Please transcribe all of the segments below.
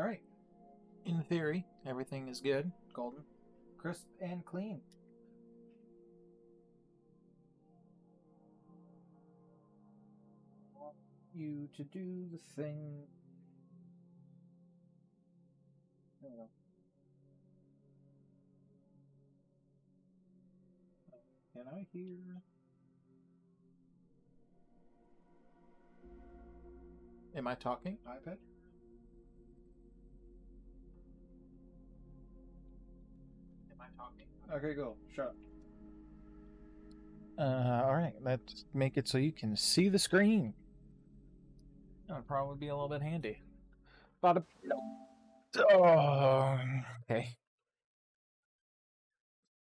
Alright. In theory, everything is good, golden, crisp, and clean. I want you to do the thing. There we go. Can I hear? Am I talking, iPad? Am I talking? Okay, go. Shut up. Alright, let's make it so you can see the screen. That would probably be a little bit handy. Bada. Oh, okay.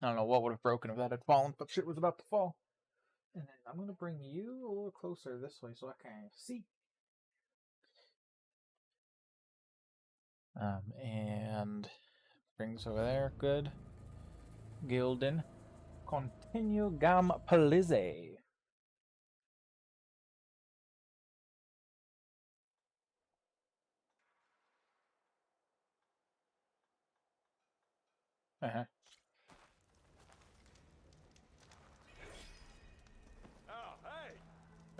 I don't know what would have broken if that had fallen, but shit was about to fall. And then I'm going to bring you a little closer this way so I can see. And bring this over there. Good. Gildan. Continue gam palize. Uh-huh. Oh, hey!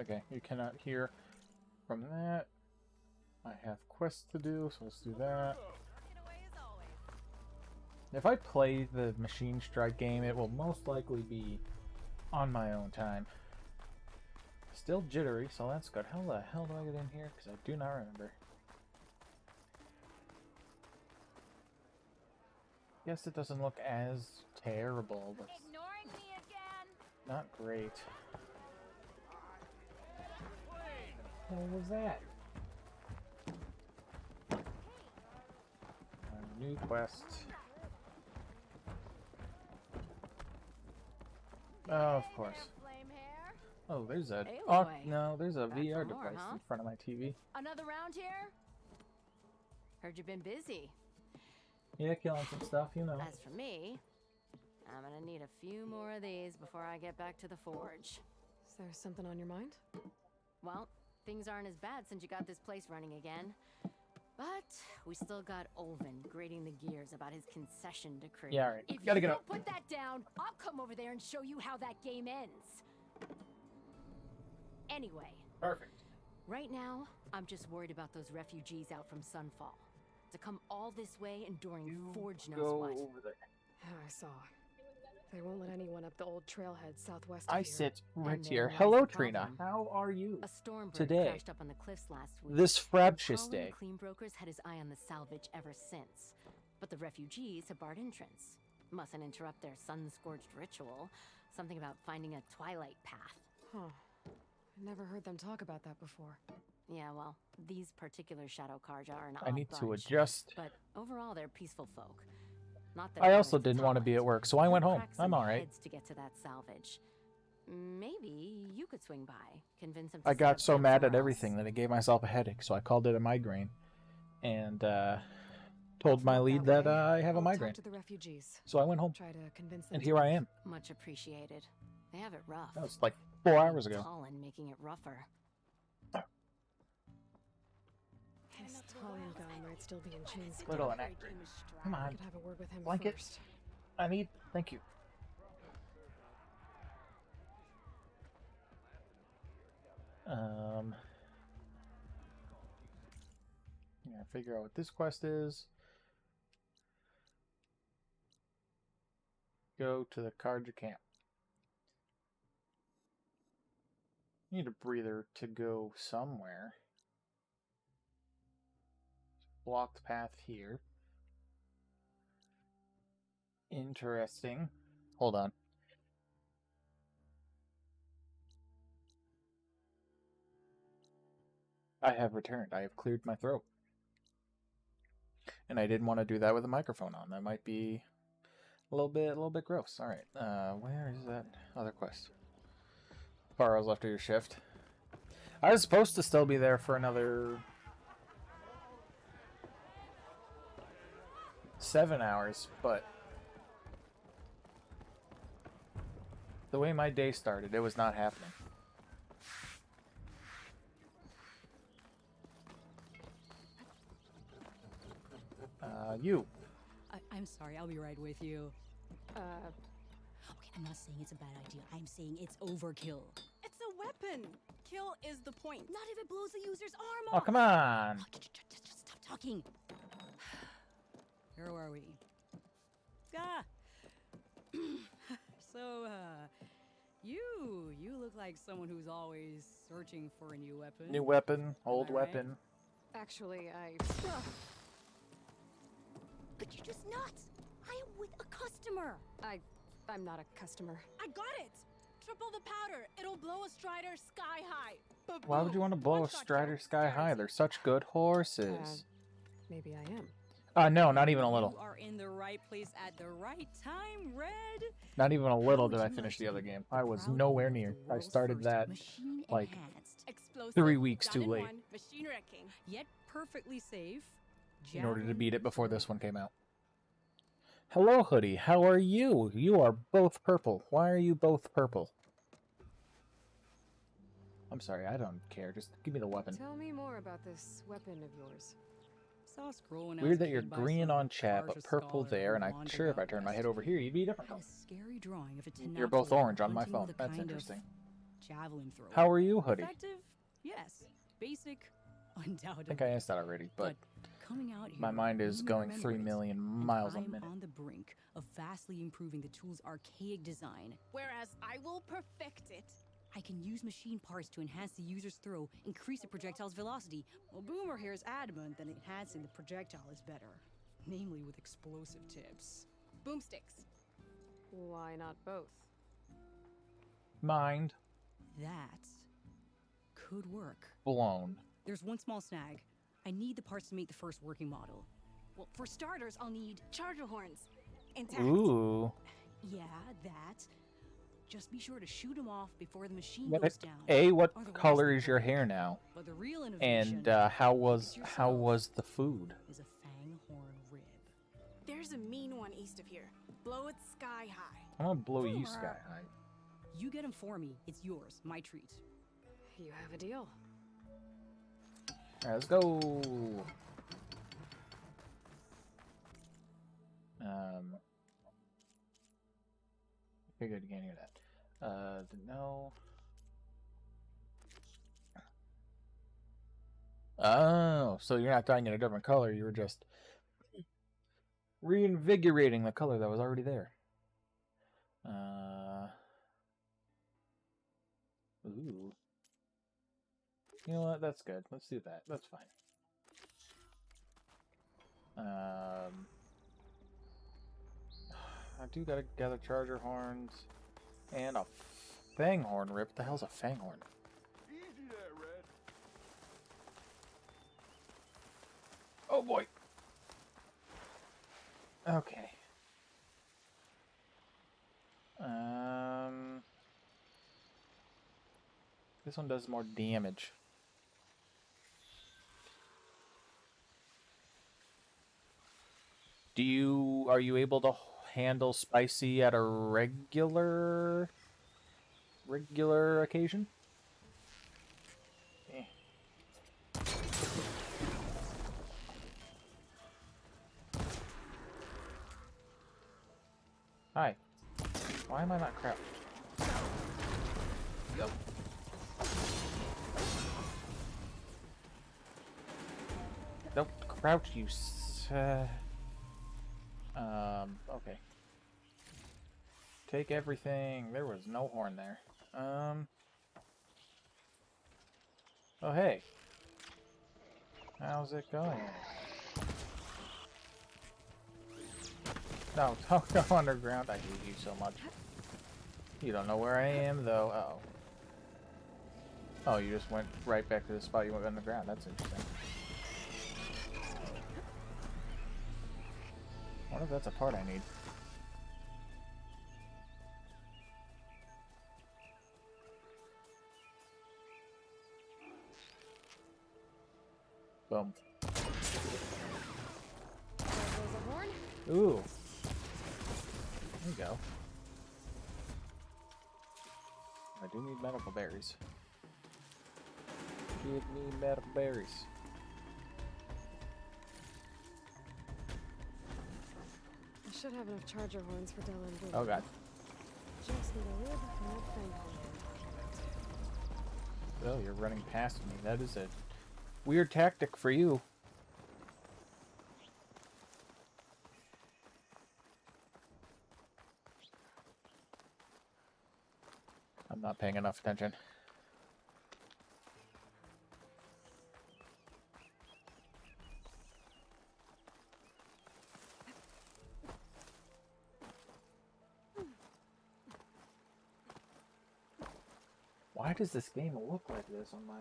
Okay, you cannot hear from that. I have quests to do, so let's do that. If I play the Machine Strike game, it will most likely be on my own time. Still jittery, so that's good. How the hell do I get in here? Because I do not remember. Guess it doesn't look as terrible, but Ignoring me again. not great. What was that? A new quest. Oh, of course. Flame hair. Oh, there's a. Hey, Oh, boy. no, there's a Back VR for more, device huh? in front of my TV. Another round here? Heard you've been busy. Yeah, killing some stuff, you know. As for me, I'm gonna need a few more of these before I get back to the forge. Is there something on your mind? Well, things aren't as bad since you got this place running again. But we still got Olvin grating the gears about his concession decree. Yeah, alright. If Gotta you get don't up. put that down, I'll come over there and show you how that game ends. Anyway, Perfect. right now, I'm just worried about those refugees out from Sunfall. To come all this way enduring Forge knows Go what. over there. Yeah, I saw. They won't let anyone up the old trailhead southwest of I here. sit right And here. therein lies Hello, the Trina. problem. How are you? A storm bird Today. crashed up on the cliffs last week. This frabtious Colin day. Clean Brokers had his eye on the salvage ever since. But the refugees have barred entrance. Mustn't interrupt their sun-scorched ritual. Something about finding a twilight path. Huh. I never heard them talk about that before. Yeah, well, these particular Shadow Karja are an I odd need to bunch, adjust. but overall they're peaceful folk. Not that I they're also into didn't want to be talent. at work, so I went home. Crack I'm some alright. heads to get to that salvage. Maybe you could swing by, convince him. I To got set so up mad camp at somewhere everything else. that I gave myself a headache, so I called it a migraine. And told my Not lead that that way. I have a I'll migraine. Talk to the refugees. So I went home, Try to convince them. and to here I leave. am. Much appreciated. They have it rough. That was like 4 hours ago. Colin making it rougher. This Italian guy might still be in chains. Little and angry. Come I on. could have a word with him Blanket. first. I need. Thank you. Yeah, figure out what this quest is. Go to the Karja camp. Need a breather to go somewhere. Blocked path here. Interesting. Hold on. I have returned. I have cleared my throat. And I didn't want to do that with a microphone on. That might be a little bit gross. All right. Where is that other quest? Far hours left of your shift. I was supposed to still be there for another 7 hours, but the way my day started, it was not happening. You. I'm sorry, I'll be right with you. Uh, Okay, I'm not saying it's a bad idea. I'm saying it's overkill. It's a weapon. Kill is the point. Not if it blows the user's arm Oh, off. come on. Oh, just stop talking. Where were we? Ah. So, you look like someone who's always searching for a new weapon. New weapon, old I right? weapon. actually, But you're just nuts. I am with a customer. I'm not a customer. I got it. Triple the powder. It'll blow a Strider sky high. Why would you want to blow a One-shot Strider kill, sky high? guaranteed. They're such good horses. Maybe I am. No, not even a little. You are in the right place at the right time, Red. Not even a little How did would I you finish like the to other be game. I was proud nowhere of the near. I world's started first that machine like, enhanced, Explosive. 3 weeks done too in late. one, machine wrecking. yet perfectly safe. in order to javelin beat it before this throw. one came out. Hello, Hoodie. How are you? You are both purple. Why are you both purple? I'm sorry, I don't care. Just give me the weapon. Tell me more about this weapon of yours. Saw a scroll when I Weird was a that you're kid by green some on chat, but harsher purple scholar there, who and I'm wandered sure if I out turned my west. head over here, you'd be a different Had color. a scary drawing of a You're both Tenacity orange on my hunting phone. with a That's kind of interesting. Javelin thrower. How are you, Hoodie? Effective? Yes. Basic? I Undoubtedly. think I asked that already, but coming out here, my mind is you may going remember 3 it, million and miles a I'm minute. on the brink of vastly improving the tool's archaic design. Whereas I will perfect it. I can use machine parts to enhance the user's throw, increase the projectile's velocity. Well, Boomer here is adamant that enhancing the projectile is better, namely with explosive tips. Boomsticks. Why not both? Mind That could work. blown. There's one small snag. I need the parts to make the first working model. Well, for starters, I'll need charger horns. Intact. Ooh. Yeah, that. Just be sure to shoot them off before the machine What, goes down. what Otherwise, color they is your won't. hair now? But the real innovation And how was It's how yourself. was the food? is a fang horn rib. There's a mean one east of here. Blow it sky high. I'm gonna blow you Boomer. sky high. You get him for me. It's yours. My treat. You have a deal. All right, let's go. Okay, good. You can't hear that. No. Oh, so you're not dyeing it a different color. You were just reinvigorating the color that was already there. Ooh. You know what? That's good. Let's do that. That's fine. I do gotta gather charger horns and a fang horn rip. What the hell's a fang horn? Easy there, Red. Oh boy. Okay. This one does more damage. Are you able to handle spicy at a regular occasion? Eh. Hi. Why am I not crouched? Yep. Don't crouch, you okay. Take everything. There was no horn there. Oh, hey. How's it going? No, don't go underground. I hate you so much. You don't know where I am, though. Uh-oh. Oh, you just went right back to the spot you went underground. That's interesting. I wonder if that's a part I need. Boom. There goes a horn. Ooh. There you go. I do need medical berries. Give me medical berries. should have enough charger horns for Della and Boomer. Oh god. Just need a rib and that fang horn we're talking about. Oh, you're running past me. That is a weird tactic for you. I'm not paying enough attention. Why does this game look like this on my...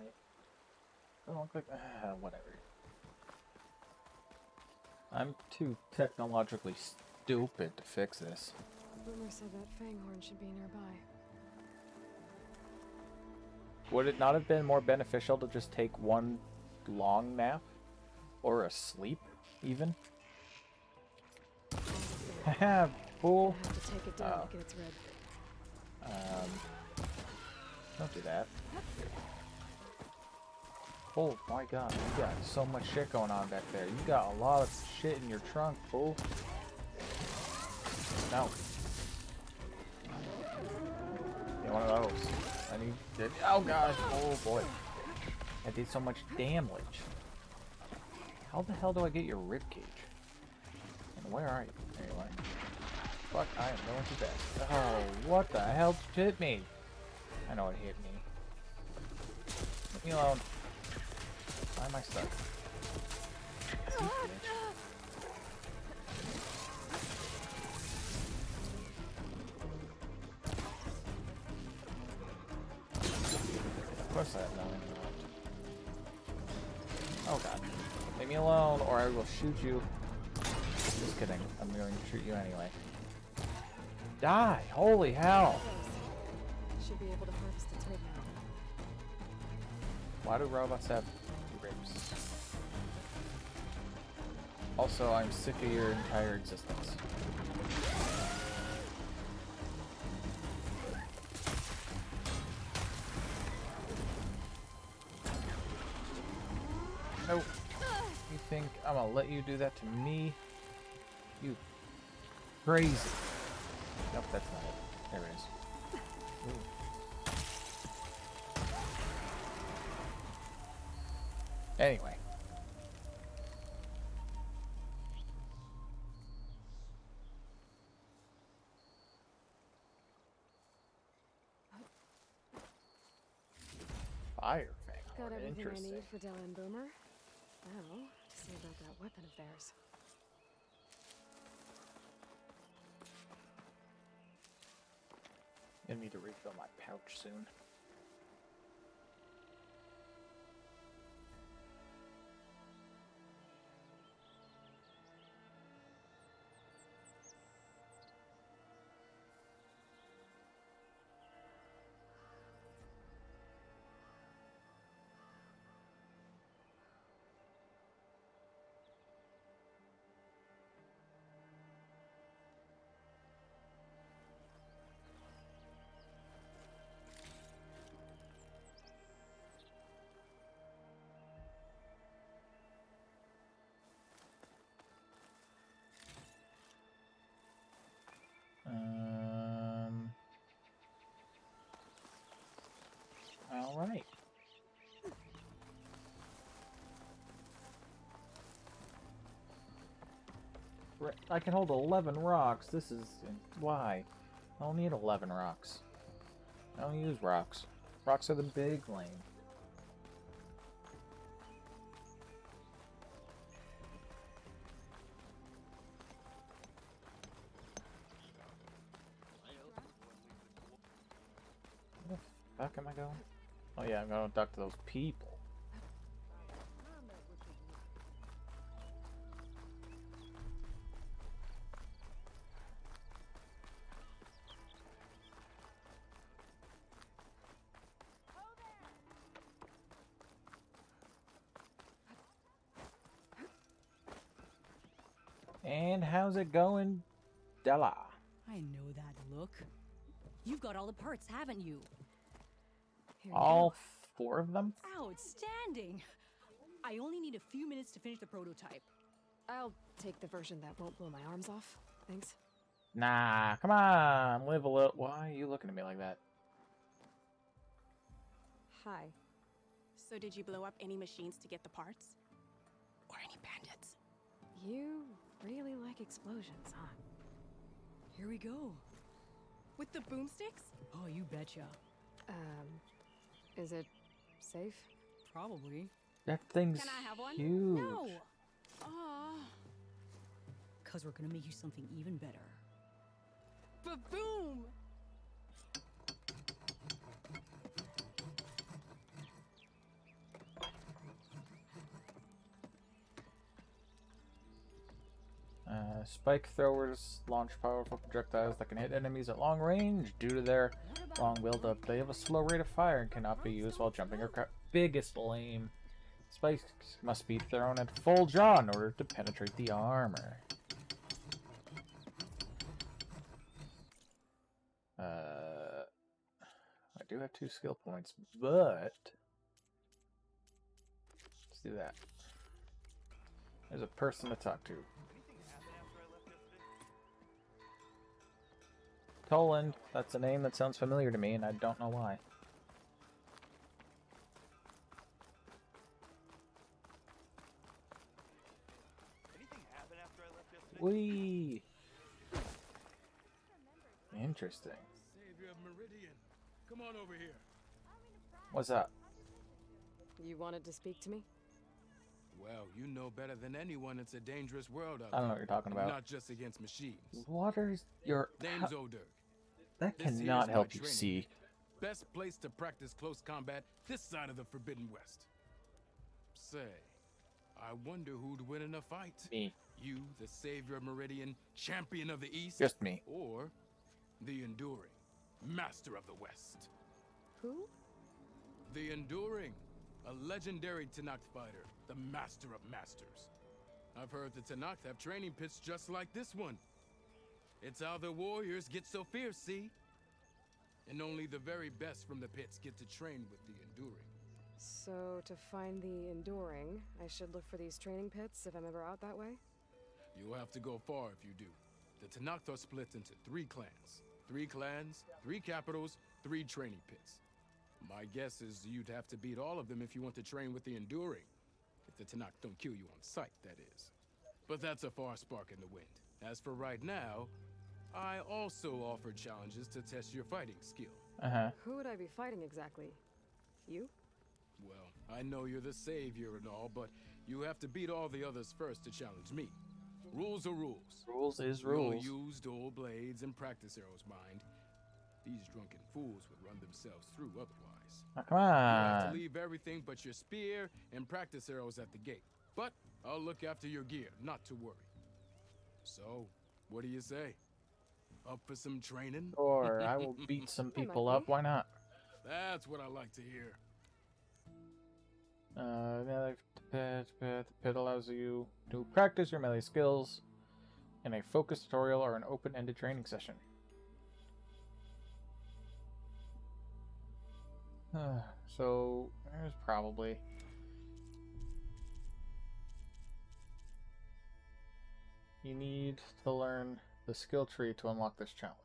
Doesn't look like... whatever. I'm too technologically stupid to fix this. Boomer said that fang horn should be nearby. Would it not have been more beneficial to just take one long nap? Or a sleep, even? Haha, fool. I have to take it down to get its rib. Don't do that. Oh my god, you got so much shit going on back there. You got a lot of shit in your trunk, fool. No. Yeah, one of those. I need... Oh god, oh boy. I did so much damage. How the hell do I get your ribcage? And where are you? There you are. Fuck, I am going too fast. Oh, what the hell hit me? I know it hit me. Leave me alone. Why am I stuck? You bitch. Of course I have nothing left. Oh god. Leave me alone or I will shoot you. Just kidding. I'm going to shoot you anyway. Die! Holy hell! Should be able to harvest the tape now. Why do robots have ribs? Also, I'm sick of your entire existence. Nope. You think I'm gonna let you do that to me? You crazy. Nope, that's not it. There it is. Ooh. Anyway. Fire fang. Got everything I Interesting. need for Della and Boomer. Now, to see about that weapon of theirs. I need to refill my pouch soon. All right. I can hold 11 rocks. This is why. I don't need 11 rocks. I don't use rocks. Rocks are the big lane. Where the fuck am I going? Oh yeah, I'm gonna duck those people. And how's it going, Della? I know that look. You've got all the parts, haven't you? Here we All go. 4 of them? Outstanding! I only need a few minutes to finish the prototype. I'll take the version that won't blow my arms off. Thanks. Nah, come on, live a little. Why are you looking at me like that? Hi. So did you blow up any machines to get the parts? Or any bandits? You really like explosions, huh? Here we go. With the boomsticks? Oh, you betcha. Is it safe? Probably. That thing's Can I have one? huge. No. Aw. Cause we're gonna make you something even better. Ba-boom! Spike throwers launch powerful projectiles that can hit enemies at long range. Due to their long build-up, they have a slow rate of fire and cannot be used while jumping or biggest lame. Spikes must be thrown at full draw in order to penetrate the armor. I do have 2 skill points, but let's do that. There's a person to talk to. Toland, that's a name that sounds familiar to me, and I don't know why. Whee! Interesting. Savior of Meridian. Come on over here. What's up? You wanted to speak to me? Well, you know better than anyone it's a dangerous world out I don't know there. what you're talking about. Not just against machines. What is your... Name's Odirk. That This cannot here's my help you training. see. Best place to practice close combat this side of the Forbidden West. Say, I wonder who'd win in a fight. Me. You, the Savior of Meridian, Champion of the East? Just me. Or the Enduring, Master of the West. Who? The Enduring, a legendary Tenakth fighter, the Master of Masters. I've heard the Tenakth have training pits just like this one. It's how the warriors get so fierce, see? And only the very best from the pits get to train with the Enduring. So, to find the Enduring, I should look for these training pits if I'm ever out that way? You'll have to go far if you do. The Tenakth are split into 3 clans. 3 clans, 3 capitals, 3 training pits. My guess is you'd have to beat all of them if you want to train with the Enduring. If the Tenakth don't kill you on sight, that is. But that's a far spark in the wind. As for right now, I also offer challenges to test your fighting skill. Uh-huh. Who would I be fighting exactly? You? Well, I know you're the savior and all, but you have to beat all the others first to challenge me. Rules are rules. Rules is We only rules. use dual blades and practice arrows, mind. These drunken fools would run themselves through otherwise. Oh, come You have on. to leave everything but your spear and practice arrows at the gate. But I'll look after your gear, not to worry. So, what do you say? Up for some training? Or I will beat some people up. Why not? That's what I like to hear. Melee the pit allows you to practice your melee skills in a focused tutorial or an open-ended training session. So there's probably you need to learn the skill tree to unlock this challenge.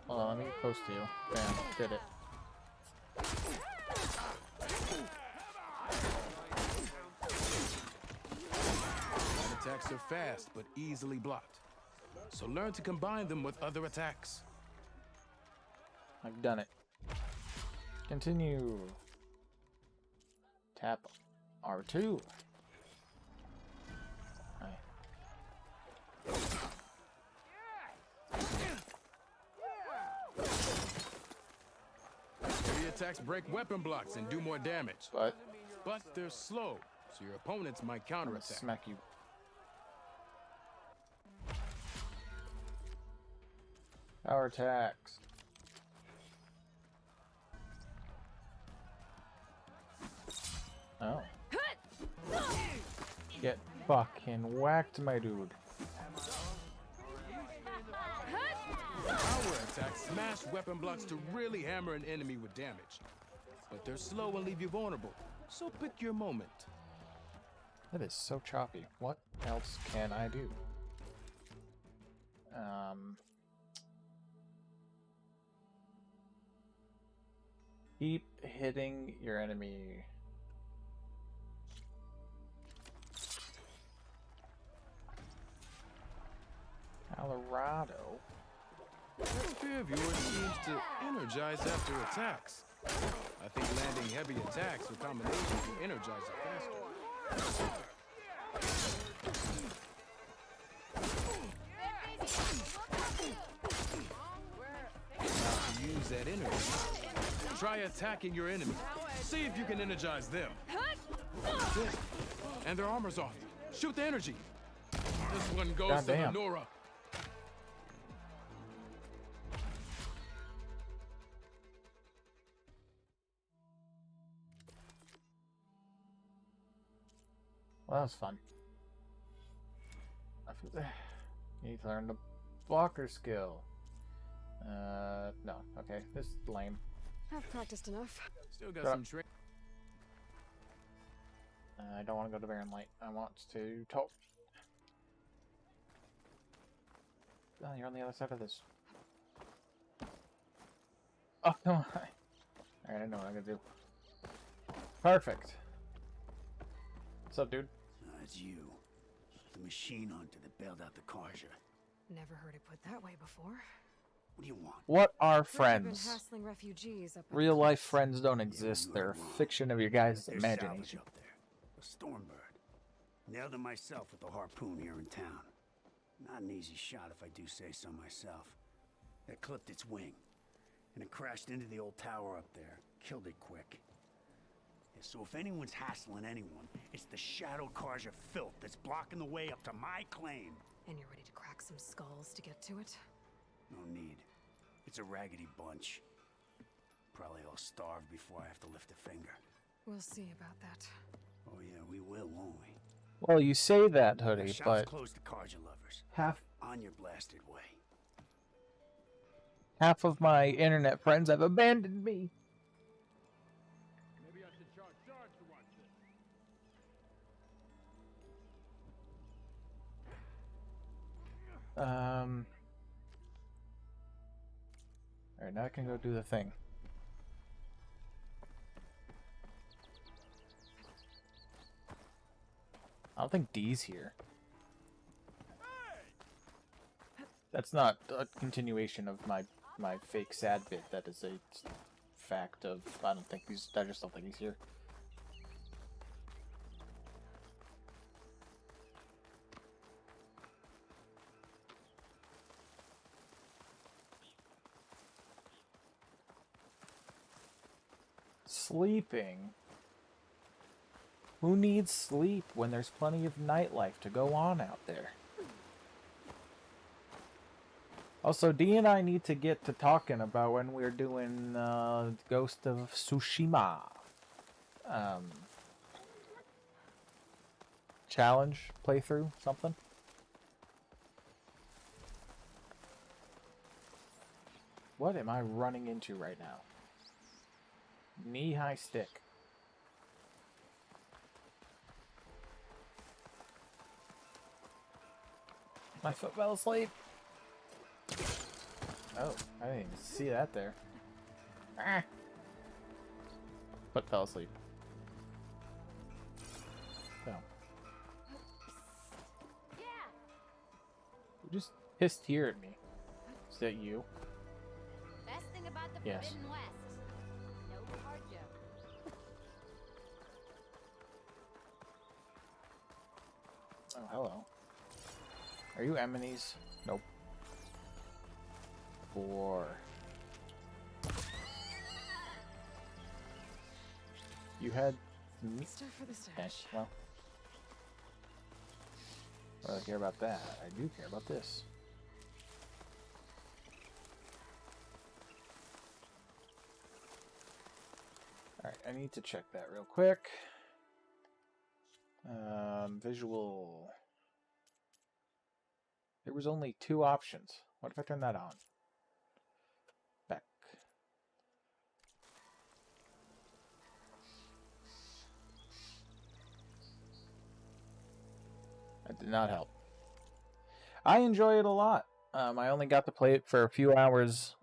Hold on, let me get close to you. Bam, did it. Attacks are fast, but easily blocked. So learn to combine them with other attacks. I've done it. Continue. Tap R2. Right. Heavy attacks break weapon blocks and do more damage. But But they're slow, so your opponents might I'm gonna counterattack. smack you. Power attacks. Oh. Get fucking whacked, my dude. Power attacks smash weapon blocks to really hammer an enemy with damage. But they're slow and leave you vulnerable. So pick your moment. That is so choppy. What else can I do? Keep hitting your enemy. Colorado. That pair of yours seems to energize after attacks. I think landing heavy attacks with combinations will energize it faster. To use that energy, try attacking your enemy. See if you can energize them. That's it. And their armor's off. Shoot the energy. This one goes to Goddamn. Lenora. Well, that was fun. I feel you need to learn the blocker skill. No. Okay, this is lame. I've practiced enough. Still got Got- some training. I don't want to go to Barren Light. I want to talk. Oh, you're on the other side of this. Oh, come on. Alright, I know what I'm gonna do. Perfect. What's up, dude? It's you. The machine hunter that bailed out the Karja. Never heard it put that way before. What do you want? What are Heard you've friends? been hassling refugees up at Real the life cliffs. friends don't Yeah, exist. you They're are a wrong. fiction of your guys' There's salvage imagination. up there. A Stormbird. Nailed him myself with a harpoon here in town. Not an easy shot if I do say so myself. It clipped its wing. And it crashed into the old tower up there. Killed it quick. Yeah, so if anyone's hassling anyone, it's the Shadow Karja filth that's blocking the way up to my claim. And you're ready to crack some skulls to get to it? No need. It's a raggedy bunch. Probably all starved before I have to lift a finger. We'll see about that. Oh yeah, we will, won't we? Well, you say that, The Hoodie, shop's but closed to Karja lovers. half On your blasted way. of my internet friends have abandoned me. Maybe I should charge Sarge to watch this. Alright, now I can go do the thing. I don't think D's here. That's not a continuation of my fake sad bit. That is a fact of I just don't think he's here. Sleeping? Who needs sleep when there's plenty of nightlife to go on out there? Also, D and I need to get to talking about when we're doing Ghost of Tsushima challenge playthrough, something. What am I running into right now? Knee-high stick. My foot fell asleep. Oh, I didn't even see that there. Ah. Foot fell asleep. So. You just hissed here at me. Is that you? Best thing about the Yes. Forbidden West. No Karja. Oh, hello. Are you Emine's? Nope. 4. You had me. Stuff for the stash. Okay, well. I don't care about that. I do care about this. Alright, I need to check that real quick. Visual. There was only 2 options. What if I turn that on? Back. That did not help. I enjoy it a lot. I only got to play it for a few hours,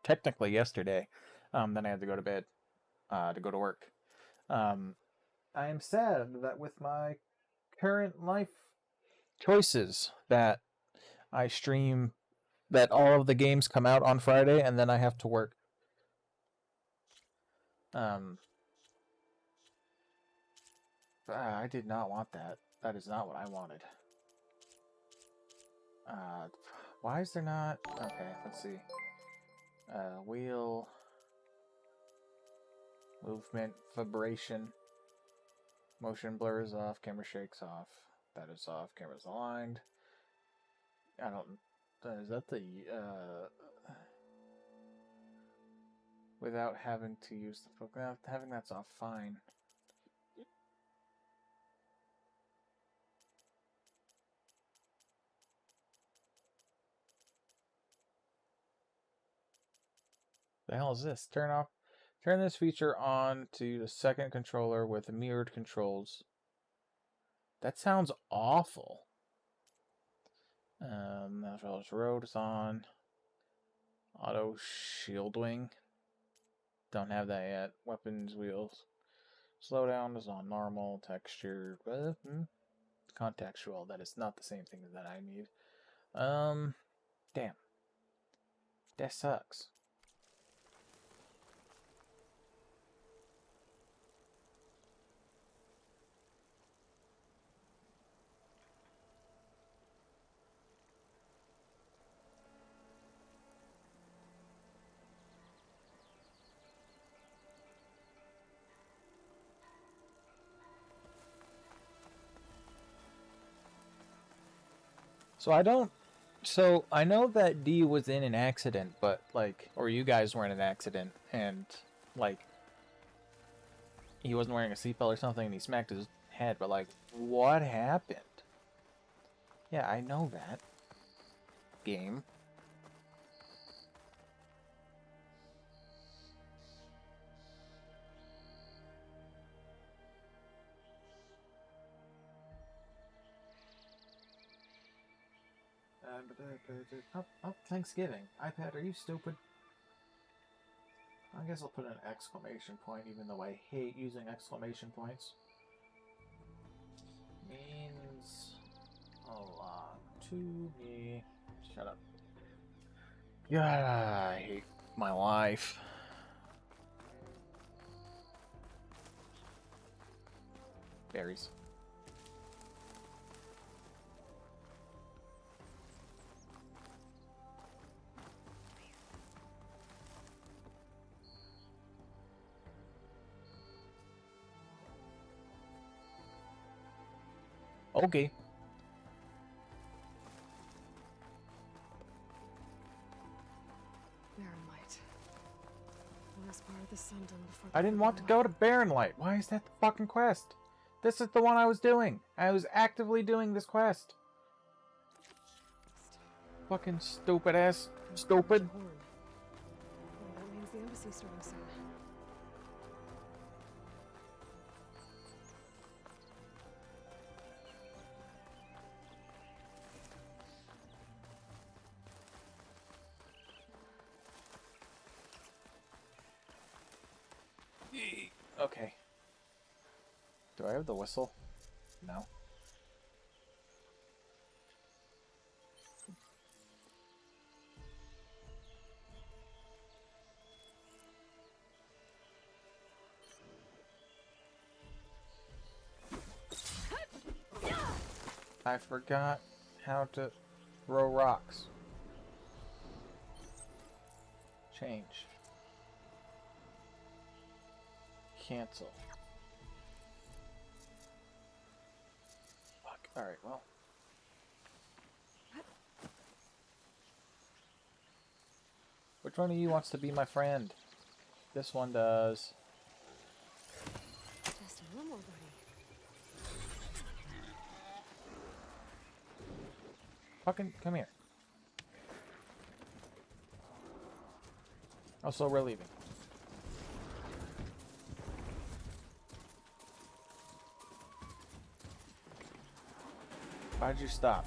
technically yesterday. Then I had to go to bed, to go to work. I am sad that with my current life choices that I stream, that all of the games come out on Friday and then I have to work. I did not want that. That is not what I wanted. Why is there not... Okay, let's see. Wheel... Movement, vibration. Motion blur is off, camera shakes off. That is off, camera's aligned. I don't... is that the... without having to use the focus... having that's off, fine. The hell is this? Turn this feature on to the second controller with mirrored controls. That sounds awful. As well as road is on. Auto shielding. Don't have that yet. Weapons wheels. Slowdown is on normal. Texture. Contextual. That is not the same thing that I need. Damn. That sucks. So I know that D was in an accident, but like, or you guys were in an accident, and like, he wasn't wearing a seatbelt or something, and he smacked his head. But like, what happened? Yeah, I know that game. Oh, Thanksgiving. iPad, are you stupid? I guess I'll put an exclamation point, even though I hate using exclamation points. Means a lot to me. Shut up. Yeah, I hate my life. Berries. Okay. Barren Light. Last part of the sun done before I didn't want to go to Barren Light. Why is that the fucking quest? This is the one I was doing. I was actively doing this quest. Fucking stupid ass. Stupid. Horn. Well, that means the embassy's starting soon. Okay. Do I have the whistle? No. I forgot how to throw rocks. Change. Cancel. Fuck. Alright, well. Which one of you wants to be my friend? This one does. Just a little more, buddy. Fucking come here. Also, we're leaving. Why'd you stop?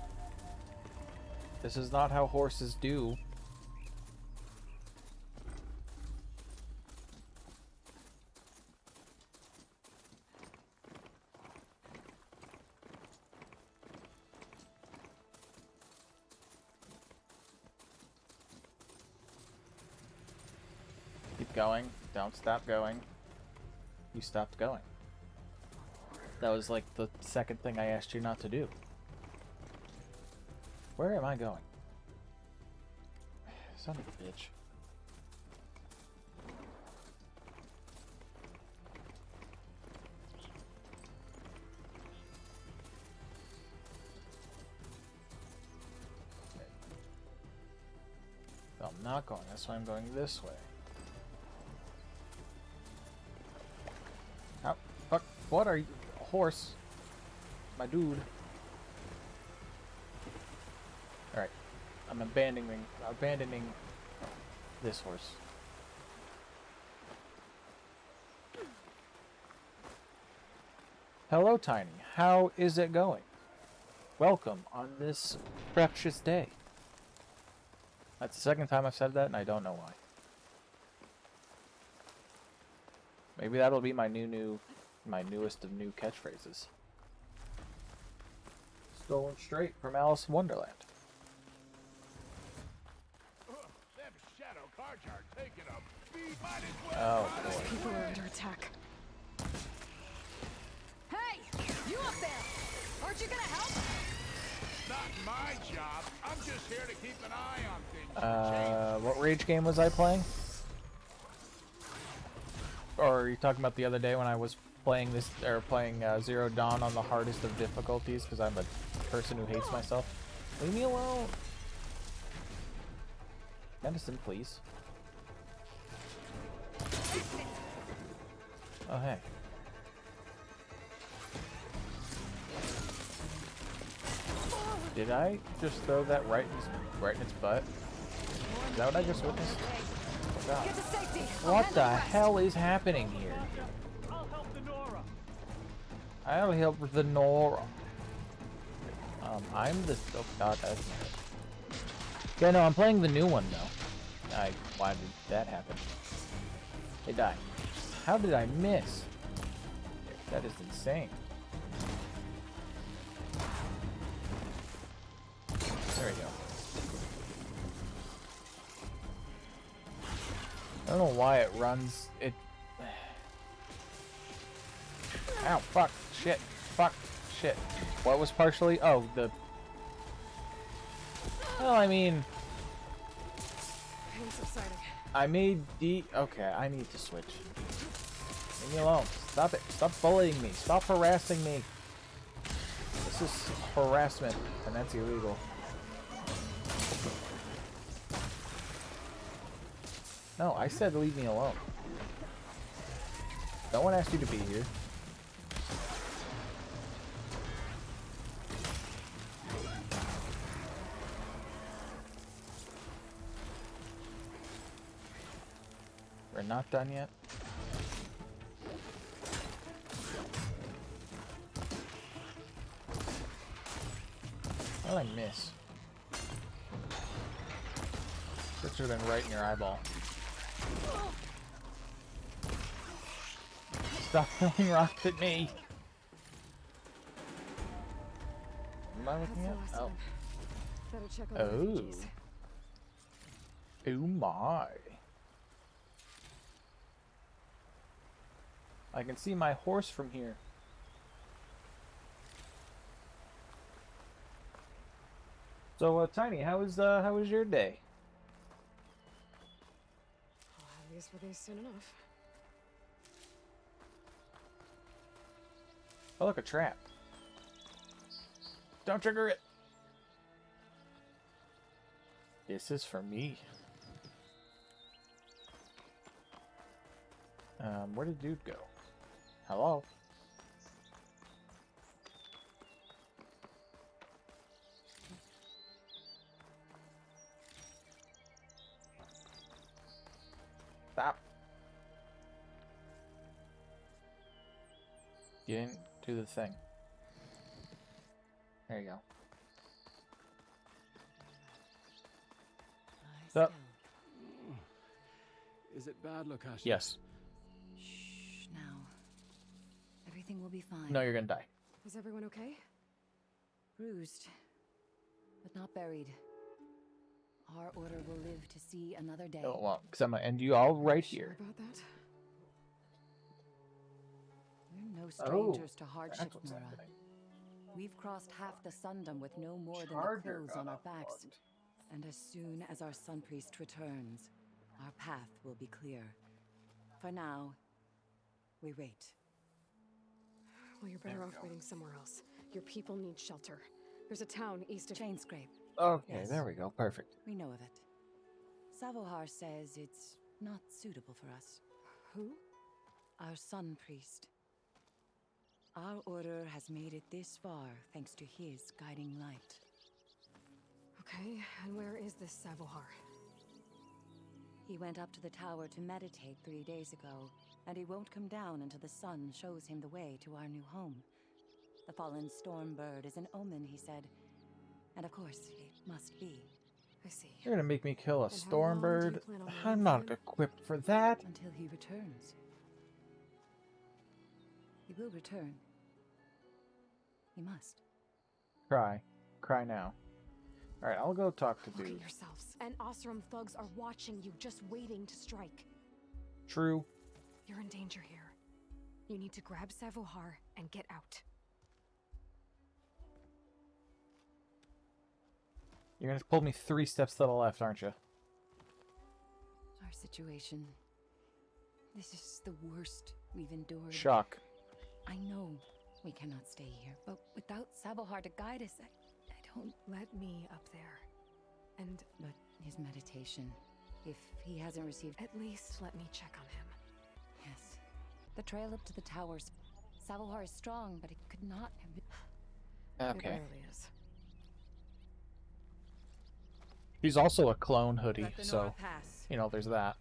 This is not how horses do. Keep going. Don't stop going. You stopped going. That was like the second thing I asked you not to do. Where am I going? Son of a bitch. I'm not going this way, I'm going this way. Oh, fuck. What are you? A horse. My dude. Alright. I'm abandoning this horse. Hello, Tiny. How is it going? Welcome on this precious day. That's the second time I've said that, and I don't know why. Maybe that'll be my newest of new catchphrases. Stolen straight from Alice in Wonderland. Oh boy. People are under attack. Hey! You up there! Aren't you gonna help? Not my job. I'm just here to keep an eye on things. What rage game was I playing? Or are you talking about the other day when I was playing this, or playing Zero Dawn on the hardest of difficulties because I'm a person who hates myself? Leave me alone. Medicine, please. Oh hey. Did I just throw that right in its butt? Is that what I just witnessed? Oh, God. Get to safety! What the hell is happening here? I'll help the Nora. I'm the... Oh, God, that's not it. Yeah, no, I'm playing the new one, though. Why did that happen? They died. How did I miss? That is insane. There we go. I don't know why it runs. It. Ow! Fuck! Shit! Fuck! Shit! What was partially? Oh, the. Well, I mean, Pain subsiding. I made D. Okay, I need to switch. Leave me alone. Stop it! Stop bullying me! Stop harassing me! This is harassment, and that's illegal. No, I said leave me alone. No one asked you to be here. We're not done yet. How did I miss? That should have been right in your eyeball. Stop throwing rocks at me! Am I looking That's at? the last Oh. time. Better check on the Oh. refugees. Oh my. I can see my horse from here. So, Tiny, how was your day? I'll have use for these soon enough. Oh, look, a trap. Don't trigger it. This is for me. Where did dude go? Hello? Stop. You didn't do the thing. There you go. So- Is it bad, Lakasha? Yes. Shh, now. Everything will be fine. No, you're gonna die. Is everyone okay? Bruised, but not buried. Our order will live to see another day. Oh, well, because I'm gonna end you all right Sure here. about that? We're no Oh, strangers to hardship, that's what's Nora. happening. We've crossed half the Sundom with no more than the Charger clothes got on our backs. unplugged. And as soon as our Sun Priest returns, our path will be clear. For now, we wait. Well, you're better There we off go. waiting somewhere else. Your people need shelter. There's a town east of... Chainscrape, Okay, Yes. there we go. Perfect. we know of it. Savohar says it's not suitable for us. Who? Our Sun Priest. Our order has made it this far thanks to his guiding light. Okay, and where is this Savohar? He went up to the tower to meditate 3 days ago, and he won't come down until the sun shows him the way to our new home. The fallen storm bird is an omen, he said. And of course, it must be. I see. You're gonna make me kill a And how long do you stormbird? plan on I'm waiting not for? equipped for that. Until he returns. He will return. He must. Cry. Cry now. Alright, I'll go talk to Look at dude. yourselves. And Osram thugs are watching you, just waiting to strike. True. You're in danger here. You need to grab Savohar and get out. You're gonna pull me 3 steps to the left, aren't you? Our situation. This is the worst we've endured. Shock. I know we cannot stay here, but without Savohar to guide us, I don't. Let me up there. And But his meditation. If he hasn't received. at least let me check on him. Yes. The trail up to the towers. Savohar is strong, but it could not have been. It Okay. barely is. He's also a clone hoodie, Let the so, Nora pass. you know, there's that.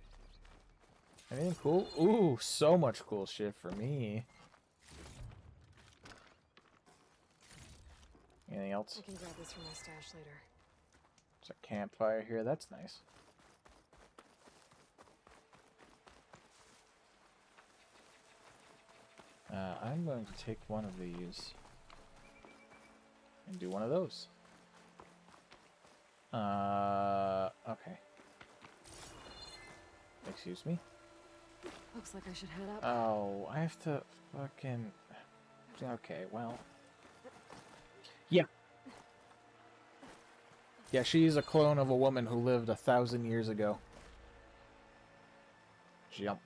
Anything cool? Ooh, so much cool shit for me. Anything else? I can grab this from my stash later. There's a campfire here. That's nice. I'm going to take one of these and do one of those. Okay. Excuse me. Looks like I should head up. Oh, I have to fucking... Okay, well... Yeah. Yeah, she's a clone of a woman who lived 1,000 years ago. Jump.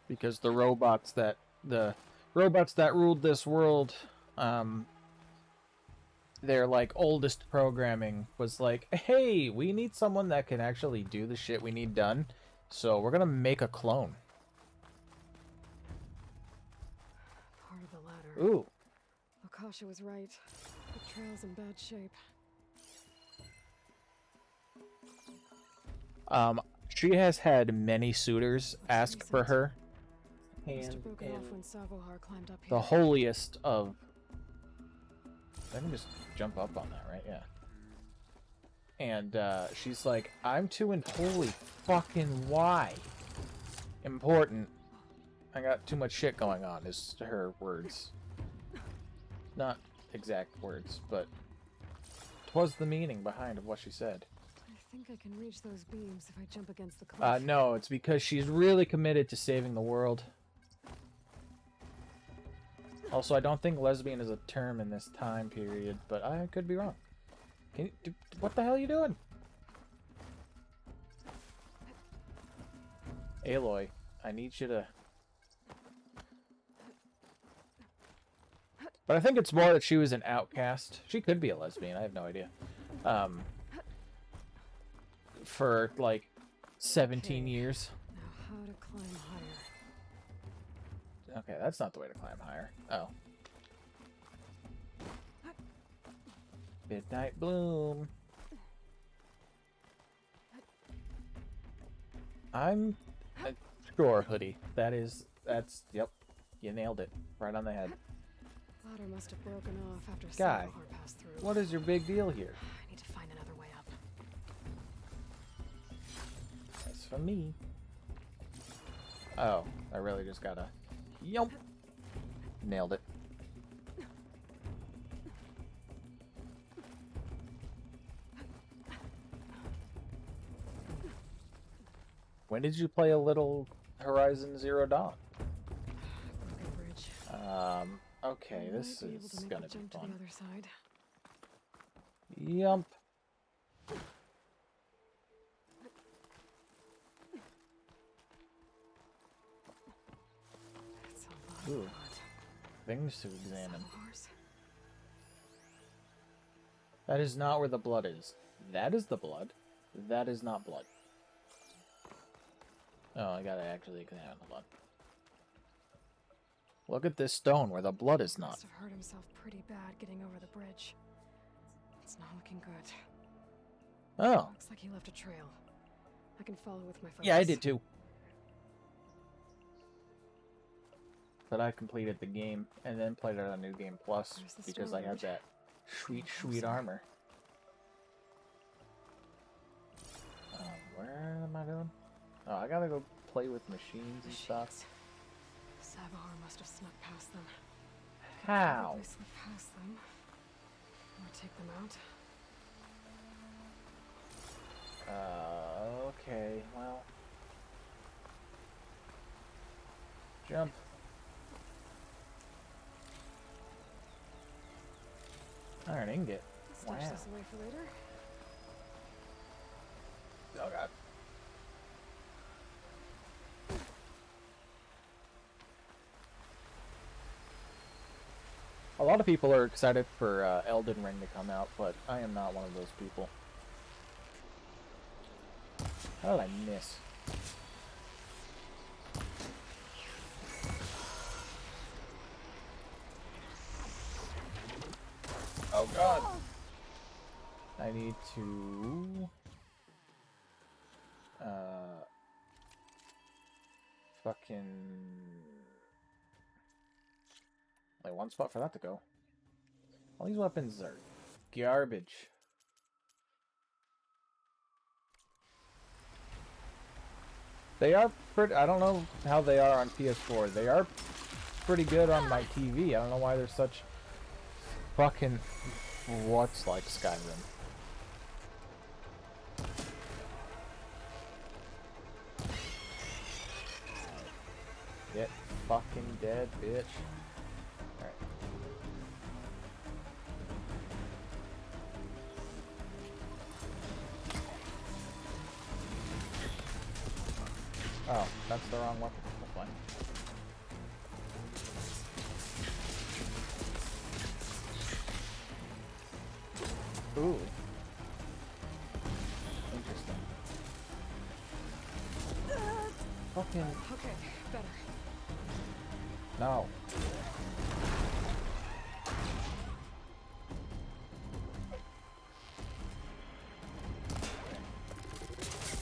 Because the robots that ruled this world, their like oldest programming was like, hey, we need someone that can actually do the shit we need done, so we're gonna make a clone. Part of the ladder. Ooh. Akasha was right. The trail's in bad shape. She has had many suitors ask for her. Must have And broken off when Savohar climbed up here. the holiest of... I can just jump up on that, right? Yeah. And she's like, I'm too holy fucking why? Important. I got too much shit going on, is her words. Not exact words, but 'twas the meaning behind of what she said. I think I can reach those beams if I jump against the cliff. No, it's because she's really committed to saving the world. Also, I don't think lesbian is a term in this time period, but I could be wrong. Can you, what the hell are you doing? Aloy, I need you to... But I think it's more that she was an outcast. She could be a lesbian, I have no idea. For, like, 17 years. Now how to climb higher. Okay, that's not the way to climb higher. Oh. Midnight Bloom. I'm sure, Hoodie. That's, yep. You nailed it. Right on the head. ladder must have broken off after Guy, Salvahar passed through. what is your big deal here? I need to find another way up. That's for me. Oh, I really just gotta... Yump! Nailed it. When did you play a little Horizon Zero Dawn? Broken bridge. Okay, I this might be able to is make gonna the be jump to fun. the other side. Yump. It's a lot of Ooh. blood. Things to examine. Salvahar's. That is not where the blood is. That is the blood. That is not blood. Oh, I gotta actually examine the blood. Look at this stone where the blood is not. Must have hurt himself pretty bad getting over the bridge. It's not looking good. Oh. Looks like he left a trail. I can follow with my focus. Yeah, I did too. But I completed the game and then played it on New Game Plus There's the because I had storage. that sweet, Getting sweet closer. armor. Where am I doing? Oh, I gotta go play with machines and stuff. Machines. Salvahar must have snuck past them. How? Probably slip past them. Or take them out. Okay, well. Jump. Iron ingot. Stash Wow. this away for later. Oh god. A lot of people are excited for Elden Ring to come out, but I am not one of those people. How did I miss? Oh god! I need to... Fucking... Like one spot for that to go. All these weapons are garbage. They are pretty... I don't know how they are on PS4. They are pretty good on my TV. I don't know why they're such fucking what's like Skyrim. Get fucking dead, bitch. Alright. Oh, that's the wrong weapon. That's fine. Ooh. Interesting. Fucking... Okay, better. No.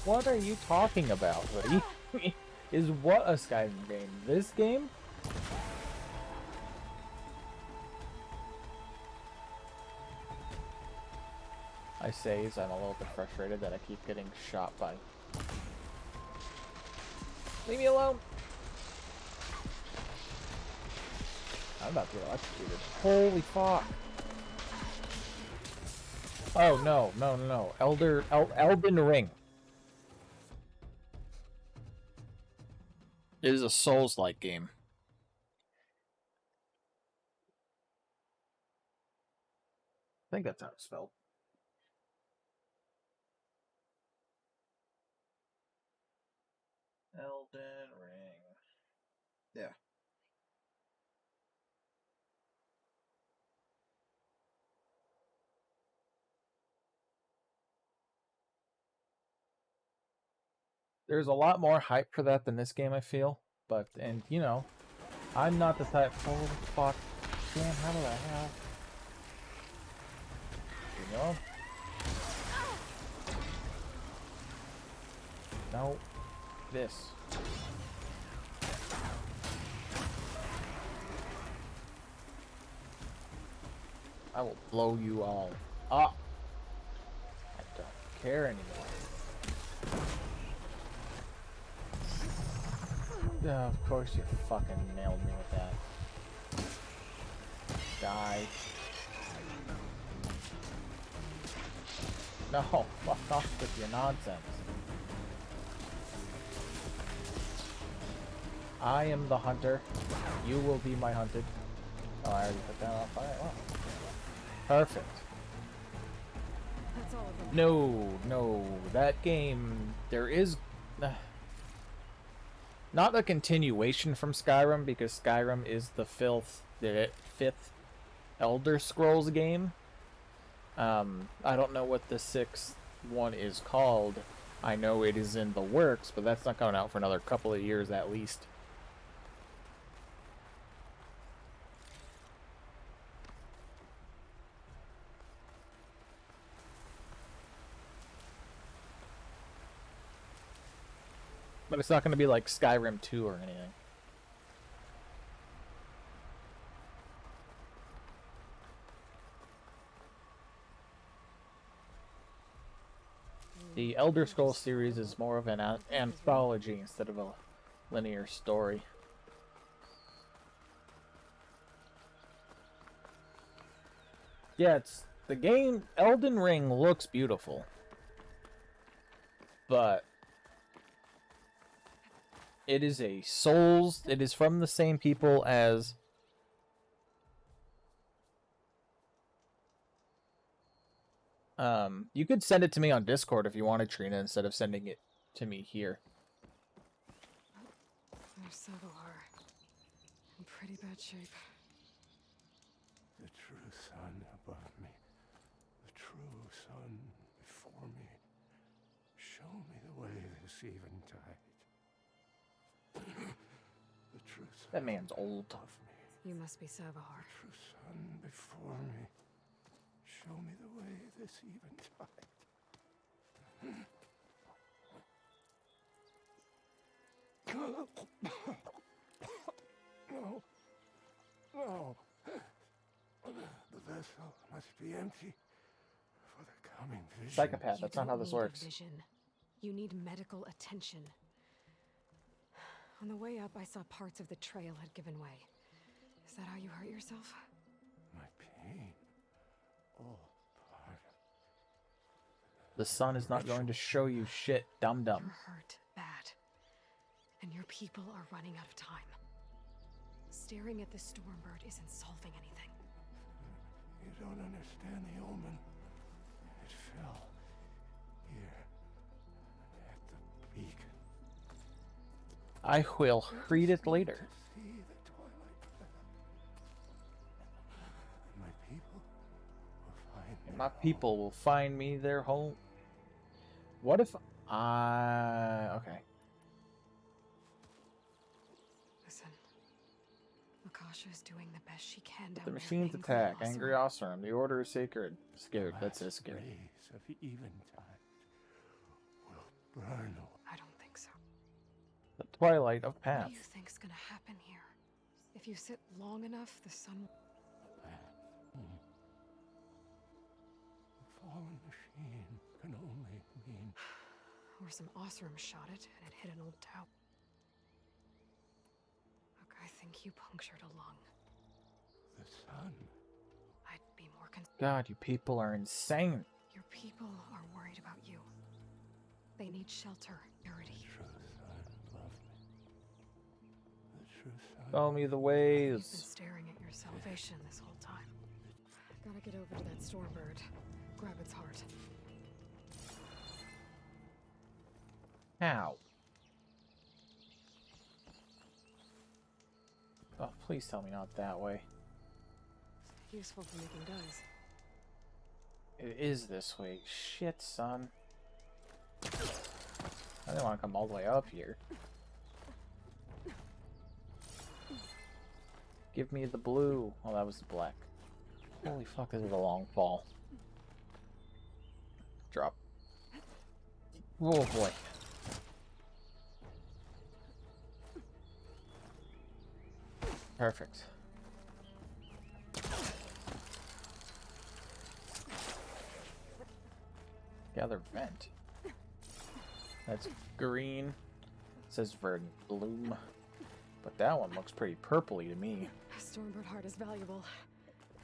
What are you talking about, buddy? Is what a Skyrim game? This game? I say as I'm a little bit frustrated that I keep getting shot by. Leave me alone! I'm about to get electrocuted. Holy fuck! Oh no, no, no, no. Elden Ring. It is a Souls-like game. I think that's how it's spelled. Elden Ring. Yeah. There's a lot more hype for that than this game, I feel. But, and, you know, I'm not the type... Holy fuck. Damn, how did I have... You know? No. This. I will blow you all up. I don't care anymore. Yeah, of course you fucking nailed me with that. Die. No, fuck off with your nonsense. I am the hunter. You will be my hunted. Oh, I already put that off. Alright, well. Perfect. That's all of them. No, that game, there is not a continuation from Skyrim, because Skyrim is the fifth Elder Scrolls game. I don't know what the sixth one is called. I know it is in the works, but that's not coming out for another couple of years at least. But it's not going to be like Skyrim 2 or anything. The Elder Scrolls series is more of an anthology instead of a linear story. Yeah, it's the game. Elden Ring looks beautiful, but it is a Souls. It is from the same people as you could send it to me on Discord if you wanted, Trina, instead of sending it to me here. There's Savilar. In pretty bad shape. The true sun above me, the true sun before me. Show me the way this eventide. The true sun That man's old. above me, You must be Savilar. the true sun before me. Show me the way this eventide. No. No. The vessel must be empty for the coming vision. Psychopath. You That's not how don't this need a works. vision. You need medical attention. On the way up, I saw parts of the trail had given way. Is that how you hurt yourself? My pain. All part of The sun is not going to show you shit, dum-dum. You're hurt bad. And your people are running out of time. Staring at the Stormbird isn't solving anything. You don't understand the omen. It fell here at the beacon. I will read it later. To see the twilight path. And my people will find their My people will find me their home. What if okay. Listen. Makasha is doing the best she can down The there machines paying for attack. the loss Angry of- Oseram. The order is sacred. Scared. That's it. last Scared. rays of eventide will burn away. I don't think so. The twilight of What paths. do you think's gonna happen here? If you sit long enough, the sun... The fallen machine can only mean Or some Oseram shot it, and it hit an old tower. Look, I think you punctured a lung. the sun. I'd be more concerned. God, you people are insane. Your people are worried about you. They need shelter, purity. True sun above me. The true sun. Show me the You've been ways. staring at your salvation this whole time. Gotta get over to that Stormbird. Grab its heart. How? Oh, please tell me not that way. Useful for making dyes. It is this way. Shit, son. I didn't want to come all the way up here. Give me the blue. Oh, that was the black. Holy fuck, this is a long fall. Drop. Oh boy. Perfect. Gather vent. That's green. It says verdant bloom. But that one looks pretty purpley to me. Stormbird heart is valuable.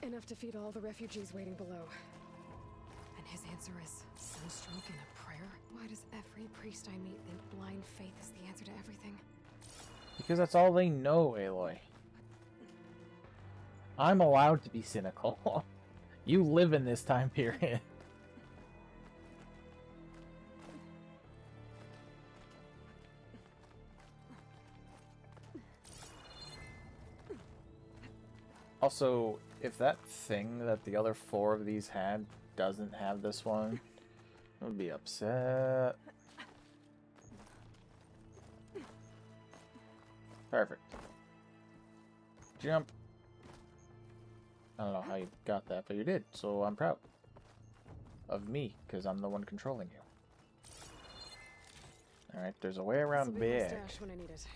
Enough to feed all the refugees waiting below. And his answer is sunstroke and a prayer? Why does every priest I meet think blind faith is the answer to everything? Because that's all they know, Aloy. I'm allowed to be cynical. You live in this time period. Also, if that thing that the other 4 of these had doesn't have this one, I would be upset. Perfect. Jump. I don't know how you got that, but you did, so I'm proud of me, because I'm the one controlling you. Alright, there's a way around This'll be my big. stash when I need it.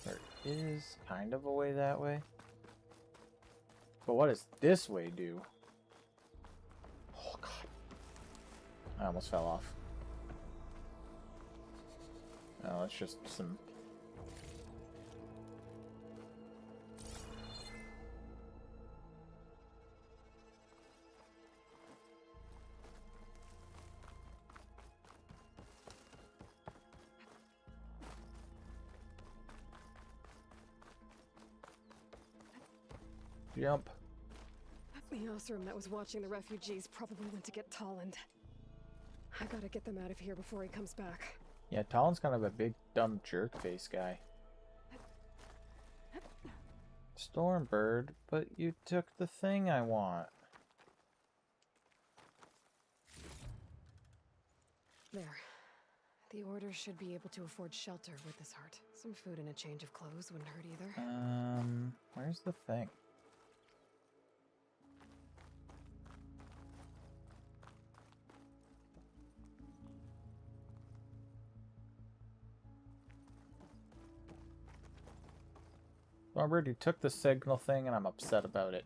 There is kind of a way that way. But what does this way do? Oh god. I almost fell off. Oh, it's just some... Jump. The Osram that was watching the refugees probably went to get Tolland. I gotta get them out of here before he comes back. Yeah, Talon's kind of a big, dumb jerk face guy. Stormbird, but you took the thing I want. There. The Order should be able to afford shelter with this heart. Some food and a change of clothes wouldn't hurt either. Where's the thing? Stormbird, you took the signal thing and I'm upset about it.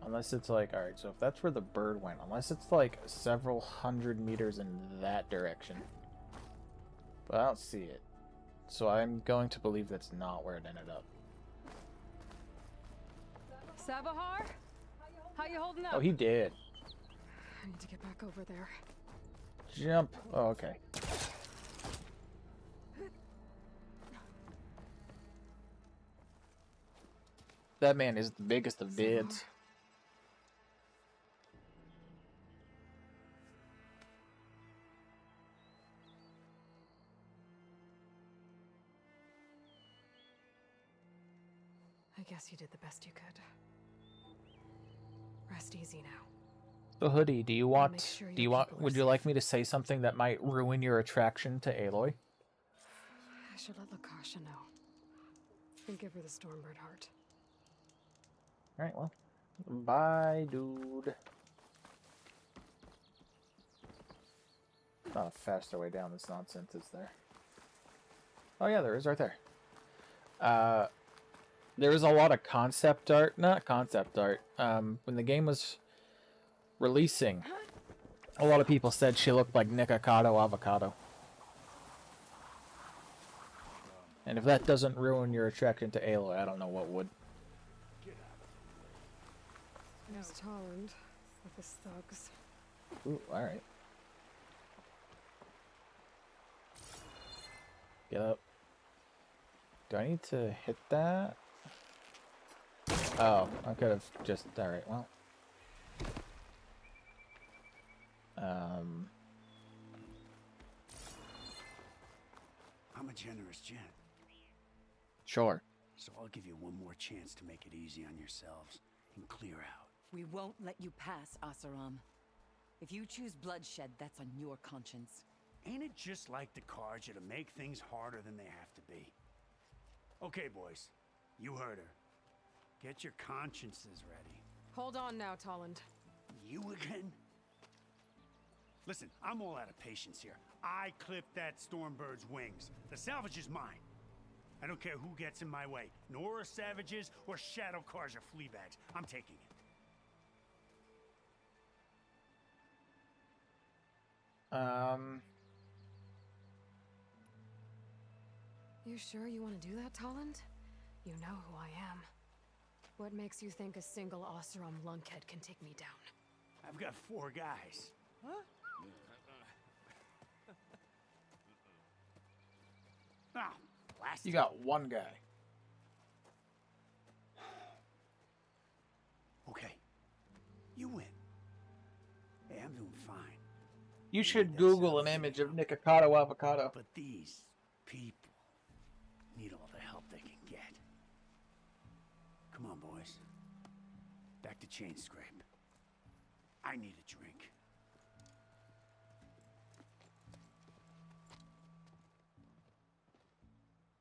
Unless it's like, alright, so if that's where the bird went, unless it's like several hundred meters in that direction. But I don't see it. So I'm going to believe that's not where it ended up. Sabahar? How you holding up? Oh, he did. I need to get back over there. Jump. Oh, okay. That man is the biggest of bids. I guess you did the best you could. Rest easy now. So Hoodie, do you Make want sure do your you want people are would you like me to say something that might ruin your attraction to Aloy? I should let Lakasha know. And give her the Stormbird heart. Alright, well. Bye, dude. Not a faster way down this nonsense, is there? Oh yeah, there is right there. There was a lot of concept art, not concept art. When the game was releasing, a lot of people said she looked like Nikocado Avocado. And if that doesn't ruin your attraction to Aloy, I don't know what would. There's Tolland with his thugs. Ooh, alright. Get up. Do I need to hit that? Oh, I could have just... Alright, well. I'm a generous gent, Sure. so I'll give you one more chance to make it easy on yourselves and clear out. We won't let you pass, Asaram. If you choose bloodshed, that's on your conscience. Ain't it just like the Carja to make things harder than they have to be? Okay, boys. You heard her. Get your consciences ready. Hold on now, Tolland. You again? Listen, I'm all out of patience here. I clipped that Stormbird's wings. The salvage is mine. I don't care who gets in my way. Nora Savages or Shadow Cars or Fleabags. I'm taking it. You sure you want to do that, Tolland? You know who I am. What makes you think a single Oseram lunkhead can take me down? I've got 4 guys. Ah, blast You it. got one guy. Okay. You win. Hey, I'm doing fine. You should That's Google how an I image feel. of Nikocado Avocado. But these people need all the help they can get. Come on, boys. Back to Chain Scrape. I need a drink.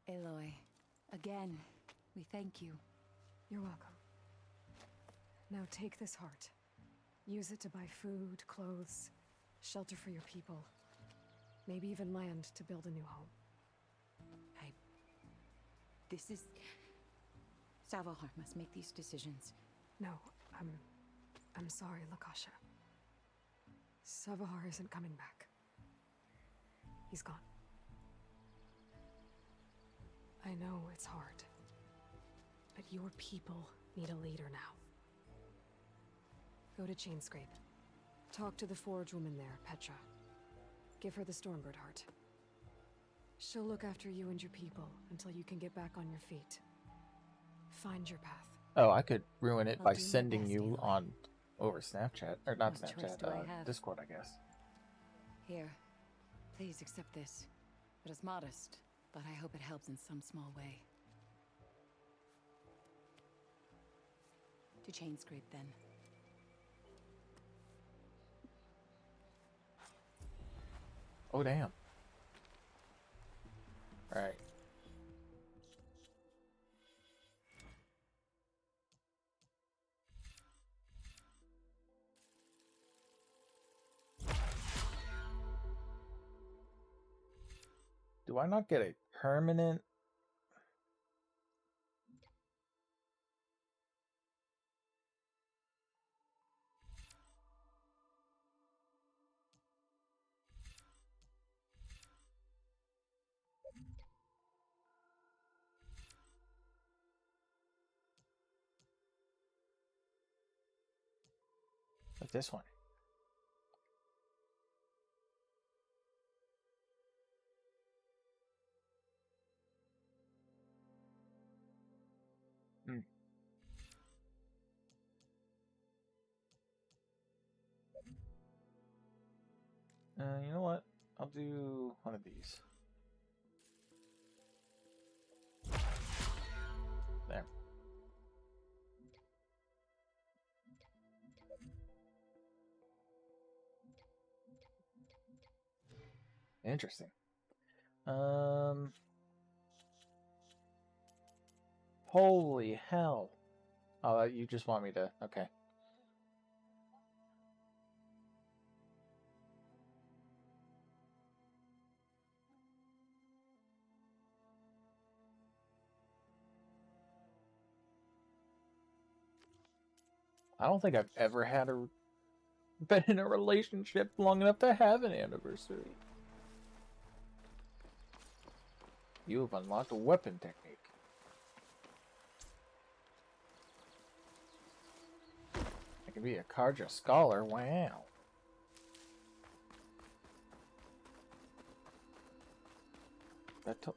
Aloy, again, we thank you. You're welcome. Now take this heart. Use it to buy food, clothes, shelter for your people. Maybe even land to build a new home. This is... Savahar must make these decisions. No, I'm sorry, Lakasha. Savahar isn't coming back. He's gone. I know it's hard, but your people need a leader now. Go to Chainscrape. Talk to the Forge woman there, Petra. Give her the Stormbird heart. She'll look after you and your people until you can get back on your feet. Find your path. Oh, I could ruin it I'll by do my sending best, you Aloy. on over Snapchat. Or not What choice Snapchat, do I have? Discord, I guess. Here, please accept this. It is modest, but I hope it helps in some small way. To Chainscrape, then. Oh, damn. Alright. Do I not get a permanent? Like this one. Hmm. You know what? I'll do one of these. There. Interesting. Holy hell. Oh, you just want me to... Okay. I don't think I've ever had been in a relationship long enough to have an anniversary. You have unlocked a weapon technique. I can be a Karja scholar. Wow.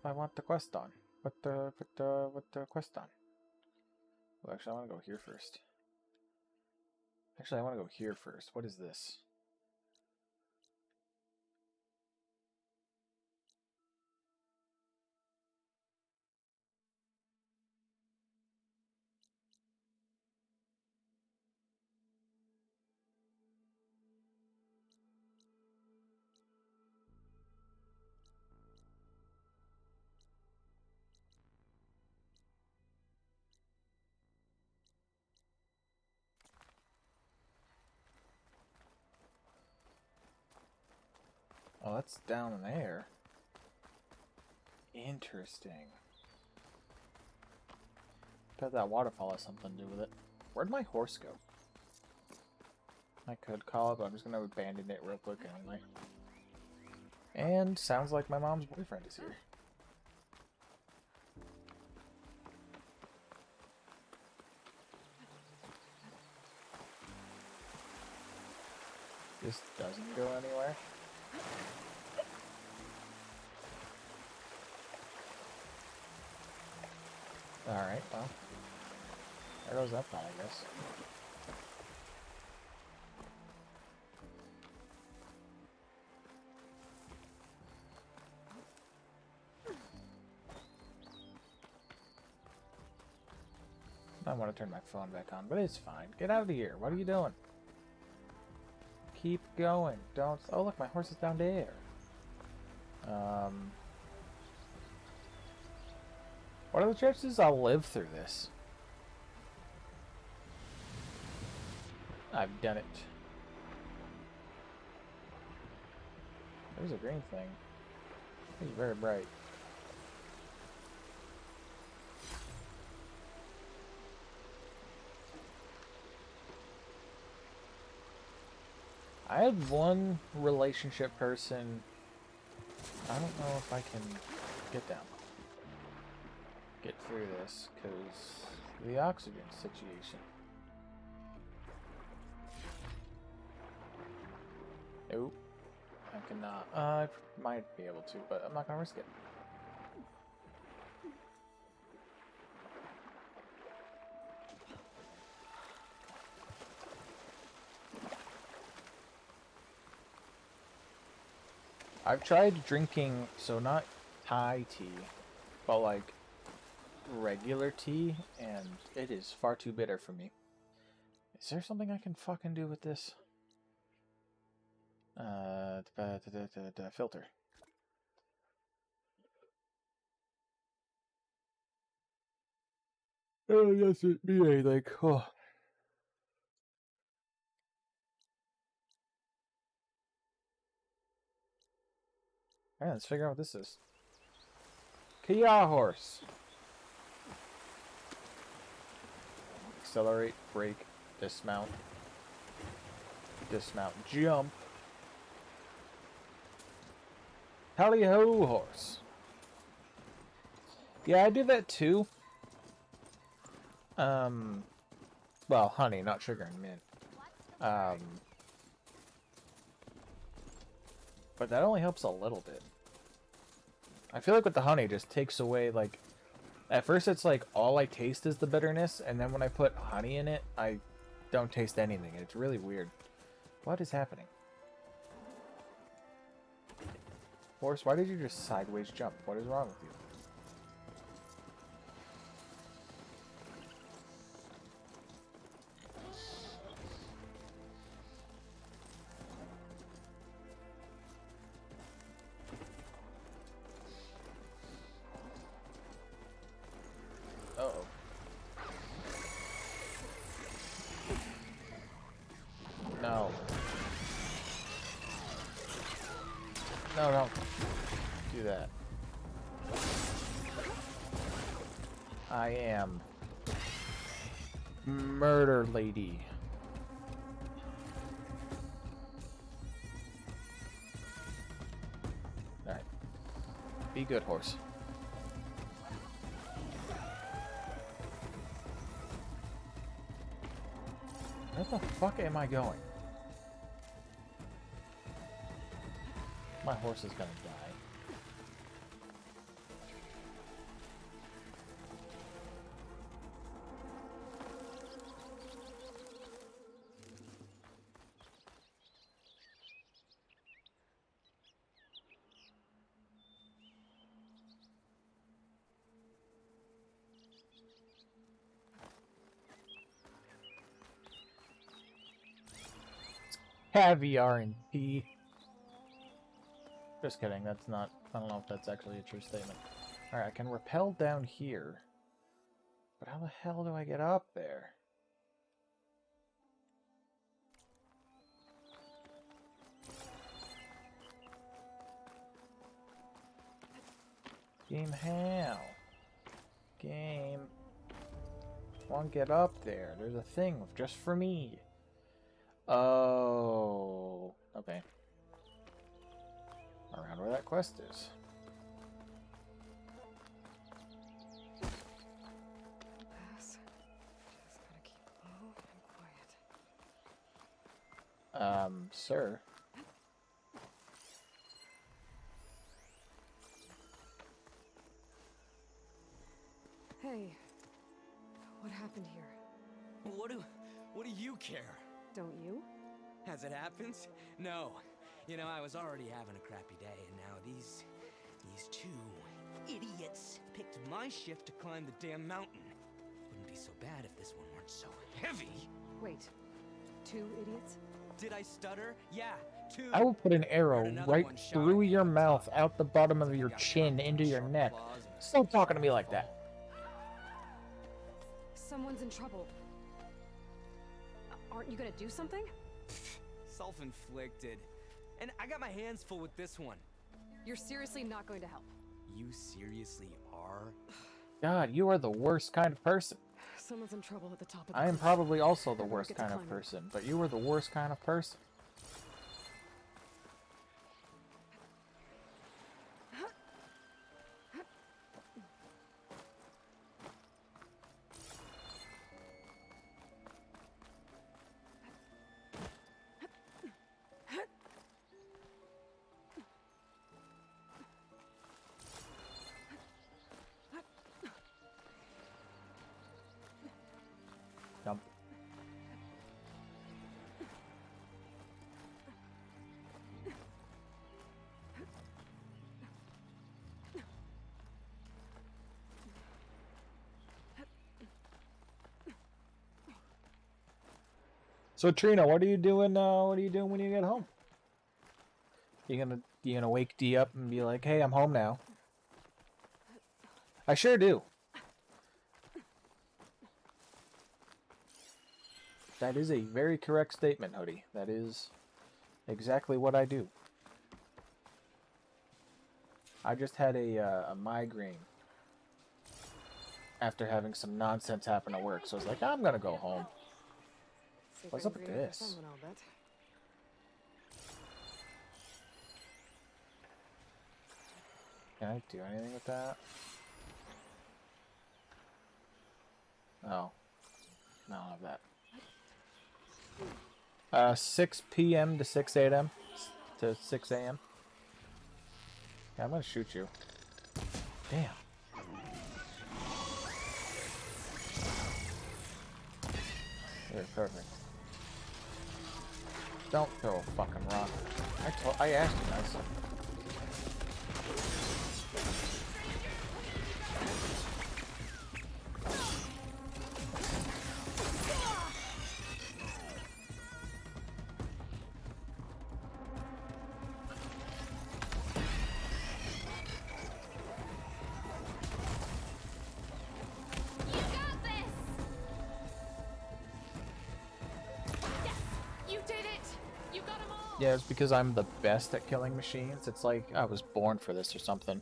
I want the quest on. What the quest on? Well, actually, I want to go here first. Actually, I want to go here first. What is this? that's down there. Interesting. Bet that waterfall has something to do with it. Where'd my horse go? I could call it, but I'm just gonna abandon it real quick anyway. And sounds like my mom's boyfriend is here. This doesn't go anywhere. Alright, well. There goes that thought, I guess. I want to turn my phone back on, but it's fine. Get out of here. What are you doing? Keep going. Don't... Oh, look, my horse is down there. What are the chances I'll live through this? I've done it. There's a green thing. It's very bright. I had one relationship person. I don't know if I can get through this because the oxygen situation. Nope. I cannot. I might be able to, but I'm not gonna risk it. I've tried drinking, so not Thai tea, but like regular tea, and it is far too bitter for me. Is there something I can fucking do with this? Filter. Oh, yes, it be like, oh. Alright, let's figure out what this is. Kia horse. Accelerate, brake, dismount. Dismount, jump. Tally-ho horse. Yeah, I do that too. Well, honey, not sugar and mint. But that only helps a little bit. I feel like with the honey, it just takes away, like... At first, it's like, all I taste is the bitterness, and then when I put honey in it, I don't taste anything. It's really weird. What is happening? Horse, why did you just sideways jump? What is wrong with you? Uh-oh. No. No, don't do that. I am Murder Lady. Alright. Be good, horse. Where the fuck am I going? My horse is gonna die. Heavy R&D. Just kidding, that's not... I don't know if that's actually a true statement. Alright, I can rappel down here. But how the hell do I get up there? Game how? Game. One get up there. There's a thing just for me. Oh. Okay. Around where that quest is. Pass. Just gotta keep low and quiet. Sir. Hey, what happened here? What do you care? Don't you? As it happens? No. You know, I was already having a crappy day, and now these two idiots picked my shift to climb the damn mountain. Wouldn't be so bad if this one weren't so heavy. Wait, 2 idiots? Did I stutter? Yeah, 2. I will put an arrow Heard another right one shouting through at your the mouth, top. out the bottom of So your got chin, covered into in your sharp neck. claws and Stop talking to me like that. Someone's in trouble. Aren't you gonna do something? Self-inflicted. And I got my hands full with this one. You're seriously not going to help. You seriously are? God, you are the worst kind of person. Someone's in trouble at the top of the I am cliff. probably also the Everyone worst gets kind of climbing. person, but you are the worst kind of person. Jump. So Trina, what are you doing? What are you doing when you get home? You gonna wake Dee up and be like, "Hey, I'm home now." I sure do. That is a very correct statement, Hoodie. That is exactly what I do. I just had a migraine after having some nonsense happen at work, so I was like, I'm gonna go home. Secret What's up with ingredient for this? someone, I'll bet. Can I do anything with that? Oh. No, I don't have that. 6 p.m. to 6 a.m. to 6 a.m. Yeah, I'm gonna shoot you. Damn. You're perfect. Don't throw a fucking rock. I asked you nicely. You got this! Yes! You did it! You got them all! Yeah, it's because I'm the best at killing machines. It's like I was born for this or something.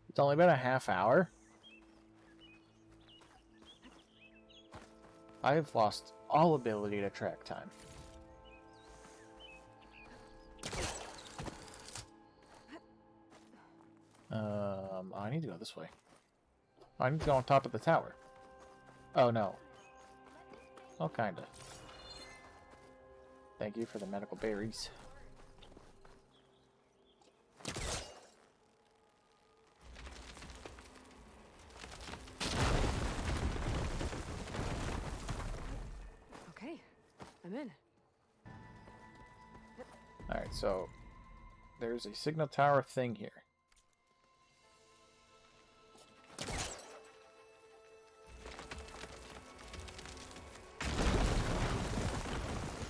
It's only been a half hour. I've lost all ability to track time. I need to go this way. I need to go on top of the tower. Oh no. Oh, kinda. Thank you for the medical berries. Okay, I'm in. Alright, so there's a signal tower thing here.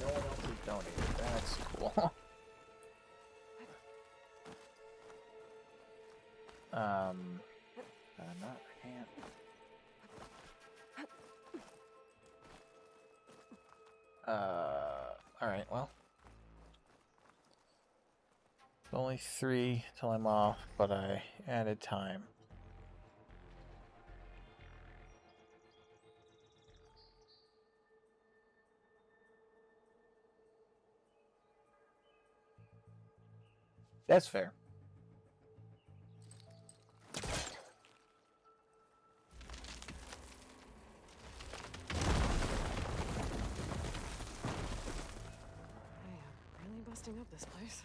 No one else has donated. That's cool. I can't. Alright, well. Only 3 till I'm off, but I added time. That's fair. Really busting up this place.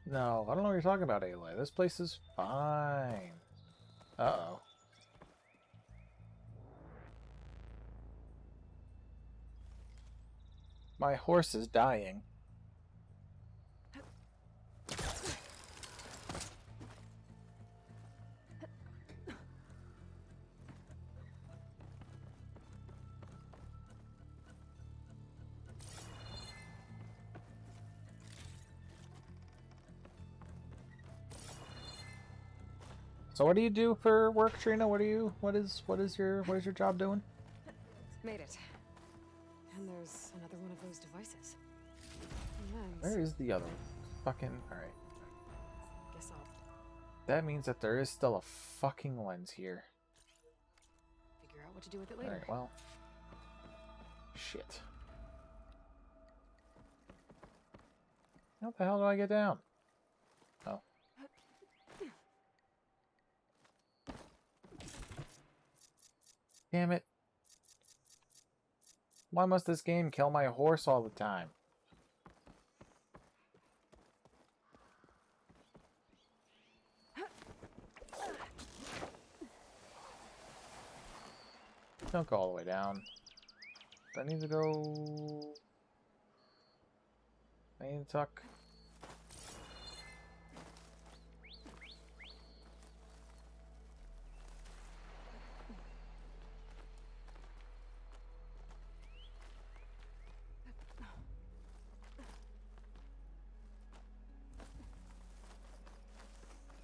No, I don't know what you're talking about, Aloy. This place is fine. Uh-oh. My horse is dying. So what do you do for work, Trina? What is your job doing? Made it. And there's another one of those devices. Lens. Where is the other one? Fucking alright. Guess I'll That means that there is still a fucking lens here. figure out what to do with it later. Alright, well. Shit. How the hell do I get down? Oh. Damn it. Why must this game kill my horse all the time? Don't go all the way down. Do I need to go... I need to tuck.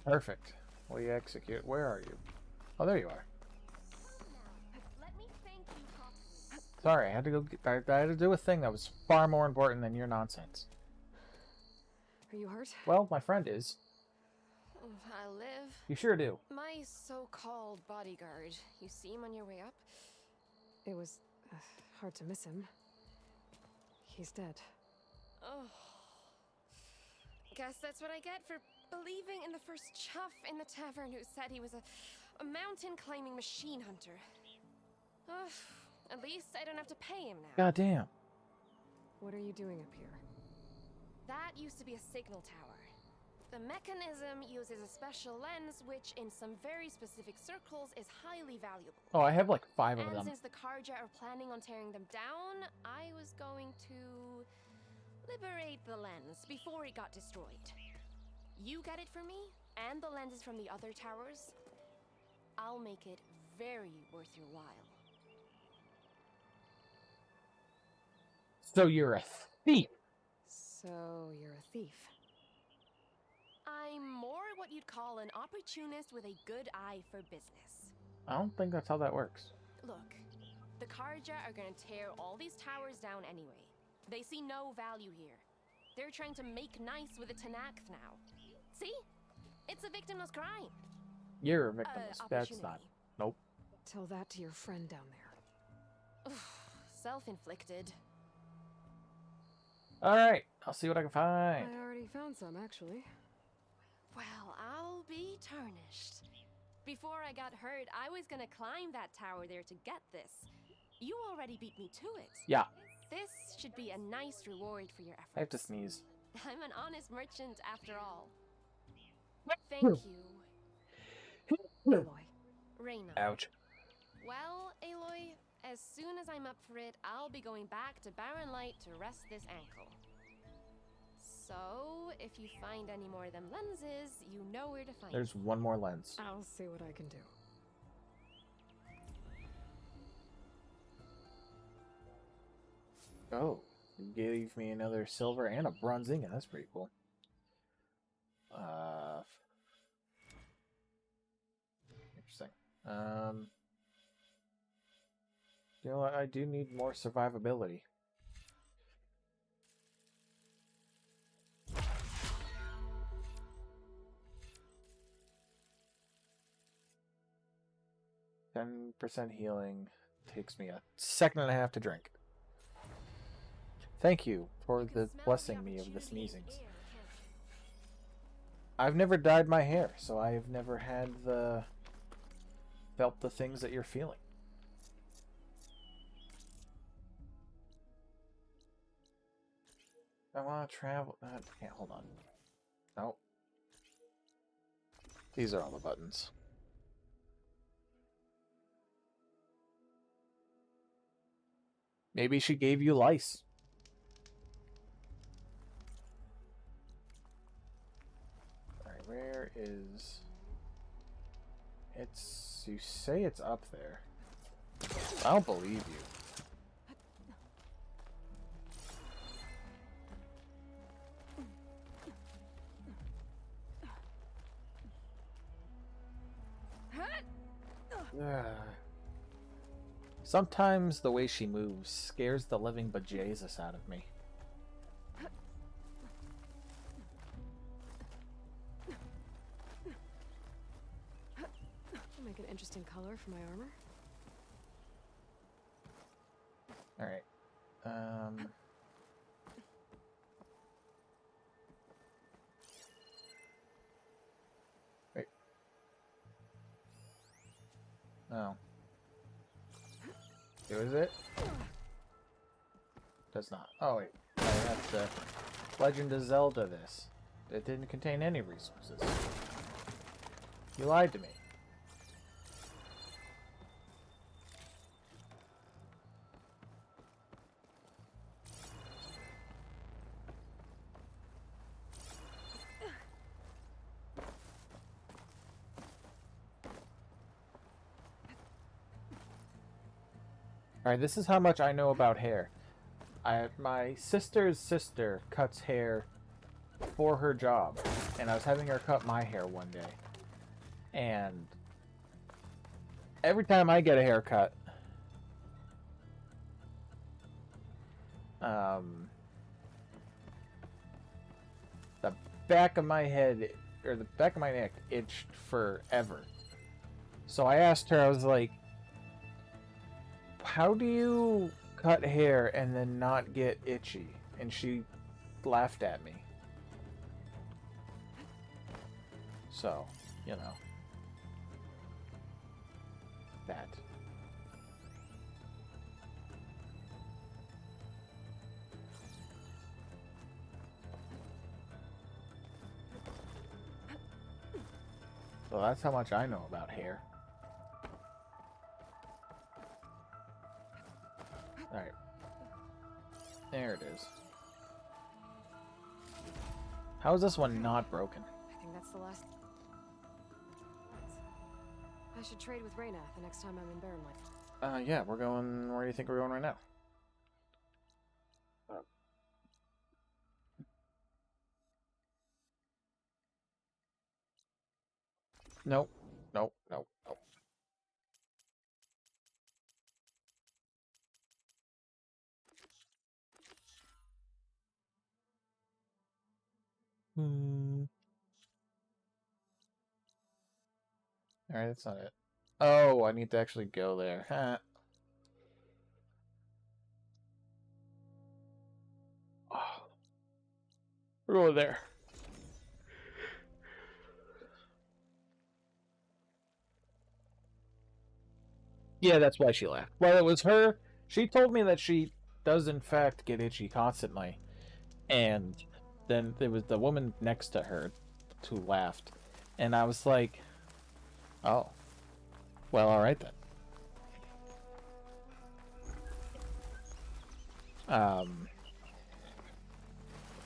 Perfect. Will you execute? Where are you? Oh, there you are. Sorry, I had to go. I had to do a thing that was far more important than your nonsense. Are you hurt? Well, my friend is. I live. You sure do. My so-called bodyguard. You see him on your way up? It was hard to miss him. He's dead. Oh. Guess that's what I get for believing in the first chuff in the tavern who said he was a mountain-climbing machine hunter. Ugh. At least I don't have to pay him now. God damn. What are you doing up here? That used to be a signal tower. The mechanism uses a special lens which, in some very specific circles, is highly valuable. Oh, I have like 5 of And them. since the Karja are planning on tearing them down, I was going to liberate the lens before it got destroyed. You get it for me, and the lenses from the other towers. I'll make it very worth your while. So you're a thief. So you're a thief. I'm more what you'd call an opportunist with a good eye for business. I don't think that's how that works. Look, the Karja are gonna tear all these towers down anyway. They see no value here. They're trying to make nice with the Tenakth now. See? It's a victimless crime. You're a victimless. That's not. Opportunity. Nope. Tell that to your friend down there. Self-inflicted. Alright, I'll see what I can find. I already found some, actually. Well, I'll be tarnished. Before I got hurt, I was gonna climb that tower there to get this. You already beat me to it. Yeah, This should be a nice reward for your efforts. I have to sneeze. I'm an honest merchant after all. Thank you. Aloy. Reyna. Ouch. Well, Aloy, as soon as I'm up for it, I'll be going back to Barren Light to rest this ankle. So, if you find any more of them lenses, you know where to find There's them. one more lens. I'll see what I can do. Oh, you gave me another silver and a bronze ingot. That's pretty cool. Interesting. You know what? I do need more survivability. 10% healing. Takes me a second and a half to drink. Thank you for the blessing me of the sneezings. I've never dyed my hair, so I've never had felt the things that you're feeling. I want to travel. Can't hold on. Nope. These are all the buttons. Maybe she gave you lice. Alright, where is... It's... You say it's up there. I don't believe you. Sometimes the way she moves scares the living bejesus out of me. Make an interesting color for my armor. Alright. Wait. No. Is it? Does not. Oh wait. I have to Legend of Zelda this. It didn't contain any resources. You lied to me. Alright, this is how much I know about hair. My sister's sister cuts hair for her job, and I was having her cut my hair one day. And every time I get a haircut, the back of my head, or the back of my neck, itched forever. So I asked her, I was like, how do you cut hair and then not get itchy? And she laughed at me. So, you know. That. So that's how much I know about hair. Alright. There it is. How is this one not broken? I think that's the last. I should trade with Reyna the next time I'm in Barrenlight. Yeah, we're going... Where do you think we're going right now? Nope. Nope. Nope. Nope. Alright, that's not it. Oh, I need to actually go there. Huh. Oh. We're going there. Yeah, that's why she laughed. Well, it was her. She told me that she does, in fact, get itchy constantly. And then there was the woman next to her who laughed. And I was like, oh. Well, alright then.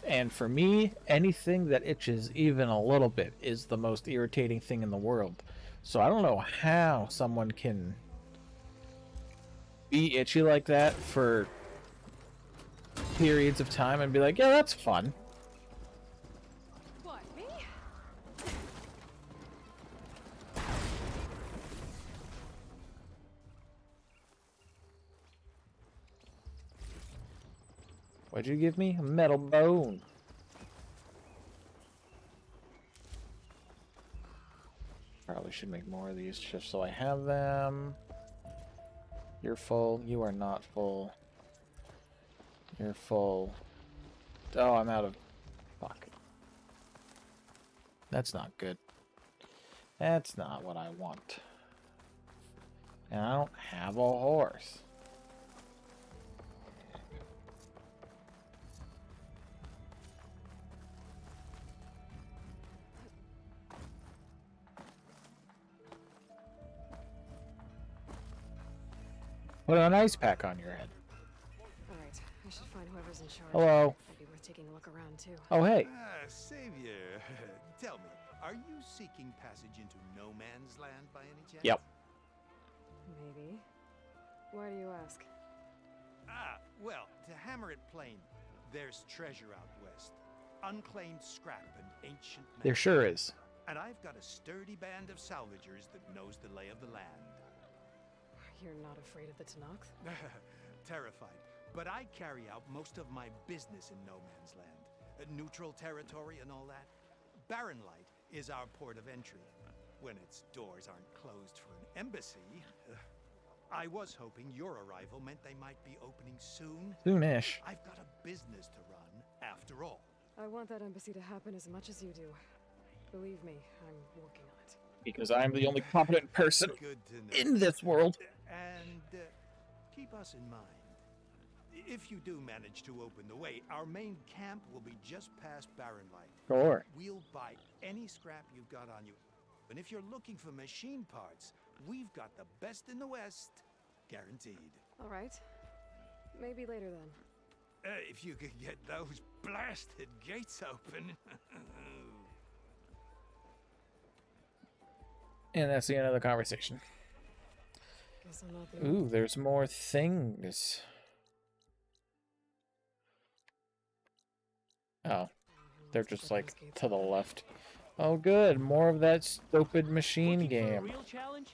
And for me, anything that itches even a little bit is the most irritating thing in the world. So I don't know how someone can be itchy like that for periods of time and be like, yeah, that's fun. What, me? What'd you give me? A metal bone. Probably should make more of these just so I have them. You're full. You are not full. You're full. Oh, I'm out of... Fuck. That's not good. That's not what I want. And I don't have a horse. Put an ice pack on your head. Alright, I should find whoever's in charge. Hello. Might be worth taking a look around, too. Oh, hey. Savior, tell me, are you seeking passage into no man's land by any chance? Yep. Maybe. Why do you ask? Well, to hammer it plain, there's treasure out west. Unclaimed scrap and ancient metal. There sure is. And I've got a sturdy band of salvagers that knows the lay of the land. You're not afraid of the Tenakth? Terrified. But I carry out most of my business in no man's land. Neutral territory and all that. Barren Light is our port of entry. When its doors aren't closed for an embassy. I was hoping your arrival meant they might be opening soon. Soonish. I've got a business to run, after all. I want that embassy to happen as much as you do. Believe me, I'm working on it. Because I'm the only competent person Good to know. in this world. And keep us in mind. If you do manage to open the way, our main camp will be just past Barren Light. Sure. We'll buy any scrap you've got on you. And if you're looking for machine parts, we've got the best in the West, guaranteed. Alright. Maybe later then. If you could get those blasted gates open. And that's the end of the conversation. Guess I'm not the Ooh, there's more things. Oh, they're just like to the left. Oh, good. More of that stupid machine game. Real challenge?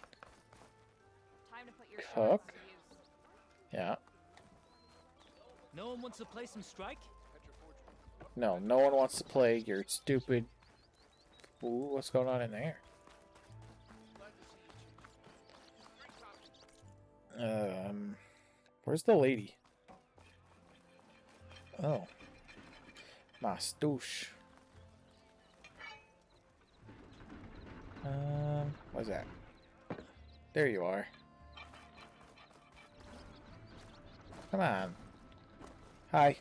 Cook. Yeah. No one wants to play some strike? No, no one wants to play your stupid. Ooh, what's going on in there? Where's the lady? Oh. Mastouche. What's that? There you are. Come on. Hi.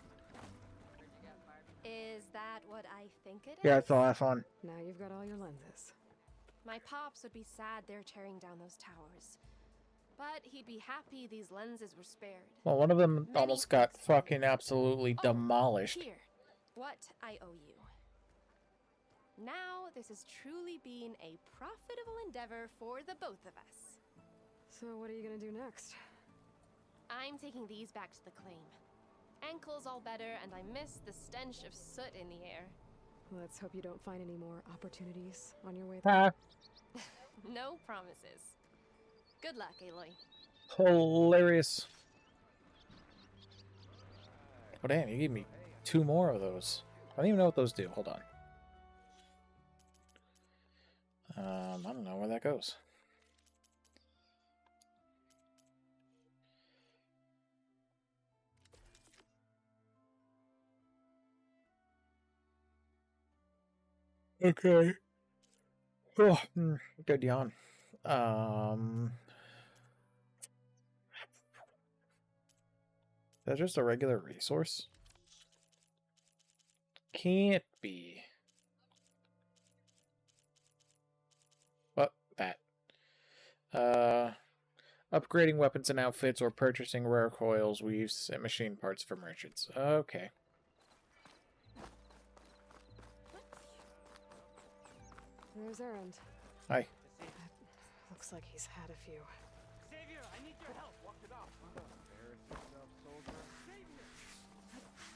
Is that what I think it is? Yeah, it's the last one. Now you've got all your lenses. My pops would be sad they're tearing down those towers. But he'd be happy these lenses were spared. Well, one of them Many almost got thanks. fucking absolutely Oh, demolished. Here, what I owe you. Now, this has truly been a profitable endeavor for the both of us. So what are you gonna do next? I'm taking these back to the claim. Ankle's all better, and I miss the stench of soot in the air. Let's hope you don't find any more opportunities on your way Ah, there. No promises. Good luck, Aloy. hilarious. Oh, damn, you gave me 2 more of those. I don't even know what those do. Hold on. I don't know where that goes. Okay. Oh, good yawn. That's just a regular resource? Can't be. What? That. Upgrading weapons and outfits or purchasing rare coils, weaves, and machine parts for merchants. Okay. There's Erend. Hi. Looks like he's had a few. Savior, I need your help. Walk it off.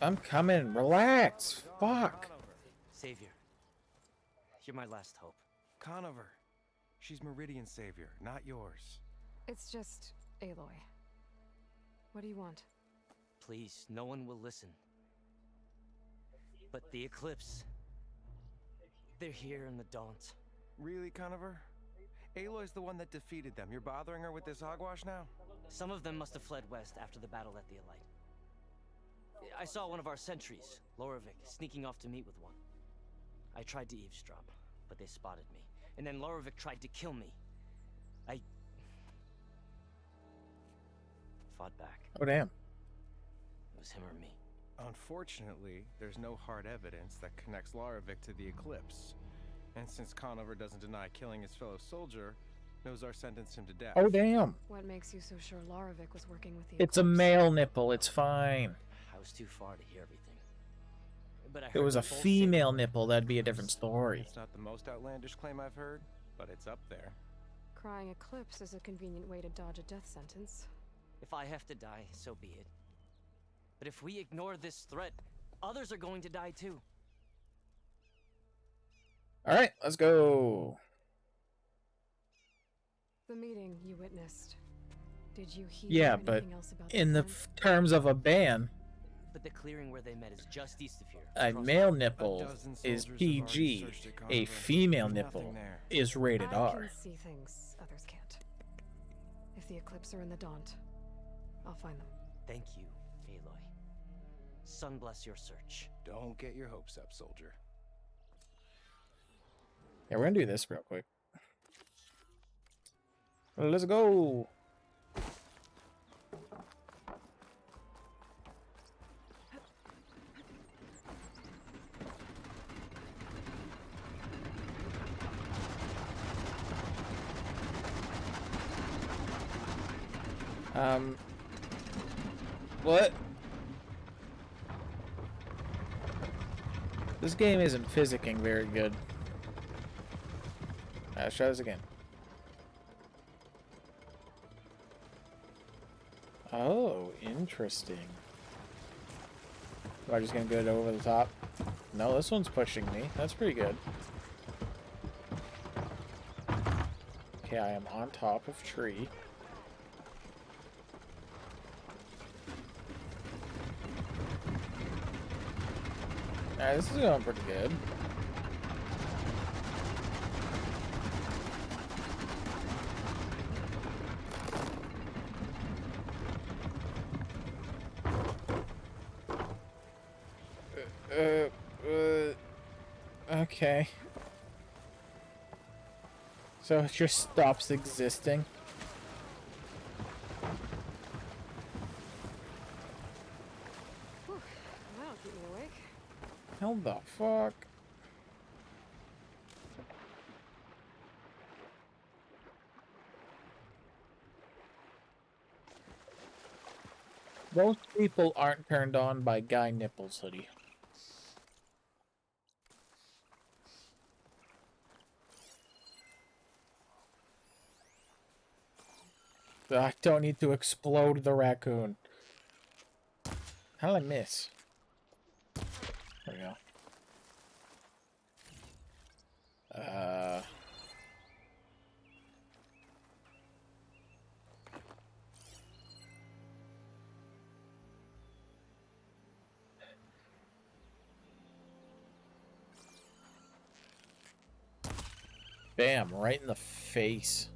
I'm coming. Relax. Fuck. Savior, you're my last hope. Conover. She's Meridian's savior, not yours. It's just Aloy. What do you want? Please, no one will listen. But the Eclipse... They're here in the Daunt. Really, Conover? Aloy's the one that defeated them. You're bothering her with this hogwash now? Some of them must have fled west after the battle at the Elite. I saw one of our sentries, Loravik, sneaking off to meet with one. I tried to eavesdrop, but they spotted me. And then Loravik tried to kill me. I fought back. Oh, damn. It was him or me. Unfortunately, there's no hard evidence that connects Loravik to the Eclipse. And since Conover doesn't deny killing his fellow soldier, Nozar sentenced him to death. Oh, damn. What makes you so sure Laravik was working with the It's a Eclipse? male nipple. It's fine. I was too far to hear everything. But I If it heard was a them both say female nipple, that'd be a different story. It's not the most outlandish claim I've heard, but it's up there. Crying Eclipse is a convenient way to dodge a death sentence. if I have to die, so be it. But if we ignore this threat, others are going to die too. All right, let's go. The meeting you witnessed. Did you hear Yeah, anything but else about in the plan? terms of a ban, But the clearing where they met is just east of here. a across male the- nipple dozen is soldiers have already PG. searched it, A Conover. female Nothing nipple there. is rated I R. can see things others can't. If the Eclipse are in the Daunt, I'll find them. Thank you, Aloy. Sun bless your search. Don't get your hopes up, soldier. Yeah, we're gonna do this real quick. Let's go. What? This game isn't physicking very good. Let's try this again. Oh, interesting. Am I just gonna get it over the top? No, this one's pushing me. That's pretty good. Okay, I am on top of tree. Alright, this is going pretty good. Okay. So it just stops existing. Whew, that'll keep me awake. How the fuck? Most people aren't turned on by guy nipples, hoodie. I don't need to explode the raccoon. How did I miss? There we go. Bam, right in the face.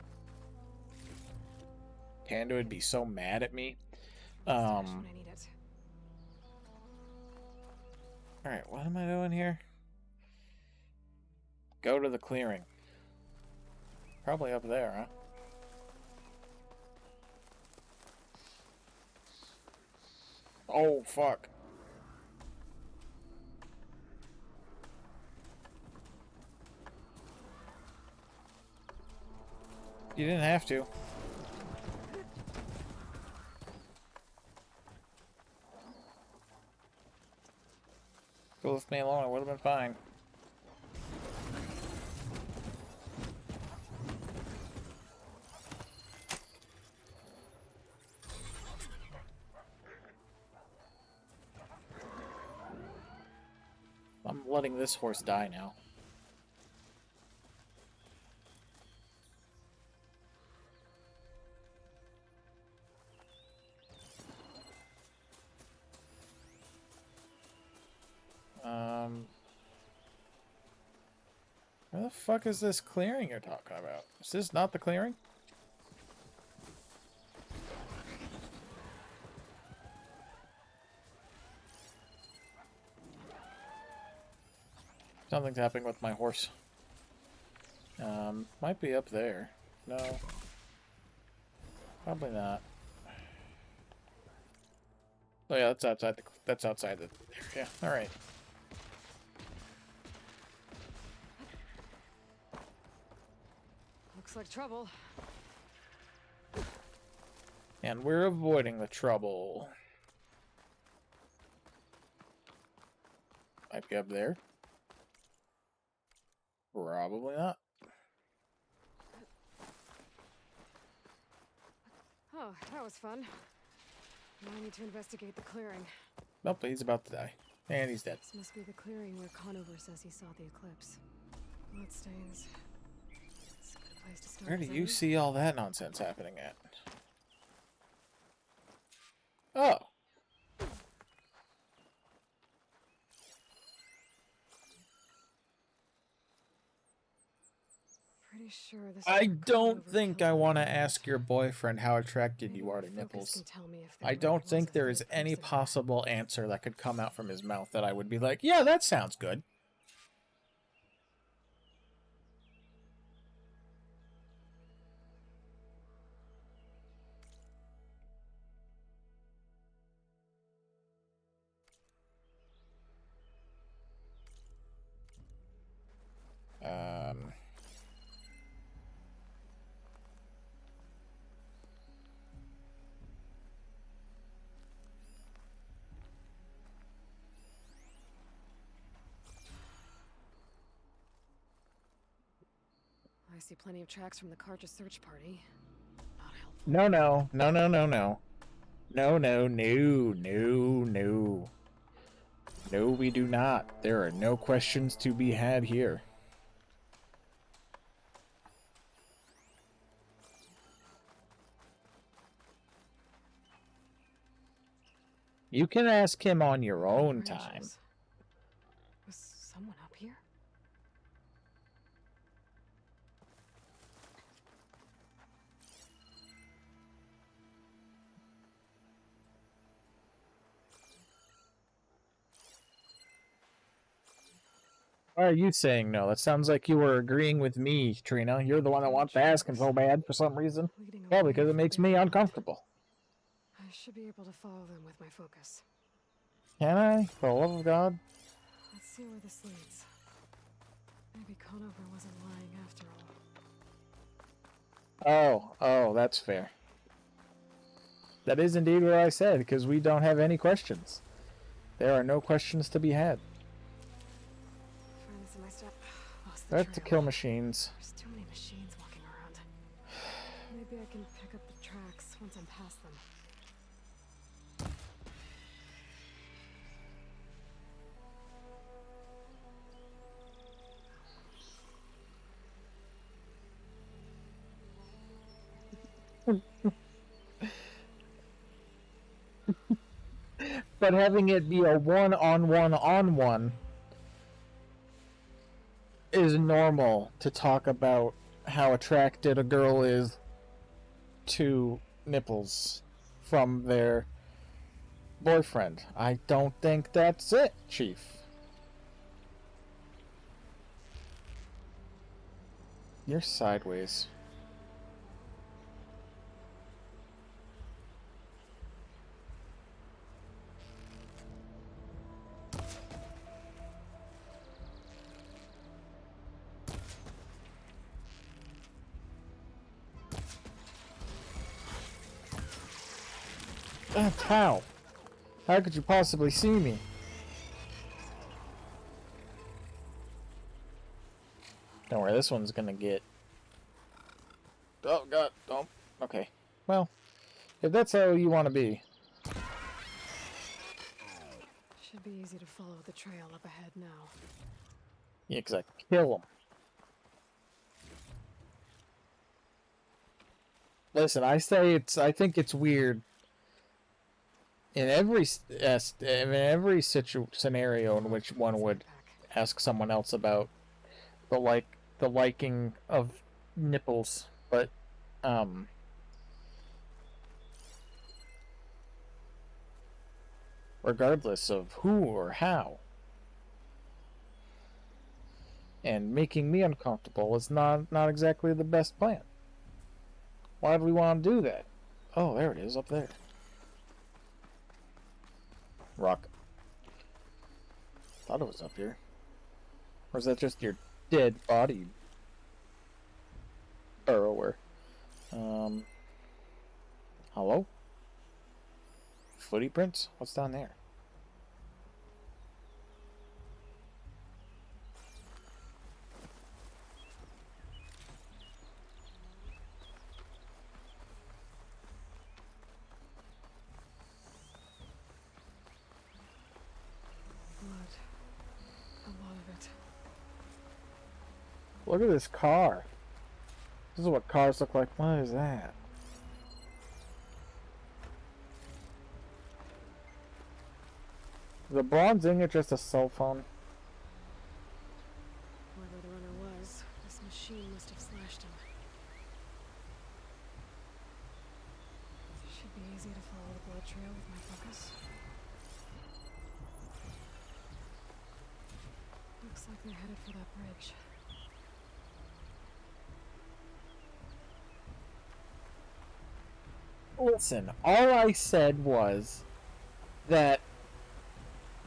Panda would be so mad at me. When I need it. Alright, what am I doing here? Go to the clearing. Probably up there, huh? Oh, fuck. You didn't have to. Go left me alone, it would have been fine. I'm letting this horse die now. Where the fuck is this clearing you're talking about? Is this not the clearing? Something's happening with my horse. Might be up there. No. Probably not. Oh yeah, that's outside the area. Alright. Looks like trouble. And we're avoiding the trouble. Might be up there. Probably not. Oh, that was fun. Now I need to investigate the clearing. Nope, he's about to die. And he's dead. This must be the clearing where Conover says he saw the eclipse. Bloodstains. It's a good place to start. Where do you see all that nonsense happening at? Oh. Pretty sure this is I where don't Conover think killed I want to Barnett. ask your boyfriend how attracted you are to Focus nipples. can tell me if there I don't really think was a there is third any person. possible answer that could come out from his mouth that I would be like, yeah, that sounds good. I see plenty of tracks from the Carja search party. Not helpful. No, no, no, no, no, no. No, no, no, no, no. No, we do not. There are no questions to be had here. You can ask him on your own time. Rangers. Was someone up here? Why are you saying no? That sounds like you were agreeing with me, Trina. You're the one that wants to ask him so bad for some reason. Leading Probably away because it from makes their me path. uncomfortable. I should be able to follow them with my focus. Can I? For the love of God? Let's see where this leads. Maybe Conover wasn't lying after all. Oh, that's fair. That is indeed what I said, because we don't have any questions. There are no questions to be had. Find this in my step. Lost the That's to trail. kill machines. There's too many machines walking around. Maybe I can pick up the tracks once I'm past them. But having it be a one-on-one-on-one is normal to talk about how attracted a girl is to nipples from their boyfriend. I don't think that's it, Chief. You're sideways. How? How could you possibly see me? Don't worry, this one's gonna get... Oh, God, don't... Okay. Well, if that's how you want to be. Should be easy to follow the trail up ahead now. Yeah, because I kill him. Listen, I think it's weird. In every scenario in which one would ask someone else about the the liking of nipples, but regardless of who or how, and making me uncomfortable is not exactly the best plan. Why do we want to do that? Oh, there it is, up there. Rock. Thought it was up here. Or is that just your dead body burrower? Hello? Footy prints? What's down there? Blood. A lot of it. Look at this car. This is what cars look like. What is that? The bronze ingot just a cell phone. Whoever the runner was, this machine must have slashed him. Should be easy to follow the blood trail with my focus. Looks like they're headed for that bridge. Listen, all I said was that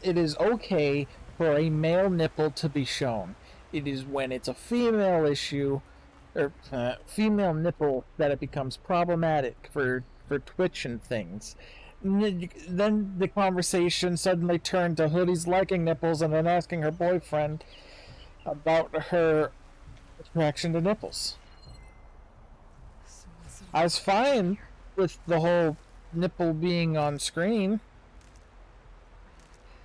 it is okay for a male nipple to be shown. It is when it's a female issue, or female nipple, that it becomes problematic for Twitch and things. Then the conversation suddenly turned to Hoodie's liking nipples and then asking her boyfriend about her attraction to nipples. I was fine with the whole nipple being on screen.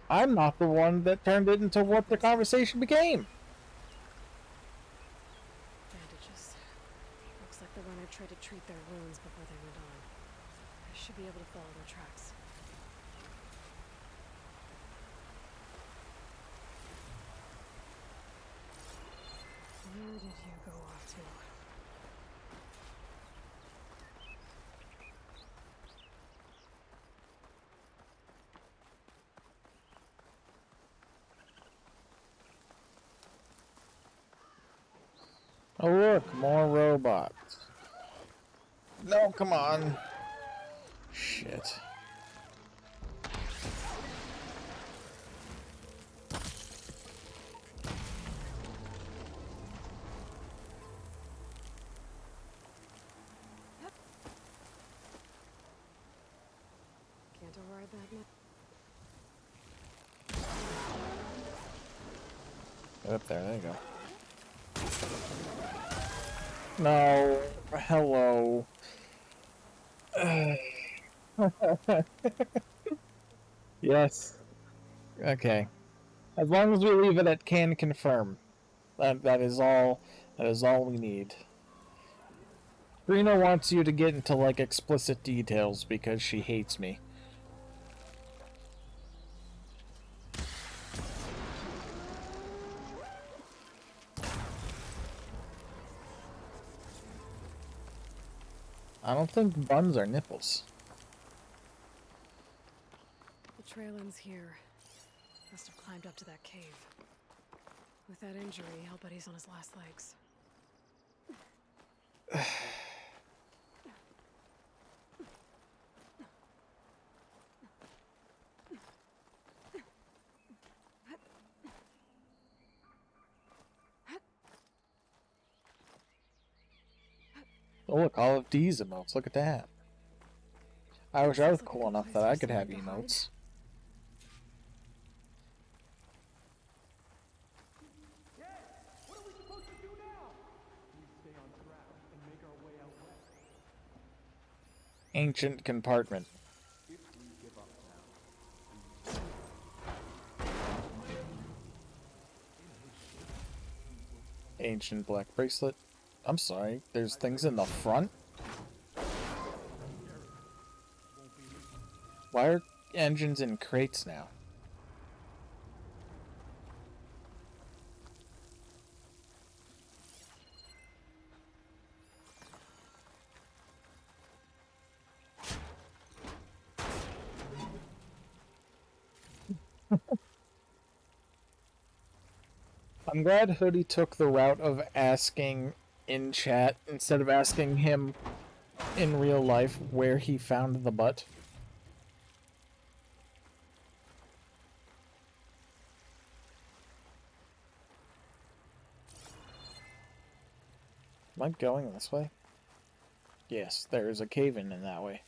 I'm not the one that turned it into what the conversation became. Bandages. Looks like the runner tried to treat their wounds before they went on. I should be able to follow their tracks. Where did you go off to? Oh look, more robots. No, come on. Shit. Can't override that now. Get up there you go. No, hello. Yes. Okay. As long as we leave it at can confirm. That is all we need. Rena wants you to get into like explicit details because she hates me. I don't think buns are nipples. The trail ends here. Must have climbed up to that cave. With that injury, I'll bet he's on his last legs. Oh look, all of D's emotes. Look at that. I wish I was cool enough that I could have emotes. Ancient compartment. Ancient black bracelet. I'm sorry, there's things in the front? Why are engines in crates now? I'm glad Hoodie took the route of asking in chat instead of asking him in real life where he found the butt. Am I going this way? Yes, there is a cave-in that way.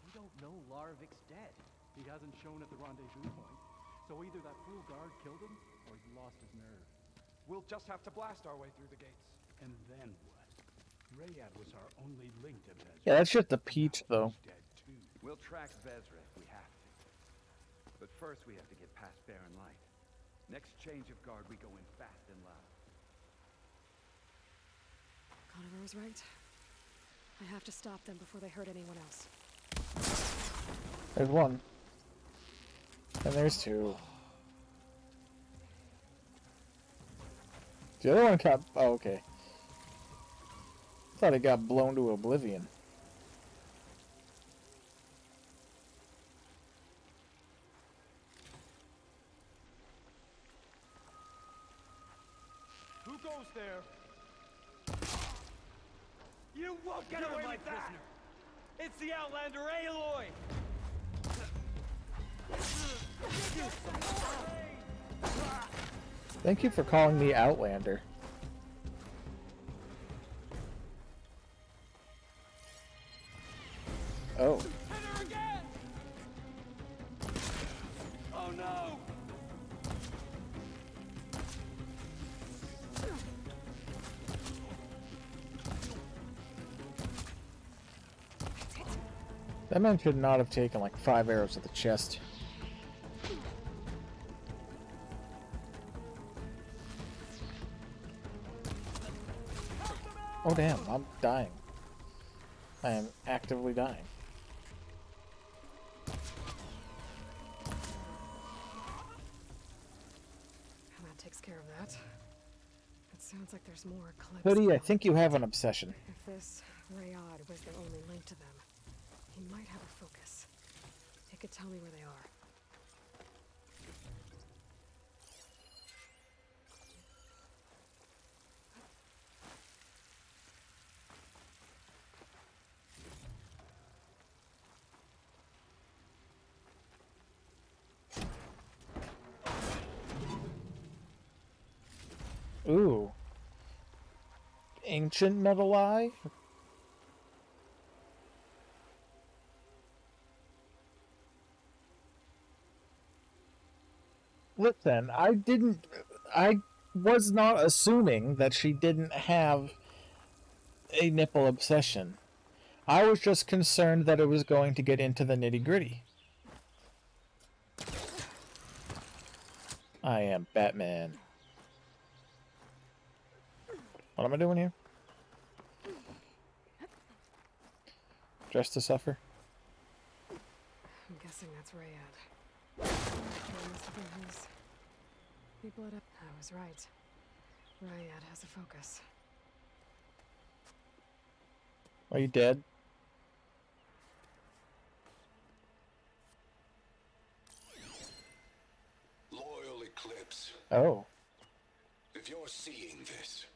We don't know Laravic's dead. He hasn't shown at the rendezvous point. So either that fool guard killed him, or he's lost his nerve. We'll just have to blast our way through the gates. And then what? Rayad was our only link to Vezra. Yeah, that's just the peach, though. We'll track Vezra if we have to. But first we have to get past Barren Light. Next change of guard, we go in fast and loud. Conover was right. I have to stop them before they hurt anyone else. There's one. And there's two. The other one got... Oh, okay. Thought it got blown to oblivion. Who goes there? You won't get away with that! It's the Outlander Aloy! Thank you for calling me Outlander. Oh. Oh no! That man should not have taken like 5 arrows to the chest. Oh damn, I'm dying. I am actively dying. And that takes care of that. It sounds like there's more Eclipse. Hoodie, I think you have an obsession. If this Rayad was the only link to them, he might have a focus. He could tell me where they are. Ooh. Ancient metal eye? Listen, I was not assuming that she didn't have a nipple obsession. I was just concerned that it was going to get into the nitty-gritty. I am Batman. What am I doing here? Dress to suffer? I'm guessing that's Rayad. That must have been his. He bled up. I was right. Rayad has a focus. Are you dead? Loyal Eclipse. Oh. If you're seeing this,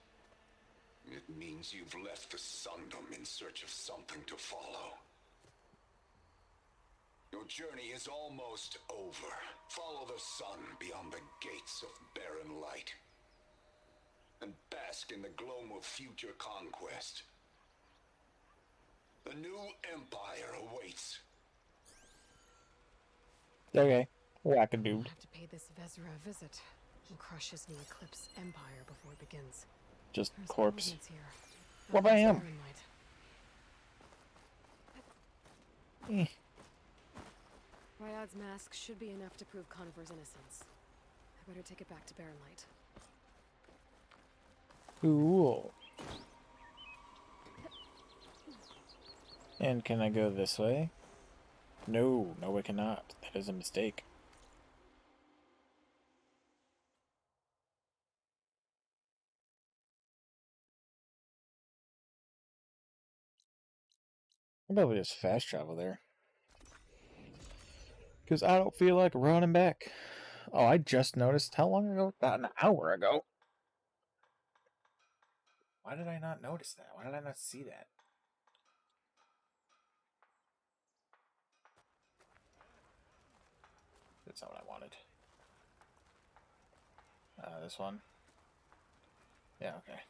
it means you've left the Sundom in search of something to follow. Your journey is almost over. Follow the sun beyond the gates of Barren Light. And bask in the gloom of future conquest. The new empire awaits. Okay. Wackadoodle. Have to pay this Vezra a visit and crush his new Eclipse empire before it begins. Just There's corpse. evidence here. Well, bam. Barren Light. Eh. Ryad's mask should be enough to prove Conover's innocence. I better take it back to Barren Light. Cool. And can I go this way? No, no I cannot. That is a mistake. I'll probably just fast travel there. Because I don't feel like running back. Oh, I just noticed. How long ago? About an hour ago. Why did I not notice that? Why did I not see that? That's not what I wanted. This one? Yeah, okay.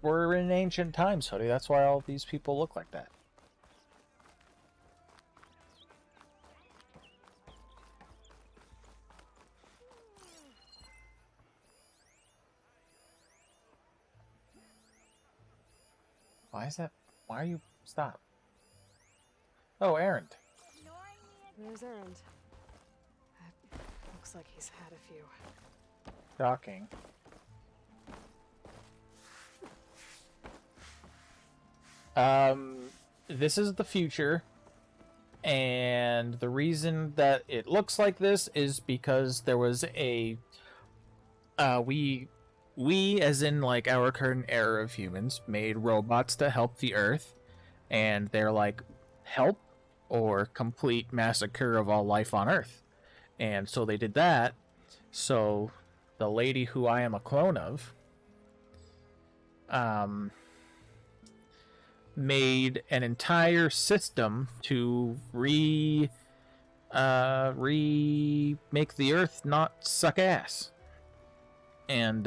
We're in ancient times, Hoodie. That's why all these people look like that. Why is that? Why are you... Stop. Oh, Erend. There's Erend. Looks like he's had a few. Shocking. This is the future, and the reason that it looks like this is because there was a we as in like our current era of humans made robots to help the Earth, and they're like help or complete massacre of all life on Earth. And so they did that. So the lady who I am a clone of made an entire system to remake the Earth not suck ass. And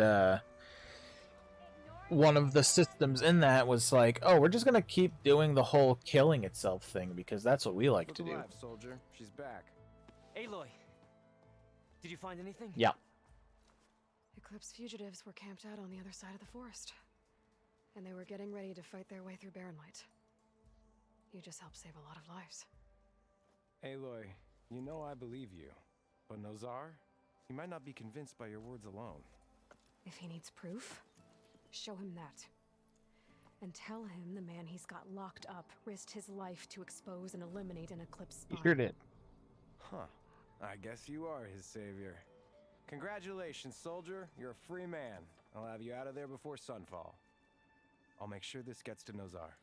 one of the systems in that was like, oh, we're just gonna keep doing the whole killing itself thing because that's what we like to do. Alive, soldier. She's back. Aloy, did you find anything? Yeah. Eclipse fugitives were camped out on the other side of the forest. And they were getting ready to fight their way through Barrenlight. You just helped save a lot of lives. Aloy, you know I believe you. But Nozar, he might not be convinced by your words alone. If he needs proof, show him that. And tell him the man he's got locked up risked his life to expose and eliminate an Eclipse spy. You sure did. Huh. I guess you are his savior. Congratulations, soldier. You're a free man. I'll have you out of there before sunfall. I'll make sure this gets to Nozar.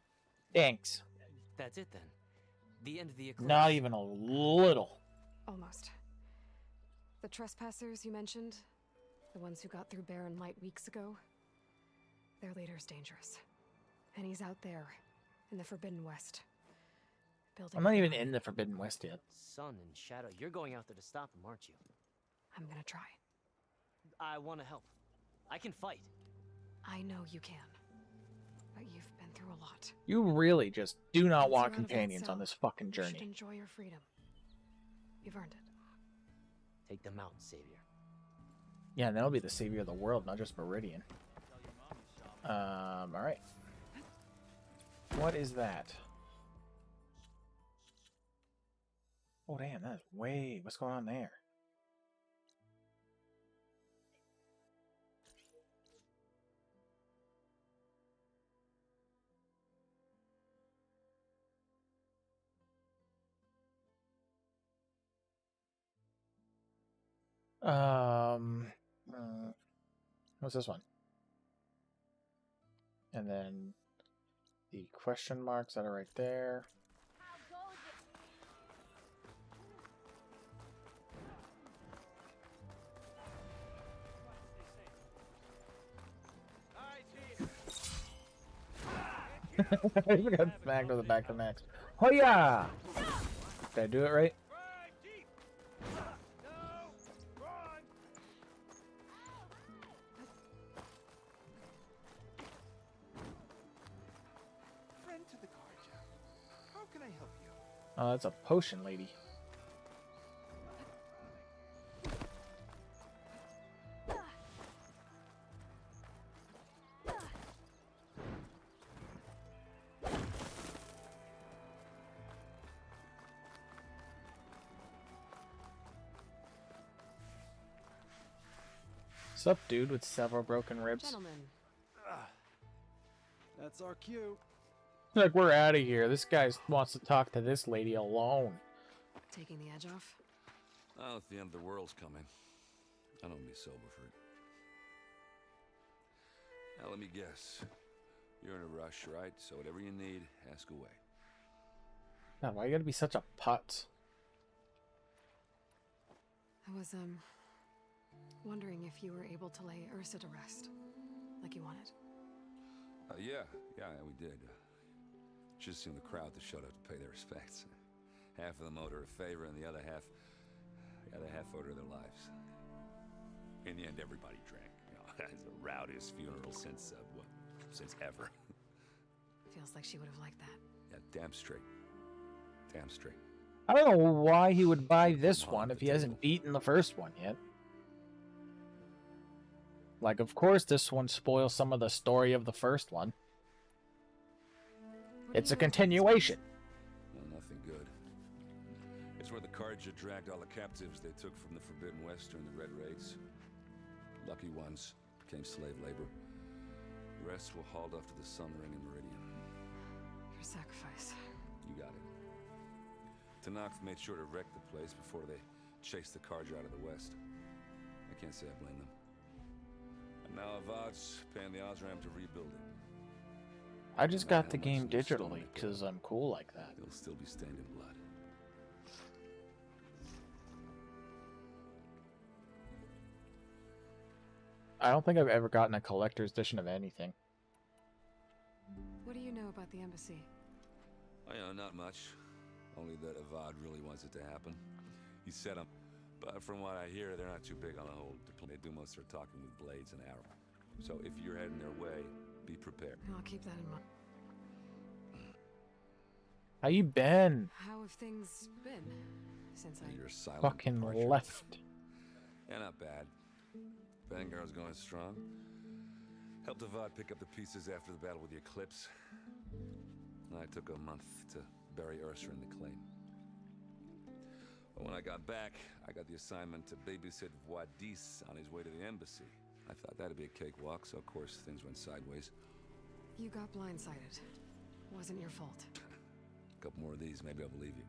Thanks. That's it then. The end of the Eclipse. Not even a little. Almost. The trespassers you mentioned, the ones who got through Barrenlight weeks ago, their leader's dangerous. And he's out there, in the Forbidden West. I'm not even in the Forbidden West yet. Sun and Shadow, you're going out there to stop him, aren't you? I'm gonna try. I want to help. I can fight. I know you can. But you've been through a lot. You really just do not Once want you're out of that companions cell, on this fucking You journey. should enjoy your freedom. You've earned it. Take them out, Savior. Yeah, and that'll be the savior of the world, not just Meridian. Alright. What is that? Oh, damn, that's way... What's going on there? What's this one? And then the question marks that are right there. You got smacked with the back of the neck. Hoya! Did I do it right? Friend to the carja. How can I help you? Oh, that's a potion lady. What's up, dude, with several broken ribs? Gentlemen. That's our cue. Like, we're out of here. This guy wants to talk to this lady alone. Taking the edge off? Oh, if the end of the world's coming, I don't be sober for it. Now, let me guess. You're in a rush, right? So whatever you need, ask away. God, why you gotta be such a putz? I was, wondering if you were able to lay Ursa to rest, like you wanted. Yeah, we did. Just seemed the crowd to shut up to pay their respects. Half of them owed her a favor, and the other half owed her their lives. In the end, everybody drank. You know, it's the rowdiest funeral since ever. Feels like she would have liked that. Yeah, damn straight. Damn straight. I don't know why he would buy this one if he hasn't beaten the first one yet. Like, of course this one spoils some of the story of the first one. It's a continuation. Well, nothing good. It's where the Carja dragged all the captives they took from the Forbidden West during the Red Raids. Lucky ones became slave labor. The rest were hauled off to the Sun Ring and Meridian. Your sacrifice. You got it. Tenakth made sure to wreck the place before they chased the Carja out of the West. I can't say I blame them. And now Avad's paying the Osram to rebuild it. I just got the game digitally because I'm cool like that. It'll still be stained in blood. I don't think I've ever gotten a collector's edition of anything. What do you know about the embassy? Not much. Only that Avad really wants it to happen. He set them. But from what I hear, they're not too big on the whole. They do most of their talking with blades and arrows. So if you're heading their way, be prepared. I'll keep that in mind. How you been? How have things been since You're silent. Fucking departure. left. Yeah, not bad. Vanguard's going strong. Helped Avad pick up the pieces after the battle with the Eclipse. I took a month to bury Ursa in the claim. But when I got back, I got the assignment to babysit Wadis on his way to the embassy. I thought that'd be a cakewalk, so of course things went sideways. You got blindsided. Wasn't your fault. A couple more of these, maybe I'll believe you.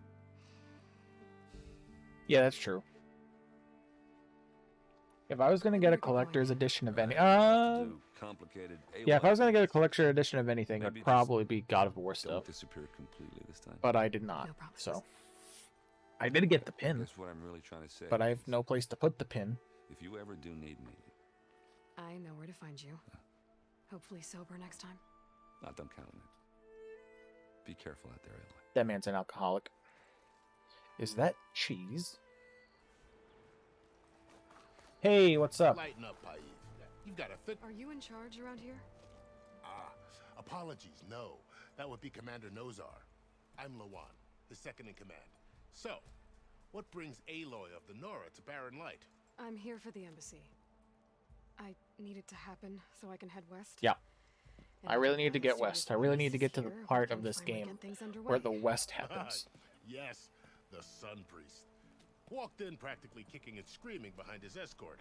Yeah, that's true. If I was gonna get a collector's edition of any, Complicated. yeah, if I was gonna get a collector edition of anything, it'd probably be God of War stuff. Disappear completely this time. But I did not, so I did get the pin. That's what I'm really trying to say. But I have no place to put the pin. If you ever do need me, I know where to find you. Hopefully sober next time. don't count on it. Be careful out there, Aloy. That man's an alcoholic. Is that cheese? Hey, what's up? Lighten up, Paiv. You've got a fit. Are you in charge around here? Apologies, no. That would be Commander Nozar. I'm Lawan, the second in command. So, what brings Aloy of the Nora to Barren Light? I'm here for the embassy. I need it to happen so I can head west. Yeah. I really need to get west. I really need to get to the part of this game where the west happens. Yes, the Sun Priest. Walked in practically kicking and screaming behind his escort.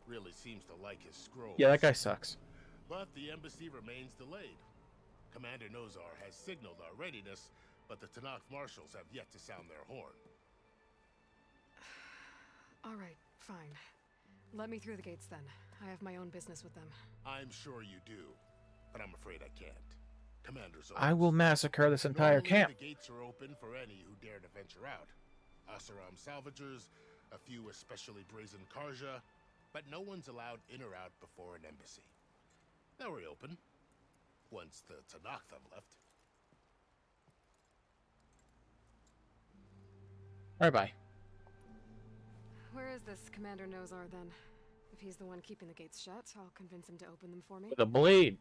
Really seems to like his scrolls. Yeah, that guy sucks. But the embassy remains delayed. Commander Nozar has signaled our readiness, but the Tenakth marshals have yet to sound their horn. All right, fine. Let me through the gates then. I have my own business with them. I'm sure you do, but I'm afraid I can't. Commander's I will massacre this entire camp. The gates are open for any who dare to venture out. Asaram salvagers, a few especially brazen Carja, but no one's allowed in or out before an embassy. They'll reopen once the Tenakth have left. Bye-bye. Where is this Commander Nozar then? If he's the one keeping the gates shut, I'll convince him to open them for me. With a blade.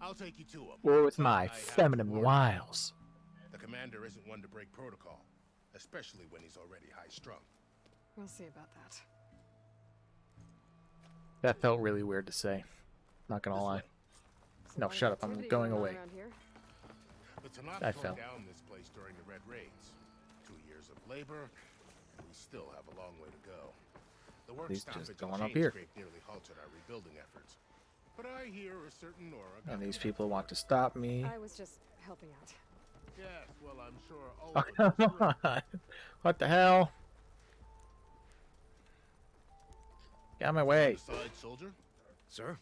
I'll take you to him. Or with my feminine wiles. The commander isn't one to break protocol, especially when he's already high-strung. We'll see about that. That felt really weird to say. Not gonna lie. No, shut up. I'm going away. The Tenakth I tore fell. down this place during the Red Raids. 2 years of labor, we still have a long way to go. The work These stoppage just and going up chain here. scrape nearly halted our rebuilding efforts. But I hear a certain Nora got And these them people want to stop me. I was just helping out. Yes, well, I'm sure all Oh, of us come on. What the hell? Get out of my way. Side soldier. Sir?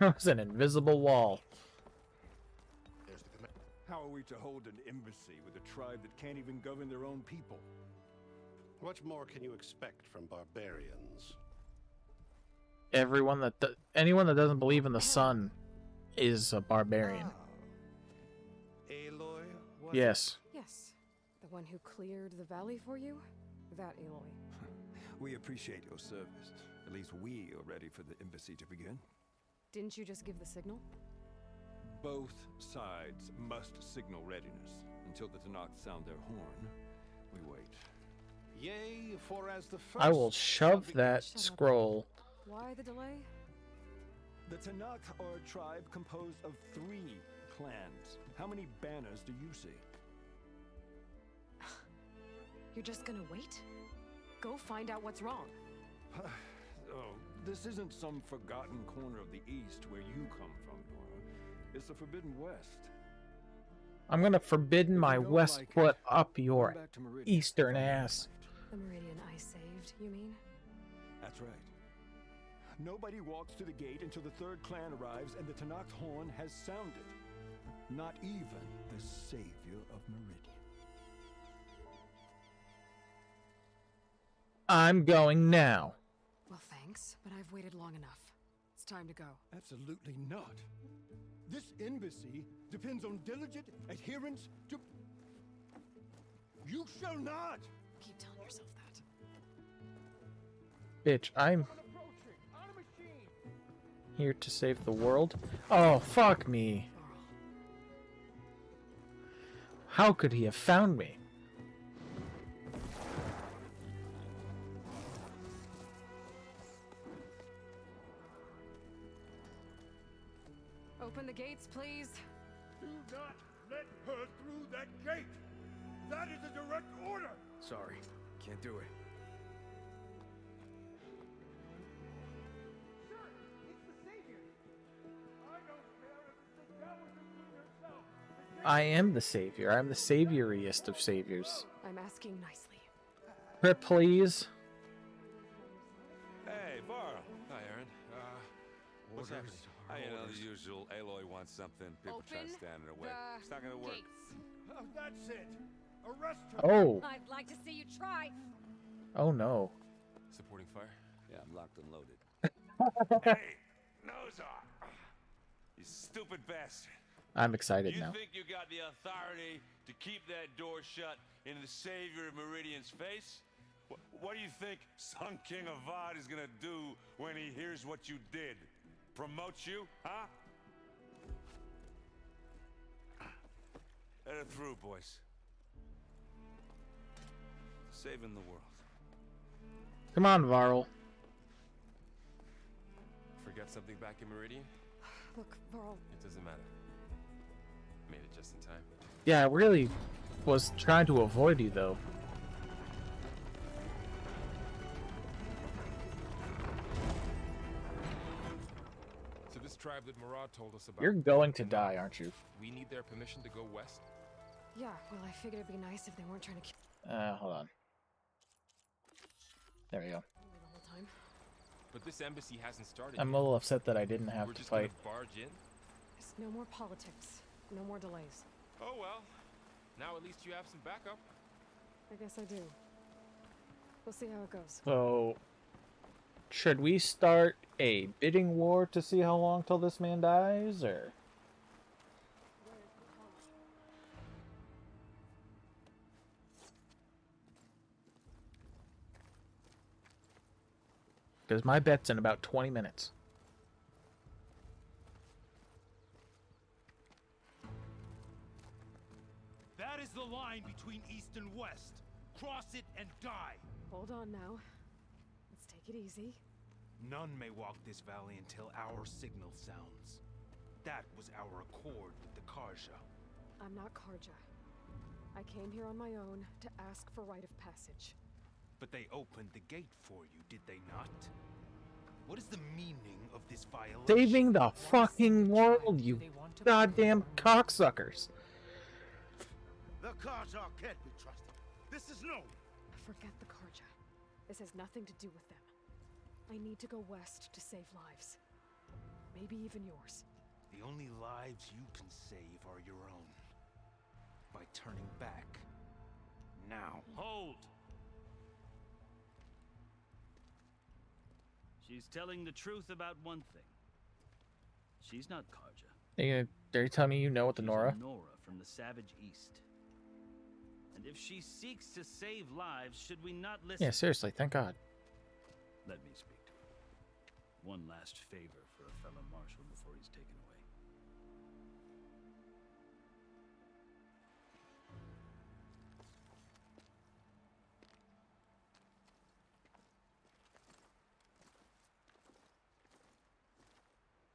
It's an invisible wall. There's the command. How are we to hold an embassy with a tribe that can't even govern their own people? What more can you expect from barbarians? Everyone that anyone that doesn't believe in the sun is a barbarian. Aloy? Yes. Yes. The one who cleared the valley for you? That Aloy. We appreciate your service. At least we are ready for the embassy to begin. Didn't you just give the signal? Both sides must signal readiness. Until the Tenakth sound their horn, we wait. Yea, for as the first I will shove that scroll. Why the delay? The Tenakth are a tribe composed of 3 clans. How many banners do you see? You're just gonna wait? Go find out what's wrong. Oh, this isn't some forgotten corner of the East where you come from, Nora. It's the Forbidden West. I'm gonna forbidden my don't west like foot it, up your go back to Meridian. eastern ass. The Meridian I saved, you mean? That's right. Nobody walks to the gate until the 3rd clan arrives and the Tenakth horn has sounded. Not even the savior of Meridian. I'm going now. Well, thanks, but I've waited long enough. It's time to go. Absolutely not. This embassy depends on diligent adherence to... You shall not! Keep telling yourself that. Bitch, I'm here to save the world. Oh, fuck me. How could he have found me? Open the gates, please. Do not let her through that gate! That is a direct order! Sorry, can't do it. I am the savior. I'm the savioriest of saviors. I'm asking nicely. Rip, please. Hey, Varl. Hi, Aaron. What's happening? You know, the usual. Aloy wants something. People try to stand in her way. It's not gonna work. Oh, that's it! Arrest her! Oh. I'd like to see you try. Oh no. Supporting fire? Yeah, I'm locked and loaded. Hey, Nozar! You stupid bastard. I'm excited You now. think you got the authority to keep that door shut in the savior of Meridian's face? What do you think Sun King Avad is gonna do when he hears what you did? Promote you, huh? Let it through, boys. Saving the world. Come on, Varl. Forget something back in Meridian? Look, Varl. It doesn't matter. Made it just in time. Yeah, I really was trying to avoid you, though. So this tribe that Murad told us about... You're going to die, aren't you? We need their permission to go west? Yeah, well, I figured it'd be nice if they weren't trying to kill Hold on. There we go. me the whole time. But this embassy hasn't started I'm a yet. little upset that I didn't have We're to just fight. gonna barge in? Just no more politics. No more delays. Oh well. Now at least you have some backup. I guess I do. We'll see how it goes. So, should we start a bidding war to see how long till this man dies, or? Because my bet's in about 20 minutes. That is the line between East and West. Cross it and die. Hold on now. Let's take it easy. None may walk this valley until our signal sounds. That was our accord with the Karja. I'm not Karja. I came here on my own to ask for rite of passage. But they opened the gate for you, did they not? What is the meaning of this violation? Saving the fucking world, you goddamn cocksuckers. The Karja can't be trusted. This is no. Forget the Karja. This has nothing to do with them. I need to go west to save lives. Maybe even yours. The only lives you can save are your own. By turning back. Now. Hold! She's telling the truth about one thing. She's not Karja. Are you telling me you know what the Nora? She's a Nora from the Savage East. And if she seeks to save lives, should we not listen? Yeah, seriously, thank God. Let me speak to her. One last favor for a fellow marshal before he's taken away.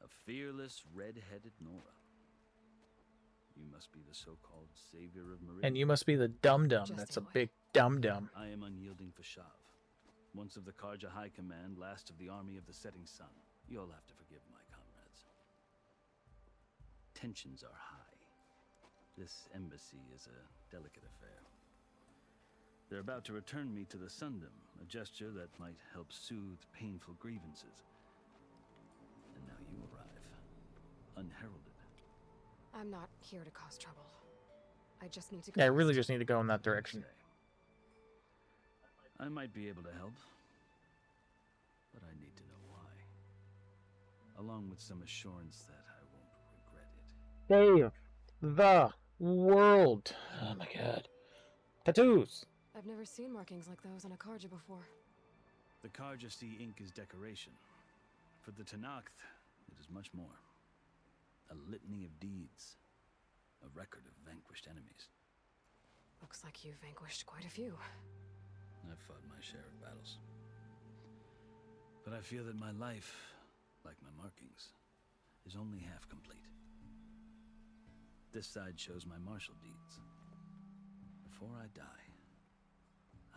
A fearless, red-headed Nora. You must be the so-called savior of Meridian. And you must be the dum-dum. That's a big dum-dum. I am unyielding Fashav. Once of the Karja High Command, last of the army of the setting sun. You'll have to forgive my comrades. Tensions are high. This embassy is a delicate affair. They're about to return me to the Sundom, a gesture that might help soothe painful grievances. And now you arrive, unheralded. I'm not here to cause trouble. I just need to go. Yeah, I really just need to go in that direction. I might be able to help, but I need to know why. Along with some assurance that I won't regret it. Save the world. Oh my God. Tattoos. I've never seen markings like those on a Karja before. The Karja see ink is decoration. For the Tenakth, it is much more. A litany of deeds. A record of vanquished enemies. Looks like you've vanquished quite a few. I've fought my share of battles. But I feel that my life, like my markings, is only half complete. This side shows my martial deeds. Before I die,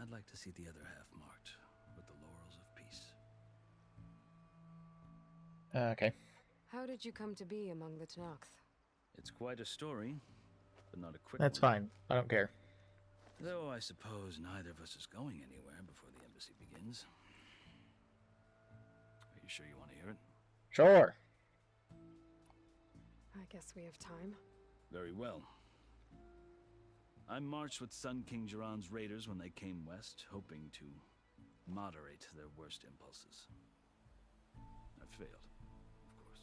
I'd like to see the other half marked with the laurels of peace. Okay. How did you come to be among the Tenakth? It's quite a story, but not a quick That's one. fine. I don't care. Though I suppose neither of us is going anywhere before the embassy begins. Are you sure you want to hear it? Sure. I guess we have time. Very well. I marched with Sun King Jiran's raiders when they came west, hoping to moderate their worst impulses. I failed, of course.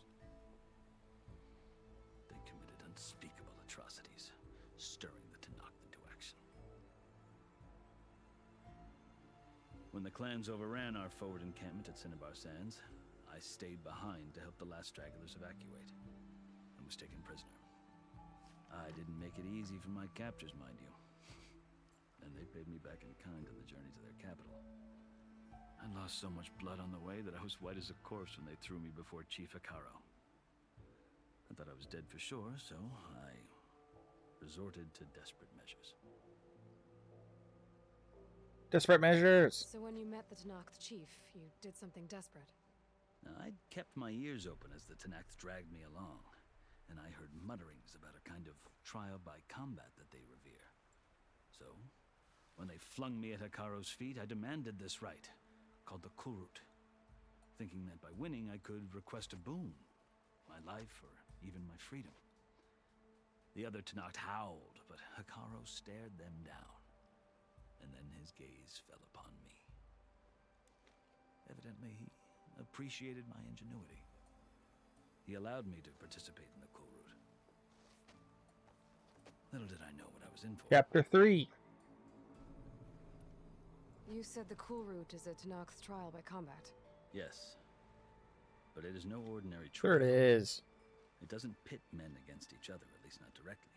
They committed unspeakable atrocities, stirring the Tenakth into action. When the clans overran our forward encampment at Cinnabar Sands, I stayed behind to help the last stragglers evacuate, and was taken prisoner. I didn't make it easy for my captors, mind you. And they paid me back in kind on the journey to their capital. I lost so much blood on the way that I was white as a corpse when they threw me before Chief Hekarro. I thought I was dead for sure, so I resorted to desperate measures. Desperate measures. So when you met the Tenakth chief, you did something desperate. Now, I'd kept my ears open as the Tenakth dragged me along, and I heard mutterings about a kind of trial by combat that they revere. So, when they flung me at Hekarro's feet, I demanded this right, called the Kulrut, thinking that by winning I could request a boon, my life or even my freedom. The other Tenakth howled, but Hekarro stared them down, and then his gaze fell upon me. Evidently, he appreciated my ingenuity. He allowed me to participate in the Kulrut. Little did I know what I was in for. Chapter 3. You said the Kulrut is a Tenakth trial by combat. Yes. But it is no ordinary Sure trial. it is. It doesn't pit men against each other, at least not directly.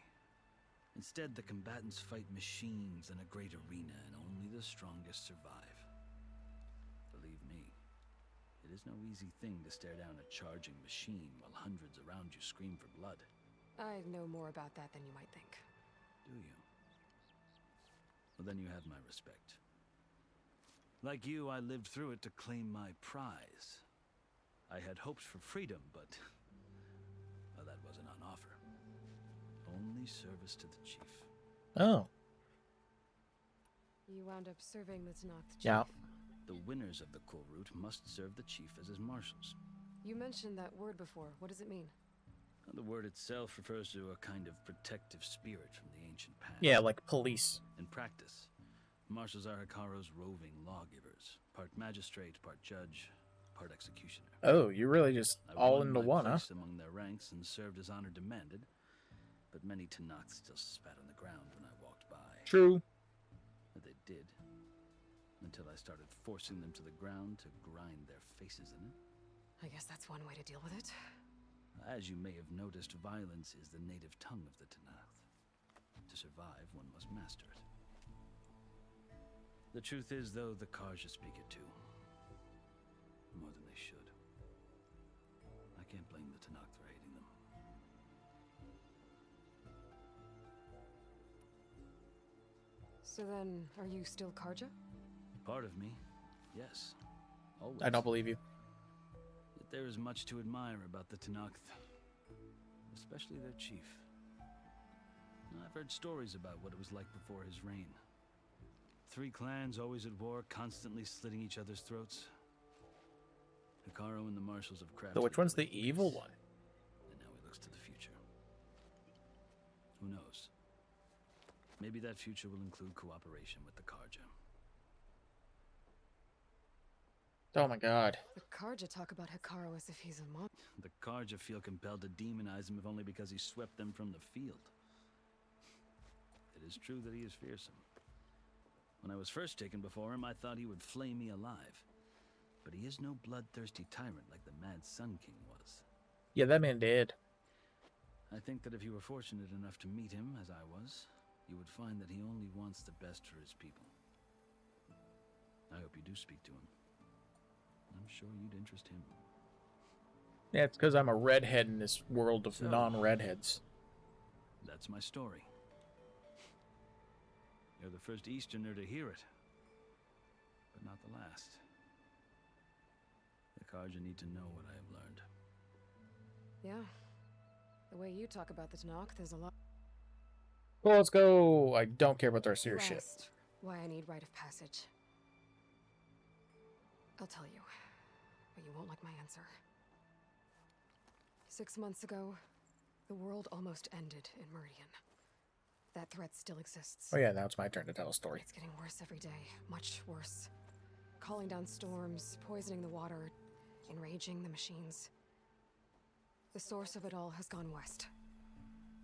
Instead, the combatants fight machines in a great arena, and only the strongest survive. Believe me, it is no easy thing to stare down a charging machine while hundreds around you scream for blood. I know more about that than you might think. Do you? Well, then you have my respect. Like you, I lived through it to claim my prize. I had hopes for freedom, but well, that wasn't on offer. Only service to the chief. Oh. You wound up serving the Tenakth chief. Yeah. The winners of the Kulrut must serve the chief as his marshals. You mentioned that word before. What does it mean? The word itself refers to a kind of protective spirit from the ancient past. Yeah, like police. In practice, marshals are Hekarro's roving lawgivers, part magistrate, part judge, part executioner. Oh, you really just I all won into my one, huh? place among their ranks and served as honor demanded, but many Tenakth still spat on the ground when I walked by. True. But they did, until I started forcing them to the ground to grind their faces in it. I guess that's one way to deal with it. As you may have noticed, violence is the native tongue of the Tenakth. To survive, one must master it. The truth is, though, the Karja speak it too. More than they should. I can't blame the Tenakth for hating them. So then, are you still Karja? Part of me, yes. Always. I don't believe you. Yet there is much to admire about the Tenakth, especially their chief. I've heard stories about what it was like before his reign. 3 clans always at war, constantly slitting each other's throats. Hekarro and the marshals of crafted. So which one's the evil one? And now he looks to the future. Who knows? Maybe that future will include cooperation with the Karja. Oh my god. The Karja talk about Hekarro as if he's a monster. The Karja feel compelled to demonize him if only because he swept them from the field. It is true that he is fearsome. When I was first taken before him, I thought he would flay me alive. But he is no bloodthirsty tyrant like the Mad Sun King was. Yeah, that man did. I think that if you were fortunate enough to meet him, as I was, you would find that he only wants the best for his people. I hope you do speak to him. I'm sure you'd interest him. Yeah, it's because I'm a redhead in this world of So, non-redheads. That's my story. You're the first Easterner to hear it, but not the last. The Karja need to know what I have learned. Yeah. The way you talk about the Tenakth, there's a lot. Well, let's go. I don't care about the rest of your shit. Last, why I need rite of passage. I'll tell you, but you won't like my answer. 6 months ago, the world almost ended in Meridian. That threat still exists. Oh yeah, now it's my turn to tell a story. It's getting worse every day, much worse. Calling down storms, poisoning the water, enraging the machines. The source of it all has gone west,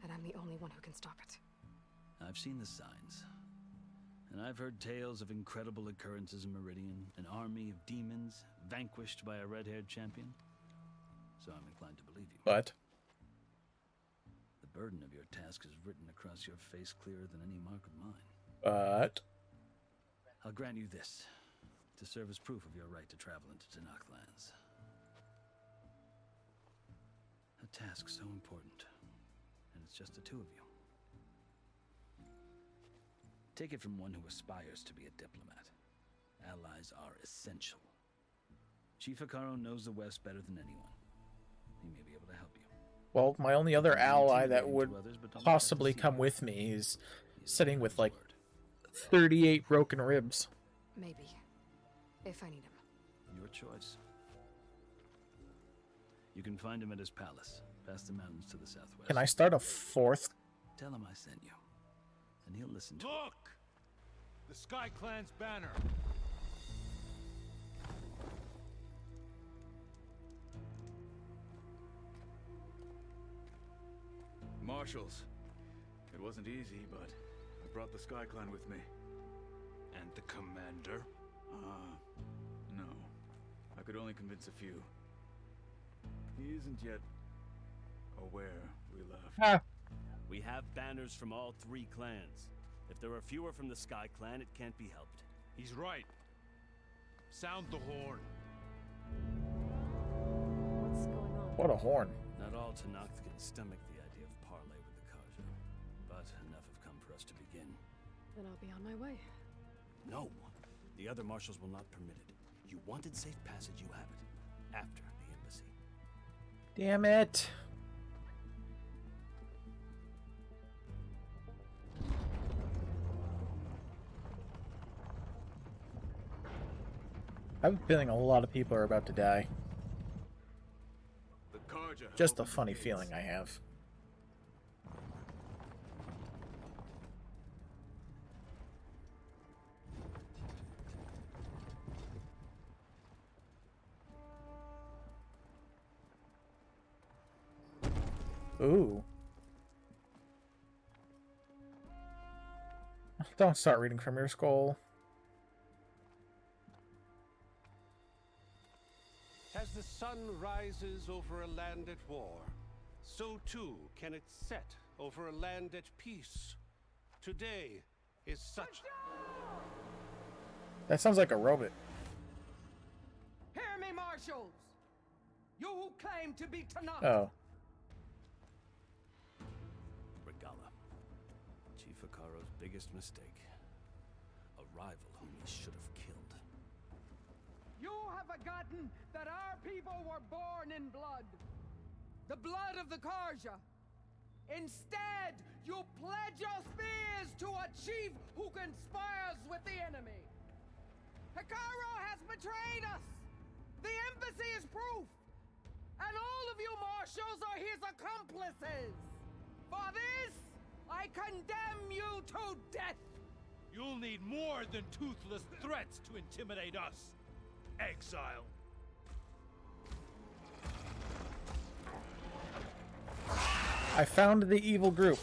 and I'm the only one who can stop it. I've seen the signs, and I've heard tales of incredible occurrences in Meridian, an army of demons vanquished by a red-haired champion. So I'm inclined to believe you. But the burden of your task is written across your face clearer than any mark of mine. But I'll grant you this, to serve as proof of your right to travel into Tenakth lands. A task so important, and it's just the 2 of you. Take it from one who aspires to be a diplomat. Allies are essential. Chief Hekarro knows the West better than anyone. He may be able to help you. well, my only other ally that would possibly come with me is sitting with like 38 broken ribs. Maybe. If I need him. Your choice. You can find him at his palace, past the mountains to the southwest. Can I start a 4th? Tell him I sent you, and he'll listen to Look! The Sky Clan's banner. Marshals. It wasn't easy, but I brought the Sky Clan with me. And the commander? No. I could only convince a few. He isn't yet aware we left. We have banners from all 3 clans. If there are fewer from the Sky Clan, it can't be helped. He's right. Sound the horn. What's going on? What a horn. Not all Tenakth can stomach the idea of parley with the Karja, but enough have come for us to begin. Then I'll be on my way. No. The other marshals will not permit it. You wanted safe passage, you have it. After the embassy. Damn it. I have a feeling a lot of people are about to die. The Carja Just a funny feeling I have. Ooh. Don't start reading from your skull. As the sun rises over a land at war, so too can it set over a land at peace. Today is such... That sounds like a robot. Hear me, marshals! You who claim to be Tanakh! Oh. Regala. Chief Hikaro's biggest mistake. A rival whom he should have killed. You have forgotten that our people were born in blood. The blood of the Carja. Instead, you pledge your spears to a chief who conspires with the enemy. Hikaro has betrayed us. The embassy is proof. And all of you marshals are his accomplices. For this, I condemn you to death. You'll need more than toothless threats to intimidate us. Exile. I found the evil group.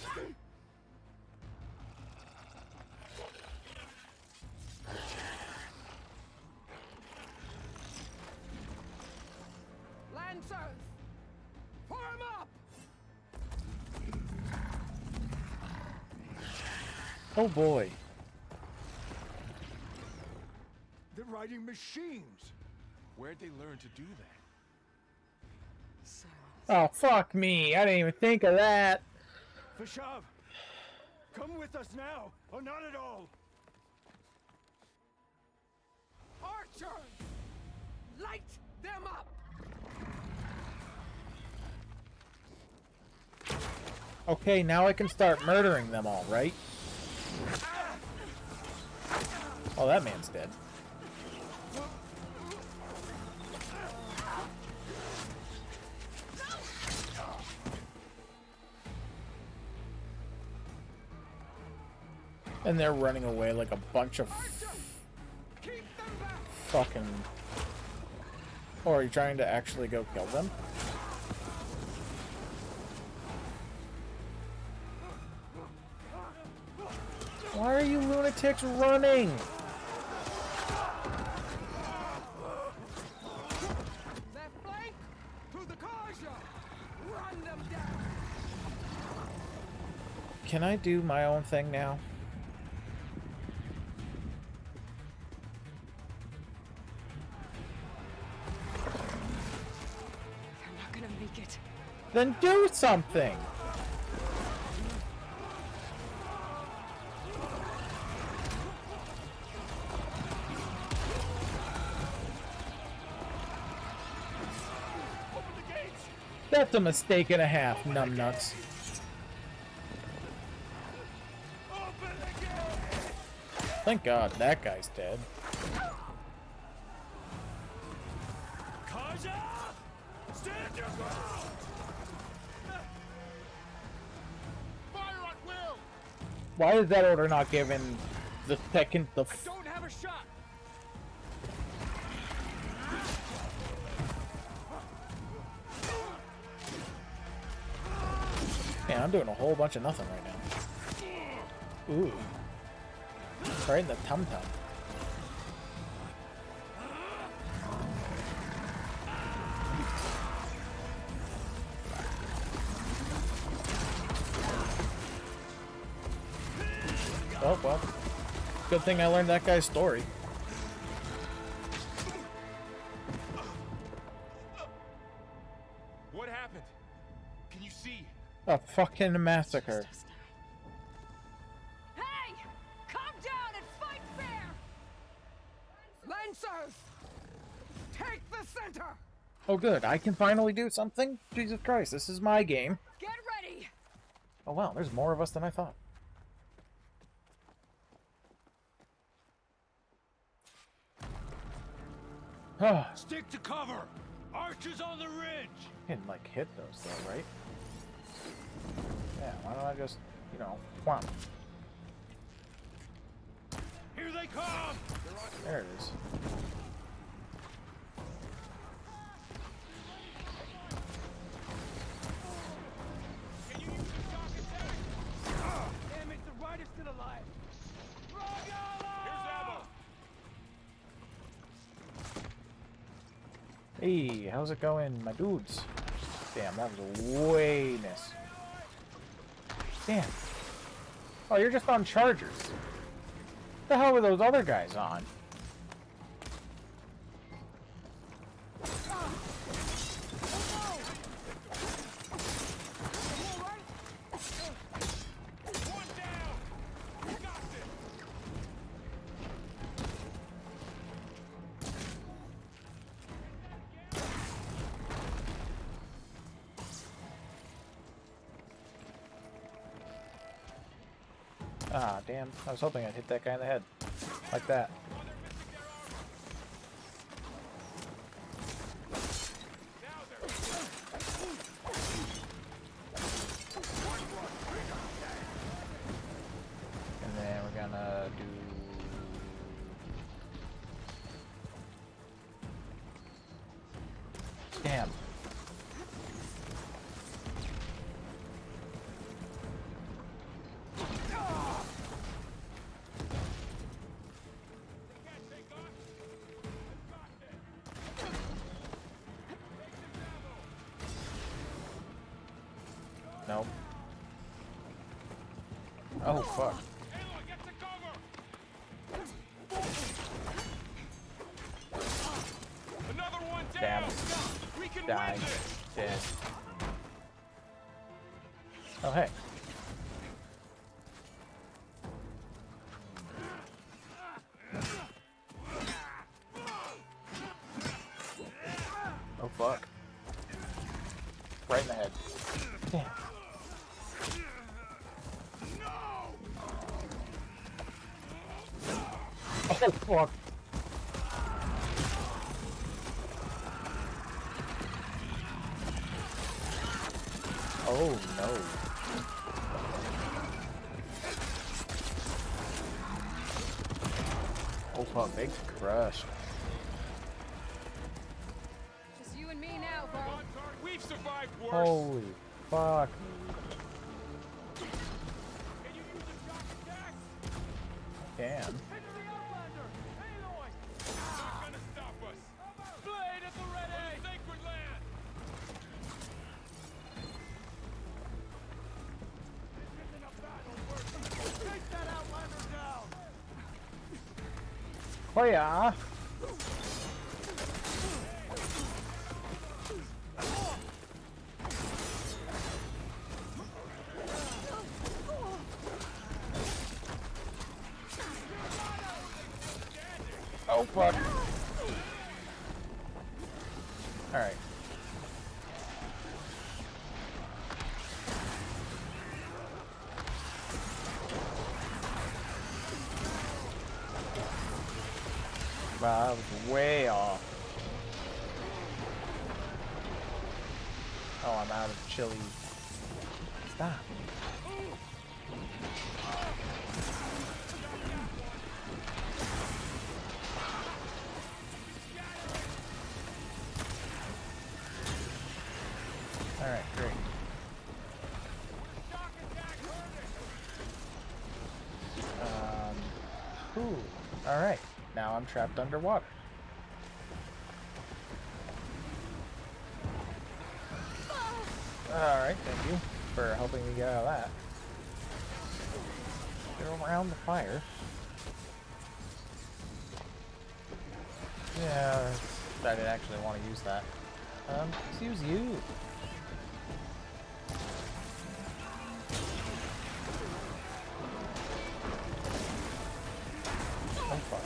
Lancers, form up! Oh boy. They're riding machines. Where'd they learn to do that? Oh, fuck me. I didn't even think of that. Fashav, come with us now, or not at all. Archer, light them up! Okay, now I can start murdering them all, right? Oh, that man's dead. And they're running away like a bunch of fucking... Oh, are you trying to actually go kill them? Why are you lunatics running? Left flank to the Carja! Run them down! Can I do my own thing now? They're not gonna make it. Then do something! That's a mistake and a half, numbnuts. Thank God that guy's dead. Carja! Stand your ground! Fire at will! Why is that order not given the second the Don't have a shot! Man, I'm doing a whole bunch of nothing right now. Ooh. Right in the tum-tum. Oh, well. Good thing I learned that guy's story. What happened? Can you see? A fucking massacre. Hey! Calm down and fight fair! the center! Oh good, I can finally do something? Jesus Christ, this is my game. Get ready! Oh wow, there's more of us than I thought. Stick to cover! Archers on the ridge! Didn't like hit those though, right? Yeah, why don't I just, you know, whomp. Here they come! There it is. Damn it, the rider's still alive! Hey, how's it going, my dudes? Damn, that was way miss. Damn. Oh, you're just on chargers. What the hell were those other guys on? Ah, damn. I was hoping I'd hit that guy in the head. Like that. And then we're gonna do... Damn. Nope. Oh, fuck. Another one down! Damn. We can Die. win this! Dead. Oh, hey. Oh, fuck. Right in the head. Damn. Oh, fuck. Oh, no. Oh, fuck. Big crush. Just you and me now, bro. We've survived worse! Holy fuck. Damn. Not gonna stop us! Blade at the ready! Sacred land! This isn't a battle worth. Take that outlander down! Oh, yeah. Oh, fuck. Alright. Wow, that was way off. Oh, I'm out of chili. Stop. Alright, great. Ooh, alright. Now I'm trapped underwater. Alright, thank you for helping me get out of that. Get around the fire. Yeah, I didn't actually want to use that. Let's use you. Oh, fuck.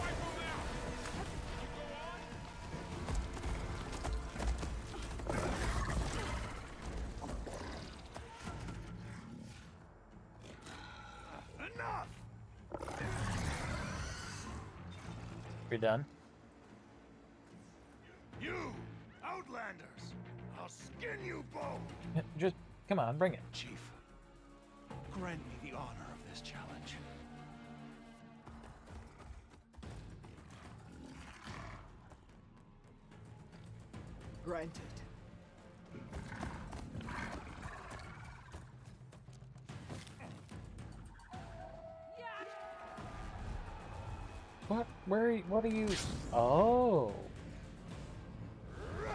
You're done. You, Outlanders! I'll skin you both! Just, come on, bring it. Chief, grant me the honor of this challenge. Granted. What? Where? What are you? Oh.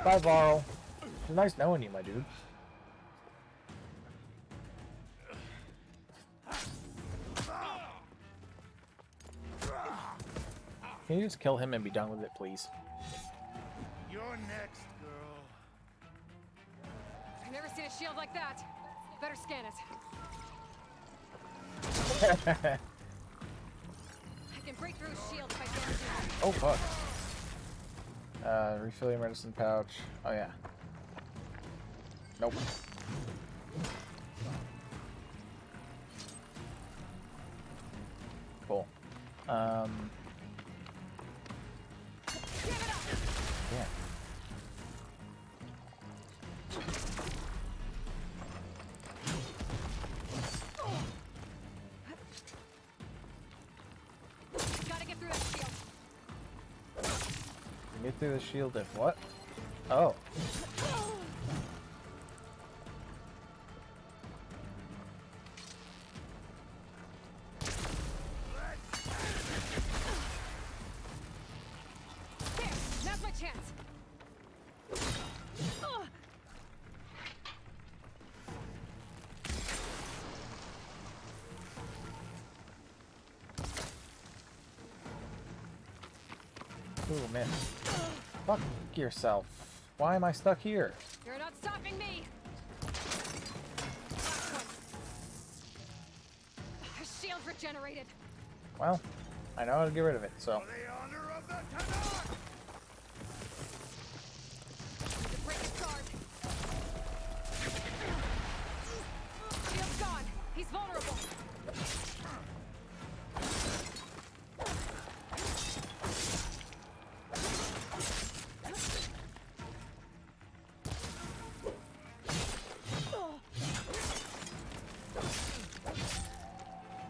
Bye, Varl. It's nice knowing you, my dude. Can you just kill him and be done with it, please? You're next, girl. I've never seen a shield like that. Better scan it. I can break through a shield if I damage it. Oh, fuck. Refill your medicine pouch. Oh, yeah. Nope. Cool. Yeah. Gotta get through that shield. Get through the shield if what? Oh. There, now's my chance. Ooh, man. Fuck yourself. Why am I stuck here? You're not stopping me. Last one. Shield regenerated. Well, I know how to get rid of it, so. To break his guard. Shield's gone. He's vulnerable.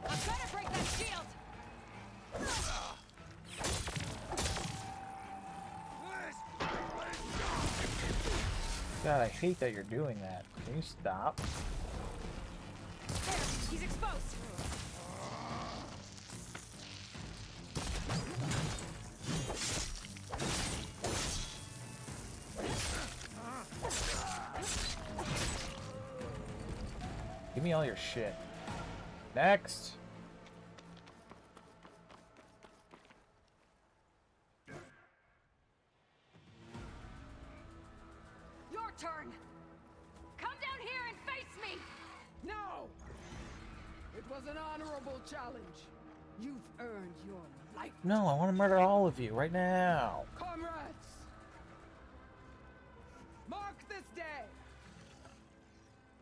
I'm trying to break that shield. God, I hate that you're doing that. Can you stop? There, he's exposed. Give me all your shit. Next! Your turn. Come down here and face me. No! It was an honorable challenge. You've earned your life. No, I want to murder all of you right now. Comrades! Mark this day.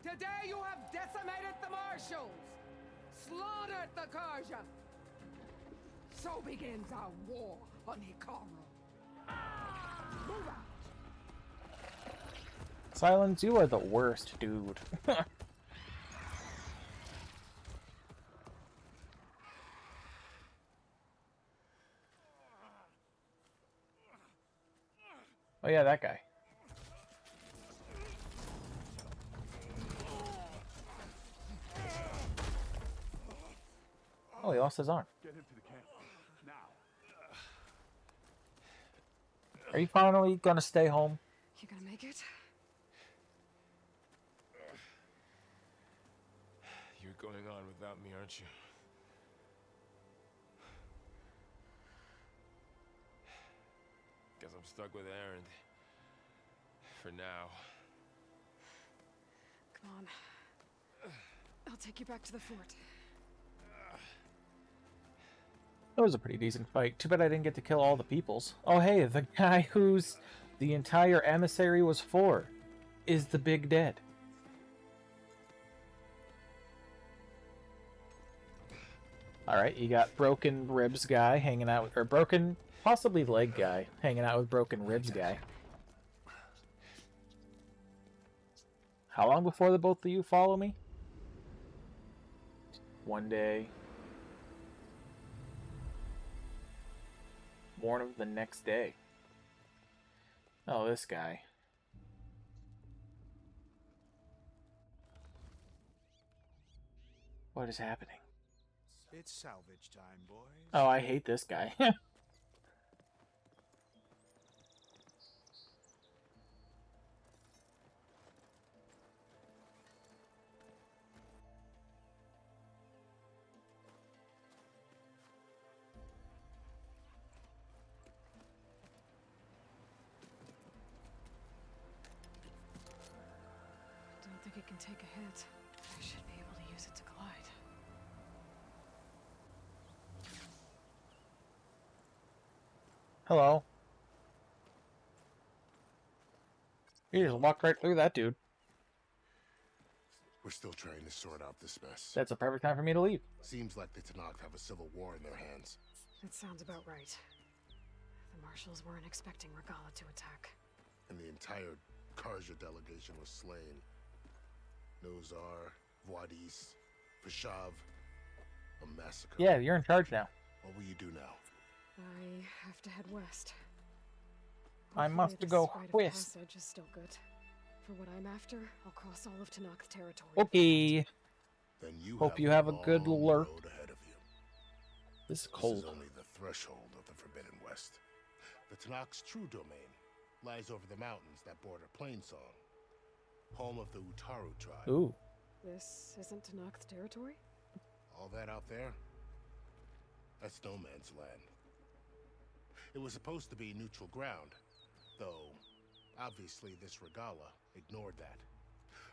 Today you have decimated the marshals, slaughtered the Karja. So begins our war on Hikaru. Move out. Silence, you are the worst, dude. Oh yeah, that guy. Oh, he lost his arm. Get him to the camp. Now. Are you finally gonna stay home? You gonna make it? You're going on without me, aren't you? Guess I'm stuck with Erend. For now. Come on. I'll take you back to the fort. That was a pretty decent fight. Too bad I didn't get to kill all the peoples. Oh hey, the guy who's the entire emissary was for is the big dead. Alright, you got Broken Ribs guy hanging out with, or Broken Possibly leg guy, hanging out with broken ribs guy. How long before the both of you follow me? One day. Morn of the next day. Oh, this guy. What is happening? It's salvage time, boys. Oh, I hate this guy. Don't think it can take a hit. I should be able to use it to glide. Hello. You just walked right through that dude. We're still trying to sort out this mess. That's a perfect time for me to leave. Seems like the Tenakth have a civil war in their hands. That sounds about right. The marshals weren't expecting Regalla to attack. And the entire Karja delegation was slain. Nozar, Vuadis, Vashav. A massacre. Yeah, you're in charge now. What will you do now? I have to head west. I Hopefully must this go rite of west. passage is still good. For what I'm after, I'll cross all of Tenakth territory. Okay. Then you Hope you have a good long lurk. road ahead of you. This is This cold. is only the threshold of the Forbidden West. The Tenakth's true domain lies over the mountains that border Plainsong, home of the Utaru tribe. Ooh. This isn't Tenakth territory? All that out there, that's no man's land. It was supposed to be neutral ground, though obviously this Regalla ignored that.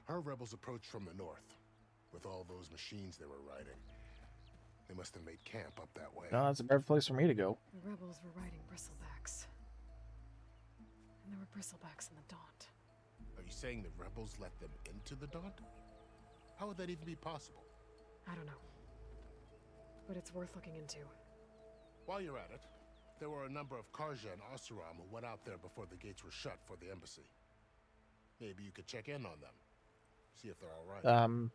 Her rebels approached from the north, with all those machines they were riding. They must have made camp up that way. No, that's a better place for me to go. The rebels were riding bristlebacks. And there were bristlebacks in the Daunt. Are you saying the rebels let them into the Daunt? How would that even be possible? I don't know. But it's worth looking into. While you're at it, there were a number of Karja and Oseram who went out there before the gates were shut for the embassy. Maybe you could check in on them. See if they're all right.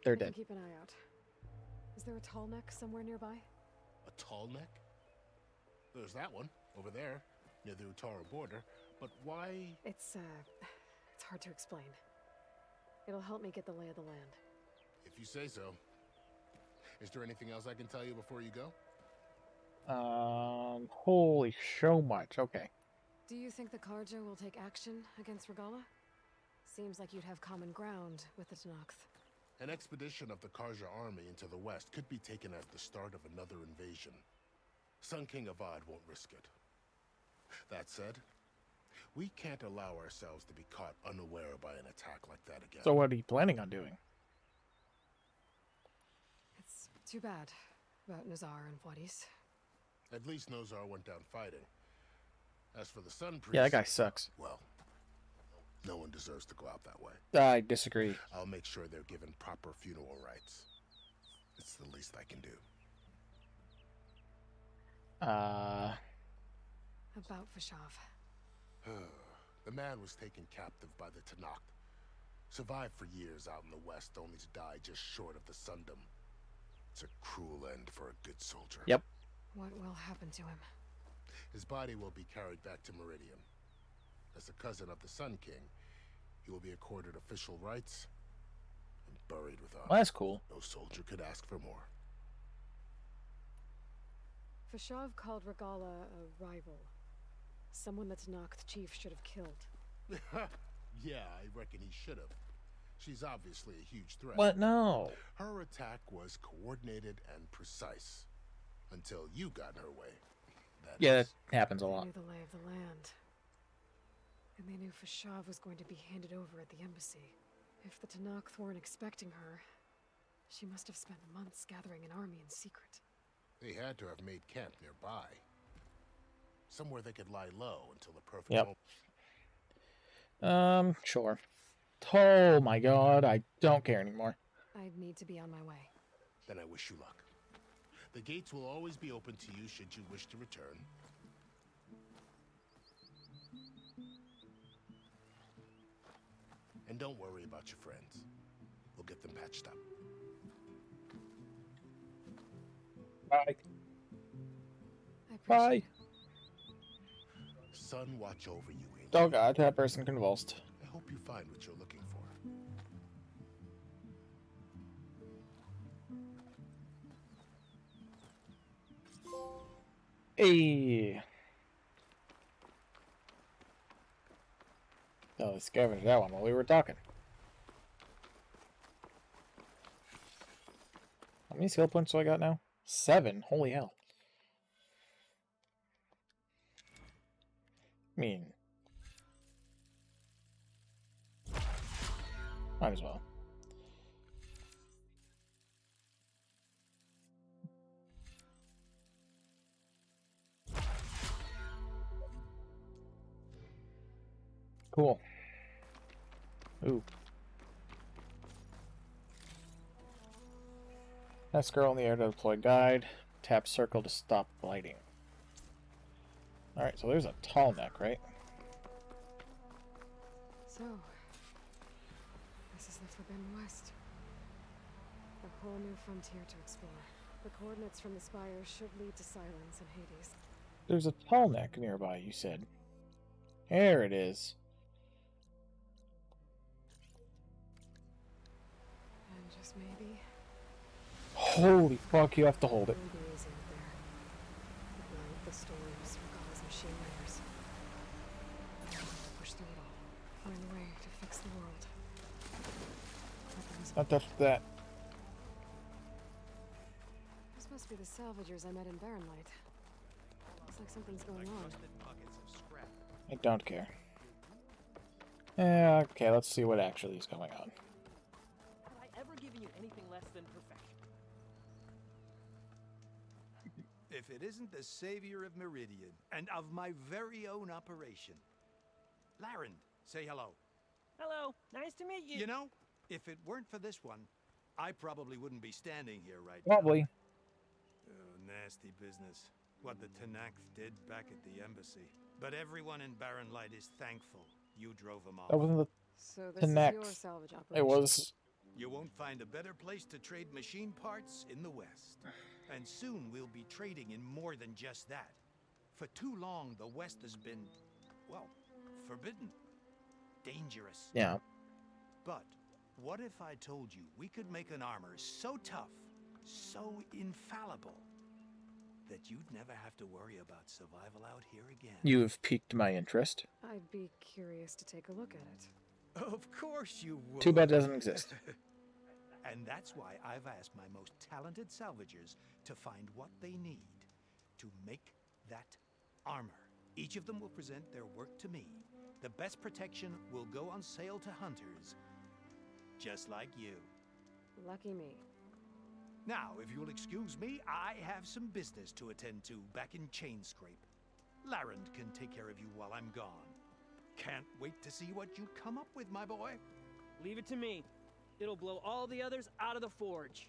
They're I can dead. keep an eye out. Is there a tall neck somewhere nearby? A tall neck? There's that one, over there, near the Utaru border. But why? It's hard to explain. It'll help me get the lay of the land. If you say so. Is there anything else I can tell you before you go? Holy so much. Okay. Do you think the Karja will take action against Regalla? Seems like you'd have common ground with the Tenakth. An expedition of the Karja army into the west could be taken as the start of another invasion. Sun King Avad won't risk it. That said, we can't allow ourselves to be caught unaware by an attack like that again. So what are you planning on doing? It's too bad about Nozar and Vuadis. At least Nozar went down fighting. As for the Sun Priest... Yeah, that guy sucks. Well, no one deserves to go out that way. I disagree. I'll make sure they're given proper funeral rites. It's the least I can do. About Vashav. The man was taken captive by the Tenakth. Survived for years out in the west, only to die just short of the Sundom. It's a cruel end for a good soldier. Yep. What will happen to him? His body will be carried back to Meridian. As a cousin of the Sun King, he will be accorded official rights and buried with honor. Well, that's cool. No soldier could ask for more. Vashav called Regalla a rival. Someone that Tenakth chief should have killed. Yeah, I reckon he should have. She's obviously a huge threat. What? No. Her attack was coordinated and precise. Until you got in her way. That happens a They lot. knew the lay of the land. And they knew Vashav was going to be handed over at the embassy. If the Tenakth weren't expecting her, she must have spent months gathering an army in secret. They had to have made camp nearby. Somewhere they could lie low until the perfect Yep. moment. Sure. Oh my god, I don't care anymore. I need to be on my way. Then I wish you luck. The gates will always be open to you should you wish to return. And don't worry about your friends. We'll get them patched up. Bye. Bye. Sun watch over you, Angel. Oh god, that person convulsed. I hope you find what you're looking for. Hey. Oh, I scavenged that one while we were talking. How many skill points do I got now? 7. Holy hell. I mean, might as well. Cool. Ooh. Press girl in the air to deploy guide. Tap circle to stop blighting. Alright, so there's a tall neck, right? So, this is the Forbidden West. A whole new frontier to explore. The coordinates from the spire should lead to Silence and Hades. There's a tall neck nearby, you said. There it is. And just maybe... Holy fuck, you have to hold it. Maybe is out there. The blind, the storms, Regalla's machine layers. I want to push through it all. Find a way to fix the world. Not touch that. This must be the salvagers I met in Barren Light. Looks like something's going on. I don't care. Yeah, okay, let's see what actually is going on. Have I ever given you anything less than perfection? If it isn't the savior of Meridian, and of my very own operation. Laren, say hello. Hello, nice to meet you. You know, if it weren't for this one, I probably wouldn't be standing here right Probably. now. Oh, nasty business. What the Tenakth did back at the embassy. But everyone in Barren Light is thankful you drove them off. That wasn't the So this is Tenakth. your salvage operation. It was. You won't find a better place to trade machine parts in the West. And soon we'll be trading in more than just that. For too long, the West has been, well, forbidden. Dangerous. Yeah. But what if I told you we could make an armor so tough, so infallible, that you'd never have to worry about survival out here again? You have piqued my interest. I'd be curious to take a look at it. Of course you would. Too bad it doesn't exist. And that's why I've asked my most talented salvagers to find what they need to make that armor. Each of them will present their work to me. The best protection will go on sale to hunters, just like you. Lucky me. Now, if you'll excuse me, I have some business to attend to back in Chainscrape. Laren can take care of you while I'm gone. Can't wait to see what you come up with, my boy. Leave it to me. It'll blow all the others out of the forge.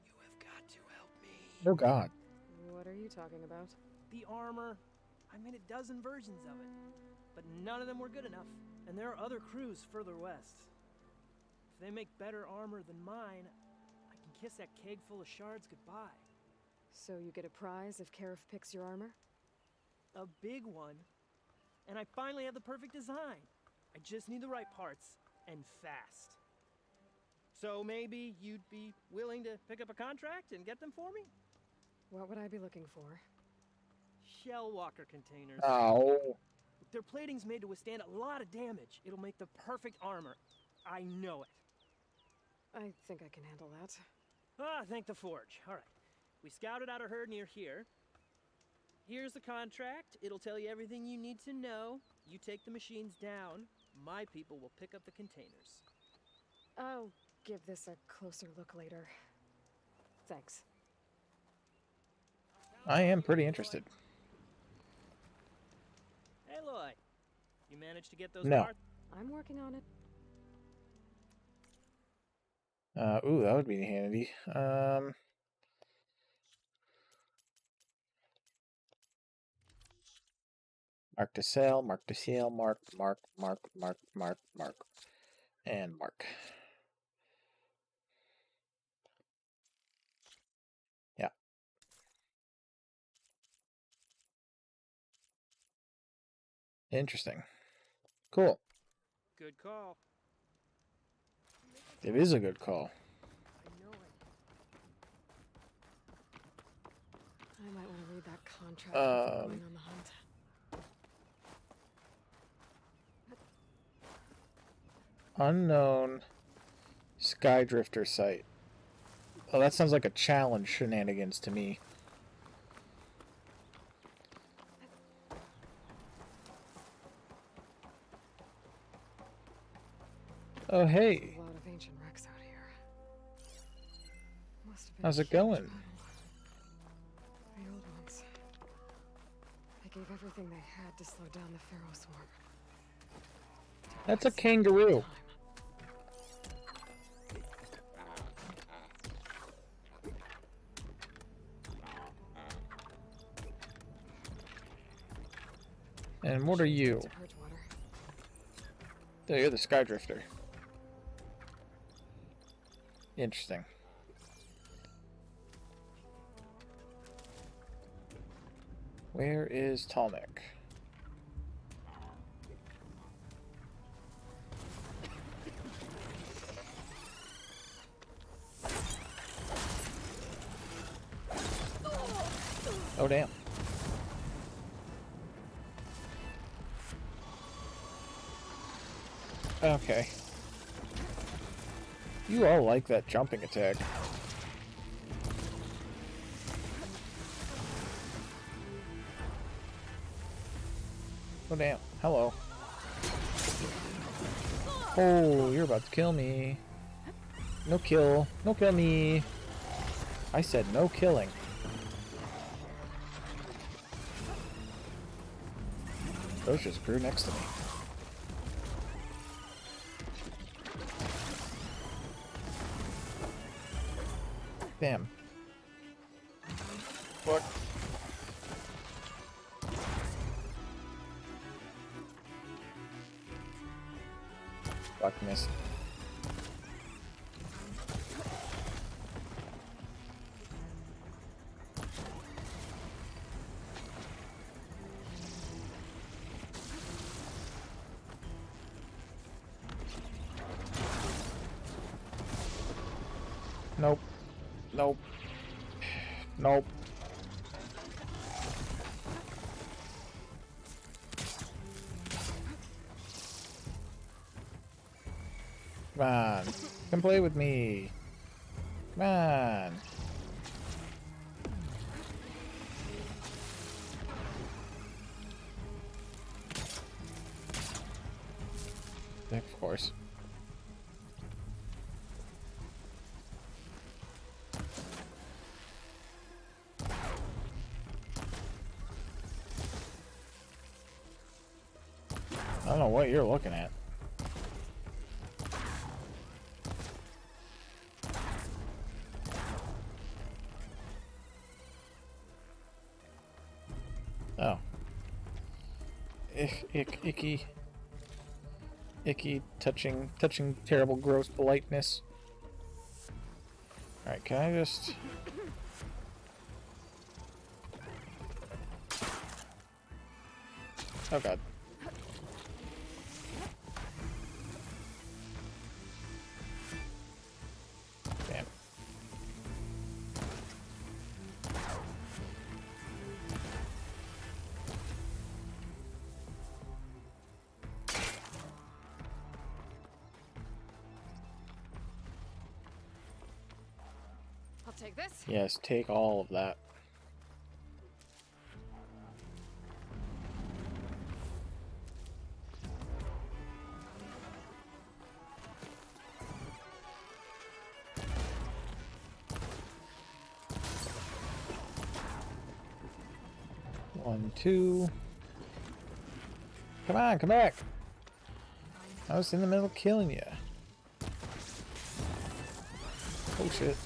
You have got to help me. Oh god. What are you talking about? The armor. I made a dozen versions of it, but none of them were good enough. And there are other crews further west. If they make better armor than mine, I can kiss that keg full of shards goodbye. So you get a prize if Karif picks your armor? A big one. And I finally have the perfect design. I just need the right parts, and fast. So maybe you'd be willing to pick up a contract and get them for me? What would I be looking for? Shell walker containers. Oh. Their plating's made to withstand a lot of damage. It'll make the perfect armor. I know it. I think I can handle that. Ah, thank the forge. All right. We scouted out a herd near here. Here's the contract. It'll tell you everything you need to know. You take the machines down. My people will pick up the containers. I'll give this a closer look later. Thanks. I am pretty interested. Aloy, you managed to get those No. parts? I'm working on it. Ooh, that would be handy. Mark to sell, mark to sell, mark, and mark. Yeah. Interesting. Cool. Good call. It is a good call. I might want to read that contract before going on the hunt. Unknown Skydrifter site. Oh, that sounds like a challenge shenanigans to me. Oh, hey. A lot of ancient wrecks out here. Must have been How's a it huge going? battle. The old ones. They gave everything they had to slow down the Pharaoh swarm. That's a kangaroo. And what are you? Oh, you're the Skydrifter. Interesting. Where is Talmik? Oh, damn. Okay. You all like that jumping attack. Oh, damn. Hello. Oh, you're about to kill me. No kill. No kill me. I said no killing. Those just grew next to me. Damn. What? Fuck, missed. Nope. Nope. Nope. Come on. Come play with me. Come on. Of course. I don't know what you're looking at. Oh. Icky. Icky, touching, terrible, gross politeness. Alright, can I just... Oh god. Damn. I'll take this. Yes, take all of that. One, two. Come on, come back. I was in the middle of killing you. Oh shit.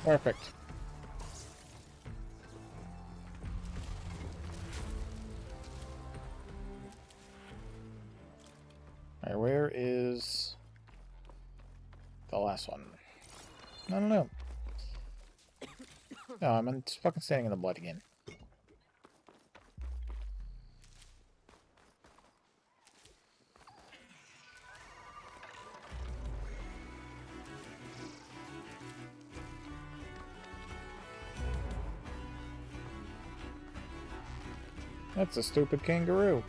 Perfect. Alright, where is the last one? I don't know. No, I'm fucking standing in the blood again. That's a stupid kangaroo.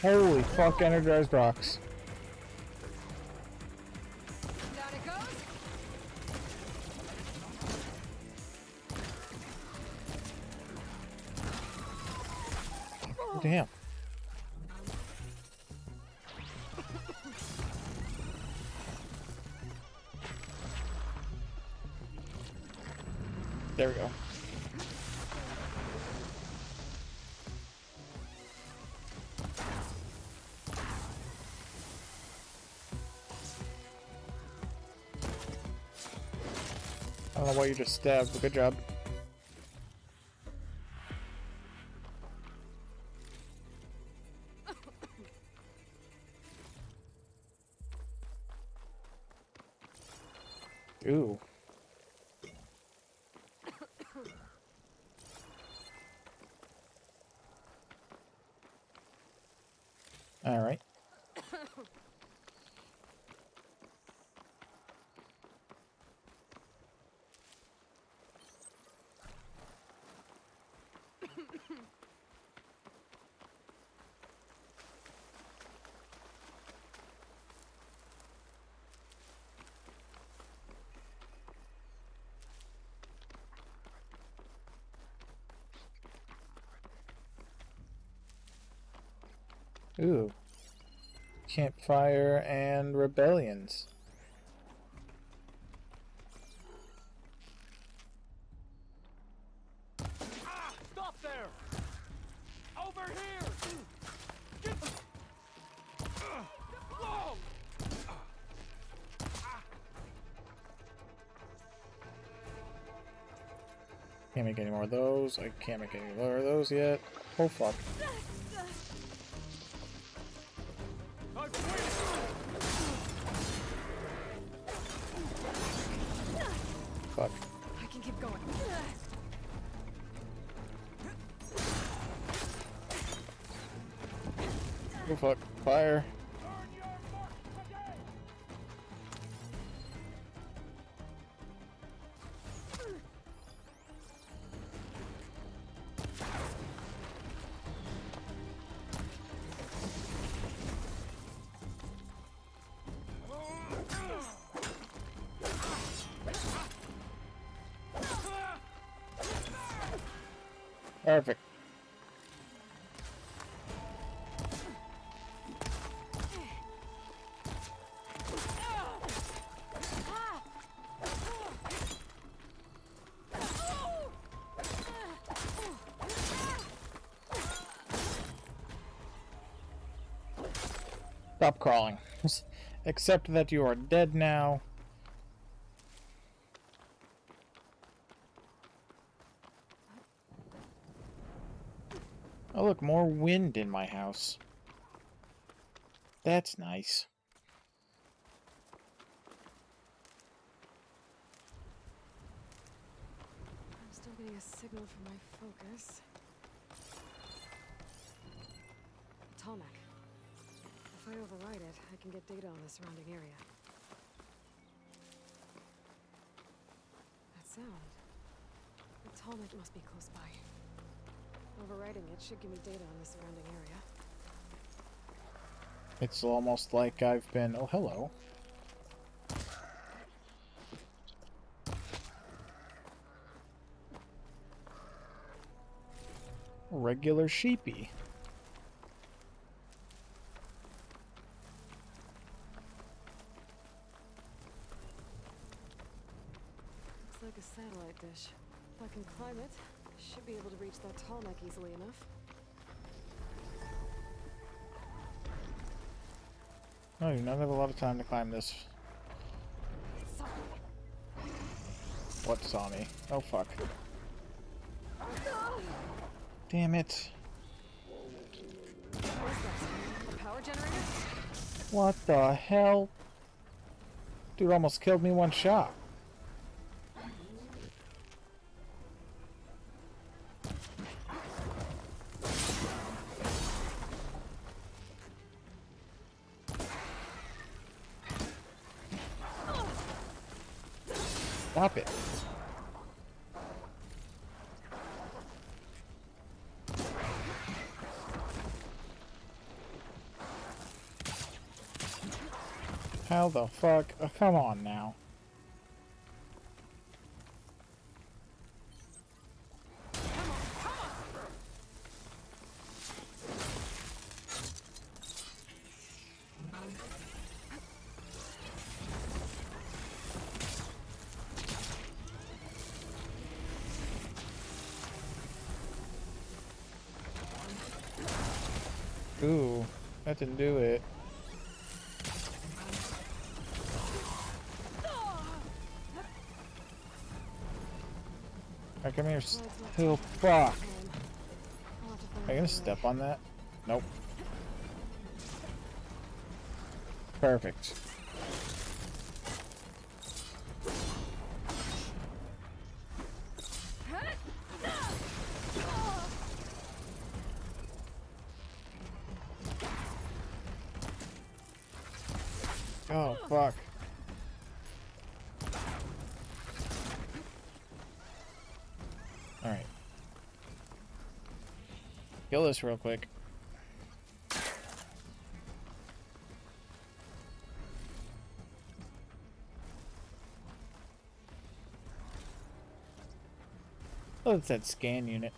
Holy fuck, energized rocks. Down it goes. Damn. There we go. I don't know why you just stabbed, but good job. Ooh. All right. Ooh. Campfire and rebellions. Stop there! Over here! Get... Whoa! Can't make any more of those. I can't make any more of those yet. Oh fuck. Fuck. I can keep going. Oh fuck. Fire. Perfect. Stop crawling. Except that you are dead now. Oh look, more wind in my house. That's nice. I'm still getting a signal from my focus. Tallneck. If I override it, I can get data on the surrounding area. That sound. The Tallneck must be close by. Overriding it should give me data on the surrounding area. It's almost like I've been... Oh, hello. Regular sheepy. Looks like a satellite dish. If I can climb it, I should be able to reach that Tallneck easily enough. I do not have a lot of time to climb this. What saw me? Oh fuck. Damn it. What is that? A power generator? What the hell? Dude almost killed me one shot. Stop it. How the fuck? Oh, come on now. Ooh, that didn't do it. Alright, come here. Oh, fuck. Are you gonna step on that? Nope. Perfect. Oh, fuck. Alright. Kill this real quick. Oh, it's that scan unit.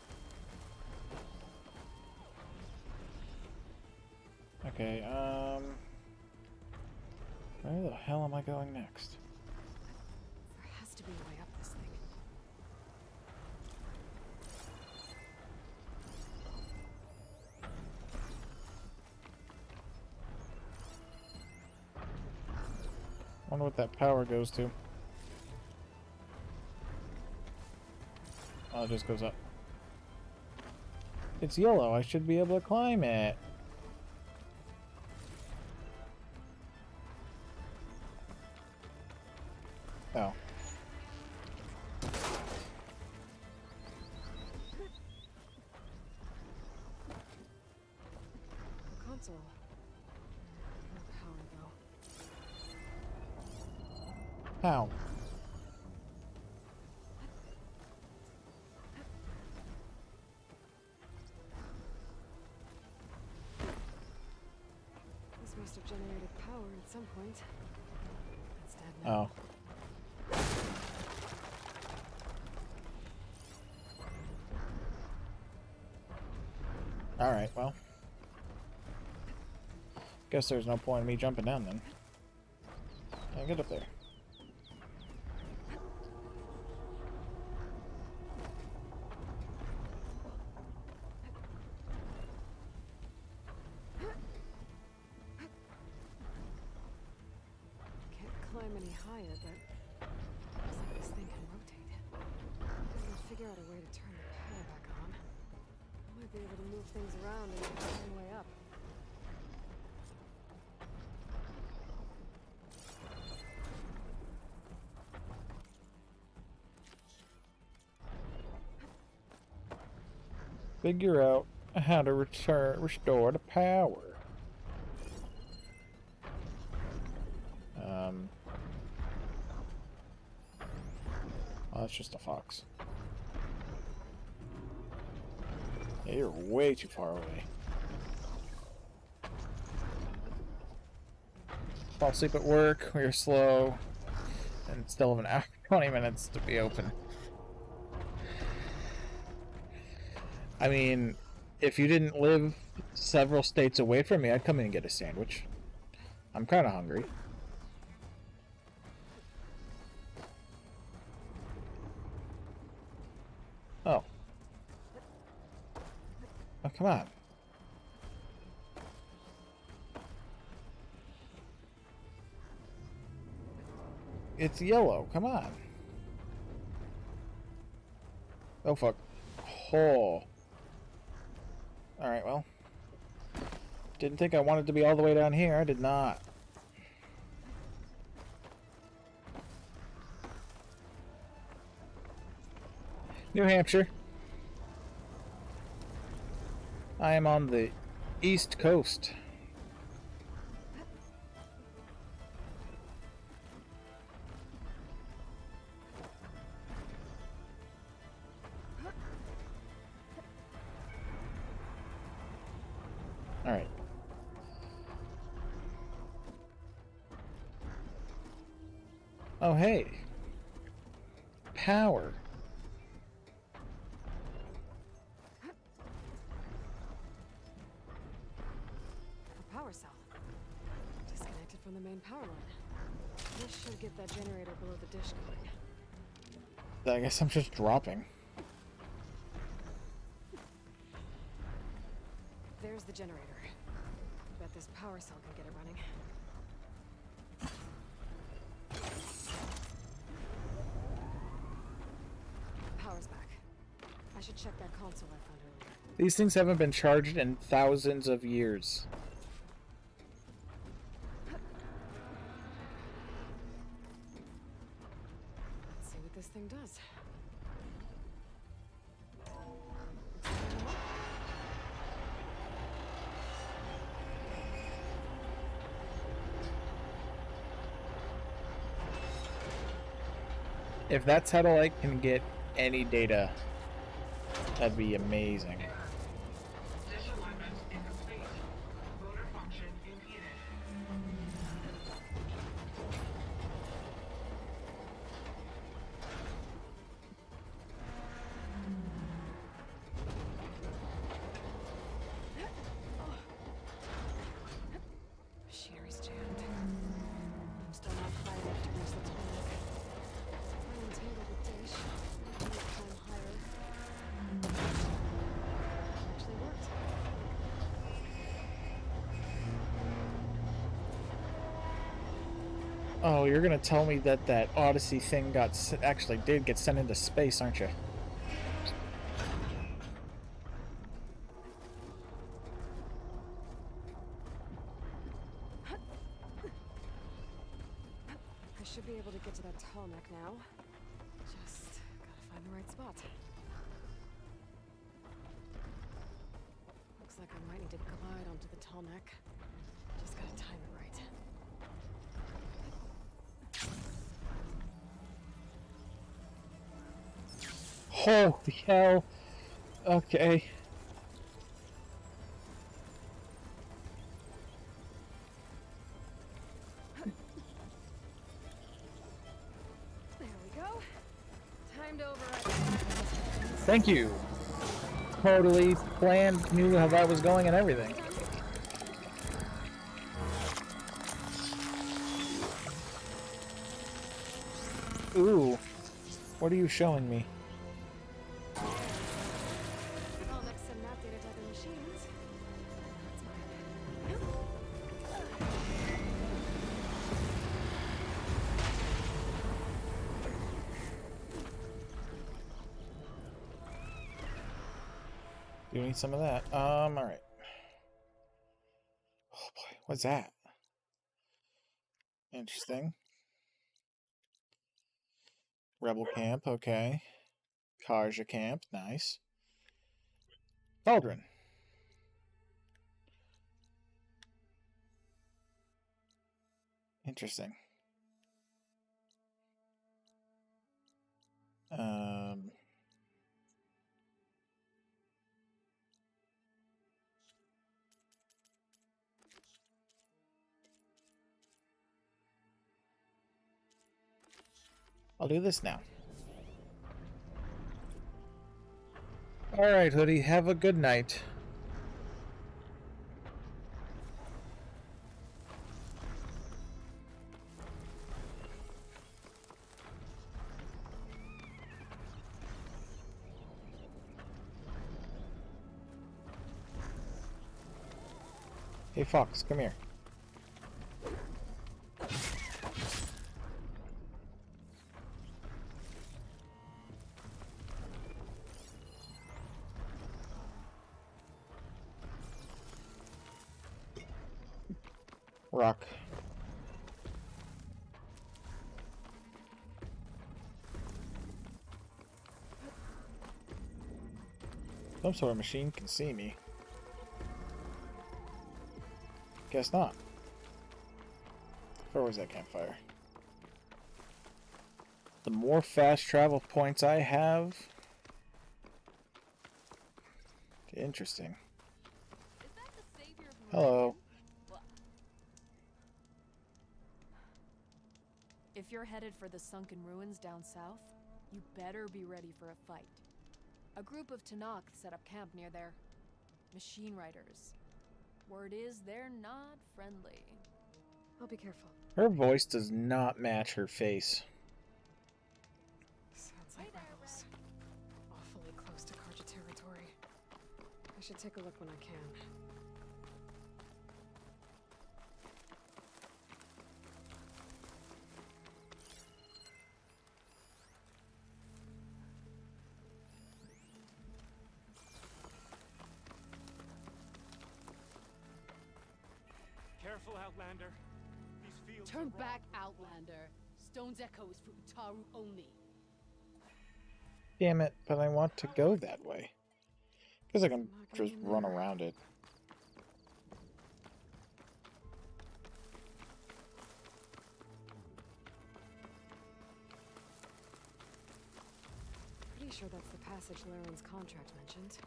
Okay, where the hell am I going next? There has to be a way up this thing. Wonder what that power goes to. Oh, it just goes up. It's yellow. I should be able to climb it. Oh. Console. No power though. How? This must have generated power at some point. It's dead now. Oh. Alright, well. Guess there's no point in me jumping down then. I'll get up there. Can't climb any higher, but looks like this thing can rotate. I'm gonna figure out a way to turn the power back on. I might be able to move things around and make my way up. Figure out how to restore the power. Oh, that's just a fox. Yeah, you're way too far away. Fall asleep at work, or you're slow, and still have an hour, 20 minutes to be open. I mean, if you didn't live several states away from me, I'd come in and get a sandwich. I'm kind of hungry. Oh. Oh, come on. It's yellow. Come on. Oh, fuck. Oh. Alright, well. Didn't think I wanted to be all the way down here. I did not. New Hampshire. I am on the East Coast. All right. Oh, hey. Power. A power cell. Disconnected from the main power line. This should get that generator below the dish going. I guess I'm just dropping. There's the generator. Bet this power cell can get it running. Power's back. I should check that console I found earlier. These things haven't been charged in thousands of years. Let's see what this thing does. If that satellite can get any data, that'd be amazing. Machinery's jammed. I'm still not high enough to reach the tarmac. I untangled the dish. I'll climb higher. Actually worked. Oh, you're gonna tell me that that Odyssey thing actually did get sent into space, aren't you? I should be able to get to that tarmac now. Just gotta find the right spot. Looks like I might need to glide onto the tarmac. Just gotta time it right. Holy hell. Okay. There we go. Time to override. Thank you. Totally planned, knew how that was going and everything. Ooh. What are you showing me? I'll mix some map data typing machines. You need some of that. Alright. Oh boy, what's that? Interesting. Rebel camp, okay. Karja camp, nice. Cauldron. Interesting. I'll do this now. Alright, Hoodie, have a good night. Hey, Fox, come here. rock. Some sort of machine can see me. Guess not. Where was that campfire? The more fast travel points I have... Interesting. Hello. If you're headed for the sunken ruins down south, you better be ready for a fight. A group of Tenakth set up camp near there. Machine riders. Word is they're not friendly. I'll be careful. Her voice does not match her face. Sounds like rebels. Awfully close to Karja territory. I should take a look when I can. Careful, Outlander. These fields Turn are back, Outlander. Stone's Echo is for Utaru only. Damn it, but I want to go that way. Because I can just run around it. Pretty sure that's the passage Laren's contract mentioned.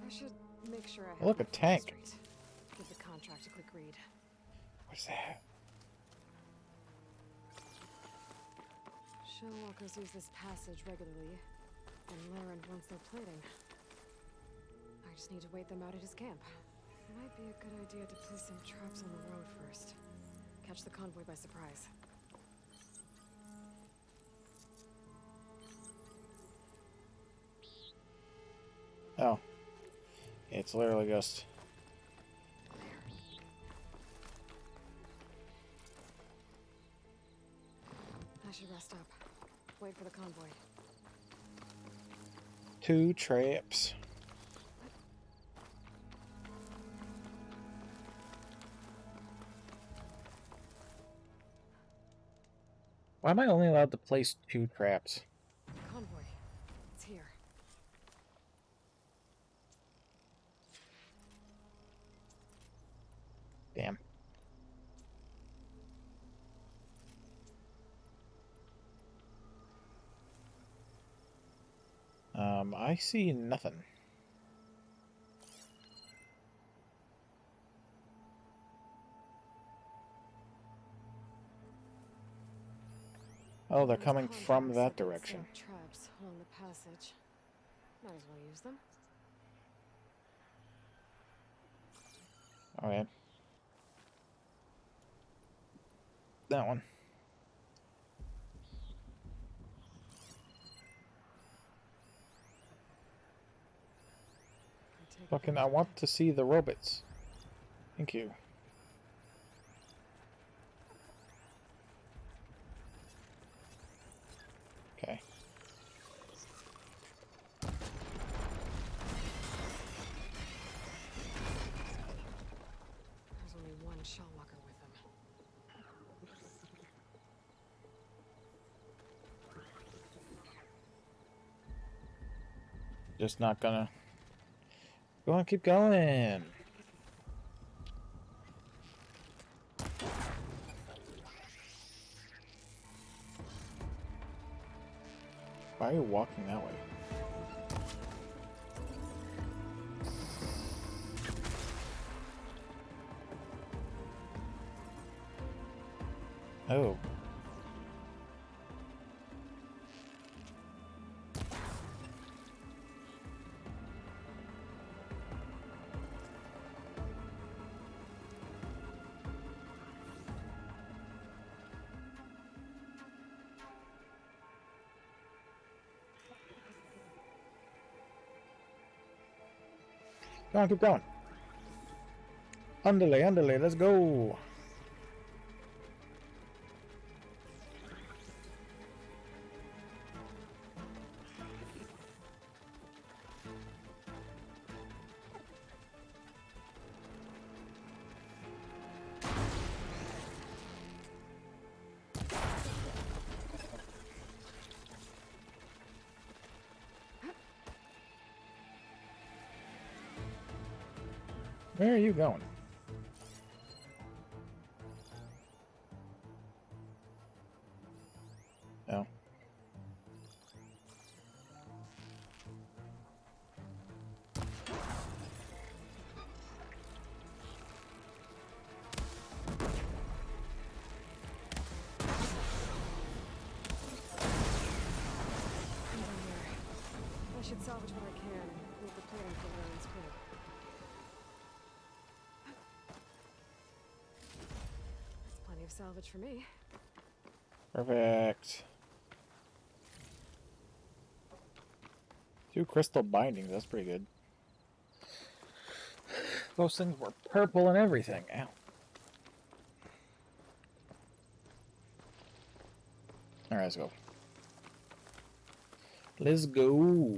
I should make sure I have Look, a my tank. straight. Give the contract a quick read. What's that? Shellwalkers use this passage regularly, and Laren wants their plating. I just need to wait them out at his camp. Might be a good idea to place some traps on the road first. Catch the convoy by surprise. Oh. It's literally just... I should rest up. Wait for the convoy. 2 traps. Why am I only allowed to place 2 traps? Convoy. It's here. Damn. I see nothing. Oh, they're coming from that direction. Traps along the passage. Might as well use them. Alright. That one. Fucking, I want to see the robots. Thank you. Okay. There's only one Shellwalker with him. Just not gonna... Go on, keep going. Why are you walking that way? Oh. Come on, keep going. Underlay, let's go. Where are you going? No. I should salvage what I can and move the plating for Lauren's crib. That's plenty of salvage for me. Perfect. 2 crystal bindings, that's pretty good. Those things were purple and everything. Ow. Alright, let's go. Let's go.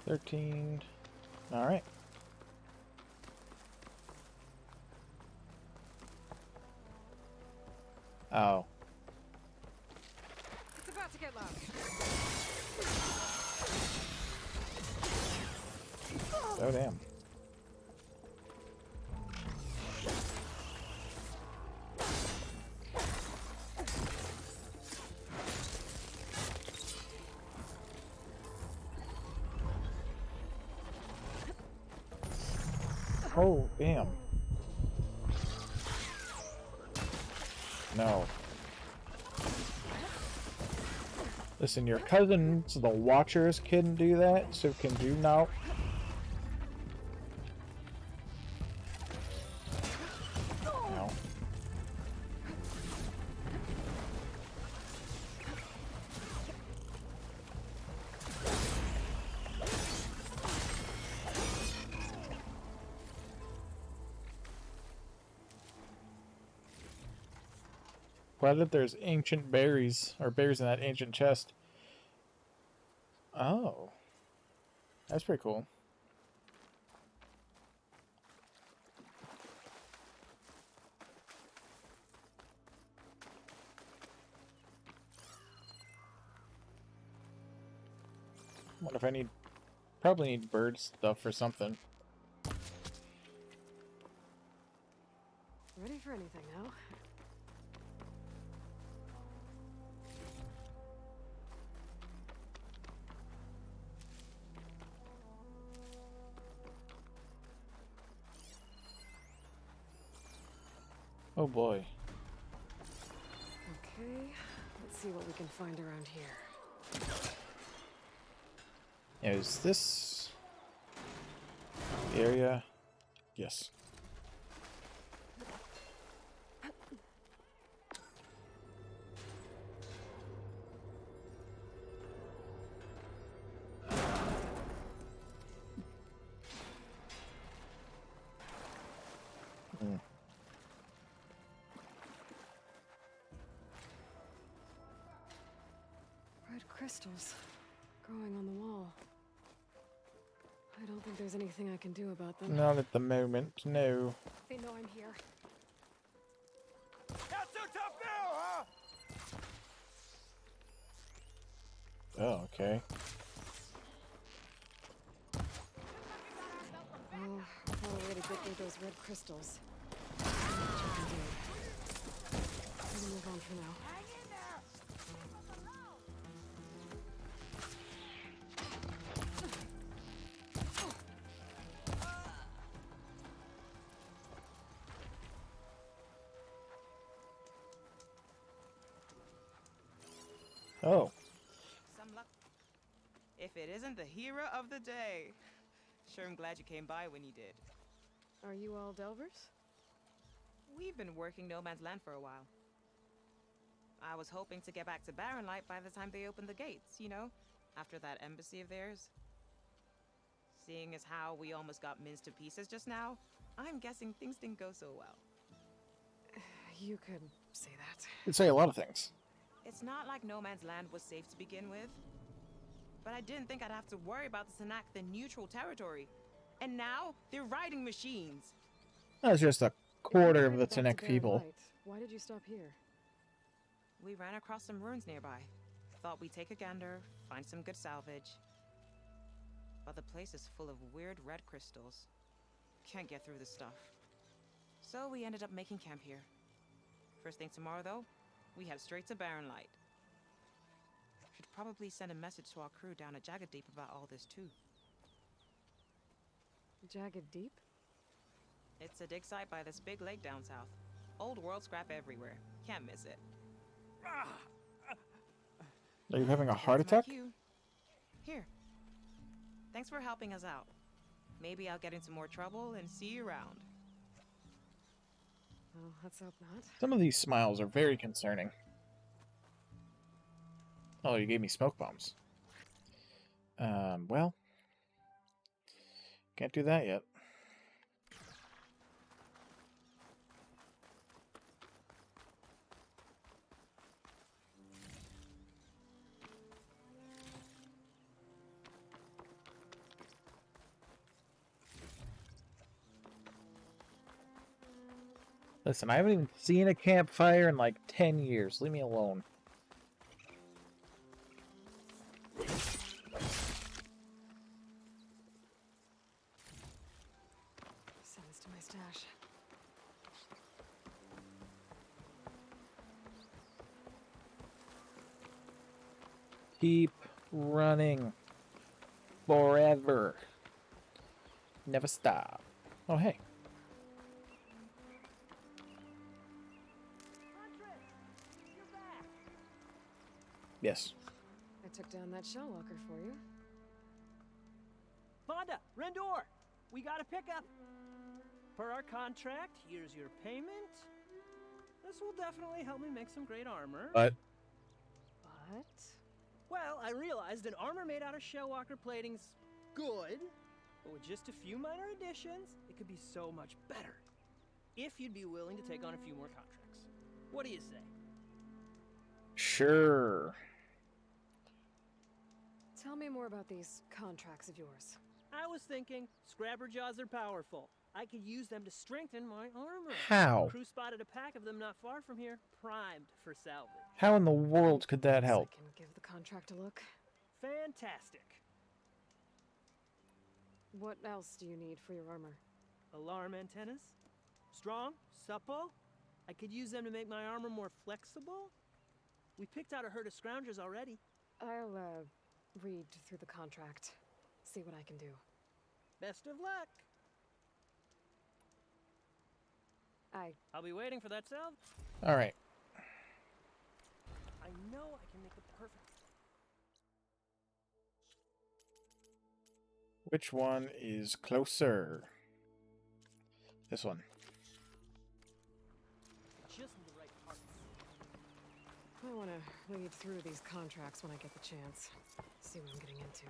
$13. All right. Oh. It's about to get loud. Oh, damn. Oh, damn. No. Listen, your cousins, the Watchers, can do that, so can you now? No. Glad that there's ancient berries, or berries in that ancient chest. Oh. That's pretty cool. What if I need... Probably need bird stuff or something. Ready for anything now? Oh boy. Okay, let's see what we can find around here. Is this the area? Yes. Hmm. Red crystals growing on the wall. I don't think there's anything I can do about them. Not at the moment, no. They know I'm here. Not so tough now, huh? Oh, okay. Well, without a way to get through those red crystals. Not much I can do. I'm gonna move on for now. Oh. Some luck. If it isn't the hero of the day. Sure, I'm glad you came by when you did. Are you all Delvers? We've been working No Man's Land for a while. I was hoping to get back to Barren Light by the time they opened the gates, you know? after that embassy of theirs. Seeing as how we almost got minced to pieces just now, I'm guessing things didn't go so well. You could say that. You'd say a lot of things. It's not like No Man's Land was safe to begin with. But I didn't think I'd have to worry about the Sanak, the neutral territory. And now, they're riding machines. That's just a quarter of the Tenek people. Why did you stop here? We ran across some ruins nearby. Thought we'd take a gander, find some good salvage. But the place is full of weird red crystals. Can't get through the stuff. So we ended up making camp here. First thing tomorrow, though, we head straight to Barren Light. Should probably send a message to our crew down at Jagged Deep about all this, too. Jagged Deep? It's a dig site by this big lake down south. Old world scrap everywhere. Can't miss it. Are you having a heart That's my attack? cue. Here. Thanks for helping us out. Maybe I'll get into more trouble and see you around. Well, let's hope not. Some of these smiles are very concerning. Oh, you gave me smoke bombs. Well, can't do that yet. Listen, I haven't even seen a campfire in like 10 years. Leave me alone. Send this to my stash. Keep running. Forever. Never stop. Oh, hey. Yes. I took down that shell walker for you. Vonda, Rendor, we got a pickup. Per our contract, here's your payment. This will definitely help me make some great armor. But What? Well, I realized an armor made out of shellwalker plating's good, but with just a few minor additions, it could be so much better. If you'd be willing to take on a few more contracts. What do you say? Sure. Tell me more about these contracts of yours. I was thinking, Scrabber Jaws are powerful. I could use them to strengthen my armor. How? Crew spotted a pack of them not far from here, primed for salvage. How in the world could that help? I can give the contract a look. Fantastic. What else do you need for your armor? Alarm antennas? Strong? Supple? I could use them to make my armor more flexible? We picked out a herd of scroungers already. I'll, read through the contract. See what I can do. Best of luck. I'll be waiting for that salve. All right. I know I can make the perfect. Which one is closer? This one. Just the right parts. I want to read through these contracts when I get the chance. See what I'm getting into.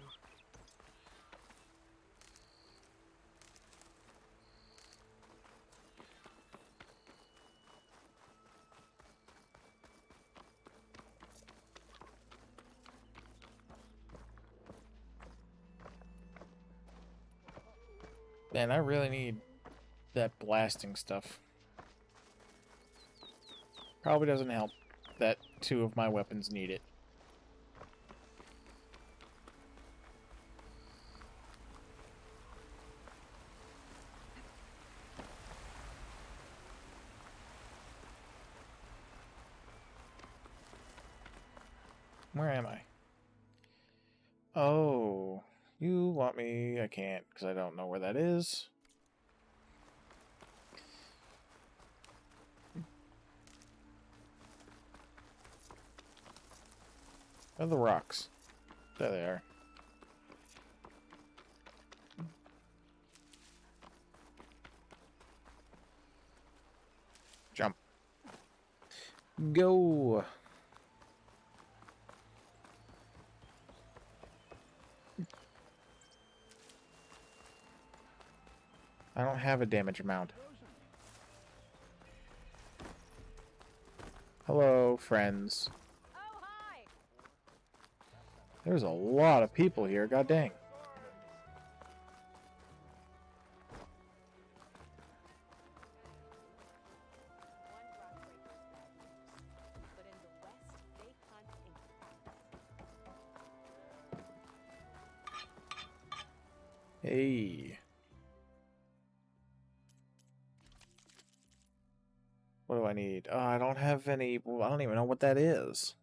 Man, I really need that blasting stuff. Probably doesn't help that 2 of my weapons need it. Where am I? Oh, you want me? I can't because I don't know where that is. Where are the rocks? There they are. Jump. Go. I don't have a damage amount. Hello, friends. There's a lot of people here, god dang. Hey. What do I need? Oh, I don't have any. Well, I don't even know what that is.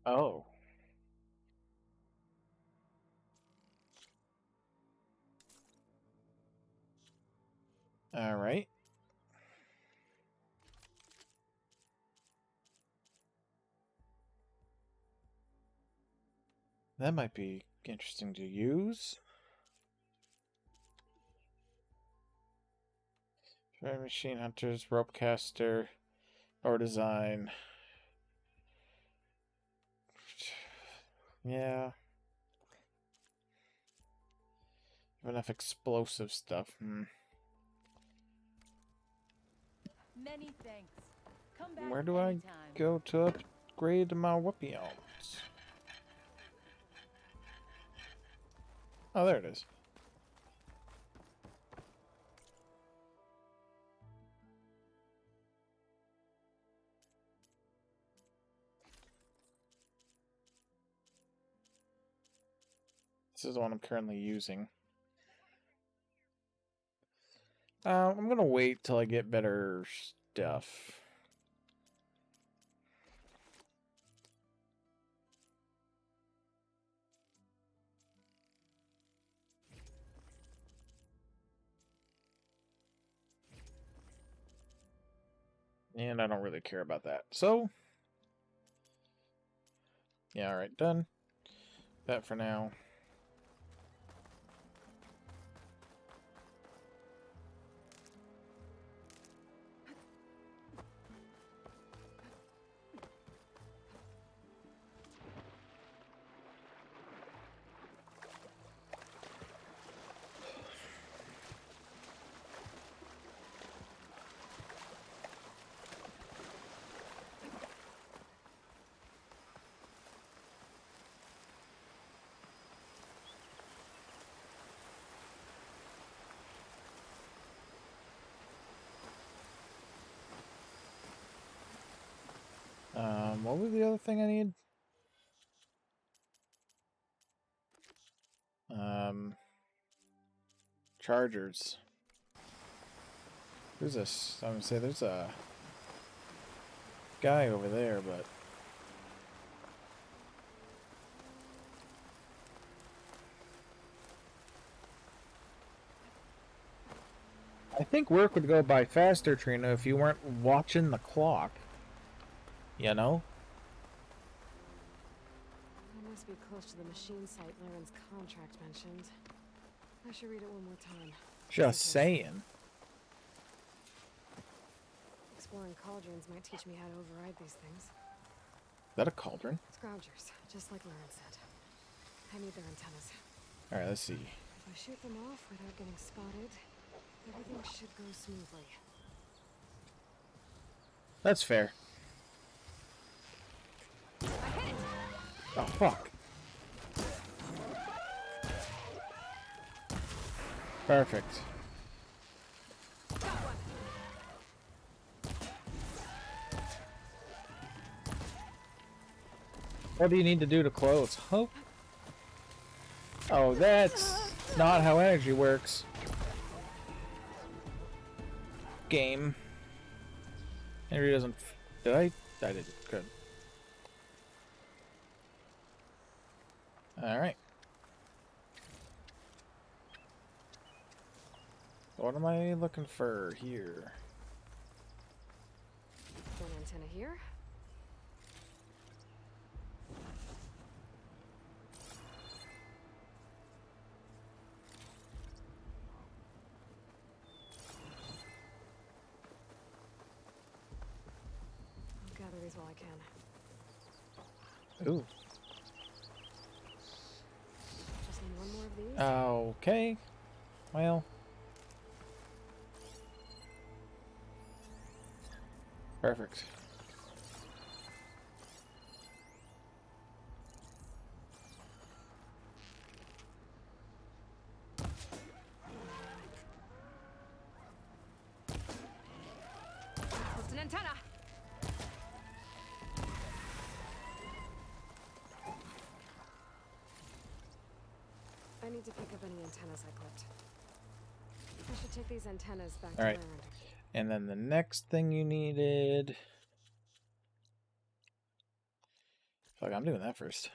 Oh. All right. That might be interesting to use. Machine hunters, rope caster, or design. Yeah. Enough explosive stuff. Many thanks. Come back Where do I anytime. go to upgrade my weapons? Oh, there it is. This is the one I'm currently using. I'm gonna wait till I get better stuff. And I don't really care about that. So, yeah, alright, done. That for now. What was the other thing I need? Chargers. Who's this? I'm gonna say there's a guy over there, but I think work would go by faster, Trina, if you weren't watching the clock. You know? I must be close to the machine site Laren's contract mentioned. I should read it one more time. Just saying. Exploring cauldrons might teach me how to override these things. Is that a cauldron? Scroungers, just like Laren said. I need their antennas. Alright, let's see. If I shoot them off without getting spotted, everything should go smoothly. That's fair. Oh, fuck. Perfect. What do you need to do to close? Oh, that's not how energy works. Game. Energy doesn't... Did I? I did. Good. Alright. What am I looking for here? antenna here. I'll gather these while I can. Ooh. Just need one more of these. Okay. Well. Perfect. Post an antenna. I need to pick up any antennas I clipped. I should take these antennas back to All right. land. And then the next thing you needed. Fuck, I'm doing that first.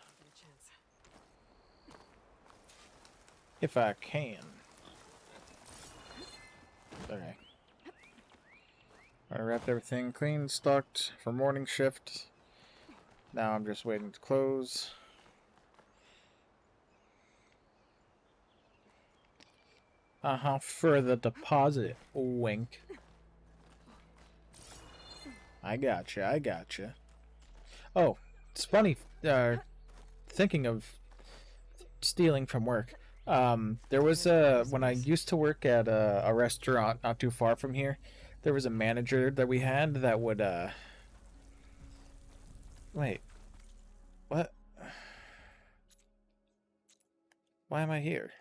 If I can. Okay. I wrapped everything clean, stocked for morning shift. Now I'm just waiting to close. For the deposit. Wink. I gotcha, I gotcha. Oh, it's funny, thinking of stealing from work. There was when I used to work at a restaurant not too far from here, there was a manager that we had that would, wait, what? Why am I here?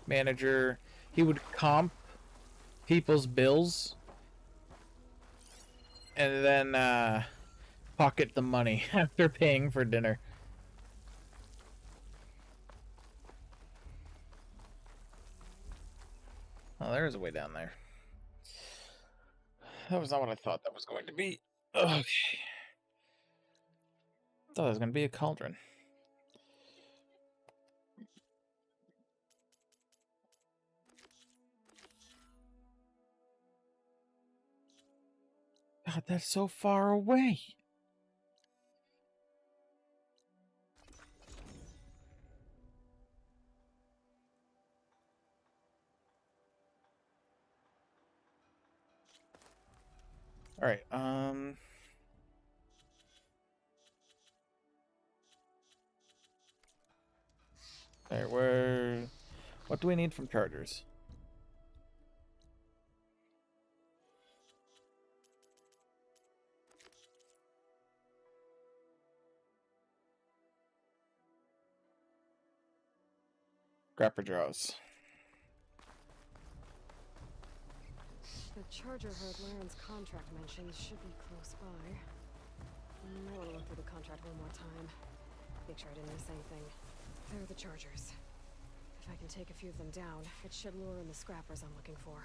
Manager, he would comp people's bills and then pocket the money after paying for dinner. Oh, there is a way down there. That was not what I thought that was going to be. Okay. Thought it was going to be a cauldron. God, that's so far away. All right, Alright, what do we need from chargers? Grapper draws. The charger herd Laren's contract mentioned should be close by. I want to look through the contract one more time. Make sure I didn't miss anything. There are the chargers. If I can take a few of them down, it should lure in the scrappers I'm looking for.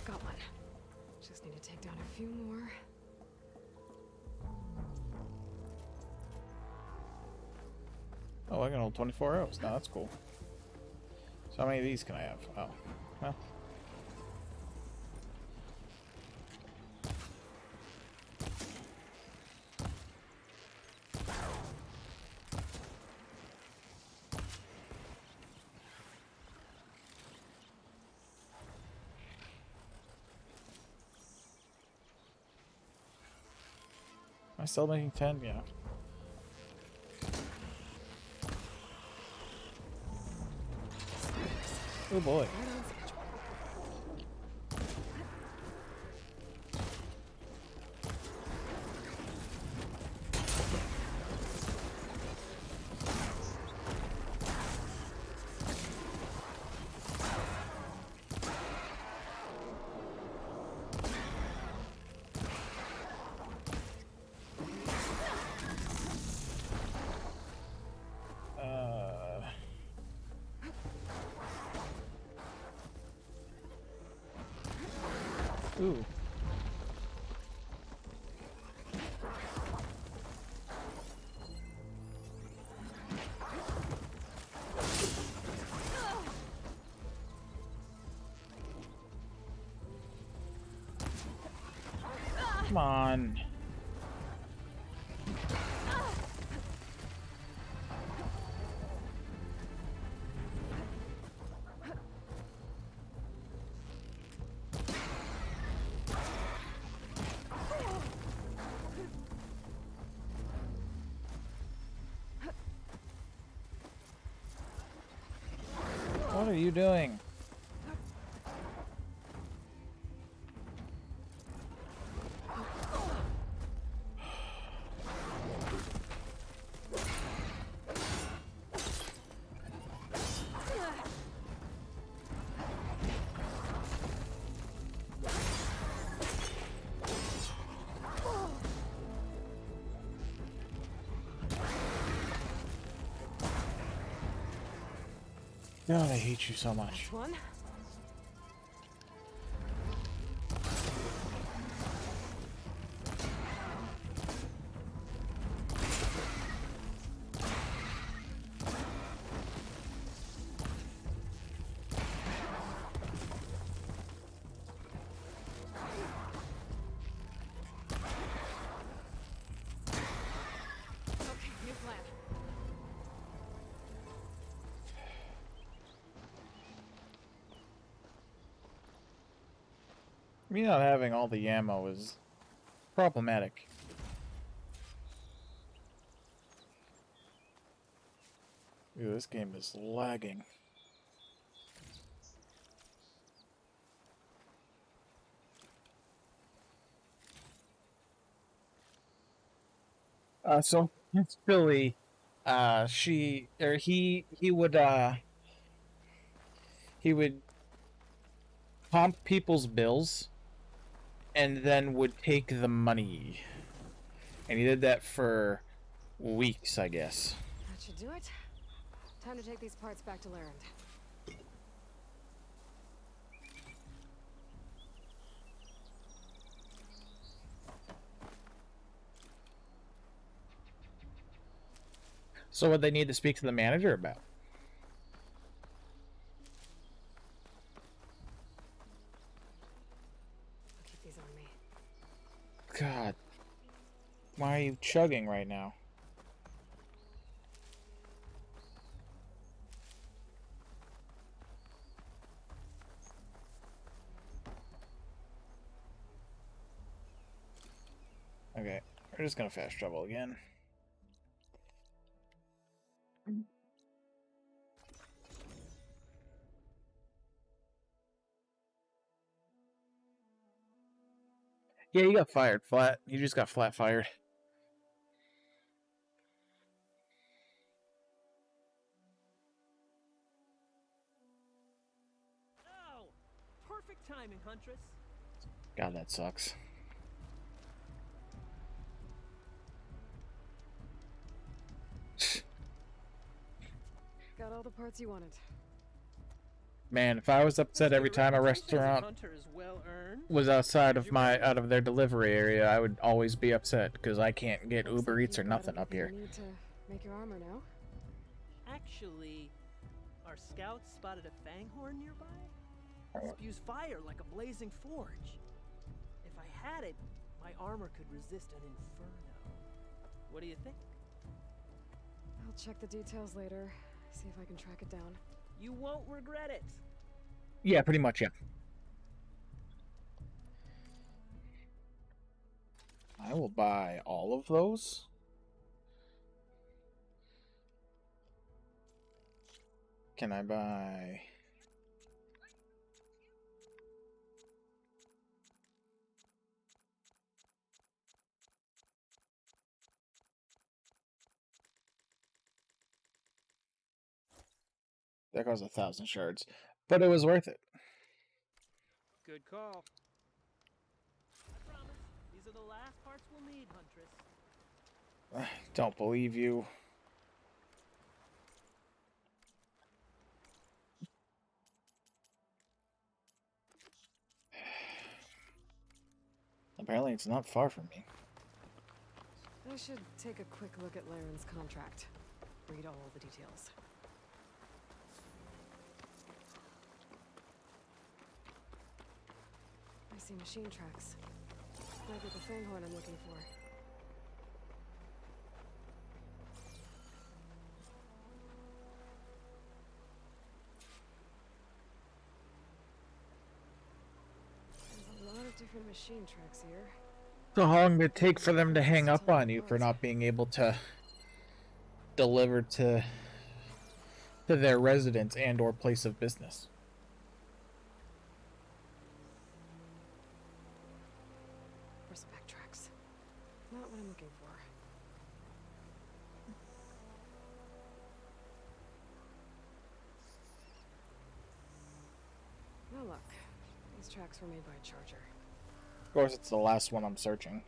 Got one. Just need to take down a few more. Oh, I can hold 24 arrows. No, that's cool. So how many of these can I have? Oh, well. Am I still making 10? Yeah. Oh boy. Ooh. Come on. What are you doing? God, I hate you so much. One. Okay, new plan. Me not having all the ammo is problematic. Ooh, this game is lagging. So Billy, he would pump people's bills and then would take the money. And he did that for weeks, I guess. That should do it. Time to take these parts back to Larend. So what they need to speak to the manager about? I'll keep these on me. God. Why are you chugging right now? Okay, we're just gonna fast travel again. Yeah, you got fired flat. You just got flat fired. Oh! Perfect timing, Huntress. God, that sucks. Got all the parts you wanted. Man, if I was upset every time a restaurant was outside of out of their delivery area, I would always be upset because I can't get Uber Eats or nothing up here. You need to make your armor now. Actually, our scouts spotted a fanghorn nearby. Spews fire like a blazing forge. If I had it, my armor could resist an inferno. What do you think? I'll check the details later. See if I can track it down. You won't regret it. Yeah, pretty much, yeah. I will buy all of those. Can I buy... That costs 1,000 shards, but it was worth it. Good call. I promise, these are the last parts we'll need, Huntress. Don't believe you. Apparently it's not far from me. I should take a quick look at Laren's contract. Read all the details. I see machine tracks. Might be the Fanghorn I'm looking for. There's a lot of different machine tracks here. So how long did it take for them to hang up on you for not being able to deliver to their residence and or place of business? Horseback tracks. Not what I'm looking for. Now look. These tracks were made by a charger. Of course, it's the last one I'm searching.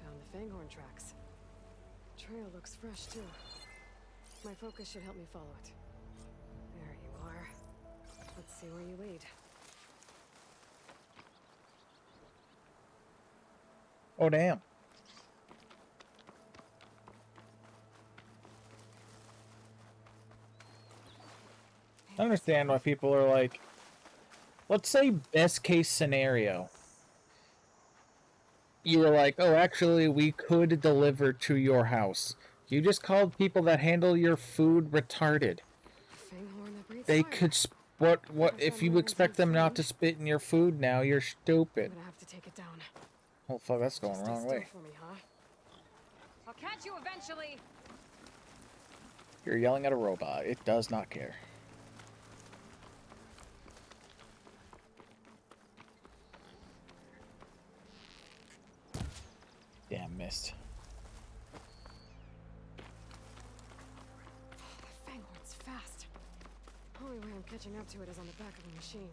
Found the Fanghorn tracks. Trail looks fresh too. My focus should help me follow it. There you are. Let's see where you lead. Oh, damn. I understand why people are like, let's say best case scenario. You were like, oh, actually, we could deliver to your house. You just called people that handle your food retarded. They could, what, if you expect them not to spit in your food now, you're stupid. I'm gonna have to take it down. Oh, fuck, that's going the wrong way. For me, huh? I'll catch you eventually. You're yelling at a robot. It does not care. Damn, missed. The Fanghorn's fast. Only way I'm catching up to it is on the back of a machine.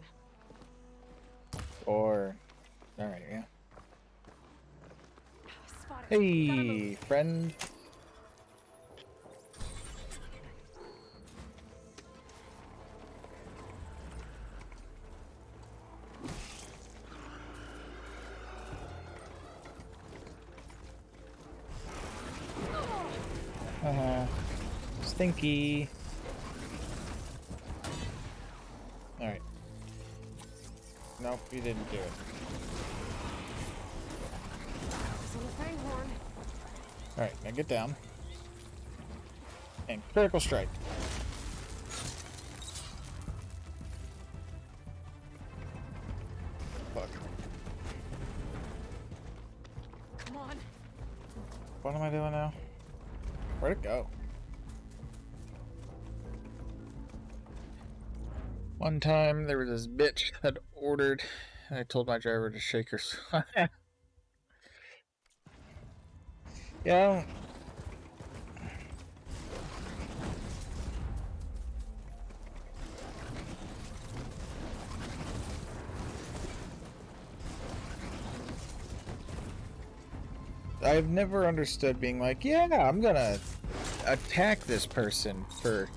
Or, alright, yeah. Spotted. Hey, friend. Stinky. Alright. Nope, you didn't do it. Alright, now get down. And critical strike. Fuck. Come on. What am I doing now? Where'd it go? One time there was this bitch that ordered, and I told my driver to shake her. Yeah. I've never understood being like, yeah, I'm gonna attack this person for...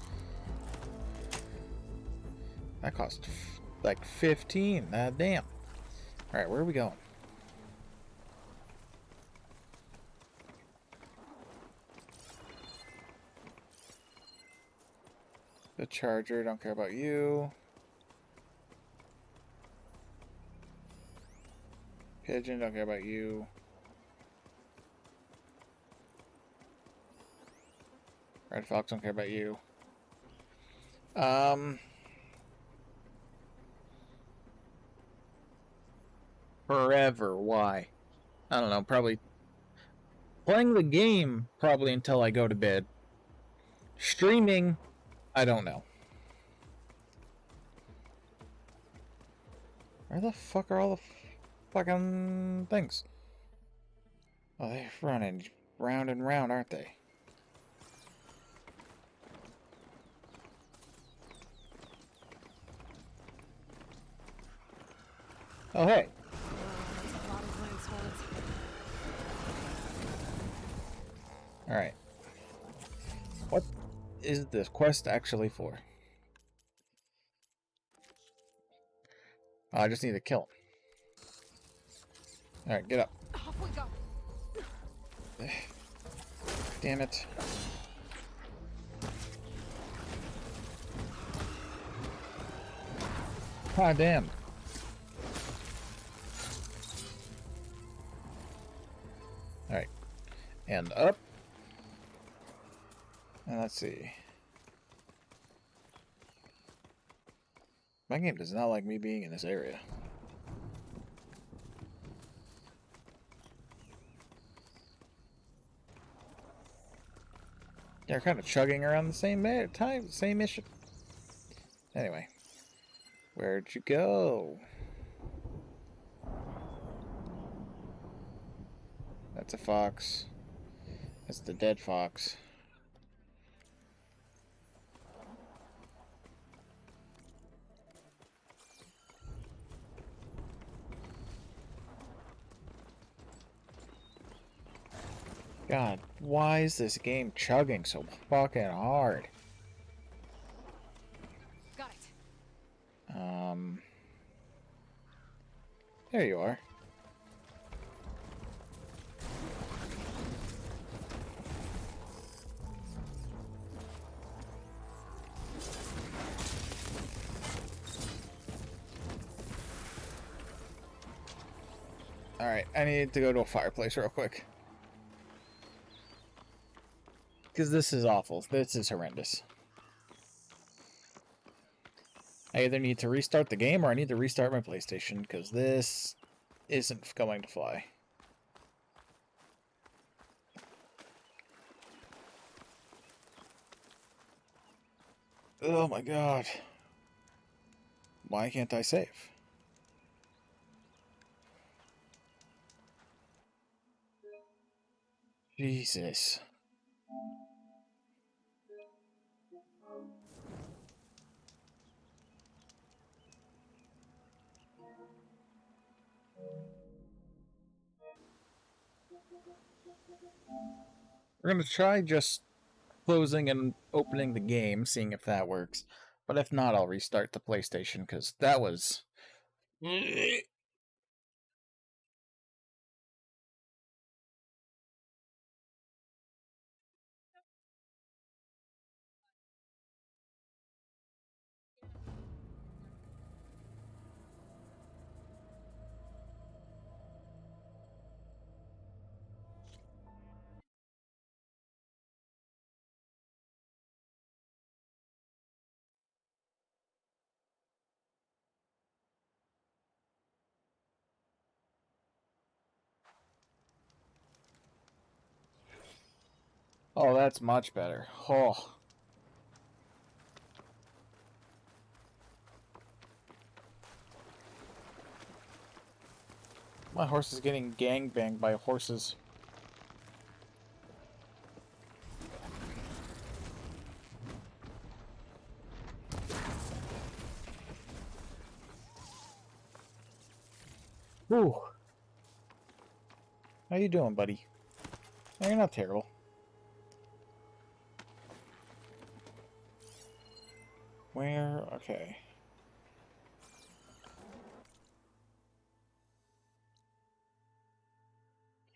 That cost like 15. Damn. Alright, where are we going? The charger, don't care about you. Pigeon, don't care about you. Red Fox, don't care about you. Forever, why? I don't know, probably playing the game probably until I go to bed. Streaming, I don't know. Where the fuck are all the fucking things? Oh, they're running round and round, aren't they? Oh, hey. Alright. What is this quest actually for? I just need to kill him. Alright, get up. Off we go. Damn it. Ah, damn. Alright. And up. And let's see. My game does not like me being in this area. They're kind of chugging around the same time, same mission. Anyway, where'd you go? That's a fox. That's the dead fox. God, why is this game chugging so fucking hard? Got it. There you are. Alright, I need to go to a fireplace real quick. Because this is awful. This is horrendous. I either need to restart the game or I need to restart my PlayStation because this isn't going to fly. Oh my god. Why can't I save? Jesus. We're going to try just closing and opening the game, seeing if that works. But if not, I'll restart the PlayStation, because that was... Oh, that's much better. Oh. My horse is getting gangbanged by horses. Ooh. How you doing, buddy? Oh, you're not terrible. Where? Okay.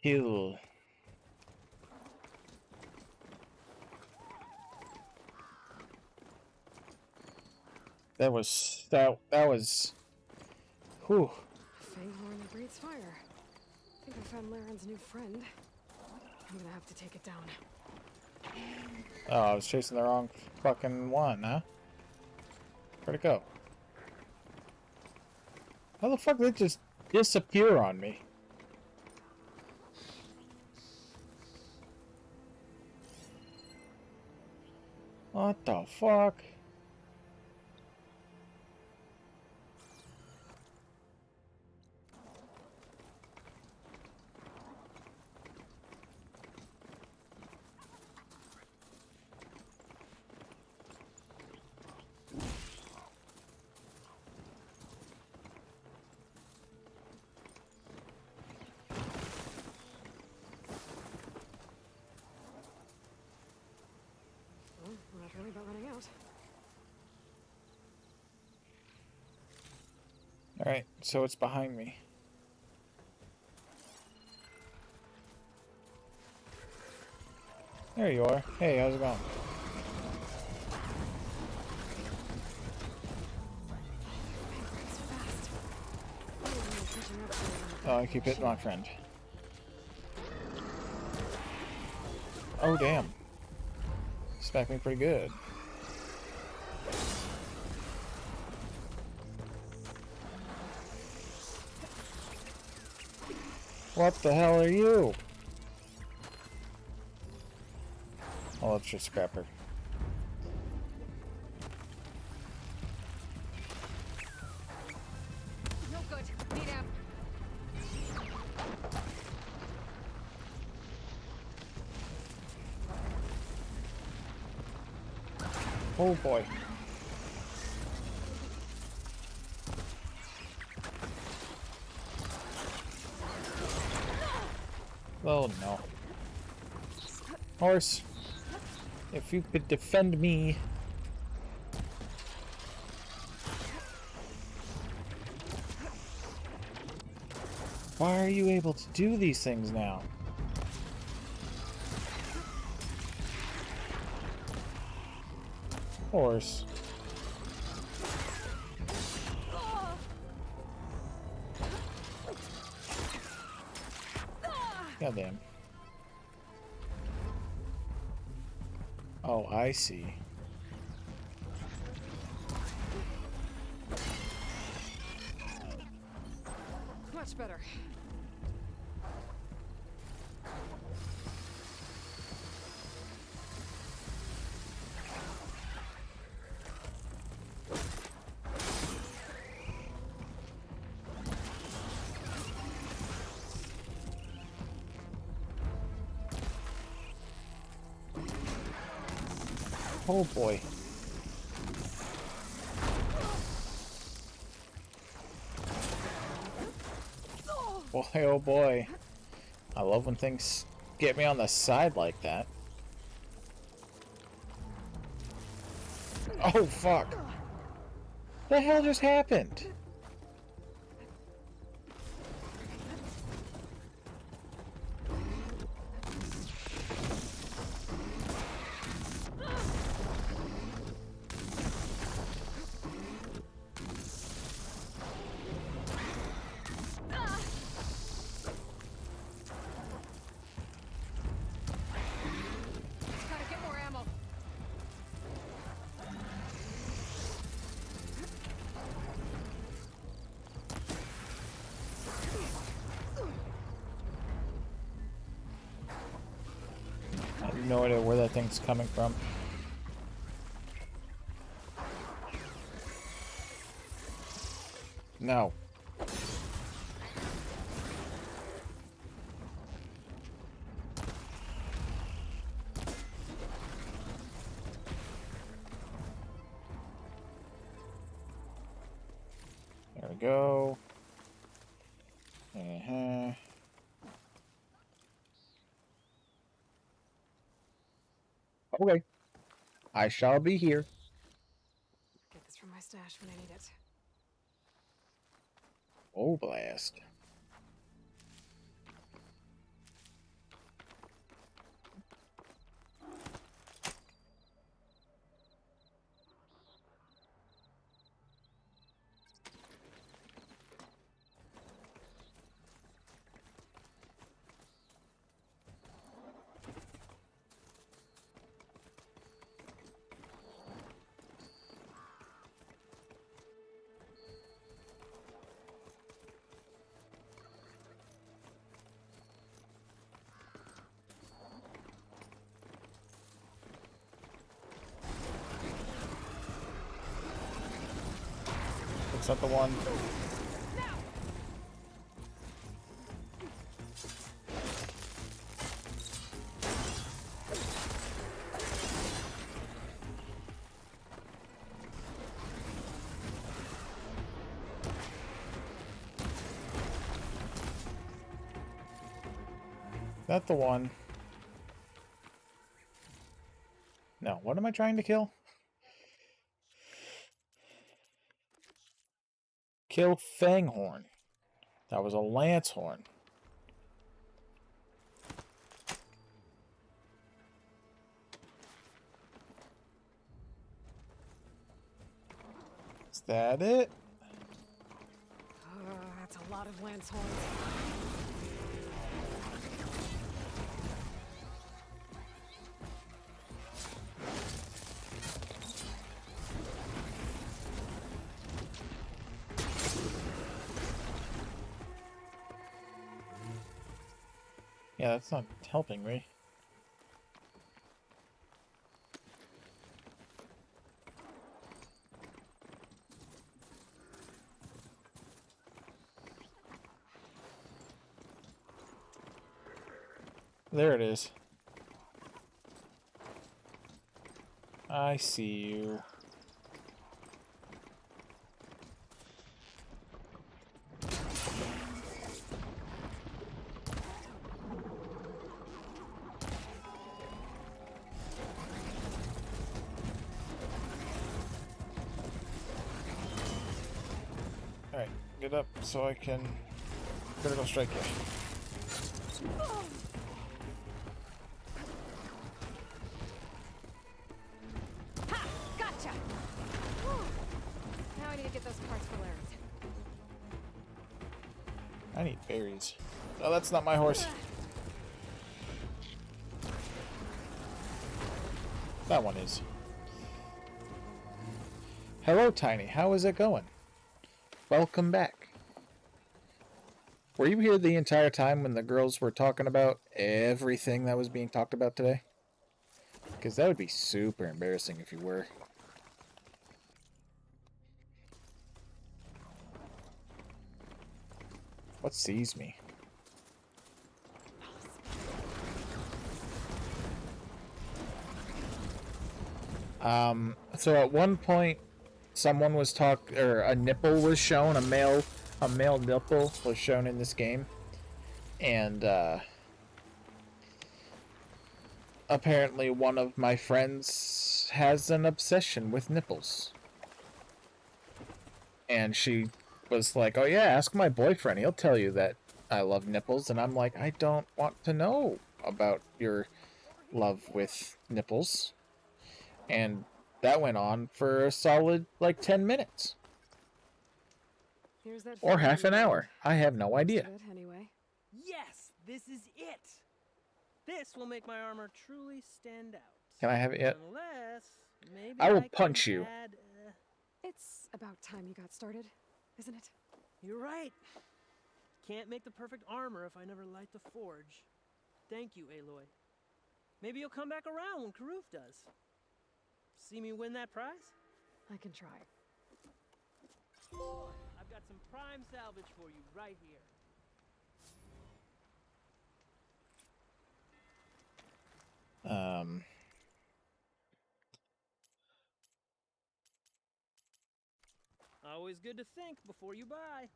Kill. That was whew. Fanghorn that breathes fire. I think I found Laren's new friend. I'm gonna have to take it down. Oh, I was chasing the wrong fucking one, huh? Where'd it go? How the fuck did it just disappear on me? What the fuck? Well, we're not really about running out. Alright, so it's behind me. There you are. Hey, how's it going? Oh, I keep hitting my friend. Oh, damn. Smacked me pretty good. What the hell are you? Oh, let's just scrap her. No good. Need amp. Oh boy. Oh no. Horse, if you could defend me. Why are you able to do these things now? Horse. Goddamn. Oh, I see. Much better. Oh boy. Boy, oh boy. I love when things get me on the side like that. Oh fuck. The hell just happened? Gotta get more ammo. I have no idea where that thing's coming from. No. There we go. Okay. I shall be here. Get this from my stash when I need it. Oh, blast. Is that the one? That the one? No, what am I trying to kill? kill Fanghorn. That was a lance horn. Is that it? That's a lot of lance horns. Yeah, that's not helping me. There it is. I see you. Alright, get up so I can critical strike you. Ha! Gotcha! Whew. Now I need to get those parts for Larry. I need berries. Oh, that's not my horse. That one is. Hello, Tiny. How is it going? Welcome back. Were you here the entire time when the girls were talking about everything that was being talked about today? Because that would be super embarrassing if you were. What sees me? So at one point, someone was or a nipple was shown, a male nipple was shown in this game, and apparently one of my friends has an obsession with nipples, and she was like, "Oh yeah, ask my boyfriend, he'll tell you that I love nipples," and I'm like, I don't want to know about your love with nipples. And that went on for a solid, like, 10 minutes. Here's that Or half an hour. I have no Most idea. of it, anyway. Yes, this is it. This will make my armor truly stand out. Can I have it yet? Unless maybe I will can punch you. add, It's about time you got started, isn't it? You're right. Can't make the perfect armor if I never light the forge. Thank you, Aloy. Maybe you'll come back around when Karuf does. See me win that prize? I can try. I've got some prime salvage for you right here. Always good to think before you buy.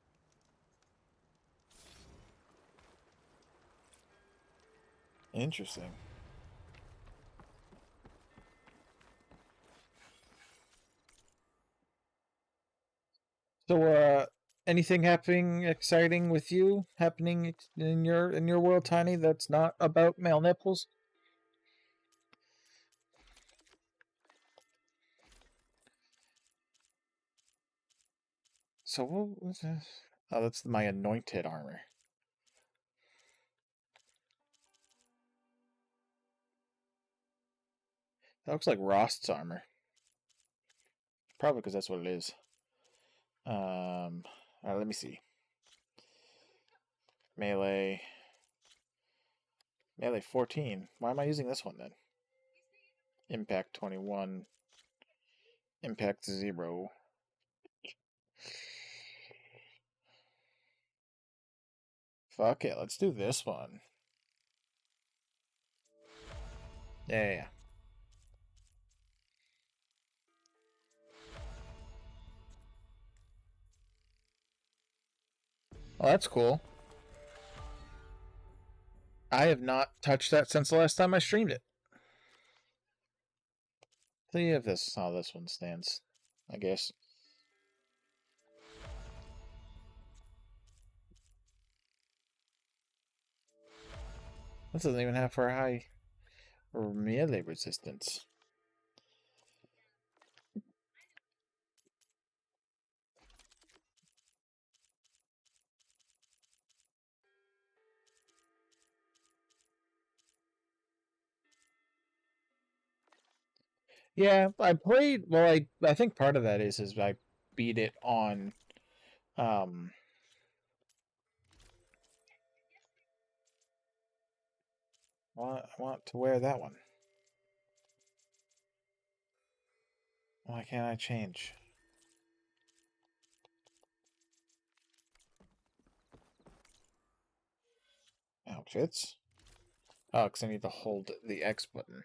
Interesting. So, anything happening exciting with you happening in your world, Tiny? That's not about male nipples. So what was this? Oh, that's my anointed armor. That looks like Rost's armor. Probably because that's what it is. Alright, let me see. Melee 14. Why am I using this one then? Impact 21. Impact 0. Fuck it, let's do this one. Yeah. Oh, that's cool. I have not touched that since the last time I streamed it. See if this how this one stands, I guess. This doesn't even have for a high melee resistance. Yeah, I played. Well, I think part of that is I beat it on, I want to wear that one. Why can't I change? Outfits. Oh, because I need to hold the X button.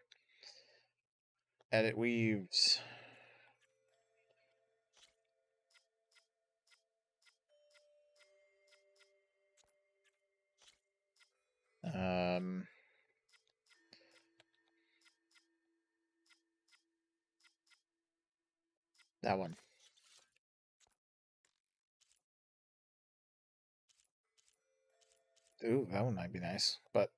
Edit weaves. That one. Ooh, that one might be nice, but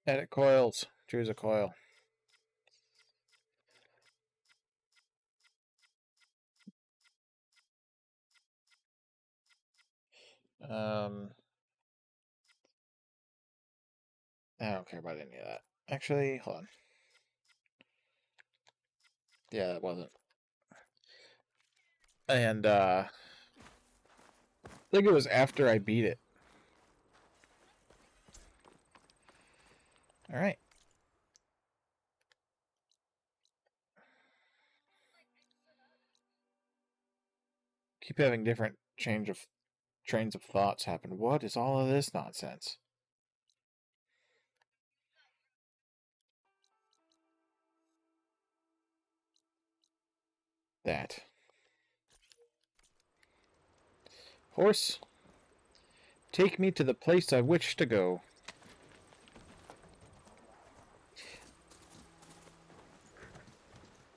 edit coils. Choose a coil. I don't care about any of that. Actually, hold on. Yeah, it wasn't. And I think it was after I beat it. All right. Keep having different trains of thoughts happen. What is all of this nonsense? That. Horse, take me to the place I wish to go.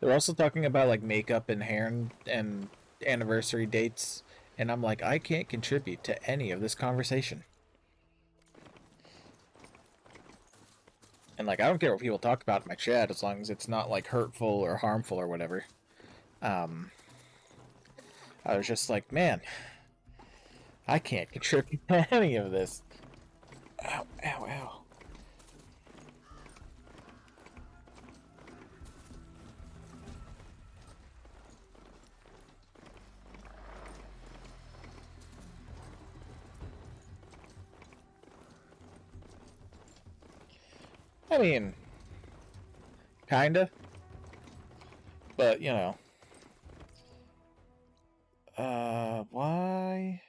They're also talking about like makeup and hair and anniversary dates, and I'm like, I can't contribute to any of this conversation. And like, I don't care what people talk about in my chat as long as it's not like hurtful or harmful or whatever. I was just like, man, I can't contribute to any of this. Ow, ow, ow. I mean, kinda. But, you know. Why?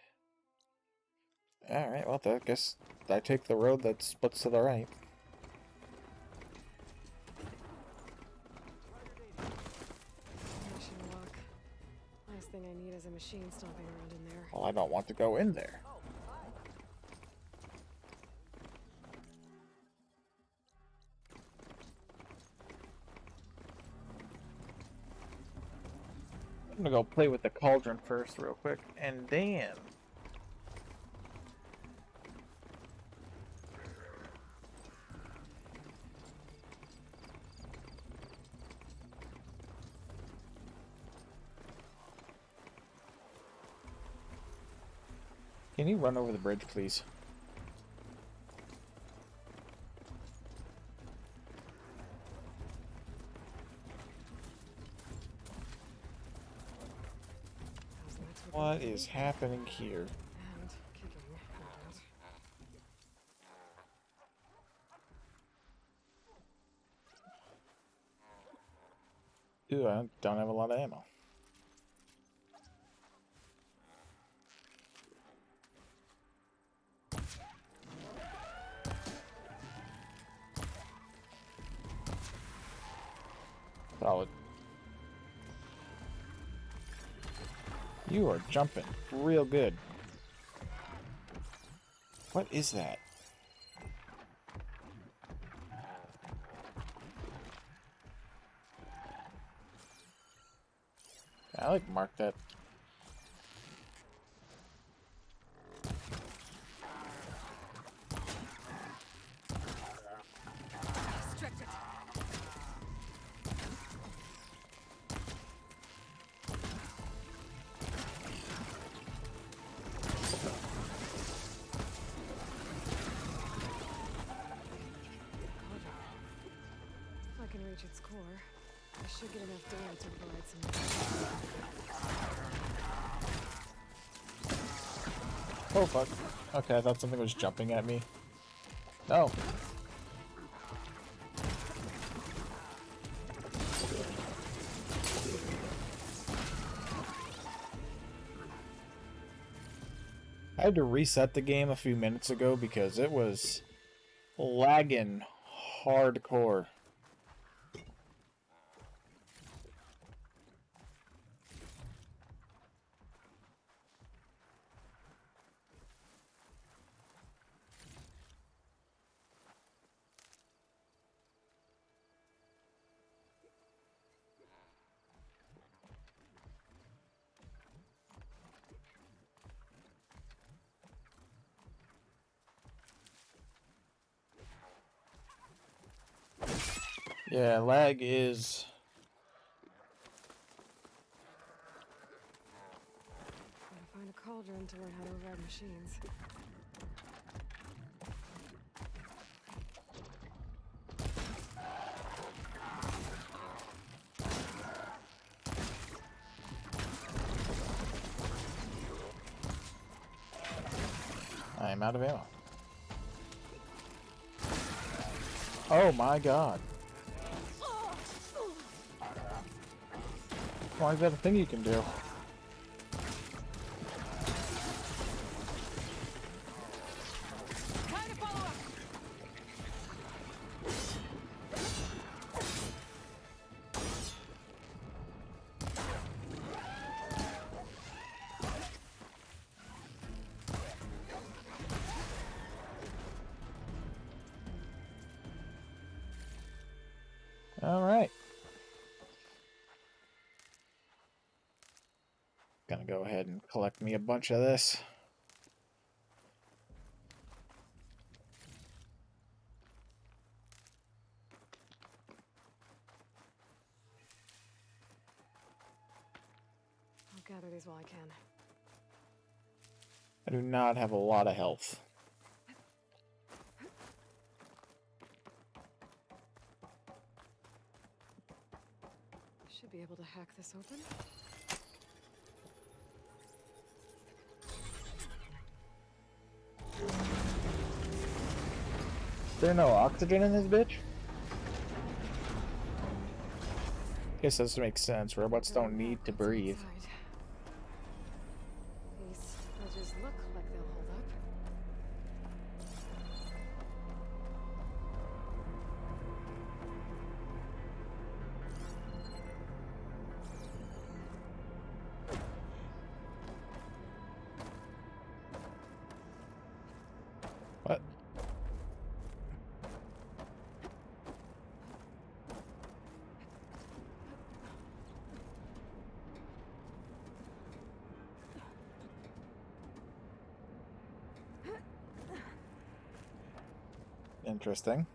Alright, well, I guess I take the road that splits to the right. Mission lock. Last thing I need is a machine stomping around in there. Well, I don't want to go in there. I'm gonna go play with the cauldron first real quick, and then... Can you run over the bridge, please? What is happening here? And kicking, no doubt. Ooh, I don't have a lot of ammo. Solid. You are jumping real good. What is that? I like mark that. Should get enough dam to provide some. Oh fuck. Okay, I thought something was jumping at me. No. I had to reset the game a few minutes ago because it was lagging hardcore. Yeah, lag is... Gotta find a cauldron to learn how to override machines. I am out of ammo. Oh my god. Why is that a thing you can do? Time to follow up. All right. Gonna go ahead and collect me a bunch of this. I'll gather these while I can. I do not have a lot of health. Should be able to hack this open. Is there no oxygen in this bitch? Guess this makes sense. Robots don't need to breathe. These ledges look like they'll hold up. What? Interesting.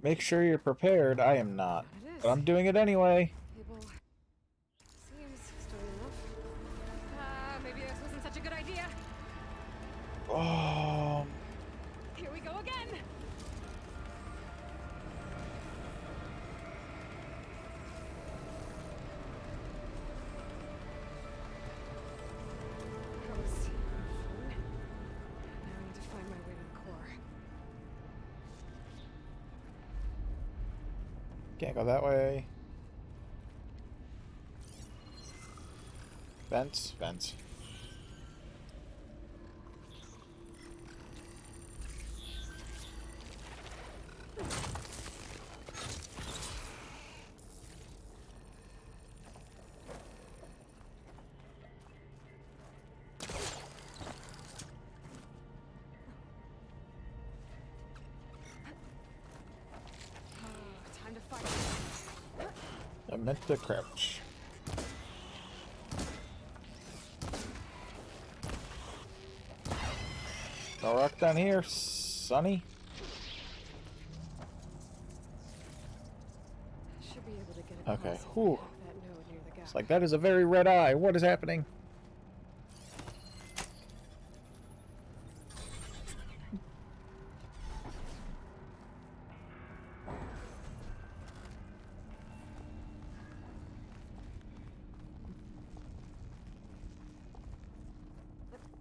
Make sure you're prepared. I am not. But I'm doing it anyway. People seems sturdy enough. Maybe this wasn't such a good idea. Oh. Here we go again. That was fun. Now I need to find my way to the core. Can't go that way. Vents, vents. Time to fight. I meant to crouch. No rock down here, Sonny. Should be able to get Okay. across Whew. that node near the gap. It's like that is a very red eye. What is happening?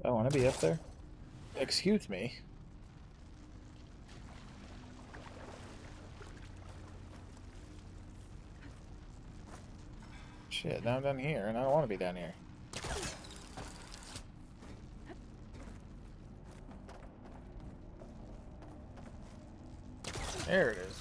I want to be up there. Excuse me. Shit, now I'm down here, and I don't want to be down here. There it is.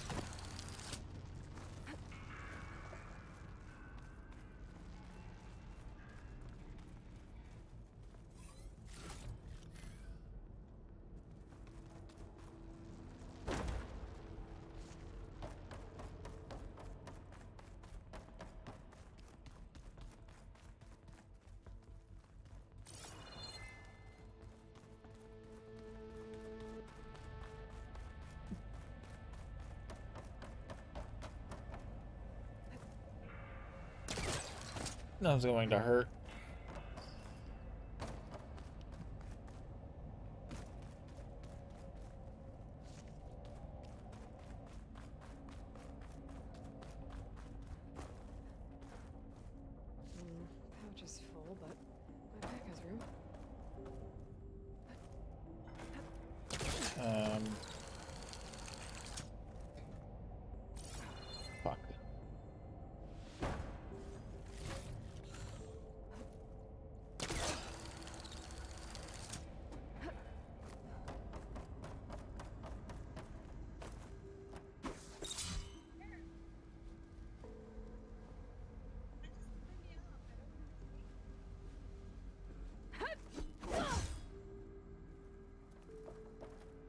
That's going to hurt. Pouch is full, but my pack has room. Fuck.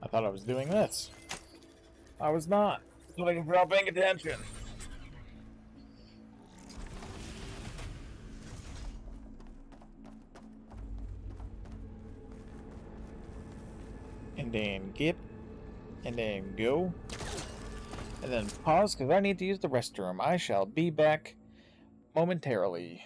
I thought I was doing this. I was not. I was not paying attention. And then get, and then go, and then pause because I need to use the restroom. I shall be back momentarily.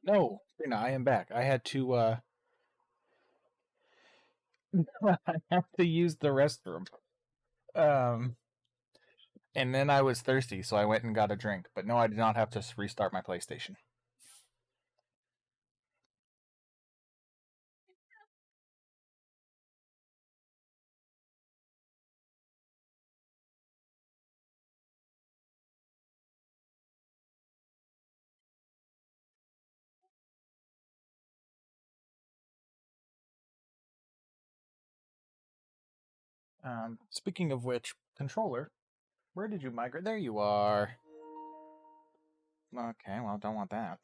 No, Trina, I am back. I had to, I have to use the restroom. And then I was thirsty, so I went and got a drink. But no, I did not have to restart my PlayStation. Speaking of which, controller, where did you migrate? There you are. Okay, well, don't want that.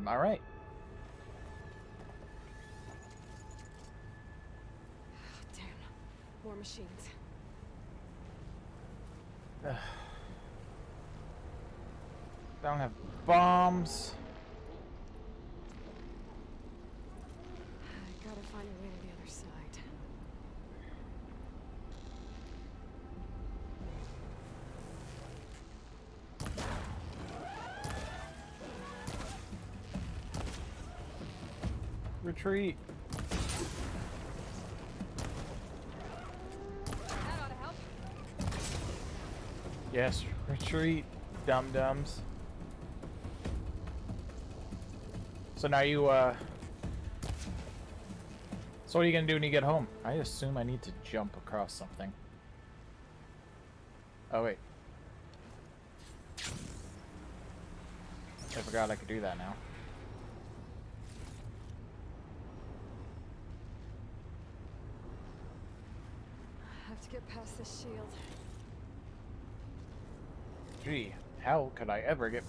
Alright. Damn. More machines. Don't have bombs. I gotta find a way to the other side. Retreat. That ought to help. Yes, retreat, dum-dums. So now you, so what are you gonna do when you get home? I assume I need to jump across something. Oh, wait. I forgot I could do that now. I have to get past this shield. Gee, how could I ever get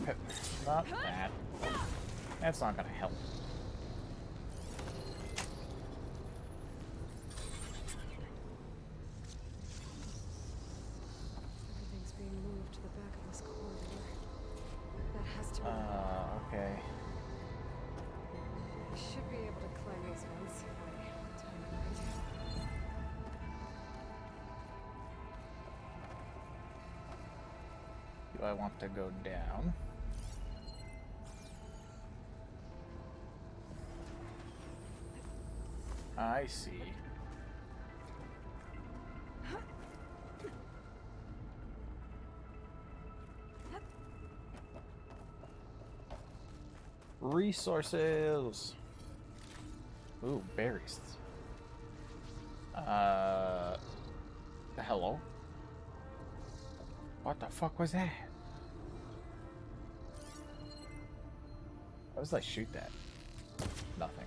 not that. That's not gonna help. Everything's being moved to the back of this corridor. That has to be. Okay. I should be able to climb these ones if I time it right. Do I want to go down? I see. Resources. Ooh, berries. Hello? What the fuck was that? How does I shoot that? Nothing.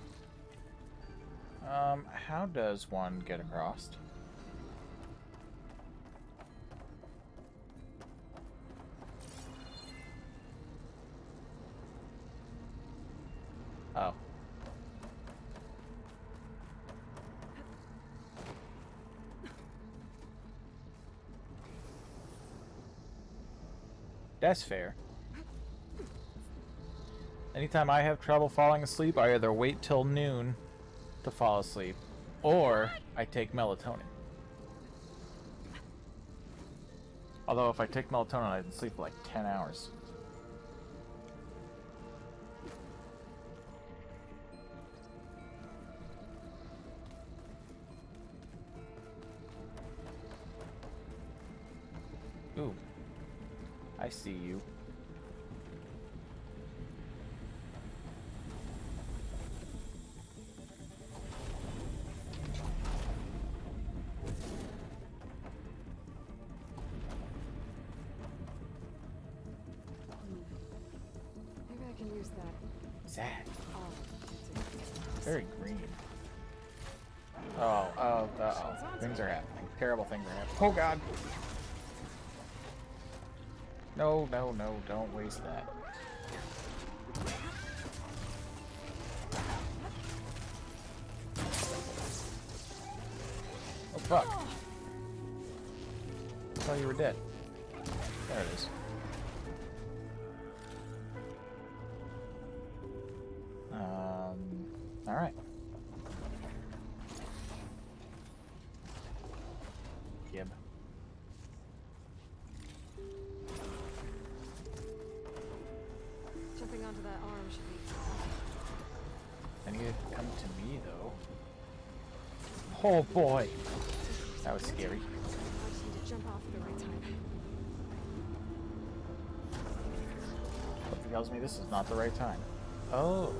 How does one get across? Oh. That's fair. Anytime I have trouble falling asleep, I either wait till noon to fall asleep, or I take melatonin. Although if I take melatonin, I can sleep for like 10 hours. Ooh. I see you. Maybe I can use that. What's that? Oh, Very green. Oh, things are happening. Terrible things are happening. Oh god! No, no, no, don't waste that. Oh fuck. I thought you were dead. There it is. Alright. Gib. to me, though. Oh boy! That was scary. I just need to jump off at the right time. Something tells me this is not the right time. Oh.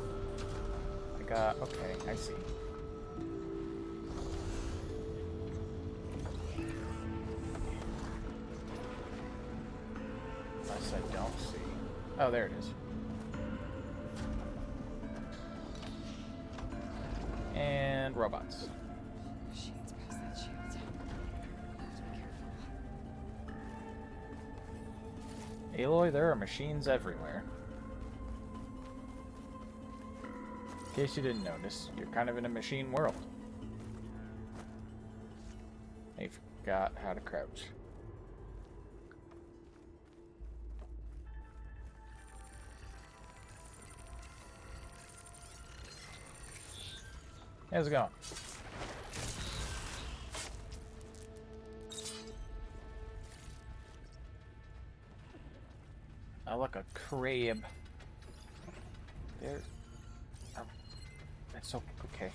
Okay, I see. Unless I don't see. Oh, there it is. And robots. Machines past that shield. I have to be careful. Aloy, there are machines everywhere. In case you didn't notice, you're kind of in a machine world. I forgot how to crouch. How's it going? Oh, look, a crab. There. Oh, that's so okay.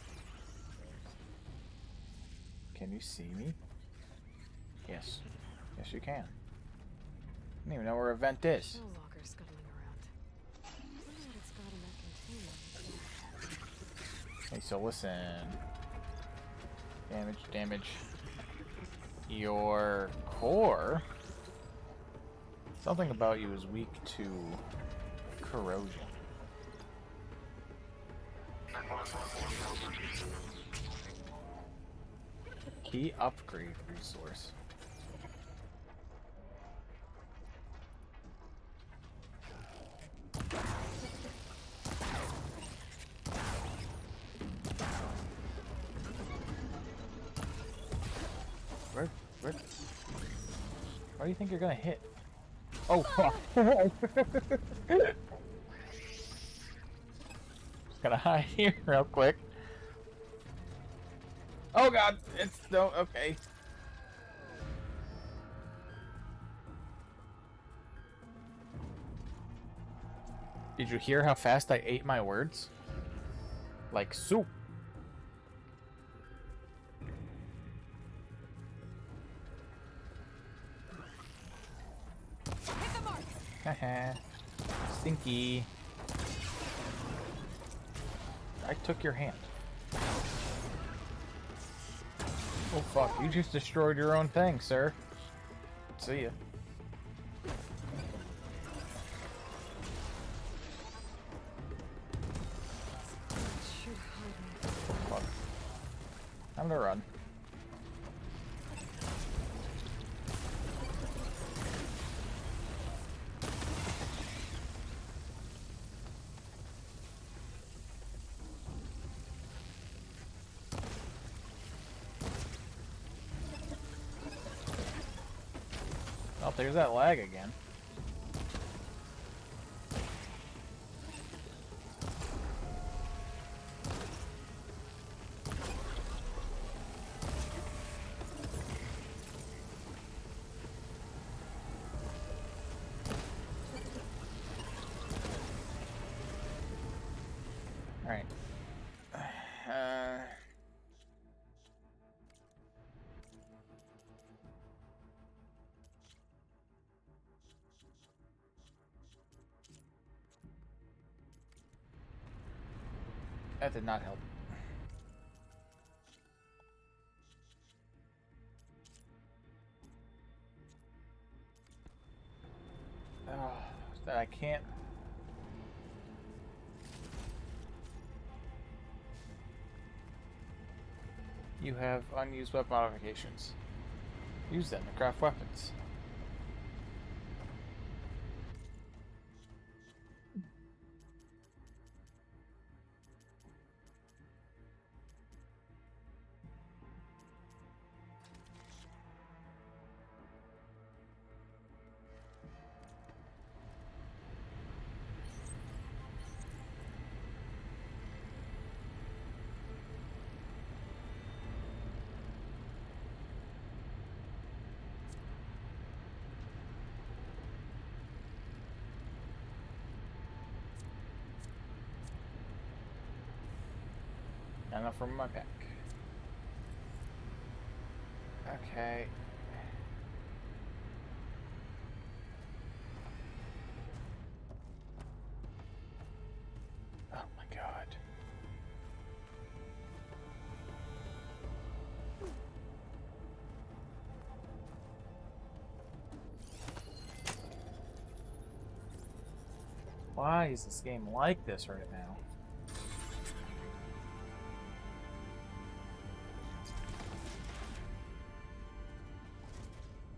Can you see me? Yes. Yes, you can. I don't even know where a vent is. Shell locker scuttling around. I wonder what it's got in that container. Hey, so listen. Damage, damage. Your core. Something about you is weak to corrosion. Key upgrade resource. Where do you think you're gonna hit? Oh fuck! Just gotta hide here real quick. Oh god! It's no okay. Did you hear how fast I ate my words? Like soup. Haha. Stinky. I took your hand. Oh fuck, you just destroyed your own thing, sir. See ya. Fuck. Time to run. Oh, there's that lag again. All right. That did not help. That I can't. You have unused weapon modifications. Use them to craft weapons. Not enough room in my pack. Okay. Oh my god. Why is this game like this right now?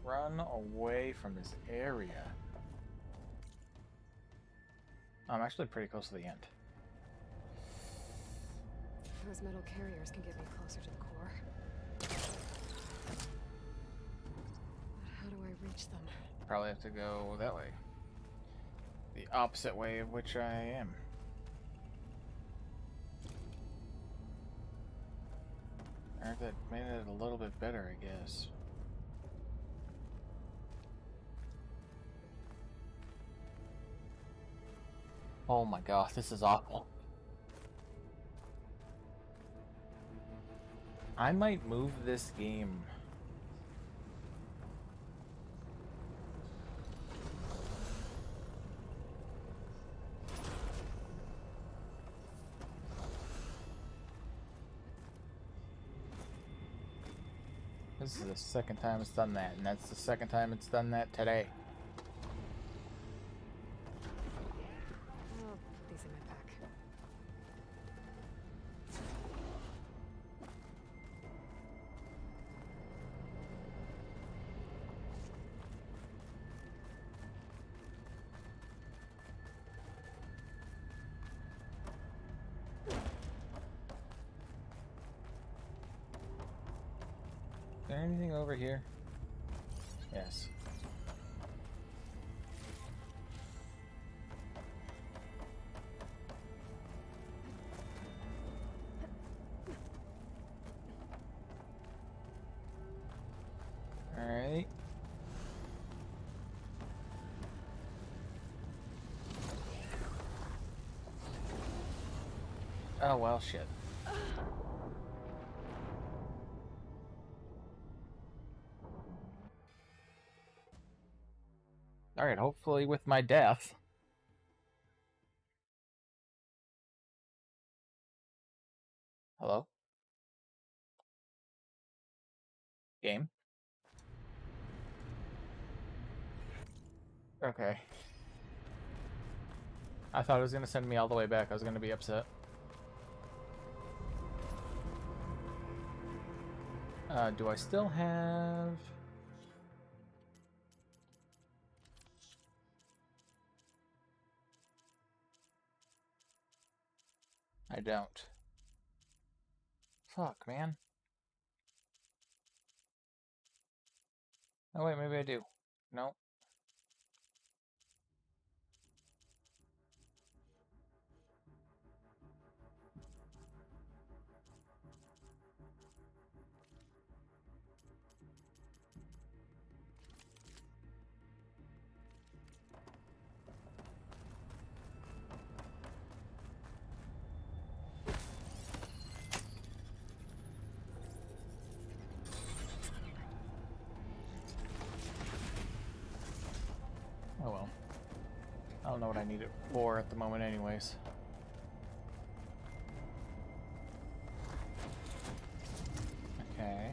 Run away from this area. I'm actually pretty close to the end. Those metal carriers can get me closer to the core. But how do I reach them? Probably have to go that way. The opposite way of which I am. Or that made it a little bit better, I guess. Oh my gosh, this is awful. I might move this game. This is the second time it's done that, and that's the second time it's done that today. I'll put these in my pack. Is there anything over here? Yes. Alright. Oh well, shit. Alright, hopefully with my death. Hello? Game? Okay. I thought it was going to send me all the way back. I was going to be upset. Do I still have... I don't. Fuck, man. Oh wait, maybe I do. Nope. Oh well. I don't know what I need it for at the moment anyways. Okay.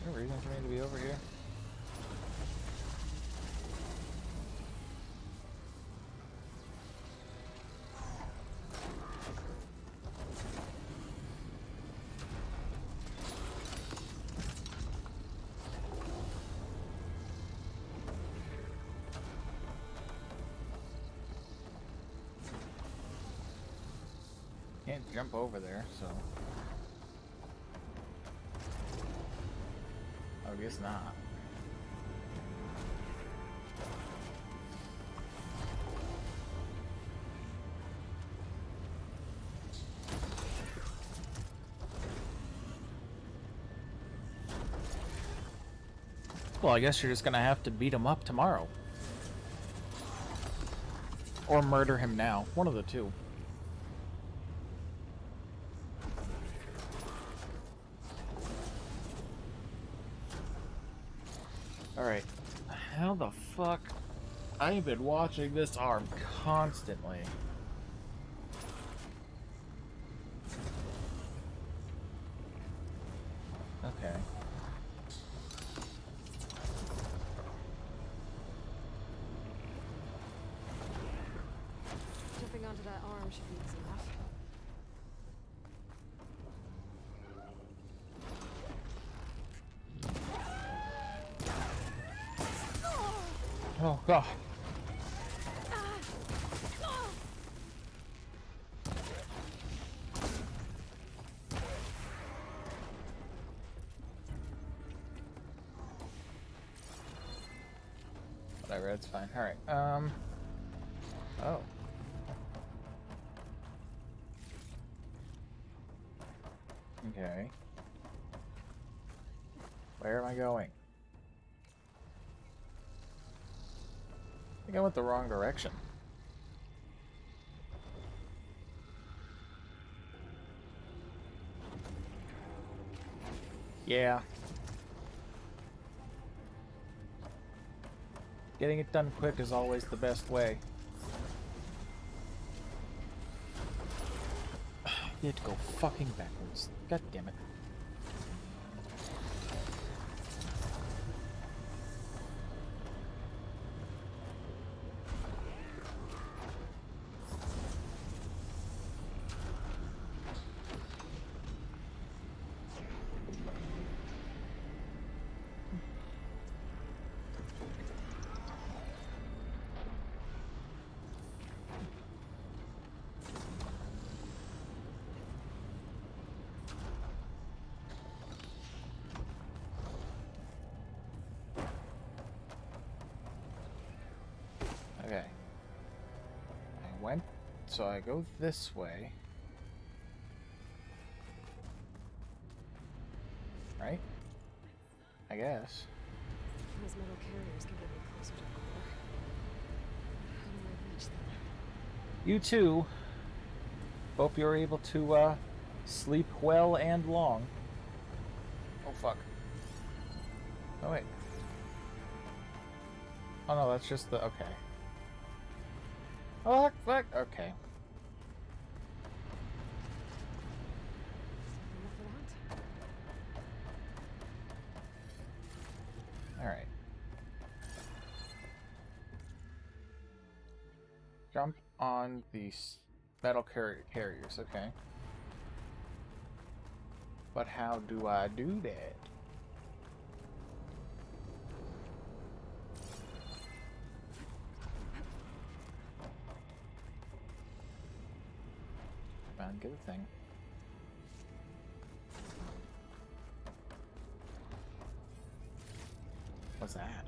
Is there a reason for me to be over here? can't jump over there, so I guess not. Well, I guess you're just gonna have to beat him up tomorrow. Or murder him now. One of the two. Alright. How the fuck? I've been watching this arm constantly. Okay. Jumping onto that arm should be easy enough. Oh god. Whatever, it's fine. Alright, oh. Okay. Where am I going? I think I went the wrong direction. Yeah. Getting it done quick is always the best way. You have to go fucking backwards. God damn it. Okay. I went, so I go this way. Right? I guess. Those metal carriers can get me closer to the core. How do I reach them? You too. Hope you're able to, sleep well and long. Oh, fuck. Oh, wait. Oh, no, that's just the... Okay. Oh, fuck. Okay. Alright. Jump on these metal carriers, okay. But how do I do that? Come on, get the thing. What's that?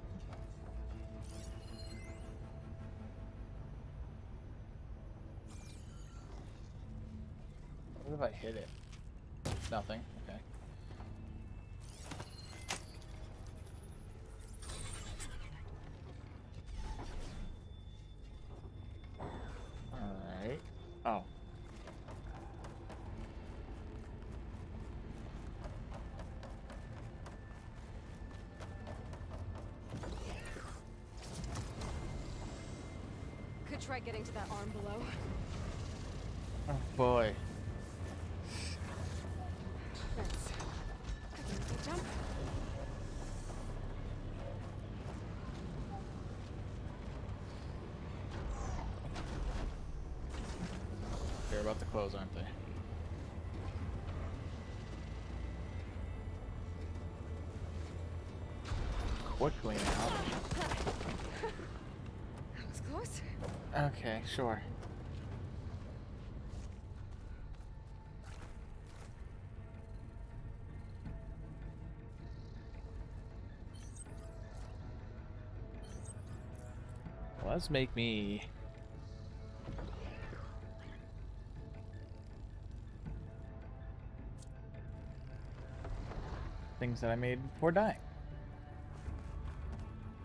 What if I hit it? Nothing. Okay. Alright. Oh. Could try getting to that arm below. Oh boy. Thanks. I can make a jump. They're about to close, aren't they? Quickly now. That was close. Okay, sure. does make me things that I made before dying.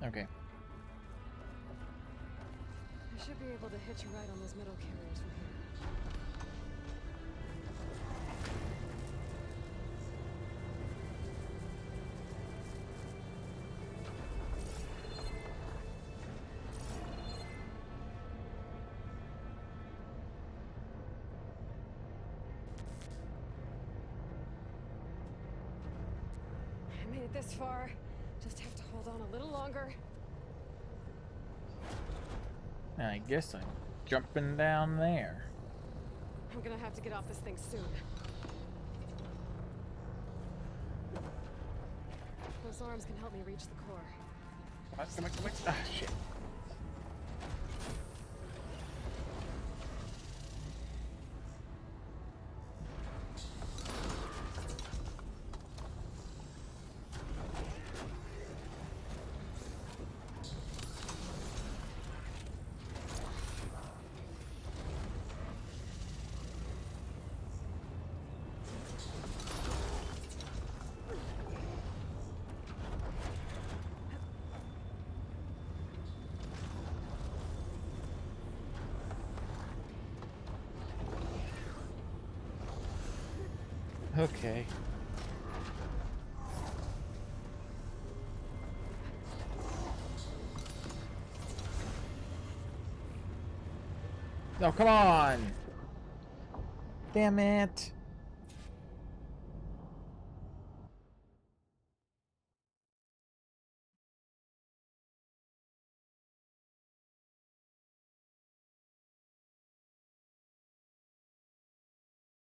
Okay. I should be able to hitch a ride on those metal carriers from here. I made it this far. Just have to hold on a little longer. I guess I'm jumping down there. I'm gonna have to get off this thing soon. Those arms can help me reach the core. Come on. Ah, shit. Okay. No, come on! Damn it!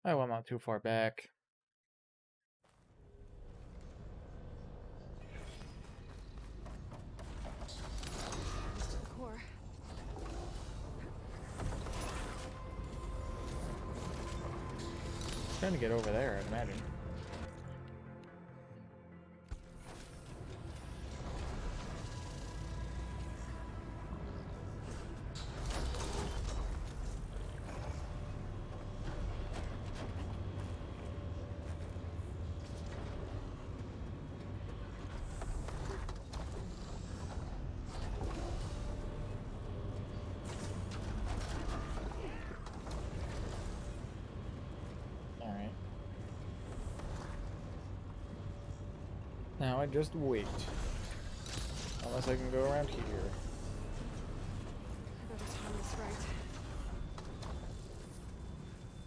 Oh, I'm not too far back. To the core. Trying to get over there, I'd imagine. Alright. Now I just wait. Unless I can go around here. I better time this right.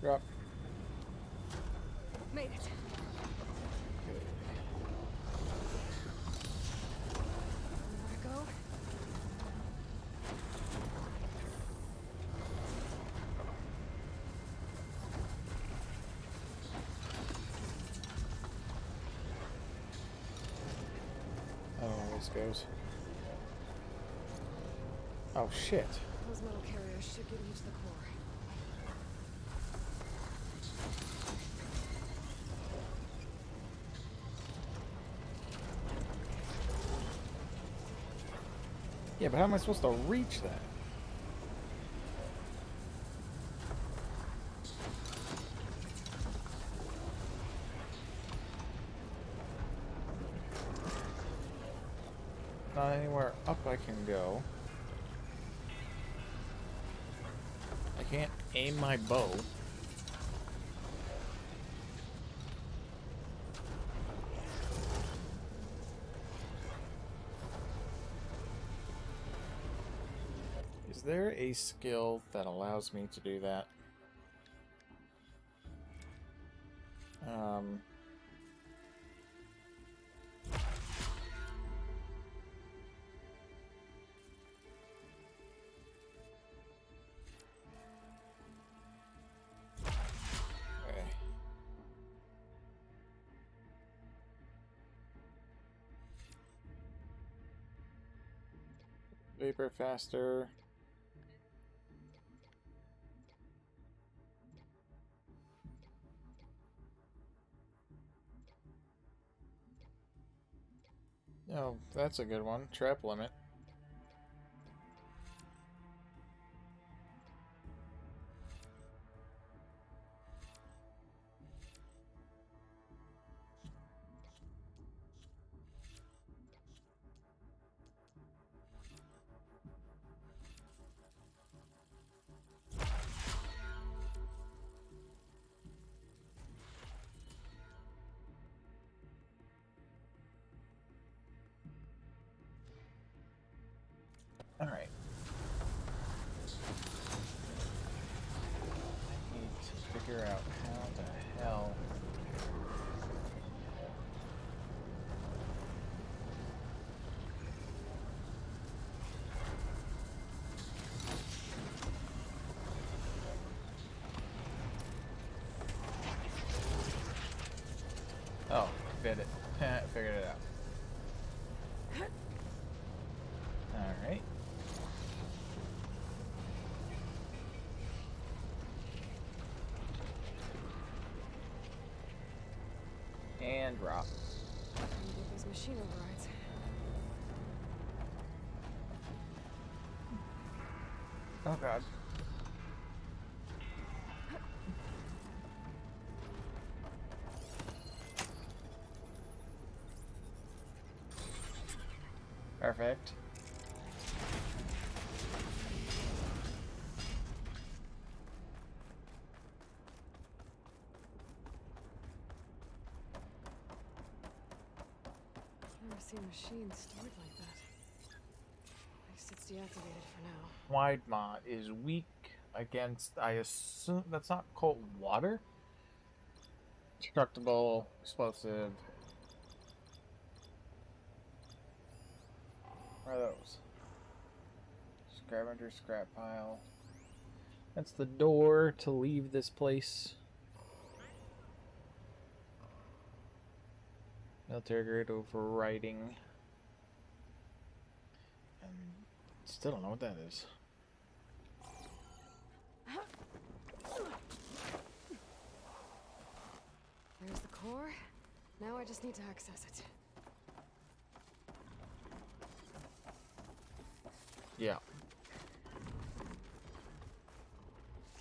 Drop. Made it. More to go. I don't know where this goes. Oh shit. Those metal carriers should get me to the core. Yeah, but how am I supposed to reach that? Not anywhere up I can go. I can't aim my bow. Is there a skill that allows me to do that? Okay. Vapor faster. Oh, that's a good one. Trap limit. Fit it. Figured it out. Alright. And drop. These machine overrides. Oh god. Perfect. Never seen machines stored like that. I guess it's deactivated for now. Widemont is weak against, I assume, that's not cold water? Destructible, explosive. What are those? Scavenger scrap pile. That's the door to leave this place. Military grade overriding. And still don't know what that is. There's the core. Now I just need to access it. Yeah.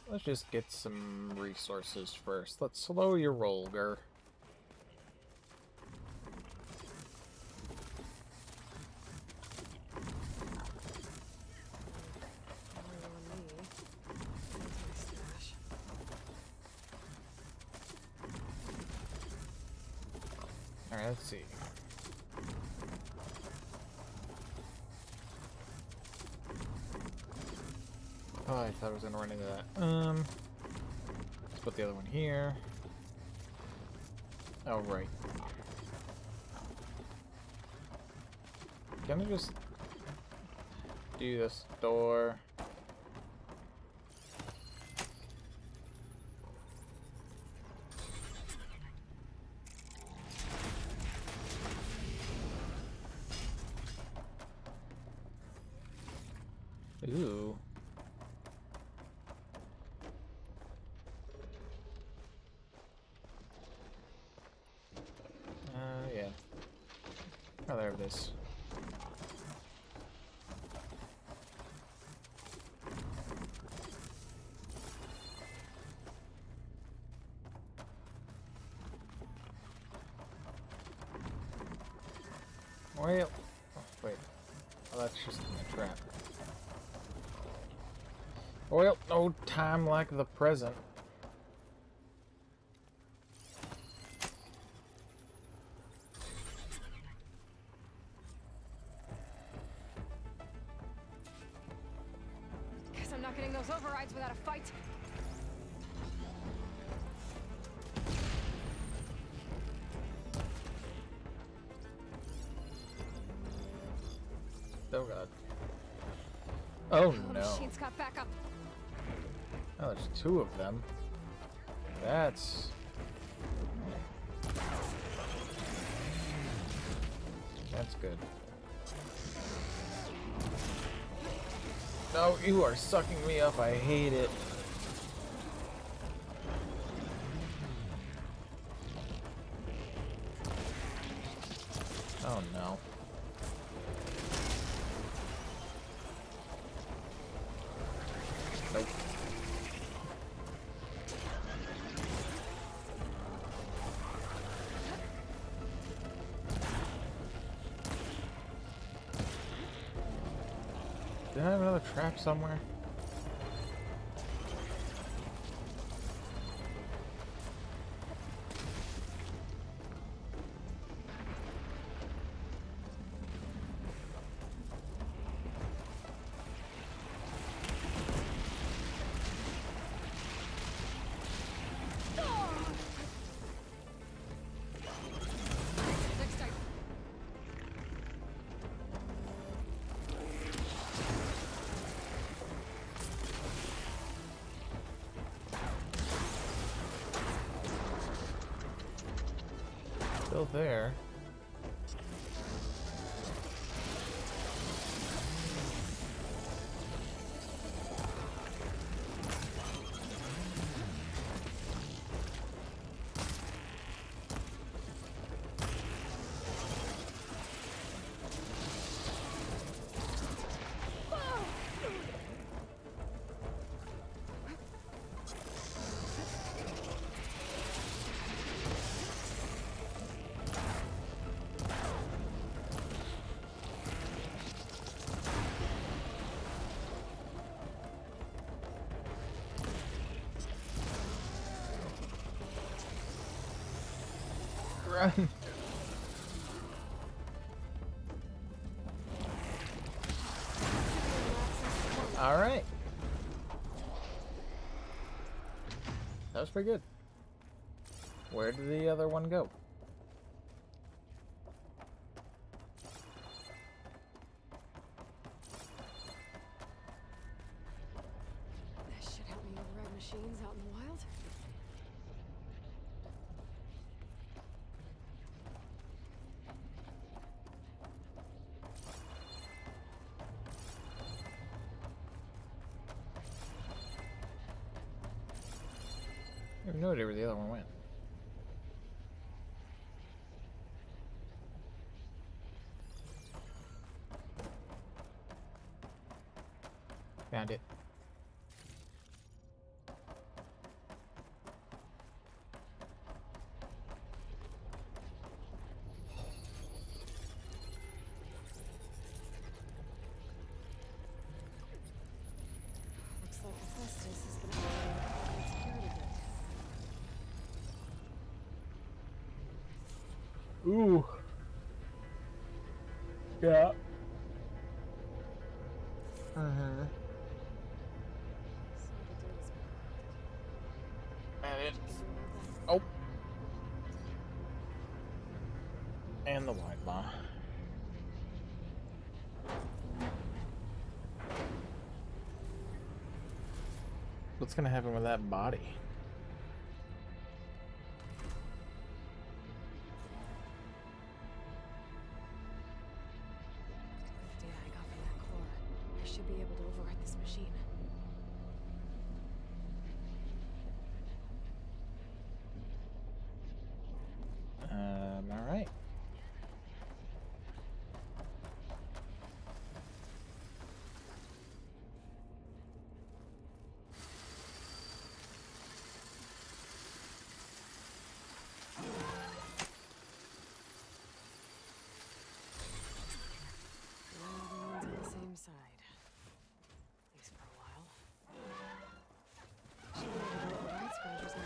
Let's just get some resources first. Let's slow your roll, Gur. Alright, let's see. Oh, I thought I was gonna run into that. Let's put the other one here. Oh, right. Can I just do this door? Ooh. Yeah. Oh, there it is. Well, oh, wait. Oh, that's just in the trap. Well, no time like the present. Guess I'm not getting those overrides without a fight. Oh god. Oh The no. machine's got backup. Oh, there's two of them. That's... That's good. No, you are sucking me up. I hate it. Oh no. Nope. Did I have another trap somewhere? Next time. still there. Run. All right. That was pretty good. Where did the other one go? That should help me override machines out in the wild. I have no idea where the other one went. Found it. Looks like Hephaestus is gonna be a security bit. Ooh. Yeah. Uh-huh. Oh. And the wide maw. What's gonna happen with that body? With the data I got from that core, I should be able to override this machine. All right. Everyone's on the same side. At least for a while. Should be able to override Sponger's now.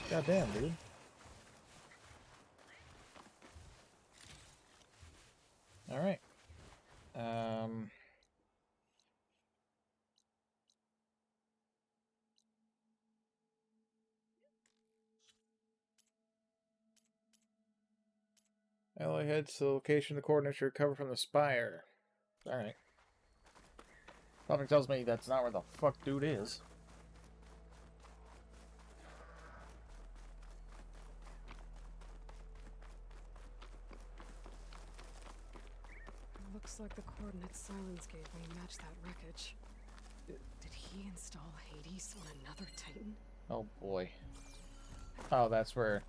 Goddamn, dude. All right. Ally heads to the location the coordinates recover from the spire. All right. Something tells me that's not where the fuck dude is. Looks like the coordinates Silence gave me match that wreckage. Did he install Hades on another Titan? Oh boy. Oh, that's where...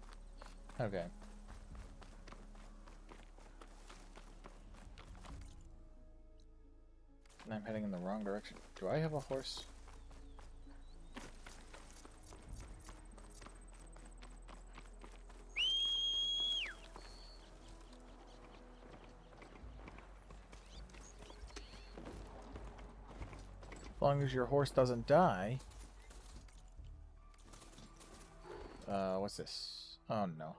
Okay. And I'm heading in the wrong direction. Do I have a horse? As long as your horse doesn't die. What's this? Oh no.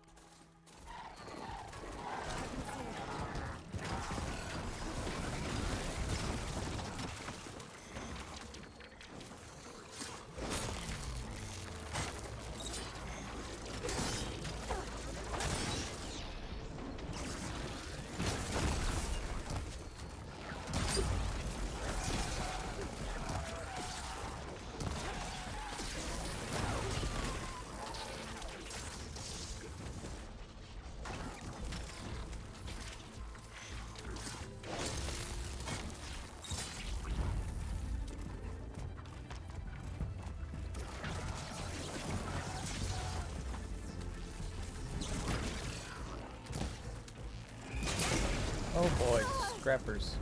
Scrappers.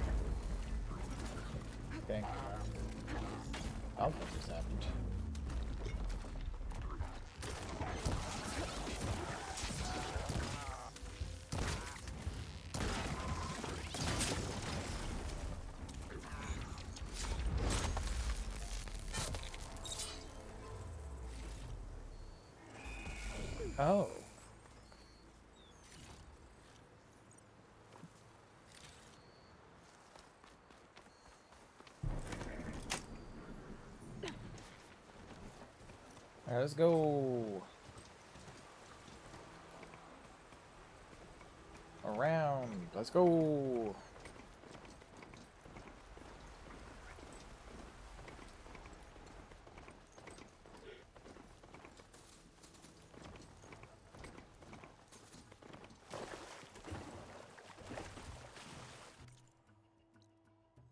Okay. Oh, what just happened? Oh. All right, let's go. Around. Let's go.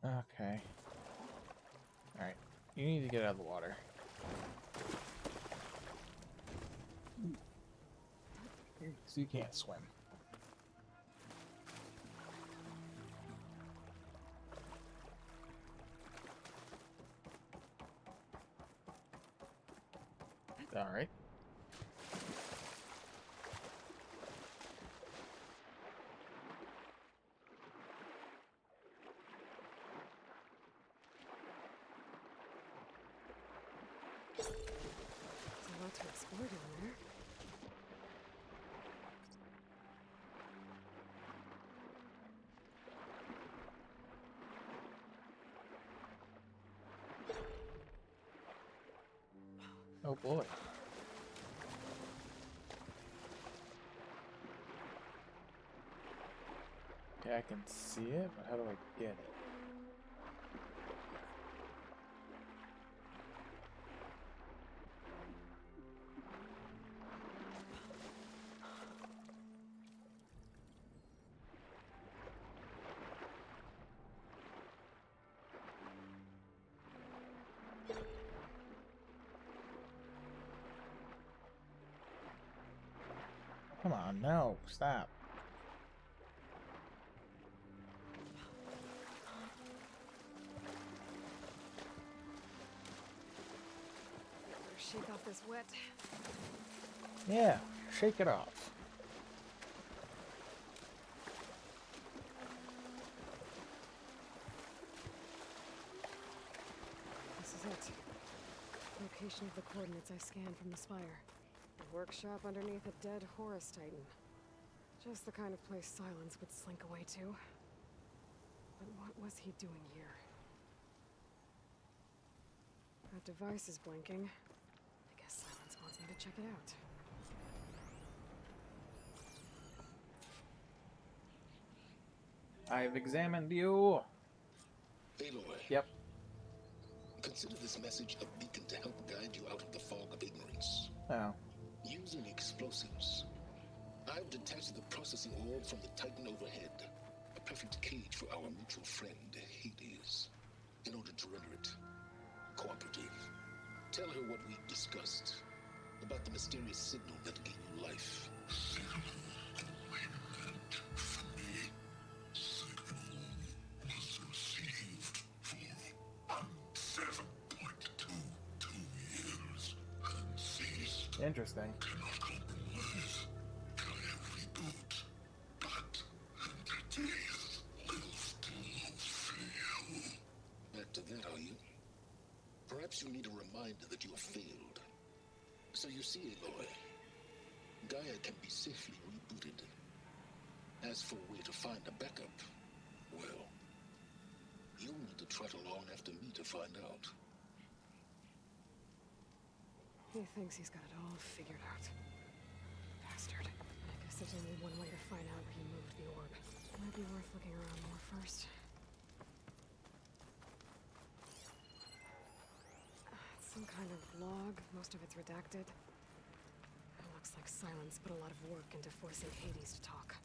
Okay. Alright. You need to get out of the water. So you can't swim. Alright. There's a lot to explore down there. Oh boy. Okay, I can see it, but how do I get it? Come on, no, stop. Better shake off this wet. Yeah, shake it off. This is it. Location of the coordinates I scanned from the spire. A workshop underneath a dead Horus Titan. Just the kind of place Silence would slink away to. But what was he doing here? That device is blinking. I guess Silence wants me to check it out. I've examined you. Aloy. Yep. Consider this message a beacon to help guide you out of the fog of ignorance. Oh. Using explosives, I've detached the processing orb from the Titan overhead. A perfect cage for our mutual friend, Hades. In order to render it cooperative, tell her what we discussed about the mysterious signal that gave you life. Interesting. Back to that, are you? Perhaps you need a reminder that you have failed. So you see, Aloy, Gaia can be safely rebooted. As for where to find a backup, well, you'll need to trot along after me to find out. He thinks he's got it all figured out. Bastard. I guess there's only one way to find out where he moved the orb. Might be worth looking around more first. It's some kind of log. Most of it's redacted. It looks like Silence put a lot of work into forcing Hades to talk.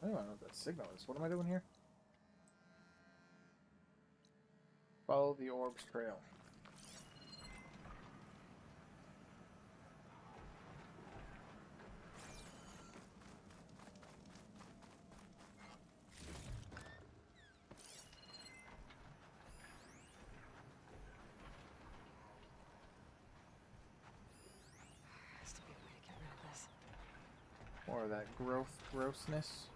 Oh, signal is. What am I doing here? Follow the orb's trail. Has to be a way to get rid of this. More of that grossness.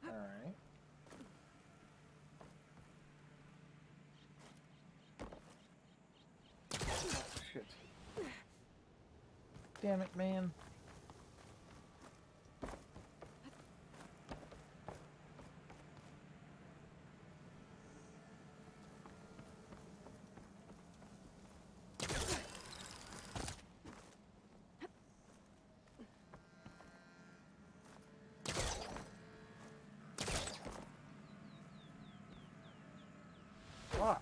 Alright. Oh, shit. Damn it, man. Fuck.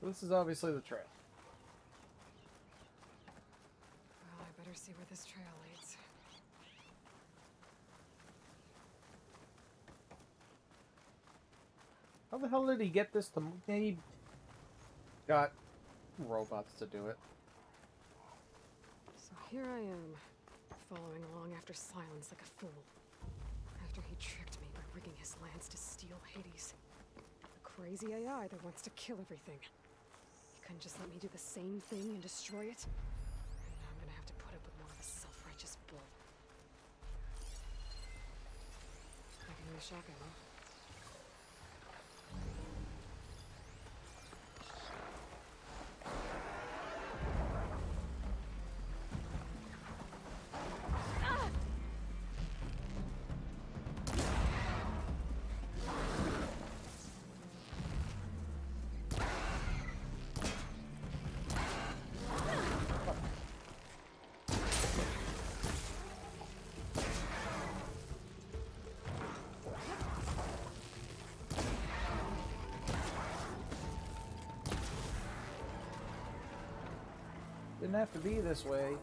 This is obviously the trail. Well, I better see where this trail leads. How the hell did he get this to... He got robots to do it. So here I am, following along after Silence like a fool. After he tricked me by rigging his lands to steal Hades. A crazy AI that wants to kill everything. He couldn't just let me do the same thing and destroy it. And now I'm gonna have to put up with more of a self-righteous bull. I can use shotgun, huh? Didn't have to be this way.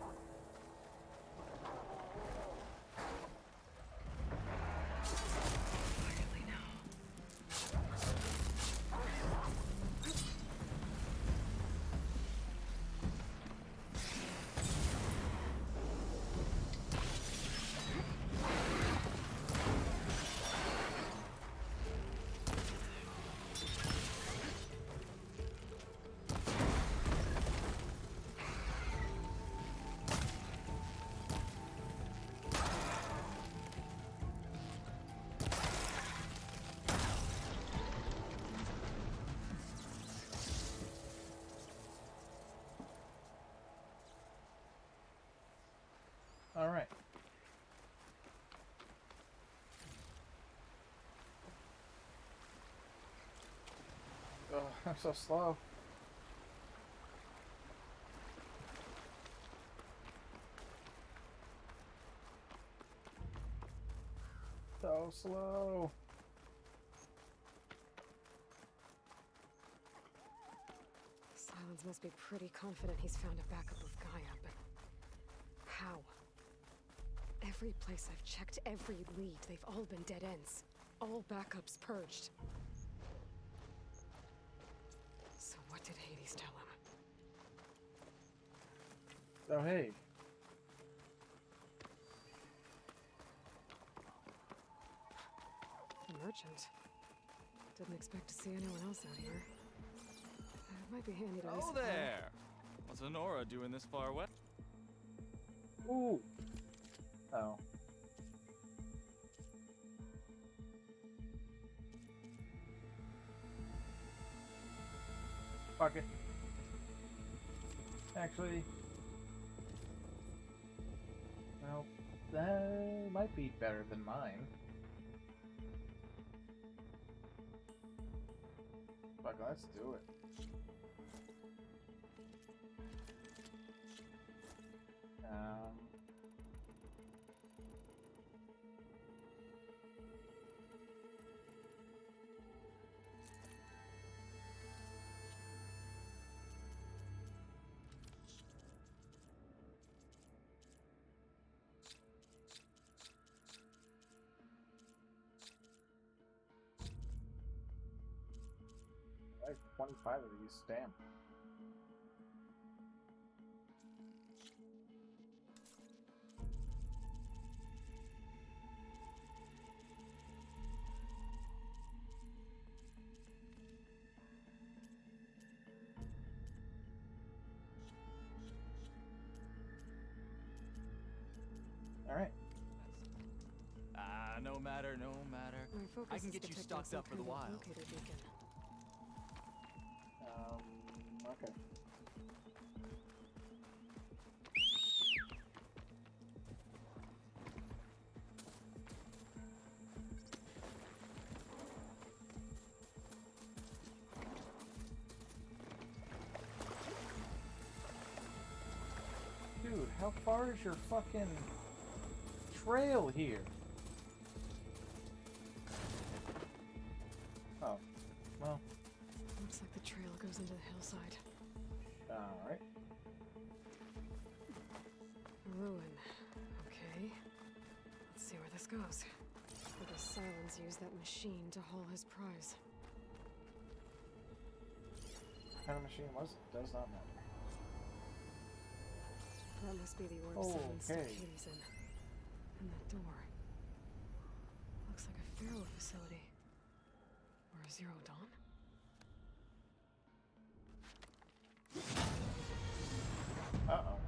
All right. Oh, I'm so slow. So slow. Silence must be pretty confident he's found a backup of Gaia, but how? Every place I've checked, every lead, they've all been dead ends. All backups purged. So what did Hades tell him? Oh, hey. The merchant. Didn't expect to see anyone else out here. It might be handy to Oh resupply. there! What's Honora doing this far west? Ooh. Oh. Fuck it. Actually, well, that might be better than mine. Fuck, let's do it. I have 25 of these. Damn. Alright. No matter, no matter. My focus I can is get you detecting stocked some up for the kind of wild. locator beacon. Okay. Dude, how far is your fucking trail here? Oh, well. Looks like the trail goes into the hillside. Alright. Ruin. Okay. Let's see where this goes. I guess Silence used that machine to haul his prize. What kind of machine was it? Does not matter. That must be the orb Oh, Silence stuck okay. Hades in. And that door. Looks like a Pharaoh facility. Or a Zero Dawn? Uh-oh.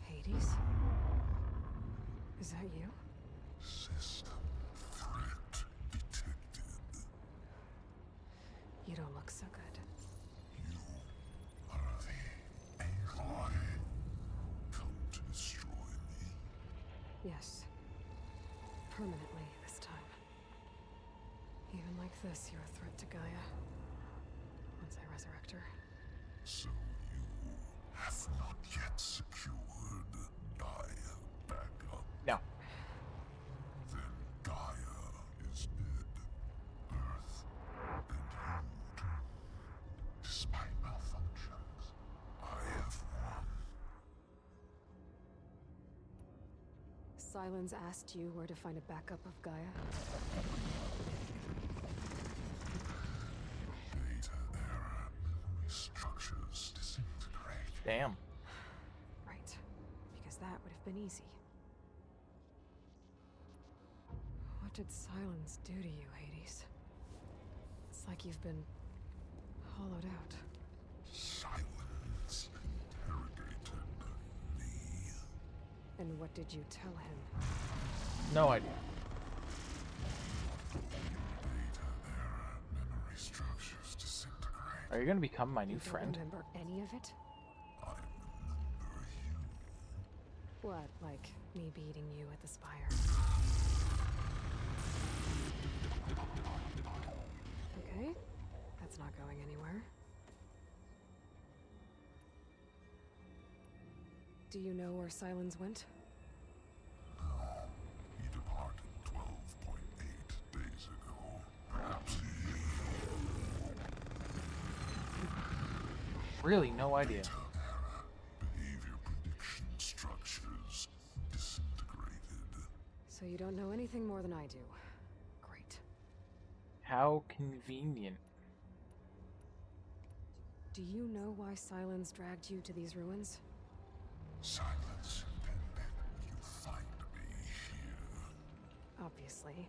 Hades? Is that you? System threat detected. You don't look so good. Are the Aloy come to destroy me? Yes. Permanently this time. Even like this, you're a threat to Gaia. Once I resurrect her. So you have not yet secured Gaia backup? No. Then Gaia is dead. Earth and you, despite malfunctions, I have won. Silence asked you where to find a backup of Gaia? Data error, memory structures disintegrate. Damn. Right. Because that would have been easy. What did Silence do to you, Hades? It's like you've been hollowed out. Silence interrogated me. And what did you tell him? No idea. Data error, memory structures disintegrate. Are you gonna become my new You don't friend? remember any of it? I remember you. What, like me beating you at the Spire? Okay, that's not going anywhere. Do you know where Silence went? No, he departed 12.8 days ago. Perhaps he... Really, no idea. Data error, behavior prediction structures disintegrated. So you don't know anything more than I do. Great. How convenient. Do you know why Silence dragged you to these ruins? Silence intended you find me here. Obviously.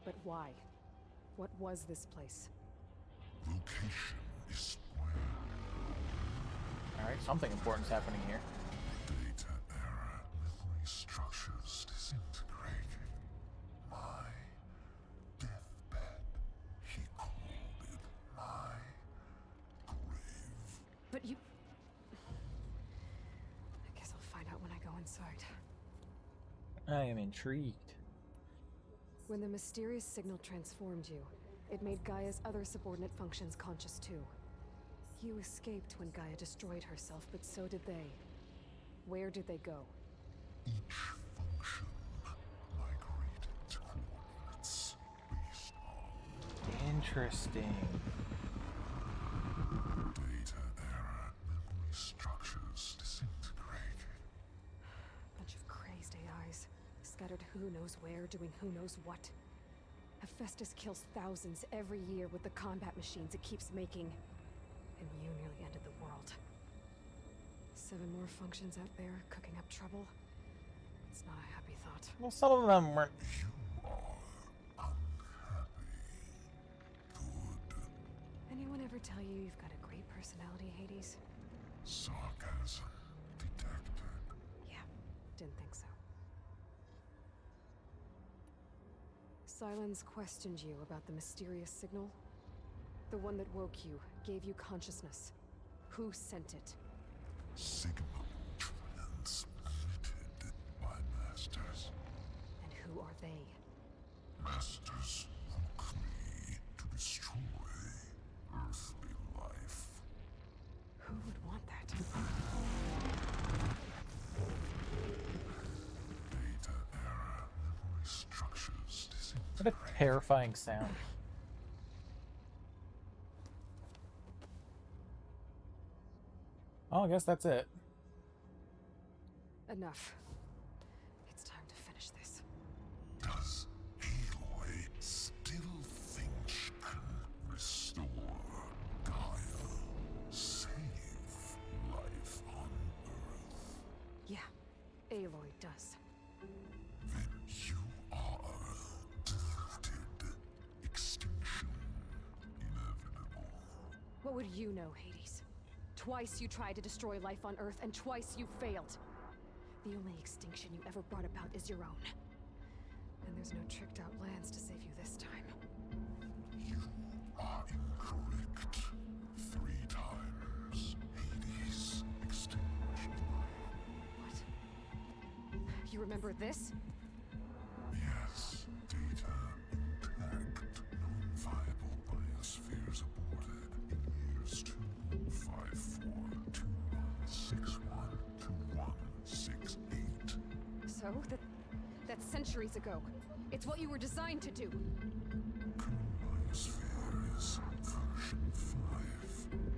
But why? What was this place? Location is square. Alright, something important's happening here. Data error, memory structures but you... I guess I'll find out when I go inside. I am intrigued. When the mysterious signal transformed you, it made Gaia's other subordinate functions conscious too. You escaped when Gaia destroyed herself, but so did they. Where did they go? Each function migrated to coordinates based on Interesting. data error, memory structures disintegrated. Bunch of crazed AIs, scattered who knows where, doing who knows what. Hephaestus kills thousands every year with the combat machines it keeps making. And you nearly ended the world. 7 more functions out there, cooking up trouble. It's not a happy thought. Well, some of them weren't. Anyone ever tell you you've got a great personality, Hades? Sarcasm detected. Yeah, didn't think so. Silence questioned you about the mysterious signal. The one that woke you, gave you consciousness. Who sent it? Signal transmitted by masters. And who are they? Masters woke me to destroy earthly life. Who would want that? Data error, memory structures What a terrifying sound. Oh, I guess that's it. Enough. It's time to finish this. Does Aloy still think she can restore Gaia? Save life on Earth? Yeah, Aloy does. Then you are defeated. Extinction inevitable. What would you know, Hades? Twice you tried to destroy life on Earth, and twice you failed. The only extinction you ever brought about is your own. And there's no tricked-out lands to save you this time. You are incorrect. 3 times Hades extinguished life. What? You remember this? Yes, data intact. Non-viable biospheres aborted in years 25421612168. So, that's centuries ago. It's what you were designed to do. Biosphere is version 5.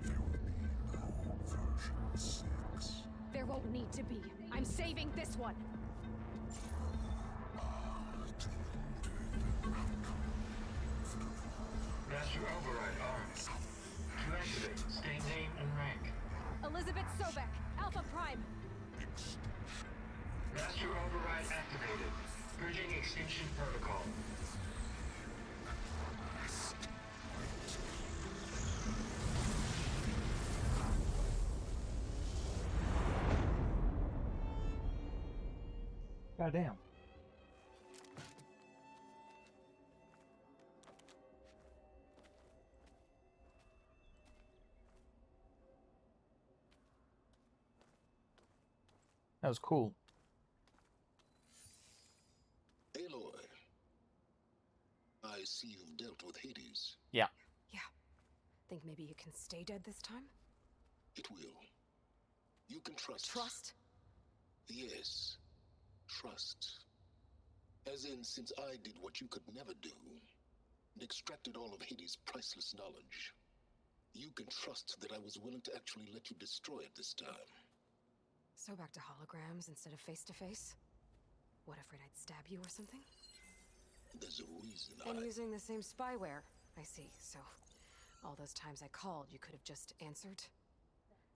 There will be no version 6. There won't need to be. I'm saving this one. Master Override armed. To activate, state name and rank. Elizabeth Sobek, Alpha Prime. Master Override activated. Purging extinction protocol. Goddamn. That was cool. Aloy, I see you've dealt with Hades. Yeah. Yeah. Think maybe you can stay dead this time? It will. You can trust. Trust? Yes. Trust. As in, since I did what you could never do, and extracted all of Hades' priceless knowledge, you can trust that I was willing to actually let you destroy it this time. So back to holograms instead of face-to-face? What, afraid I'd stab you or something? There's a reason And using the same spyware. I see, so all those times I called, you could have just answered?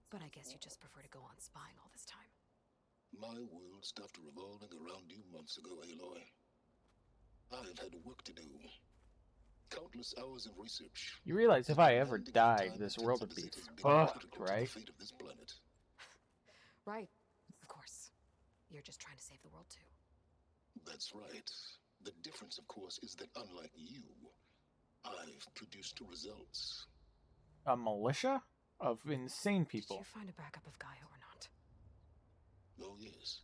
But I guess you just prefer to go on spying all this time. My world stopped revolving around you months ago, Aloy. I've had work to do. Countless hours of research. You realize if I ever died, this world would be fucked, right? The fate of this planet. Right, of course. You're just trying to save the world too. That's right. The difference, of course, is that unlike you, I've produced results. A militia? of insane people. Did you find a backup of Gaia or not? Oh, yes.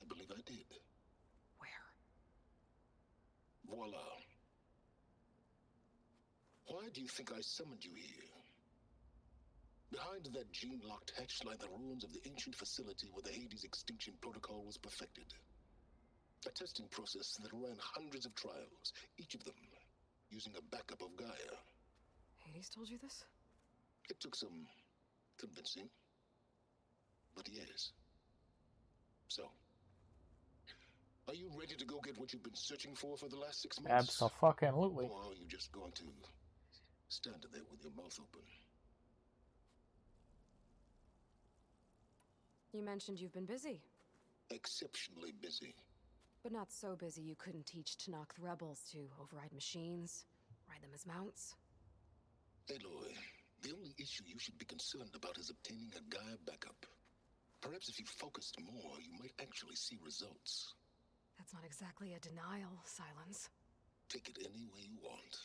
I believe I did. Where? Voila. Why do you think I summoned you here? Behind that gene-locked hatch lie the ruins of the ancient facility where the Hades extinction protocol was perfected. A testing process that ran hundreds of trials, each of them using a backup of Gaia. Hades told you this? It took some convincing, but yes. So, are you ready to go get what you've been searching for the last 6 months? Abso-fucking-lutely. Or are you just going to stand there with your mouth open? You mentioned you've been busy. Exceptionally busy. But not so busy you couldn't teach Tanakh the rebels to override machines, ride them as mounts. Aloy, the only issue you should be concerned about is obtaining a Gaia backup. Perhaps if you focused more, you might actually see results. That's not exactly a denial, Silence. Take it any way you want.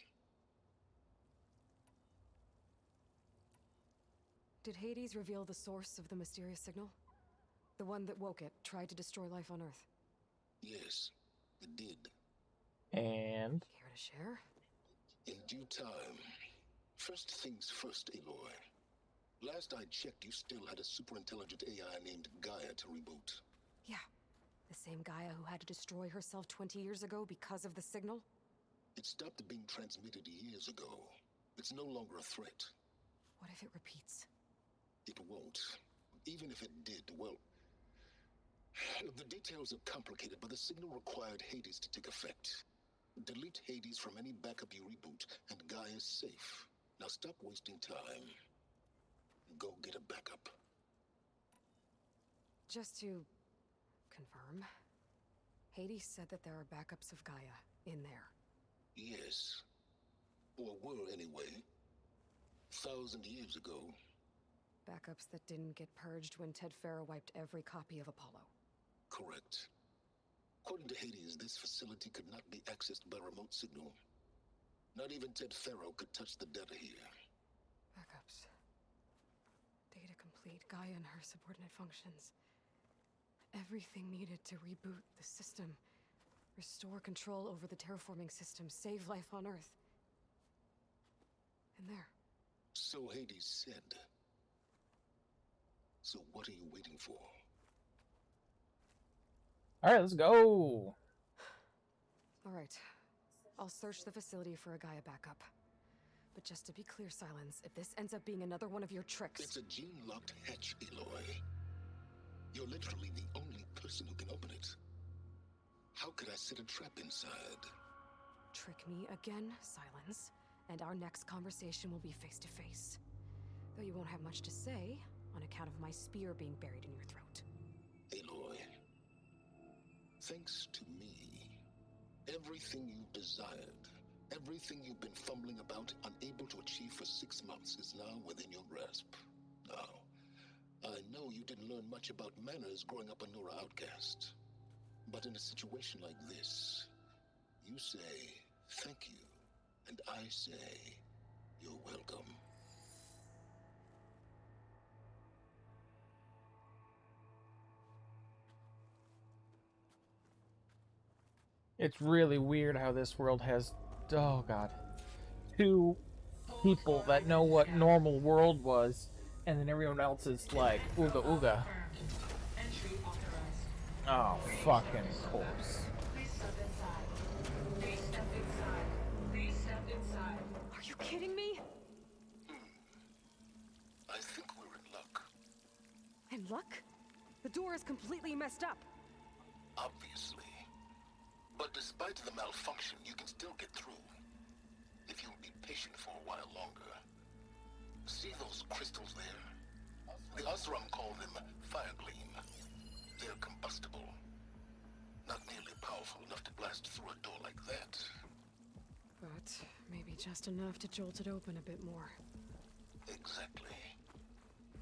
Did Hades reveal the source of the mysterious signal? The one that woke it, tried to destroy life on Earth? Yes, it did. And? Care to share? In due time. First things first, Aloy. Last I checked, you still had a super-intelligent AI named Gaia to reboot. Yeah. The same Gaia who had to destroy herself 20 years ago because of the signal? It stopped being transmitted years ago. It's no longer a threat. What if it repeats? It won't. Even if it did, well... The details are complicated, but the signal required Hades to take effect. Delete Hades from any backup you reboot, and Gaia's safe. Now stop wasting time. Go get a backup. Just to confirm, Hades said that there are backups of Gaia in there. Yes. Or were anyway. 1,000 years ago. Backups that didn't get purged when Ted Farrow wiped every copy of Apollo. Correct. According to Hades, this facility could not be accessed by remote signal. Not even Ted Farrow could touch the data here. Backups. Data complete, Gaia and her subordinate functions. Everything needed to reboot the system. Restore control over the terraforming system, save life on Earth. And there. So Hades said. So what are you waiting for? Alright, let's go! Alright. I'll search the facility for a Gaia backup. But just to be clear, Silence, if this ends up being another one of your tricks... It's a gene-locked hatch, Aloy. You're literally the only person who can open it. How could I set a trap inside? Trick me again, Silence, and our next conversation will be face-to-face. Though you won't have much to say, on account of my spear being buried in your throat. Aloy, thanks to me, everything you desired, everything you've been fumbling about, unable to achieve for 6 months, is now within your grasp. Now, I know you didn't learn much about manners growing up a Nora outcast. But in a situation like this, you say, thank you, and I say, you're welcome. It's really weird how this world has, oh god, 2 people that know what normal world was, and then everyone else is like, ooga ooga. Oh, fucking course. Are you kidding me? I think we're in luck. In luck? The door is completely messed up. Obviously. But despite the malfunction, you can still get through. If you'll be patient for a while longer. See those crystals there? The Oseram call them Firegleam. They're combustible. Not nearly powerful enough to blast through a door like that. But maybe just enough to jolt it open a bit more. Exactly.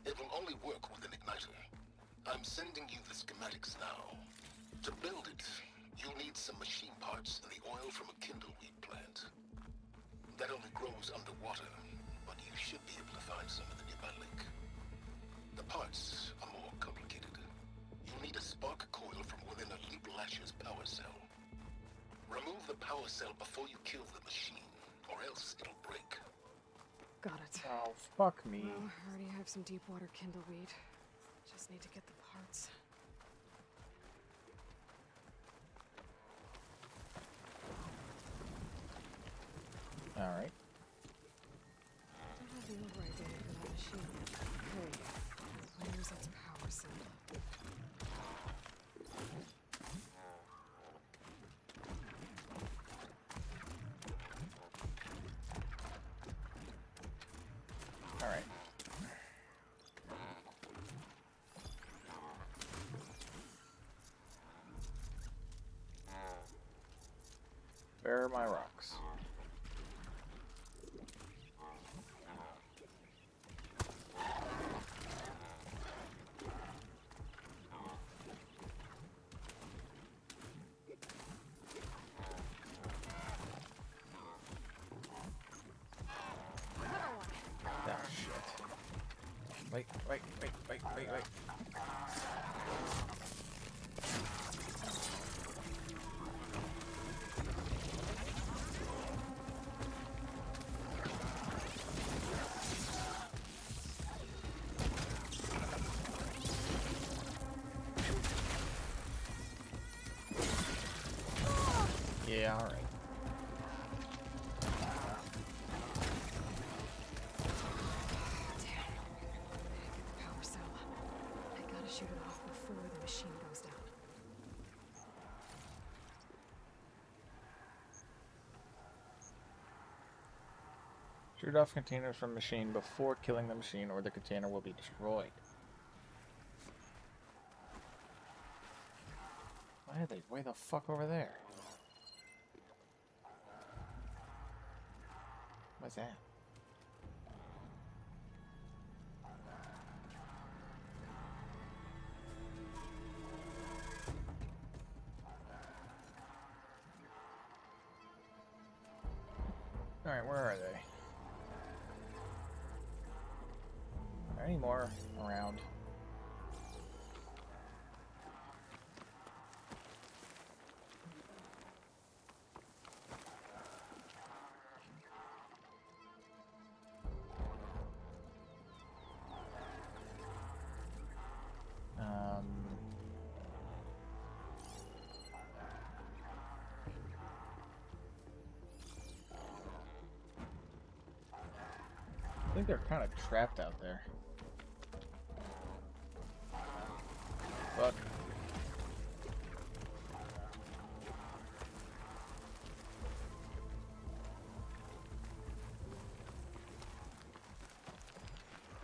It will only work with an igniter. I'm sending you the schematics now. To build it, you'll need some machine parts and the oil from a kindleweed plant. That only grows underwater, but you should be able to find parts are more complicated. You'll need a spark coil from within a Leap Lasher's power cell. Remove the power cell before you kill the machine, or else it'll break. Got it. Oh, fuck me. Well, I already have some deep water kindleweed. Just need to get the parts. Alright. I don't have the override data for that machine yet. Hey, where's its power cell? Alright. Where are my rocks? Oh shit. Wait. Yeah, alright. Power cell. I gotta shoot it off before the machine goes down. Shoot off containers from machine before killing the machine, or the container will be destroyed. Why are they way the fuck over there? What's that? Alright, where are they? Are there any more around? I think they're kind of trapped out there. Fuck.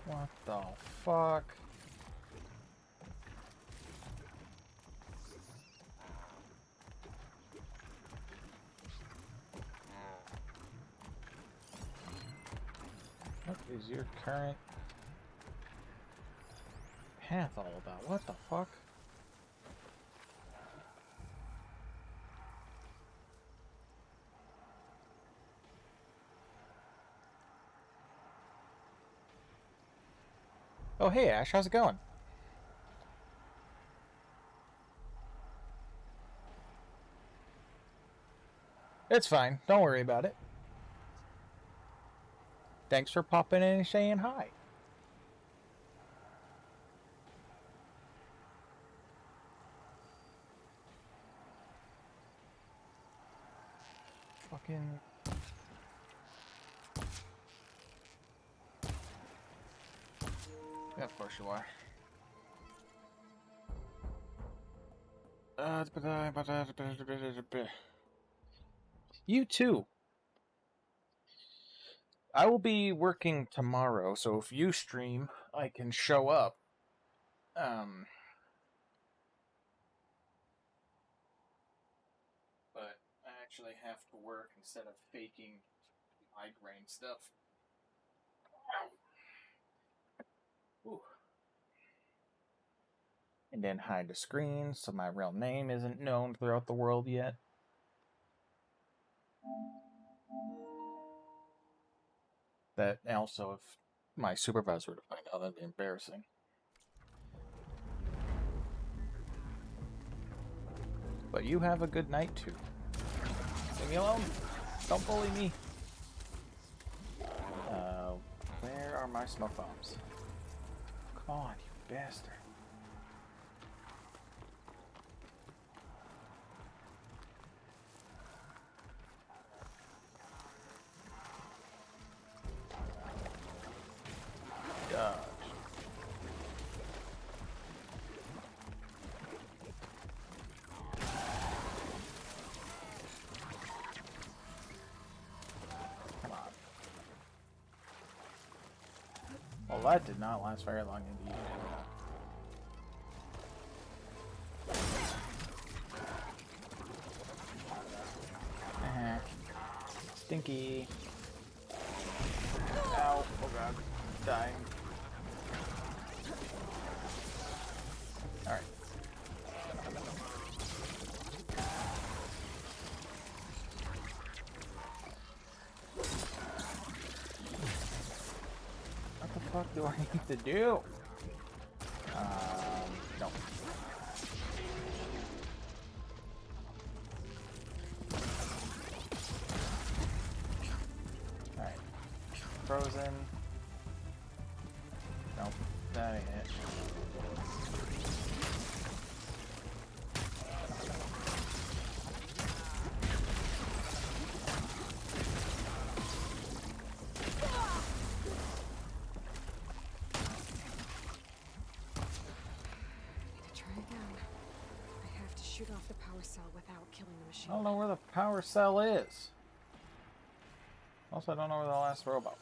What the fuck? What is your current path all about? What the fuck? Oh, hey Ash, how's it going? It's fine, don't worry about it. Thanks for popping in and saying hi. Fucking... Yeah, of course you are. You too. I will be working tomorrow, so if you stream, I can show up. But I actually have to work instead of faking migraine stuff. Ooh. And then hide the screen so my real name isn't known throughout the world yet. That also, if my supervisor were to find out, that'd be embarrassing. But you have a good night too. Leave me alone. Don't bully me. Where are my smoke bombs? Come on, you bastard. Dodge. Come on. Well, that did not last very long indeed. Stinky. Ow. Oh god. Dying. Alright. What the fuck do I need to do? No. Alright. Frozen. Nope. That ain't it. Shoot off the power cell without killing the machine. I don't know where the power cell is. Also, I don't know where the last robot went.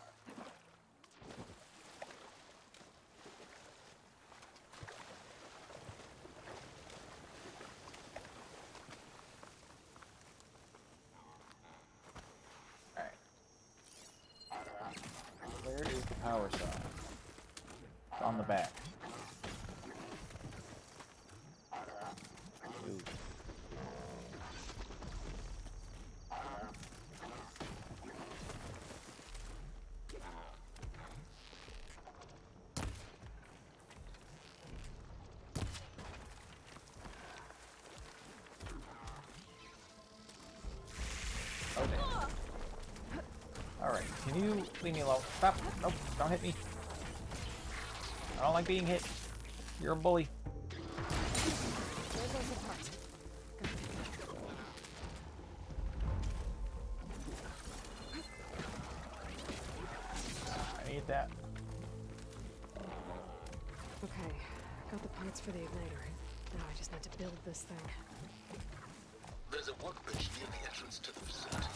Alright. Where is the power cell? It's on the back. Ooh. Oh, damn. Alright, can you leave me alone? Stop! Nope, don't hit me. I don't like being hit. You're a bully. I need that. Okay, got the parts for the igniter. Now I just need to build this thing. There's a workbench near the entrance to the facility.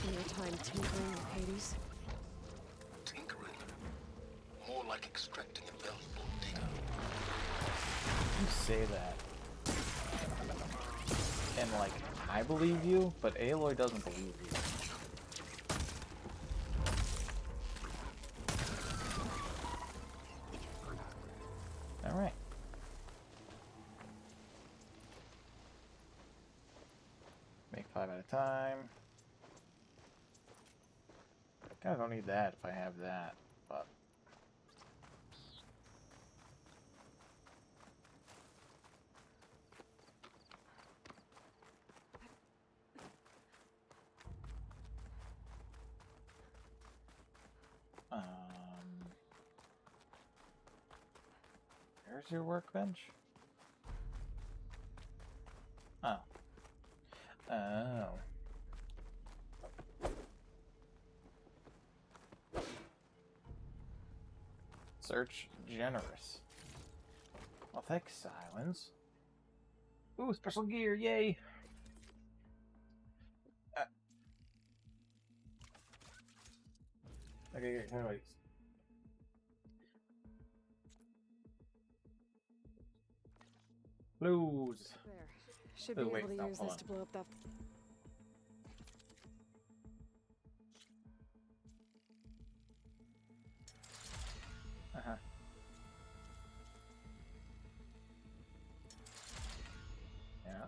In your time tinkering with Hades? Tinkering? More like extracting a valuable data. You say that. And like, I believe you, but Aloy doesn't believe you. Alright. Make 5 at a time. Kinda don't need that if I have that, but where's your workbench? Oh. Oh. Search generous. Well, thanks, Silence. Ooh, special gear, yay! Okay, how do I... Blues. There. Should be able to use this to blow up that... Uh-huh. Yeah.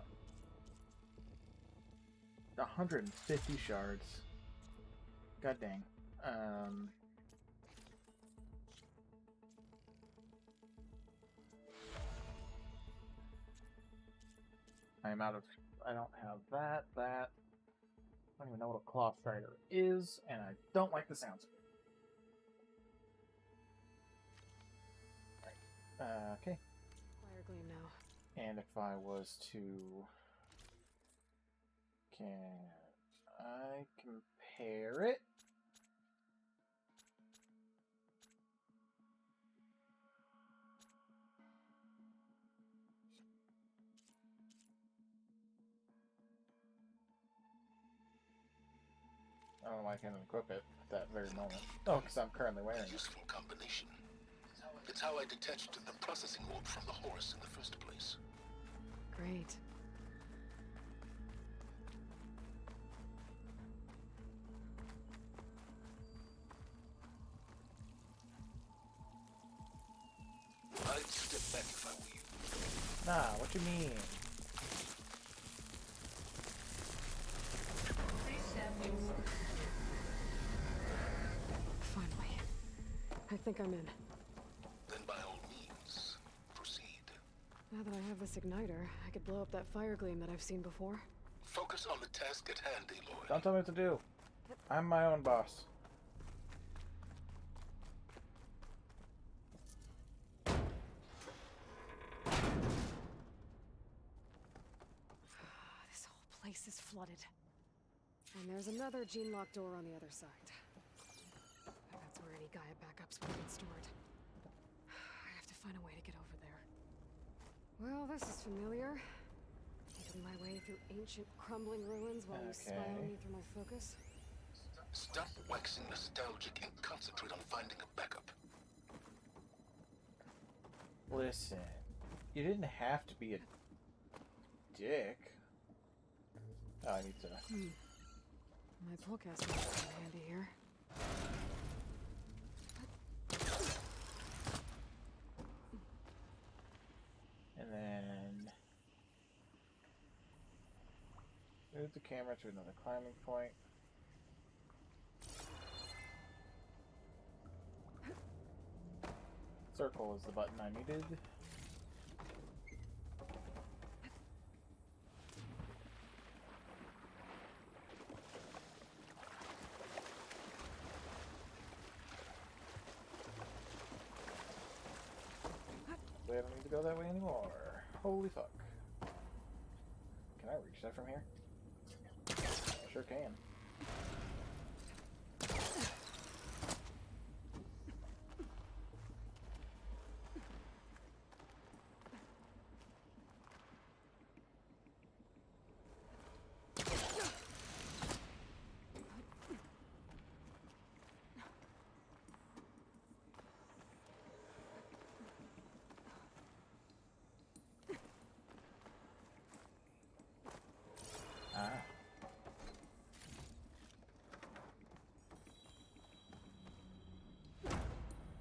150 shards. God dang. I'm out of. I don't have that. I don't even know what a claw strider is, and I don't like the sounds of it. Alright. Okay. Fire gleam now. And if I was to. Can I compare it? I don't know why I can't equip it at that very moment. Oh, because I'm currently wearing it. Useful combination. It's how I detached the processing orb from the horse in the first place. Great. I'd step back if I were you. Nah, what you mean? Finally. I think I'm in. Then by all means, proceed. Now that I have this igniter, I could blow up that fire gleam that I've seen before. Focus on the task at hand, Aloy. Don't tell me what to do. I'm my own boss. This whole place is flooded. And there's another gene-locked door on the other side. That's where any Gaia backups would have been stored. I have to find a way to get over there. Well, this is familiar. Making my way through ancient, crumbling ruins while you spy on me through my focus. Stop waxing nostalgic and concentrate on finding a backup. Listen, you didn't have to be a dick. Oh, I need to. My pullcaster might come in handy here. And then move the camera to another climbing point. Circle is the button I needed. I don't need to go that way anymore. Holy fuck. Can I reach that from here? I sure can.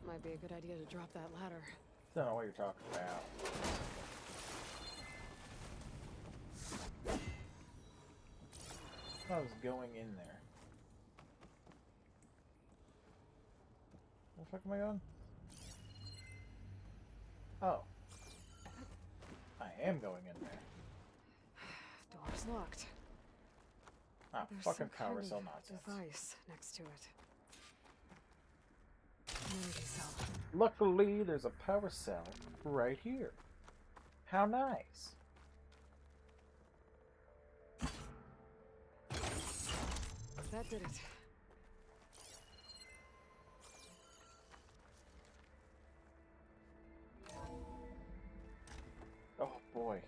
Might be a good idea to drop that ladder. Don't know what you're talking about. I was going in there. Where the fuck am I going? Oh. I am going in there. Door's locked. Ah, There's fucking some power kind cell of nonsense. device next to it. Energy cell. Luckily, there's a power cell right here. How nice. That did it. Oh boy.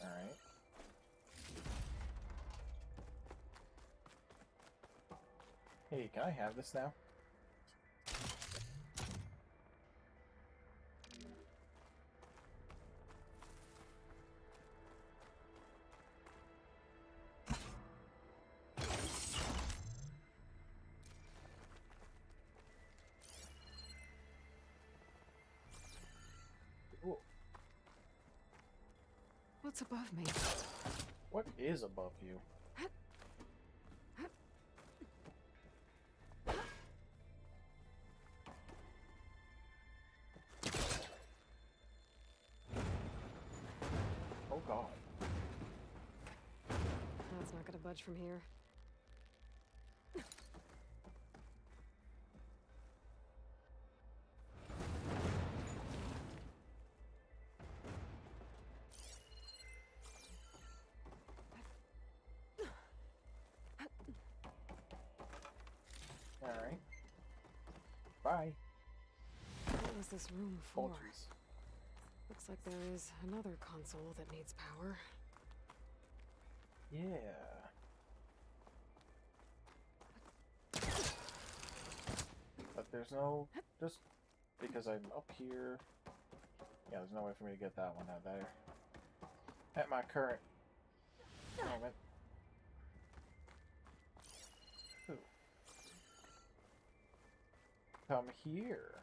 Alright. Hey, can I have this now? Ooh. What's above me? What is above you? God. That's not gonna budge from here. Alright. Bye. What was this room for? Poultries. Looks like there is another console that needs power. Yeah. But there's no... Just because I'm up here... Yeah, there's no way for me to get that one out there. At my current moment. Ooh. Come here.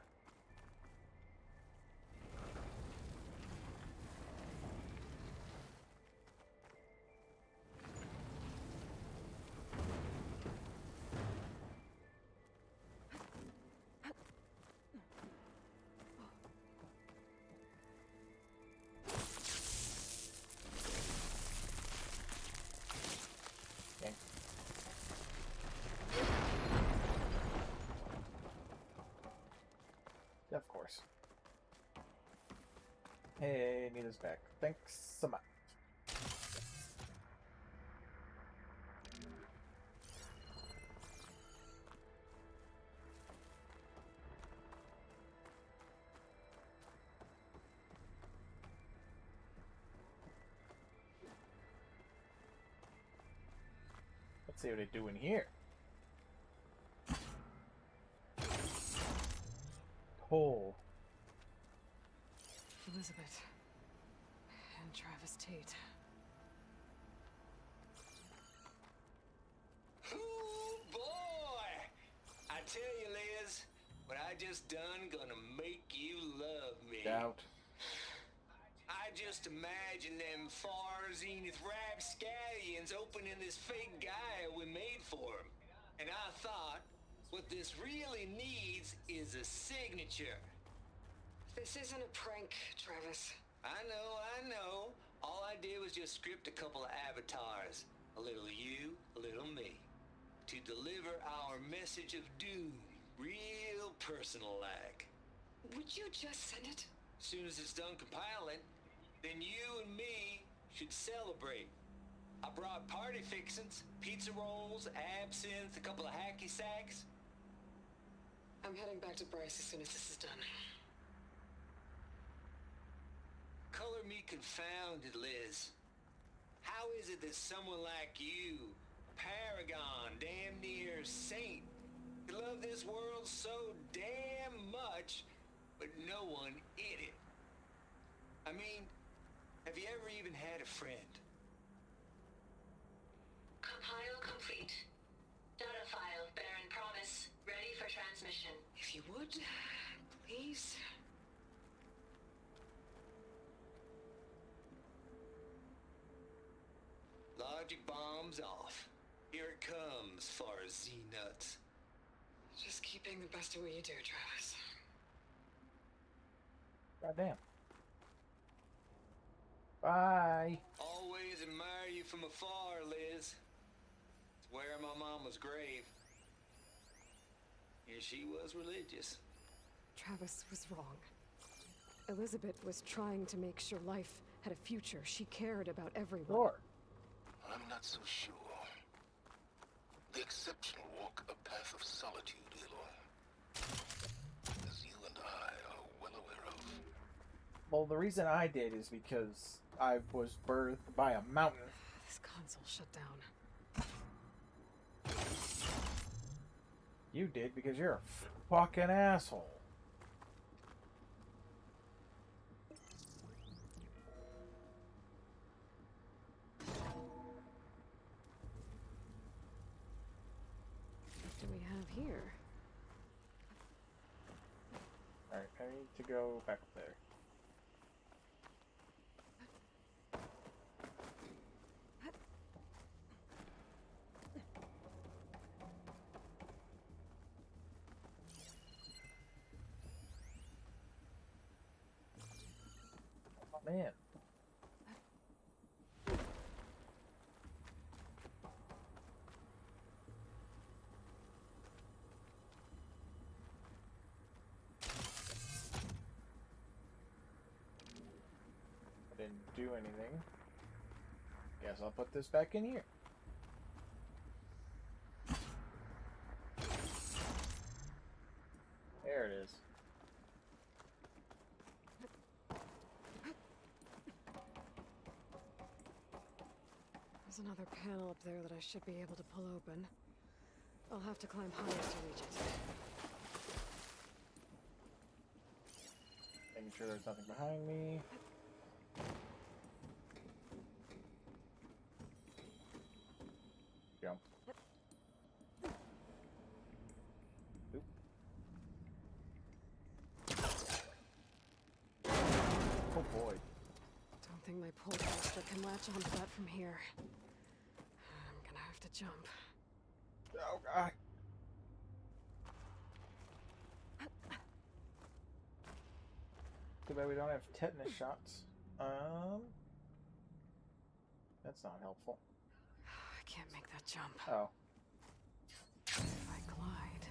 Okay. Of course. Hey, Nita's back. Thanks so much. Let's see what they do in here. Toll. Elizabeth. And Travis Tate. Ooh, boy! I tell you, Liz, what I just done gonna make you love me. Doubt. I just imagine them far zenith rapscallions opening this fake Gaia we made for him. And I thought, what this really needs is a signature. This isn't a prank, Travis. I know. All I did was just script a couple of avatars. A little you, a little me. To deliver our message of doom, real personal-like. Would you just send it? Soon as it's done compiling, then you and me should celebrate. I brought party fixins, pizza rolls, absinthe, a couple of hacky sacks. I'm heading back to Bryce as soon as this is done. Color me confounded, Liz. How is it that someone like you, paragon, damn near saint, could love this world so damn much, but no one in it? I mean, have you ever even had a friend? Compile complete. Data file, Baron Promise, ready for transmission. If you would, please. Logic bombs off. Here it comes, far as Z-nuts. Just keep being the best at what you do, Travis. Goddamn. Bye. Always admire you from afar, Liz. It's where my mama's grave. And she was religious. Travis was wrong. Elizabeth was trying to make sure life had a future. She cared about everyone. Sure. I'm not so sure. The exceptional walk a path of solitude, Aloy. As you and I are well aware of. Well, the reason I did is because I was birthed by a mountain. This console shut down. You did because you're a fucking asshole. What do we have here? Alright, I need to go back up there. Oh man. didn't do anything. Guess I'll put this back in here. There it is. There's another panel up there that I should be able to pull open. I'll have to climb higher to reach it. Making sure there's nothing behind me. Jump. Oop. Oh boy. Don't think my pull caster can latch onto that from here. I'm gonna have to jump. Oh god. Too bad we don't have tetanus shots. That's not helpful. I can't make that jump. Oh. If I glide.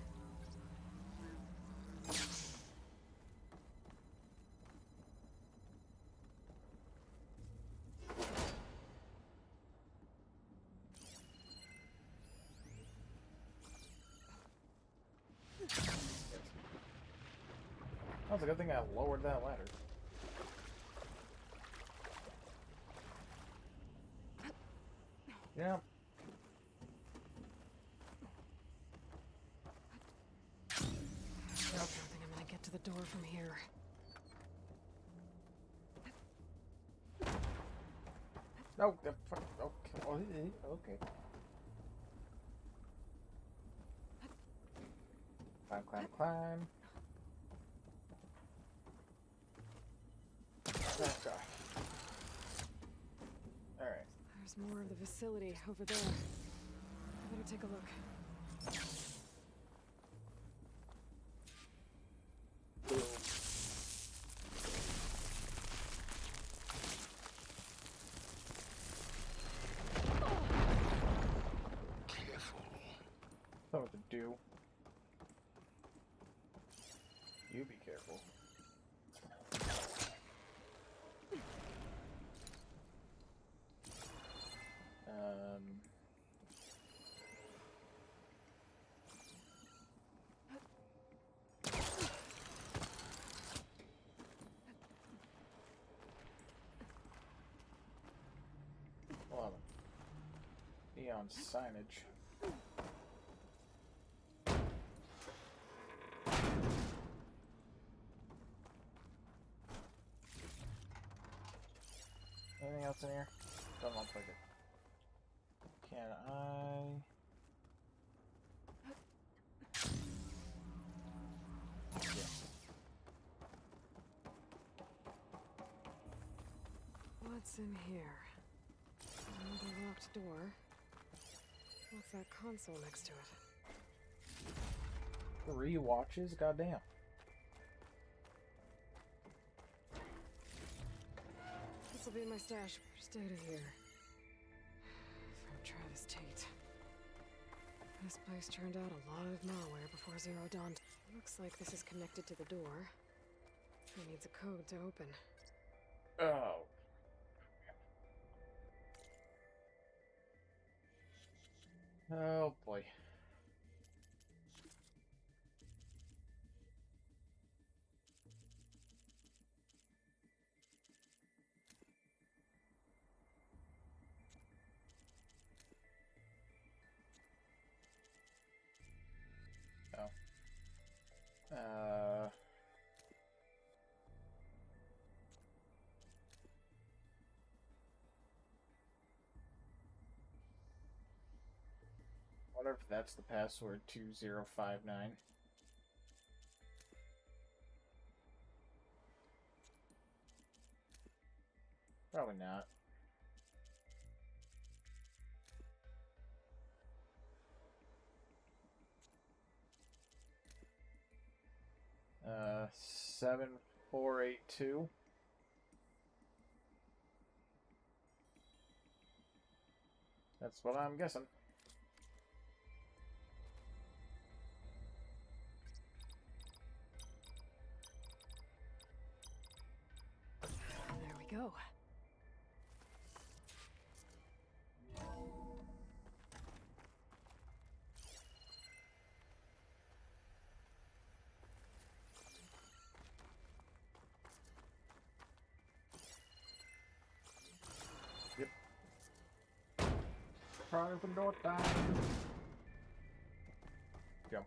That's a good thing I lowered that ladder. Yeah. I don't think I'm gonna get to the door from here. No, the fuck. Okay. Okay. Climb, climb, climb. Oh god. Alright. There's more of the facility over there. I better take a look. Careful. Know what to do. You be careful. Well, neon signage. Anything else in here? Don't look like it. Can I? What's in here? Another locked door. What's that console next to it? 3 watches? Goddamn. This'll be my stash. First data here. From Travis Tate. This place turned out a lot of malware before Zero Dawn. Looks like this is connected to the door. It needs a code to open. Oh. Oh boy. Oh. Wonder if that's the password 2059. Probably not. Uh, 7482. That's what I'm guessing. There we go. Pry open door time. Jump.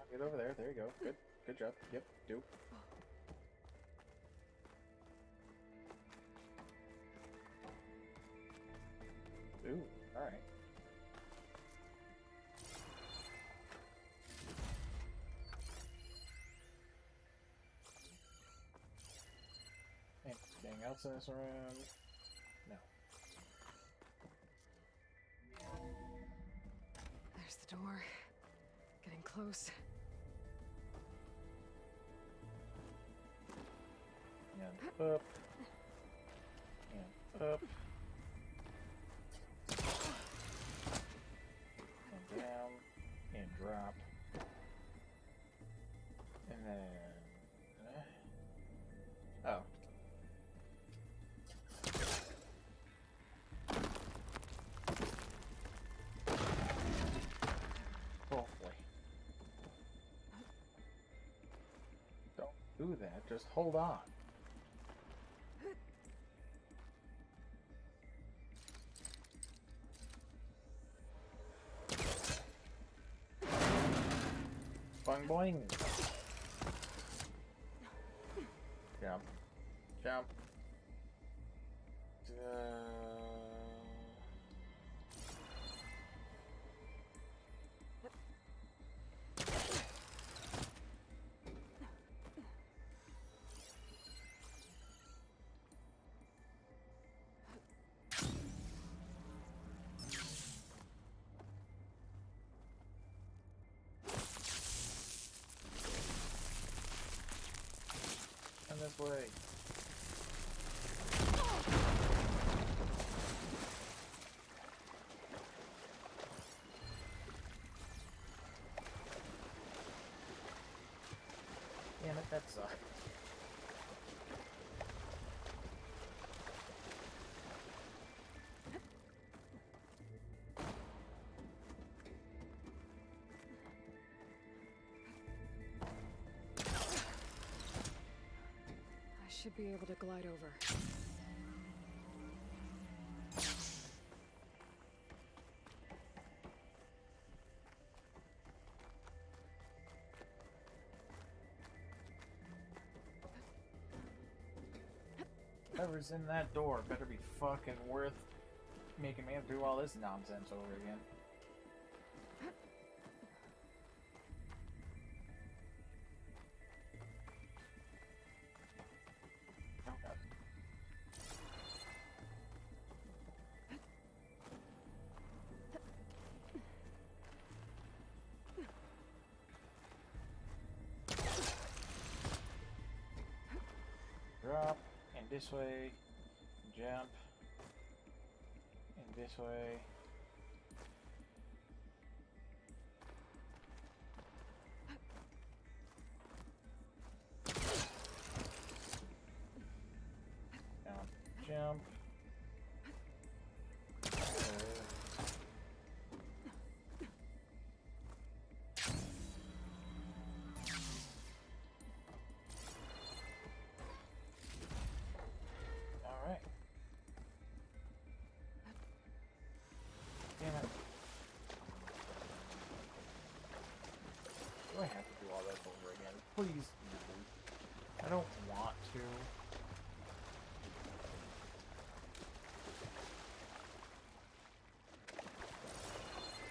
Get over there. There you go. Good. Good job. Yep. Do. Ooh. All right. Anything else in this room? No. There's the door. Getting close. And up. And up. And down. And drop. And then... oh. Hopefully. Don't do that. Just hold on. Boing boing. Jump. Jump. And this way. Damn it, that sucked. I should be able to glide over. Whatever's in that door better be fucking worth making me do all this nonsense over again. Oh god. Drop. And this way, jump, and this way. Down, jump. Alright. Damn it. Do I have to do all that over again? Please, no. I don't want to.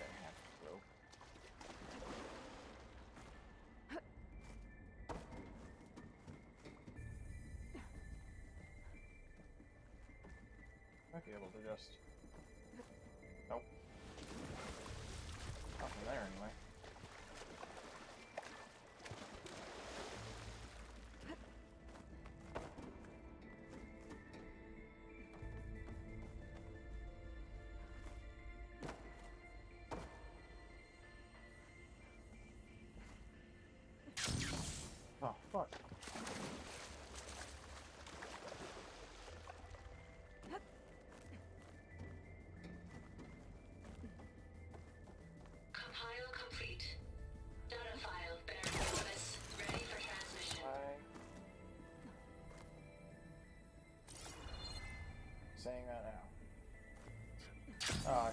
I have to go. Might be able to just... nope. Nothing there anyway. Oh, fuck. Compile complete.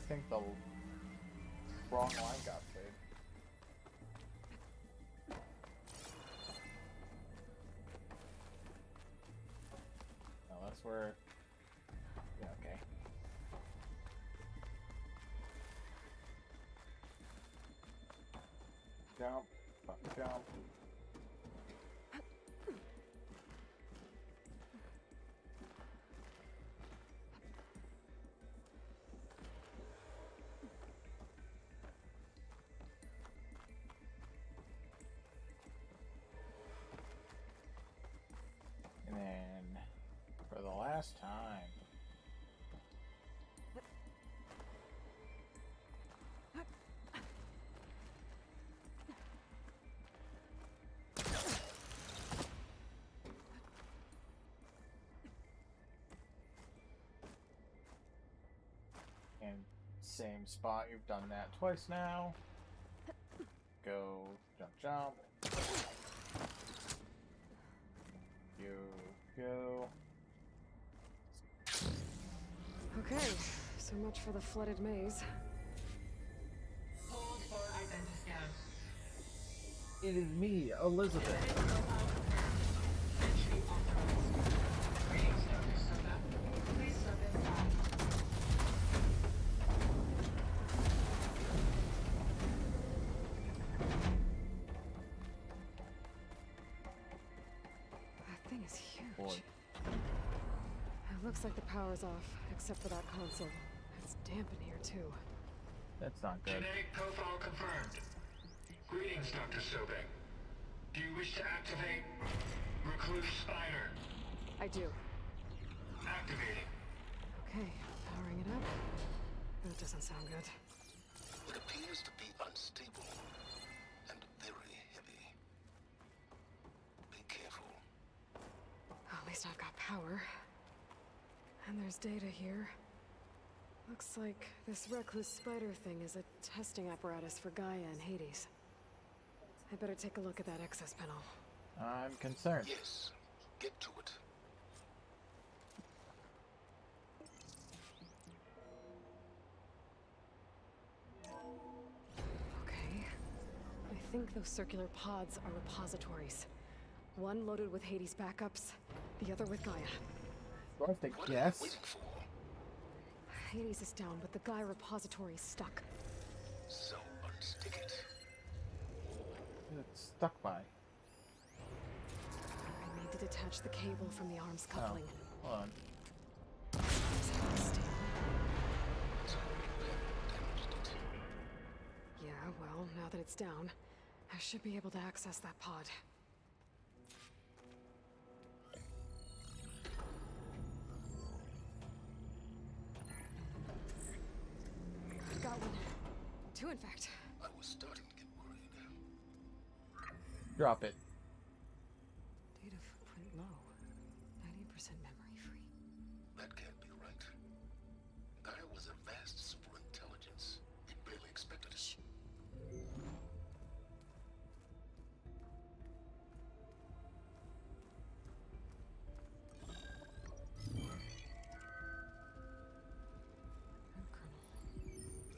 think the wrong line got played. No, that's where. Yeah, okay. Jump, jump. And then, for the last time. And same spot, you've done that twice now. Go, jump, jump. Go. Okay, so much for the flooded maze. Hold for identification. It is me, Elizabeth. Entry authorized. Greetings, Dr. Soda. Please step inside. That thing is huge. Boy. It looks like the power's off, except for that console. It's damp in here, too. That's not good. Genetic profile confirmed. Greetings, Dr. Sobek. Do you wish to activate Recluse Spider? I do. Activating. Okay, powering it up. That doesn't sound good. It appears to be unstable and very heavy. Be careful. At least I've got power. And there's data here. Looks like this Recluse Spider thing is a testing apparatus for Gaia and Hades. I better take a look at that access panel. I'm concerned. Yes, get to it. Okay. I think those circular pods are repositories. One loaded with Hades backups, the other with Gaia. Do I have to guess? Hades is down, but the Gaia repository is stuck. So unstick it. It's stuck by. I need to detach the cable from the arms coupling. Oh, hold on. Yeah, well, now that it's down, I should be able to access that pod. Got one. Two, in fact. I was starting to get worried. Drop it. Data footprint low. 90% memory free. That can't be right. Gaia was a vast superintelligence. It barely expected us.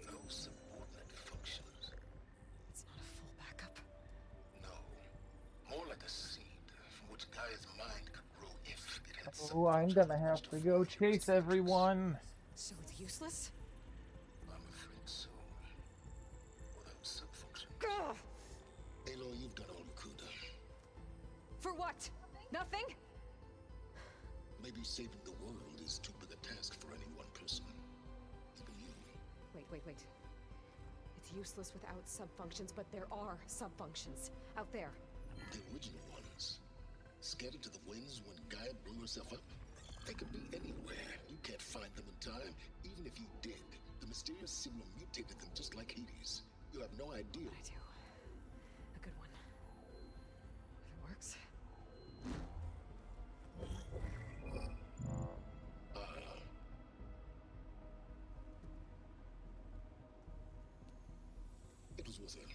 No subordinate functions. It's not a full backup. No. More like a seed from which Gaia's mind could grow if it had Oh, I'm gonna have to go chase everyone. So it's useless? I'm afraid so. Without sub-functions. Gah! Aloy, you've done all you could. For what? Nothing? Maybe saving the world is too big a task for any one person. Even you. Wait. It's useless without subfunctions, but there are subfunctions out there. The original ones. Scattered to the winds when Gaia blew herself up? They could be anywhere. You can't find them in time. Even if you did, the mysterious signal mutated them just like Hades. You have no idea. I do. A good one. If it works. It was worth it.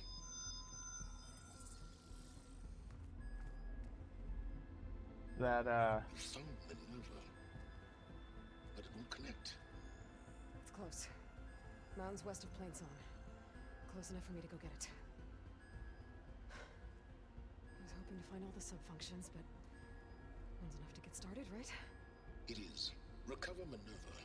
That, You found Minerva. But it won't connect. It's close. Mountains west of Plainzone. Close enough for me to go get it. I was hoping to find all the sub-functions, but one's enough to get started, right? It is. Recover Minerva.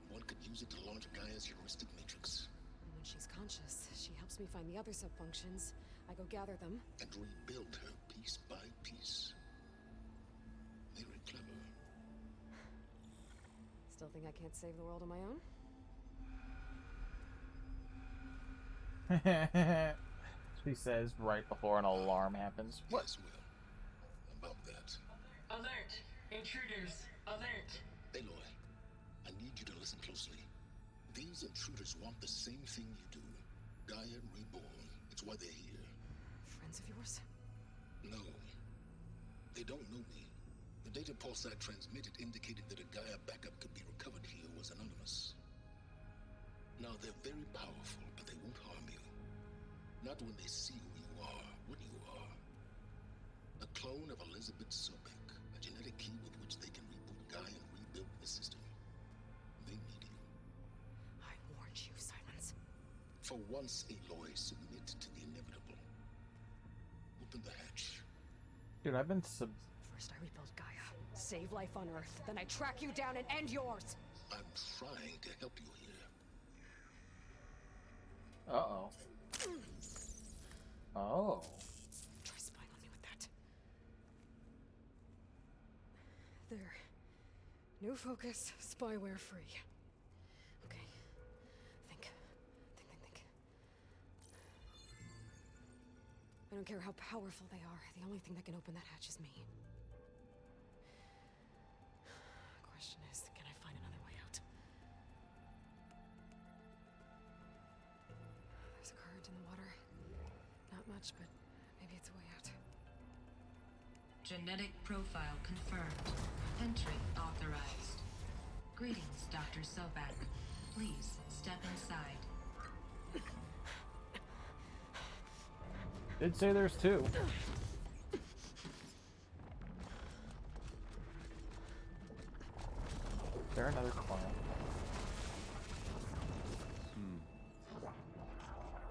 One could use it to launch Gaia's heuristic matrix. And when she's conscious, she helps me find the other sub-functions. I go gather them. And rebuild her piece by piece. Very clever. Still think I can't save the world on my own? She says right before an alarm happens. What? Yes, well, about that. Alert! Intruders! Alert! Aloy, I need you to listen closely. These intruders want the same thing you do. Gaia reborn. It's why they're here. Friends of yours? No. They don't know me. The data pulse I transmitted indicated that a Gaia backup could be recovered here was anonymous. Now, they're very powerful, but they won't harm you. Not when they see who you are, what you are. A clone of Elizabeth Sobek, a genetic key with which they can reboot Gaia and rebuild the system. They need you. I warned you, Silence. For once, Aloy, submit to the inevitable. Open the hatch. Dude, I've been First I rebuild Gaia, save life on Earth, then I track you down and end yours. I'm trying to help you here. Uh-oh. Oh. Try spying on me with that. There. New focus, spyware free. Okay. Think. I don't care how powerful they are. The only thing that can open that hatch is me. Question is, can I find another way out? There's a current in the water. Not much, but maybe it's a way out. Genetic profile confirmed. Entry authorized. Greetings, Dr. Sobek. Please step inside. Did say there's two. Is there another clone?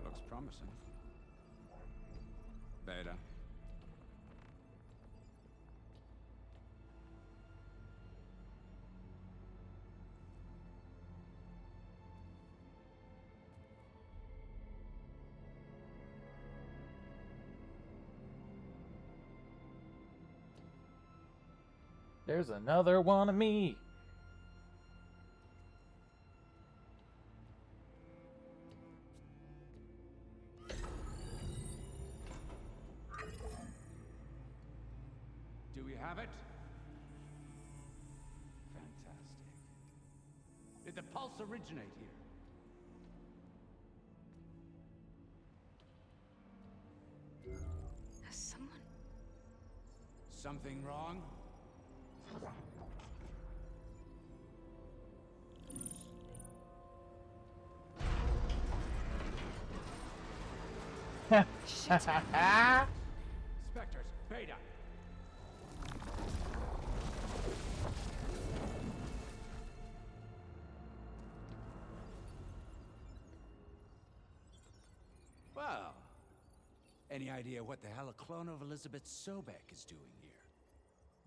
Looks promising. Beta. There's another one of me. Do we have it? Fantastic. Did the pulse originate here? Has someone... Something wrong? Spectres, Beta. Well, any idea what the hell a clone of Elizabeth Sobek is doing here?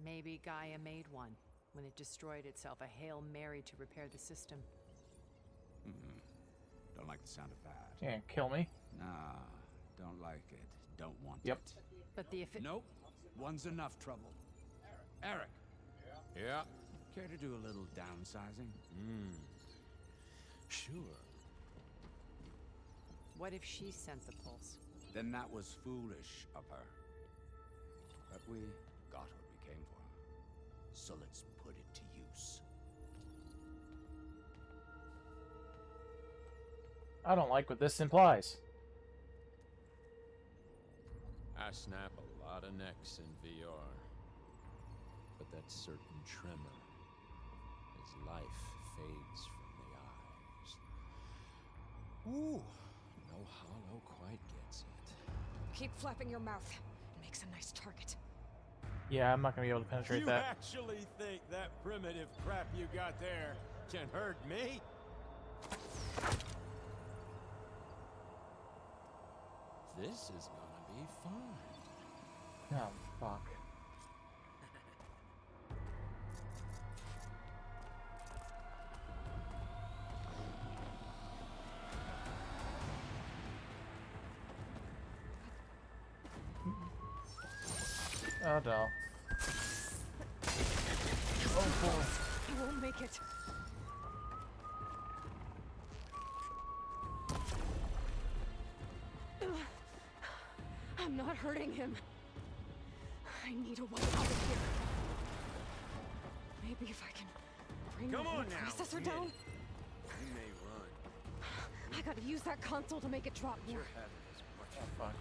Maybe Gaia made one when it destroyed itself, a Hail Mary to repair the system. Don't like the sound of that. You can't kill me. Nah, don't like it. Don't want Yep. it. But the Nope. One's enough trouble. Eric. Yeah? Care to do a little downsizing? Sure. What if she sent the pulse? Then that was foolish of her. But we got what we came for. So let's put it to use. I don't like what this implies. I snap a lot of necks in VR. But that certain tremor as life fades from the eyes. Ooh, no hollow quite gets it. Keep flapping your mouth. It makes a nice target. Yeah, I'm not gonna be able to penetrate You that. actually think that primitive crap you got there can hurt me? This is gonna be fun. Oh, fuck. Oh no. Oh boy. I won't make it. I'm not hurting him. I need a way out of here. Maybe if I can bring the whole processor down. You may run. I gotta use that console to make it drop more. You're having as much fuck.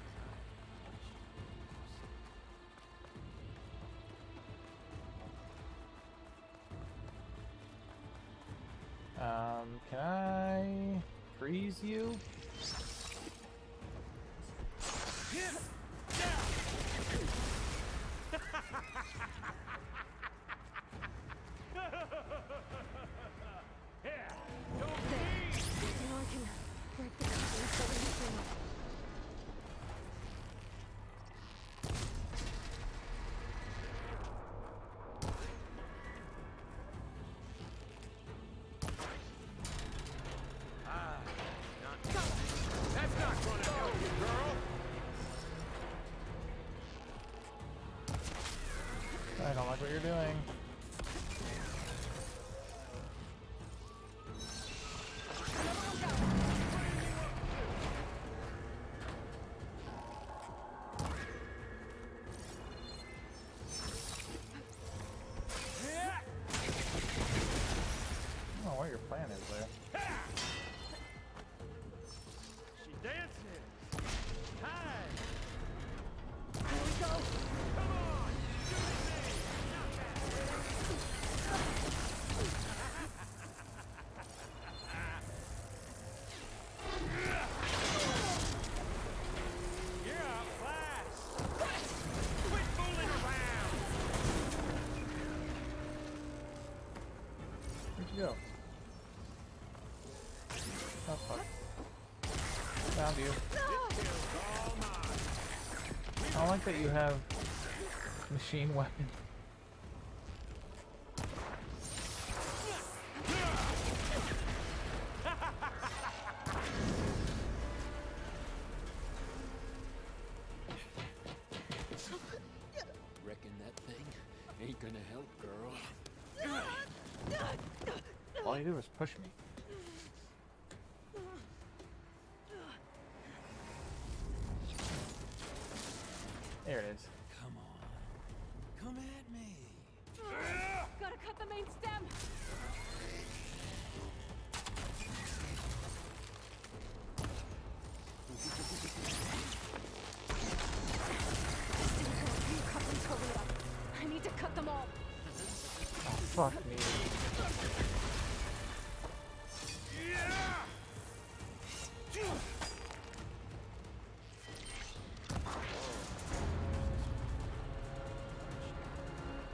Can I freeze you? Now I can break the cover so that he can. That's not gonna help you, girl. I don't like what you're doing. I don't know what your plan is there. She dances. Hi. Here we go. Come on. You're outclassed. Quit fooling around. Where'd you go? Oh fuck. Found you. I don't like that you have machine weapon. Reckon that thing ain't gonna help, girl. All you did was push me. There it is. Come on. Come at me. Gotta cut the main stem. I need to cut them all. Oh, fuck me.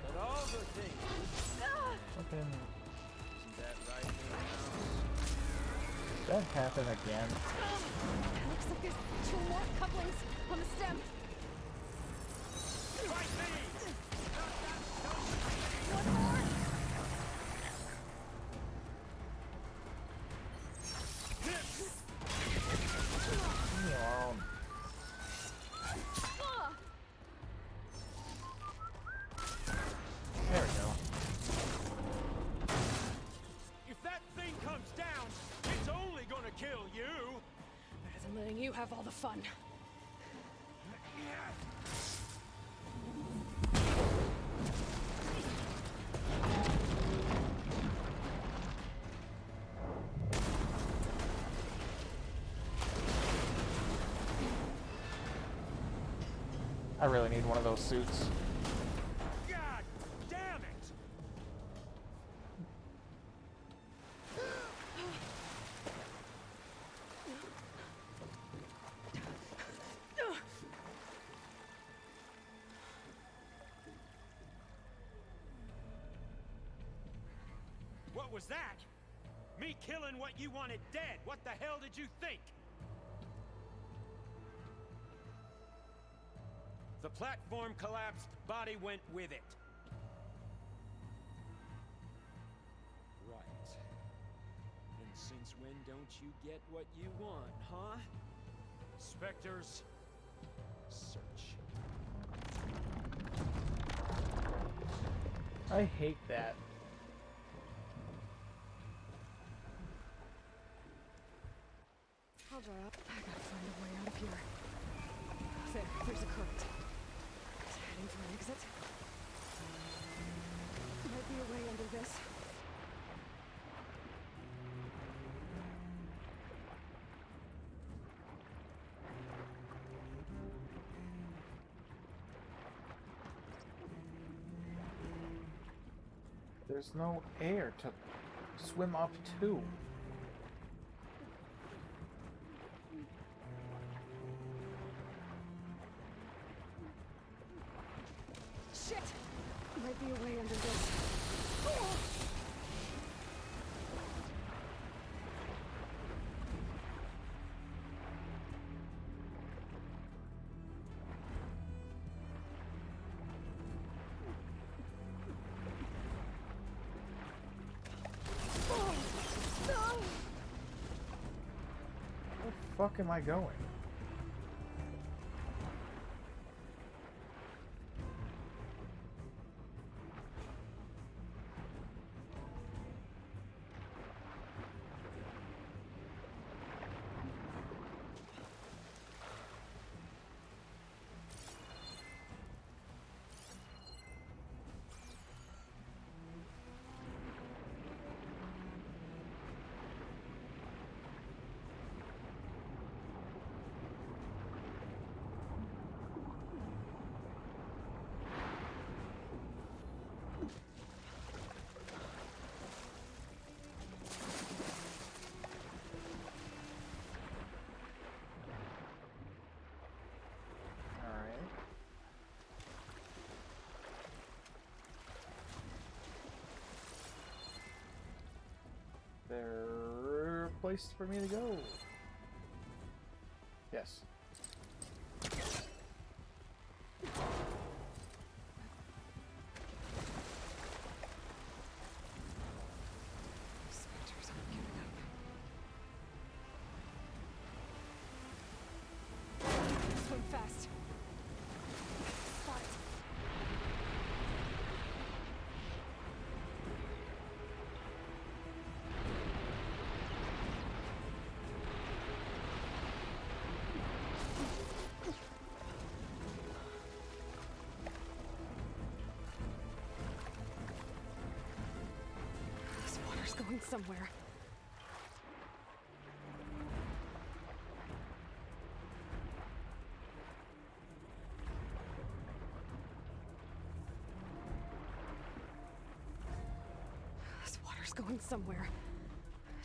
But all the things. Fucking. Isn't that right, Did that happen again? Looks like there's 2 more couplings on the stem. One more. Leave me alone. There we go. If that thing comes down, it's only gonna kill you. Better than letting you have all the fun. I really need one of those suits. God damn it! What was that? Me killing what you wanted dead. What the hell did you think? The platform collapsed, body went with it. Right. And since when don't you get what you want, huh? Spectres, search. I hate that. I'll dry up. I gotta find a way out of here. There's a current. It's heading for an exit. Might be a way under this. There's no air to swim up to. Shit! Might be a way under this. Oh! Where the fuck am I going? There a place for me to go? Yes. Spectres aren't giving up. Swim fast. Spot it. This water's going somewhere. This water's going somewhere.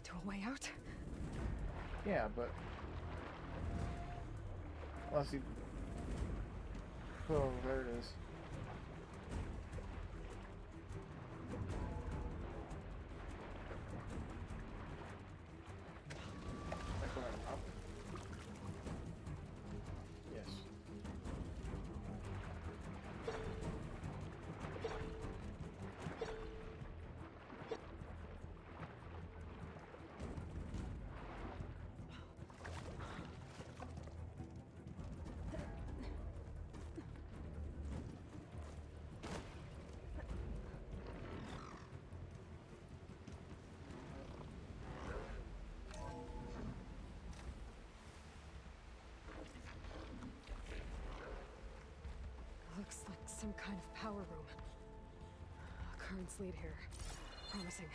To a way out? Yeah, but unless you. Oh, there it is. Am I going up? Yes. Looks like some kind of power room. Currents lead here. Promising.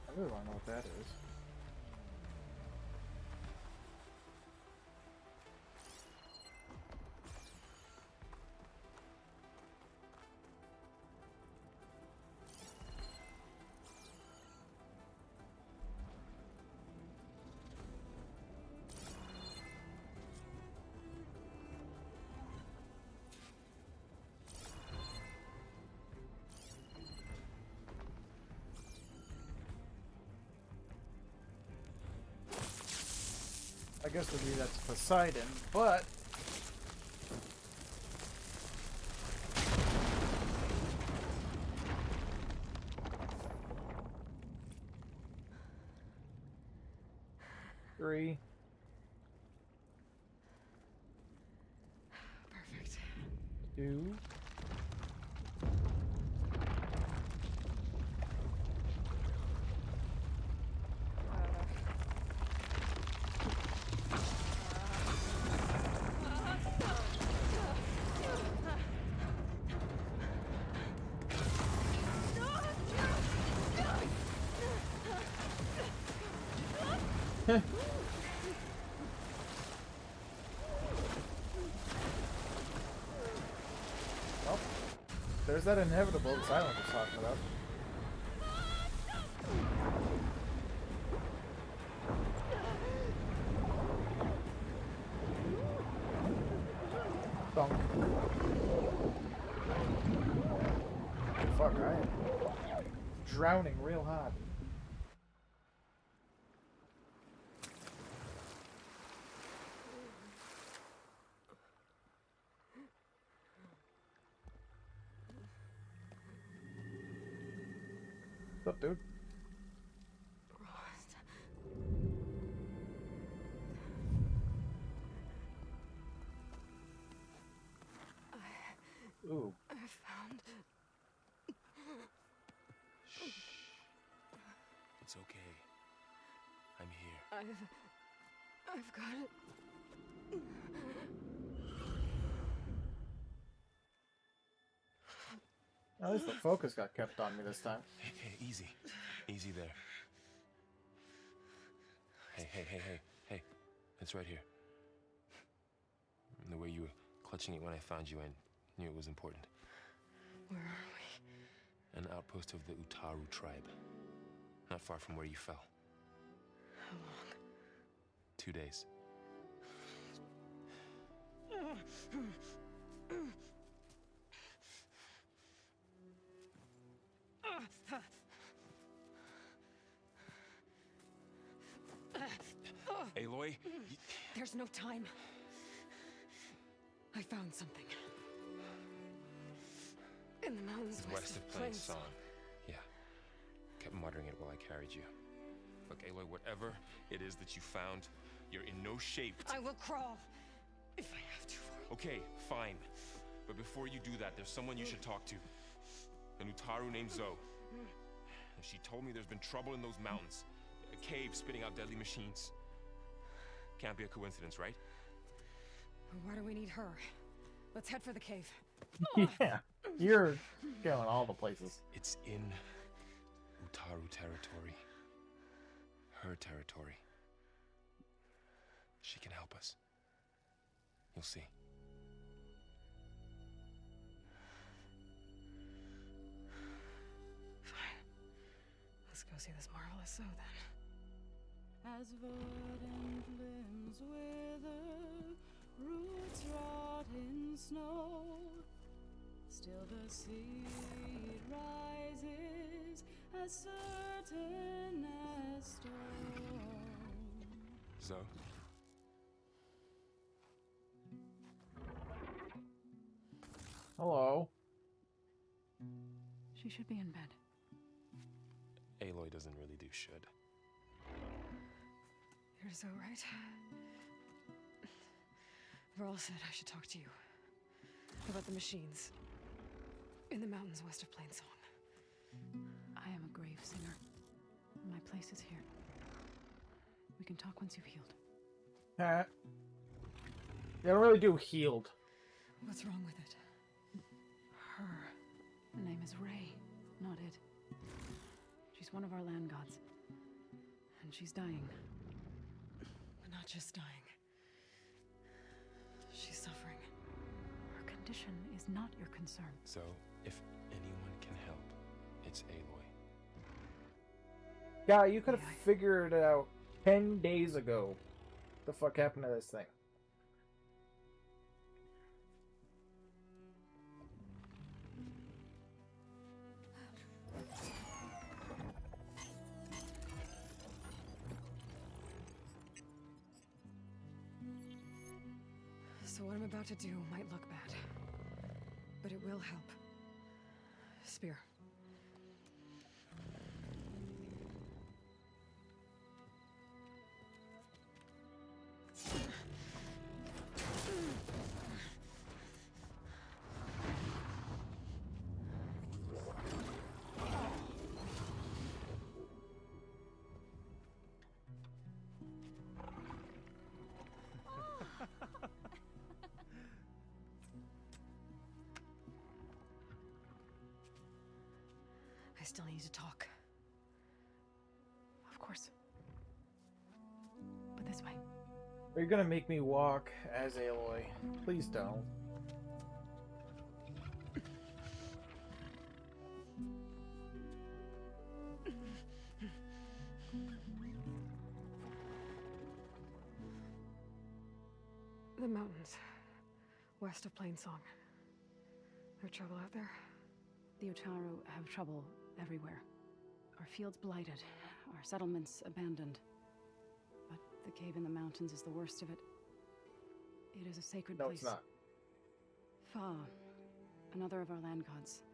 I really want to know what that is. I guess we'll do that to Poseidon, but... Three. Perfect. Two. Well, there's that inevitable that Silent was talking about. Thunk. Fuck, I am drowning real hard. What's up, dude? Ooh. I found... It's okay. I'm here. I've got it. At least the focus got kept on me this time. Hey, easy. Easy there. Hey. It's right here. The way you were clutching it when I found you, I knew it was important. Where are we? An outpost of the Utaru tribe. Not far from where you fell. How long? 2 days. Aloy? There's no time. I found something. In the mountains West of Plainsong. Yeah. Kept muttering it while I carried you. Look, Aloy, whatever it is that you found, you're in no shape to... I will crawl. If I have to. Okay, fine. But before you do that, there's someone you should talk to. An Utaru named Zoe. She told me there's been trouble in those mountains. A cave spitting out deadly machines. Can't be a coincidence, right? Why do we need her? Let's head for the cave. Yeah, you're going all the places. It's in Utaru territory. Her territory. She can help us. You'll see. Fine. Let's go see this marvelous Zoe then. As verdant limbs wither, roots rot in snow, still the seed rises as certain as stone. Zoe? Hello. She should be in bed. Aloy doesn't really do should. You're so right. Varl said I should talk to you about the machines in the mountains west of Plainsong. I am a grave singer. My place is here. We can talk once you've healed. They don't really do healed. What's wrong with it? Her name is Ray, not it. She's one of our land gods. And she's dying. But not just dying. She's suffering. Her condition is not your concern. So, if anyone can help, it's Aloy. Yeah, you could have figured it out 10 days ago. The fuck happened to this thing? So what I'm about to do might look bad, but it will help. Spear. I still need to talk. Of course. But this way. Are you gonna make me walk as Aloy? Please don't. The mountains, west of Plainsong. No trouble out there? The Utaru have trouble everywhere. Our fields blighted, our settlements abandoned. But the cave in the mountains is the worst of it. It is a sacred place. No, it's not. Fa, another of our land gods,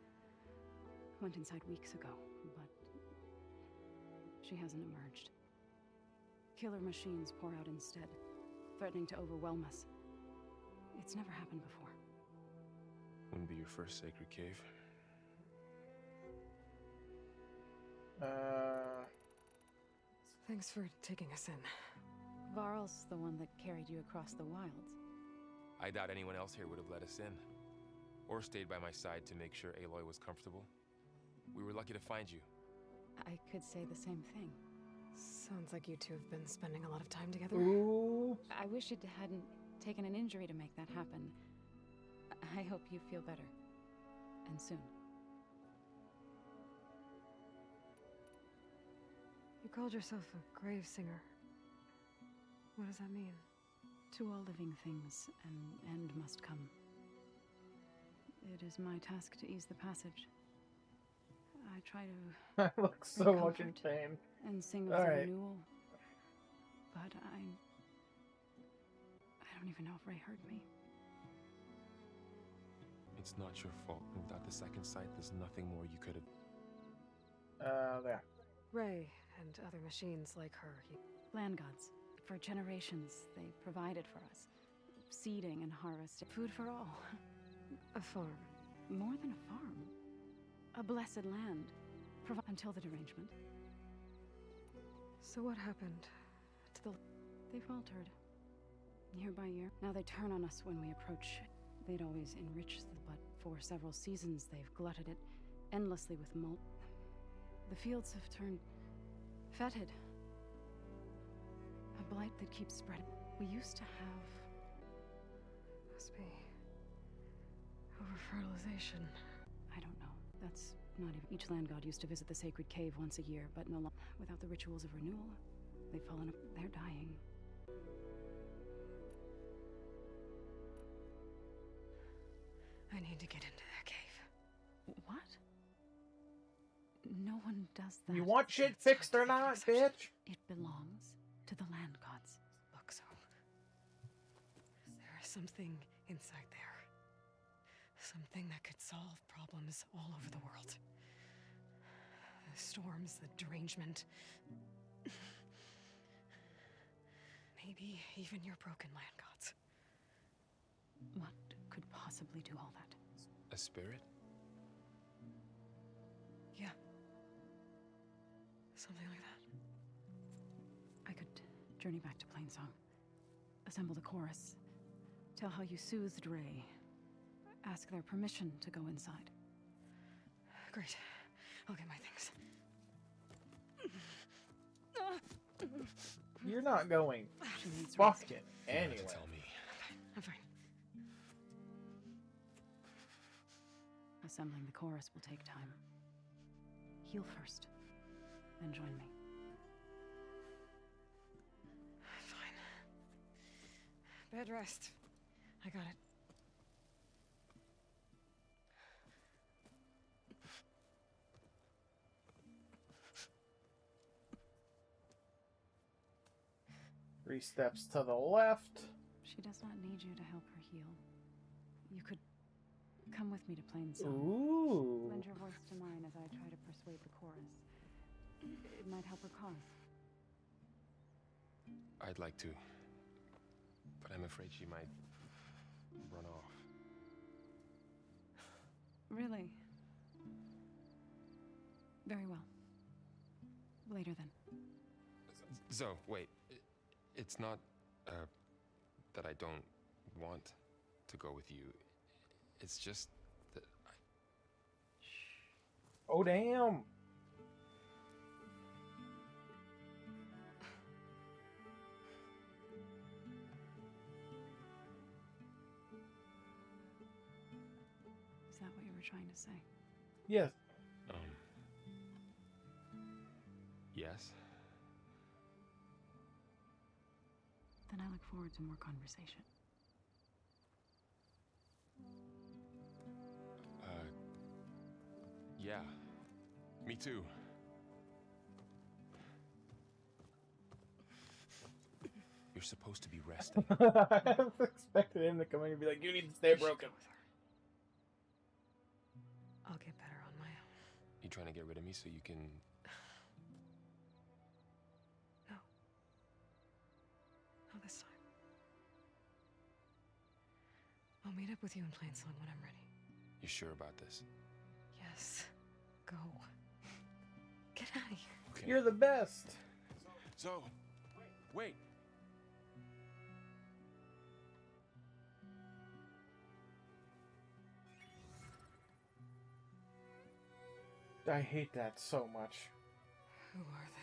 went inside weeks ago, but she hasn't emerged. Killer machines pour out instead, threatening to overwhelm us. It's never happened before. Wouldn't be your first sacred cave. Thanks for taking us in. Varl's the one that carried you across the wilds. I doubt anyone else here would have let us in. Or stayed by my side to make sure Aloy was comfortable. We were lucky to find you. I could say the same thing. Sounds like you two have been spending a lot of time together. Ooh. I wish it hadn't taken an injury to make that happen. I hope you feel better. And soon. You called yourself a grave singer. What does that mean? To all living things, an end must come. It is my task to ease the passage. I try to I look so much in pain. And sing of All the right. renewal. But I don't even know if Ray heard me. It's not your fault. Without the second sight, there's nothing more you could have. There. Ray and other machines like her. Land gods. For generations, they provided for us. Seeding and harvesting. Food for all. A farm. More than a farm. A blessed land. Until the derangement. So what happened to the... They faltered. Year by year. Now they turn on us when we approach. They'd always enrich but for several seasons they've glutted it endlessly with malt. The fields have turned fetid. A blight that keeps spreading. We used to have... Must be... over-fertilization. I don't know. That's not even... Each land god used to visit the sacred cave once a year, but no longer. Without the rituals of renewal, they've fallen up. They're dying. I need to get into that cave. What? No one does that. You want shit fixed or not, bitch? It belongs to the land gods. Look, so... there is something inside there. Something that could solve problems all over the world. The storms, the derangement. Maybe even your broken land gods. What could possibly do all that? A spirit? Yeah. Something like that. I could journey back to Plainsong. Assemble the chorus. Tell how you soothed Ray. Ask their permission to go inside. Great. I'll get my things. You're not going needs fucking anywhere. Tell me. I'm fine. Assembling the chorus will take time. Heal first, then join me. Fine. Bed rest. I got it. Three steps to the left. She does not need you to help her heal. You could come with me to Plainsong. Ooh. Lend your voice to mine as I try to persuade the chorus. It might help her cause. I'd like to, but I'm afraid she might run off. Really? Very well. Later then. Zoe, wait. It's not that I don't want to go with you. It's just that Oh, damn. Is that what you were trying to say? Yes. Yes. Then I look forward to more conversation. Yeah. Me too. You're supposed to be resting. I expected him to come in and be like, you need to stay broken. I'll get better on my own. You trying to get rid of me so you can... No. Not this time. I'll meet up with you in Plainsong when I'm ready. You sure about this? Yes. Go. Get out of here. Okay. You're the best. Zoe, wait. I hate that so much. Who are they?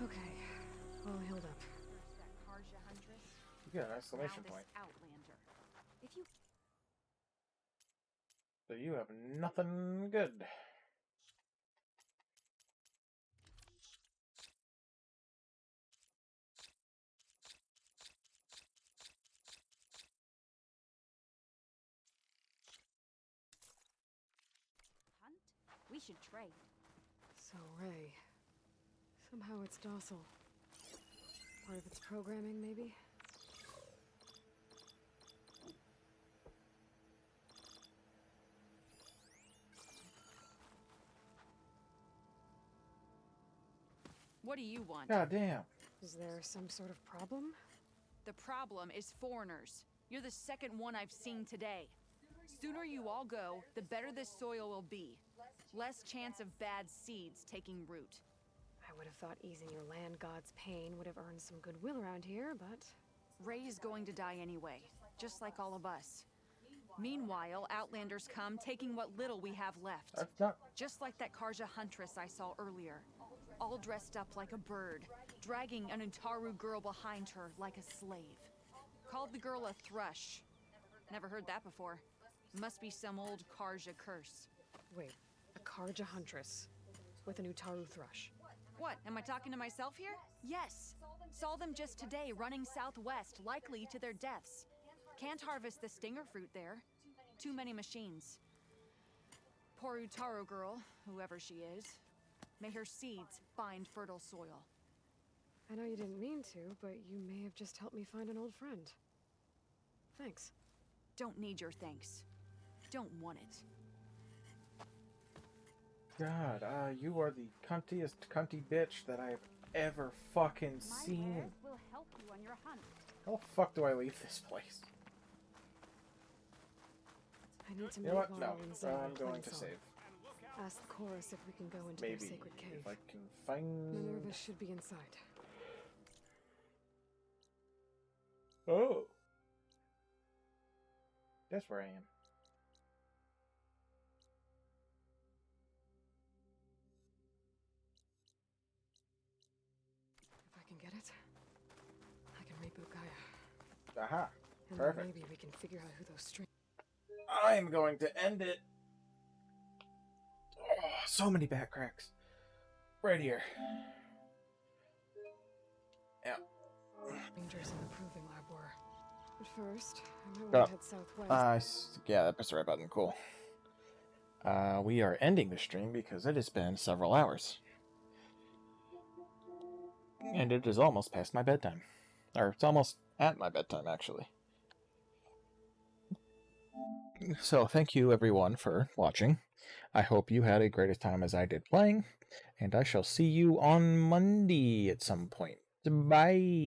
Okay, all healed up. That Karja Huntress. You got an exclamation Now this point. Outlander. If you So you have nothing good. hunt, we should trade. So, Ray. Somehow it's docile. Part of its programming, maybe? What do you want? God damn. Is there some sort of problem? The problem is foreigners. You're the second one I've seen today. Sooner you all go, the better this soil will be. Less chance of bad seeds taking root. I would have thought easing your land god's pain would have earned some goodwill around here, but... Ray's going to die anyway, just like all of us. Meanwhile, Outlanders come, taking what little we have left. That's not... Just like that Karja Huntress I saw earlier. All dressed up like a bird, dragging an Utaru girl behind her like a slave. Called the girl a thrush. Never heard that before. Must be some old Karja curse. Wait, a Karja Huntress with an Utaru thrush. What, am I talking to myself here? Yes. Saw them just today running southwest, likely to their deaths. Can't harvest the stinger fruit there. Too many machines. Poor Utaru girl, whoever she is. May her seeds find fertile soil. I know you didn't mean to, but you may have just helped me find an old friend. Thanks. Don't need your thanks. Don't want it. God, you are the cuntiest cunty bitch that I've ever fucking seen. will help you on your hunt. How the fuck do I leave this place? I need to You meet know what? No, Laurel and Zara I'm in going to Plainsong. save. Ask the chorus if we can go into Maybe their sacred cave. if I can find... Minerva should be inside. Oh! That's where I am. If I can get it, I can reboot Gaia. Aha! And Perfect. then maybe we can figure out who those strings... I'm going to end it. so many back cracks. Right here. Yeah. Rangers in the proving lab were. But first, I might want to head southwest. Yeah, that press the right button. Cool. We are ending the stream because it has been several hours. And it is almost past my bedtime. Or it's almost at my bedtime, actually. So, thank you everyone for watching. I hope you had a great a time as I did playing. And I shall see you on Monday at some point. Bye!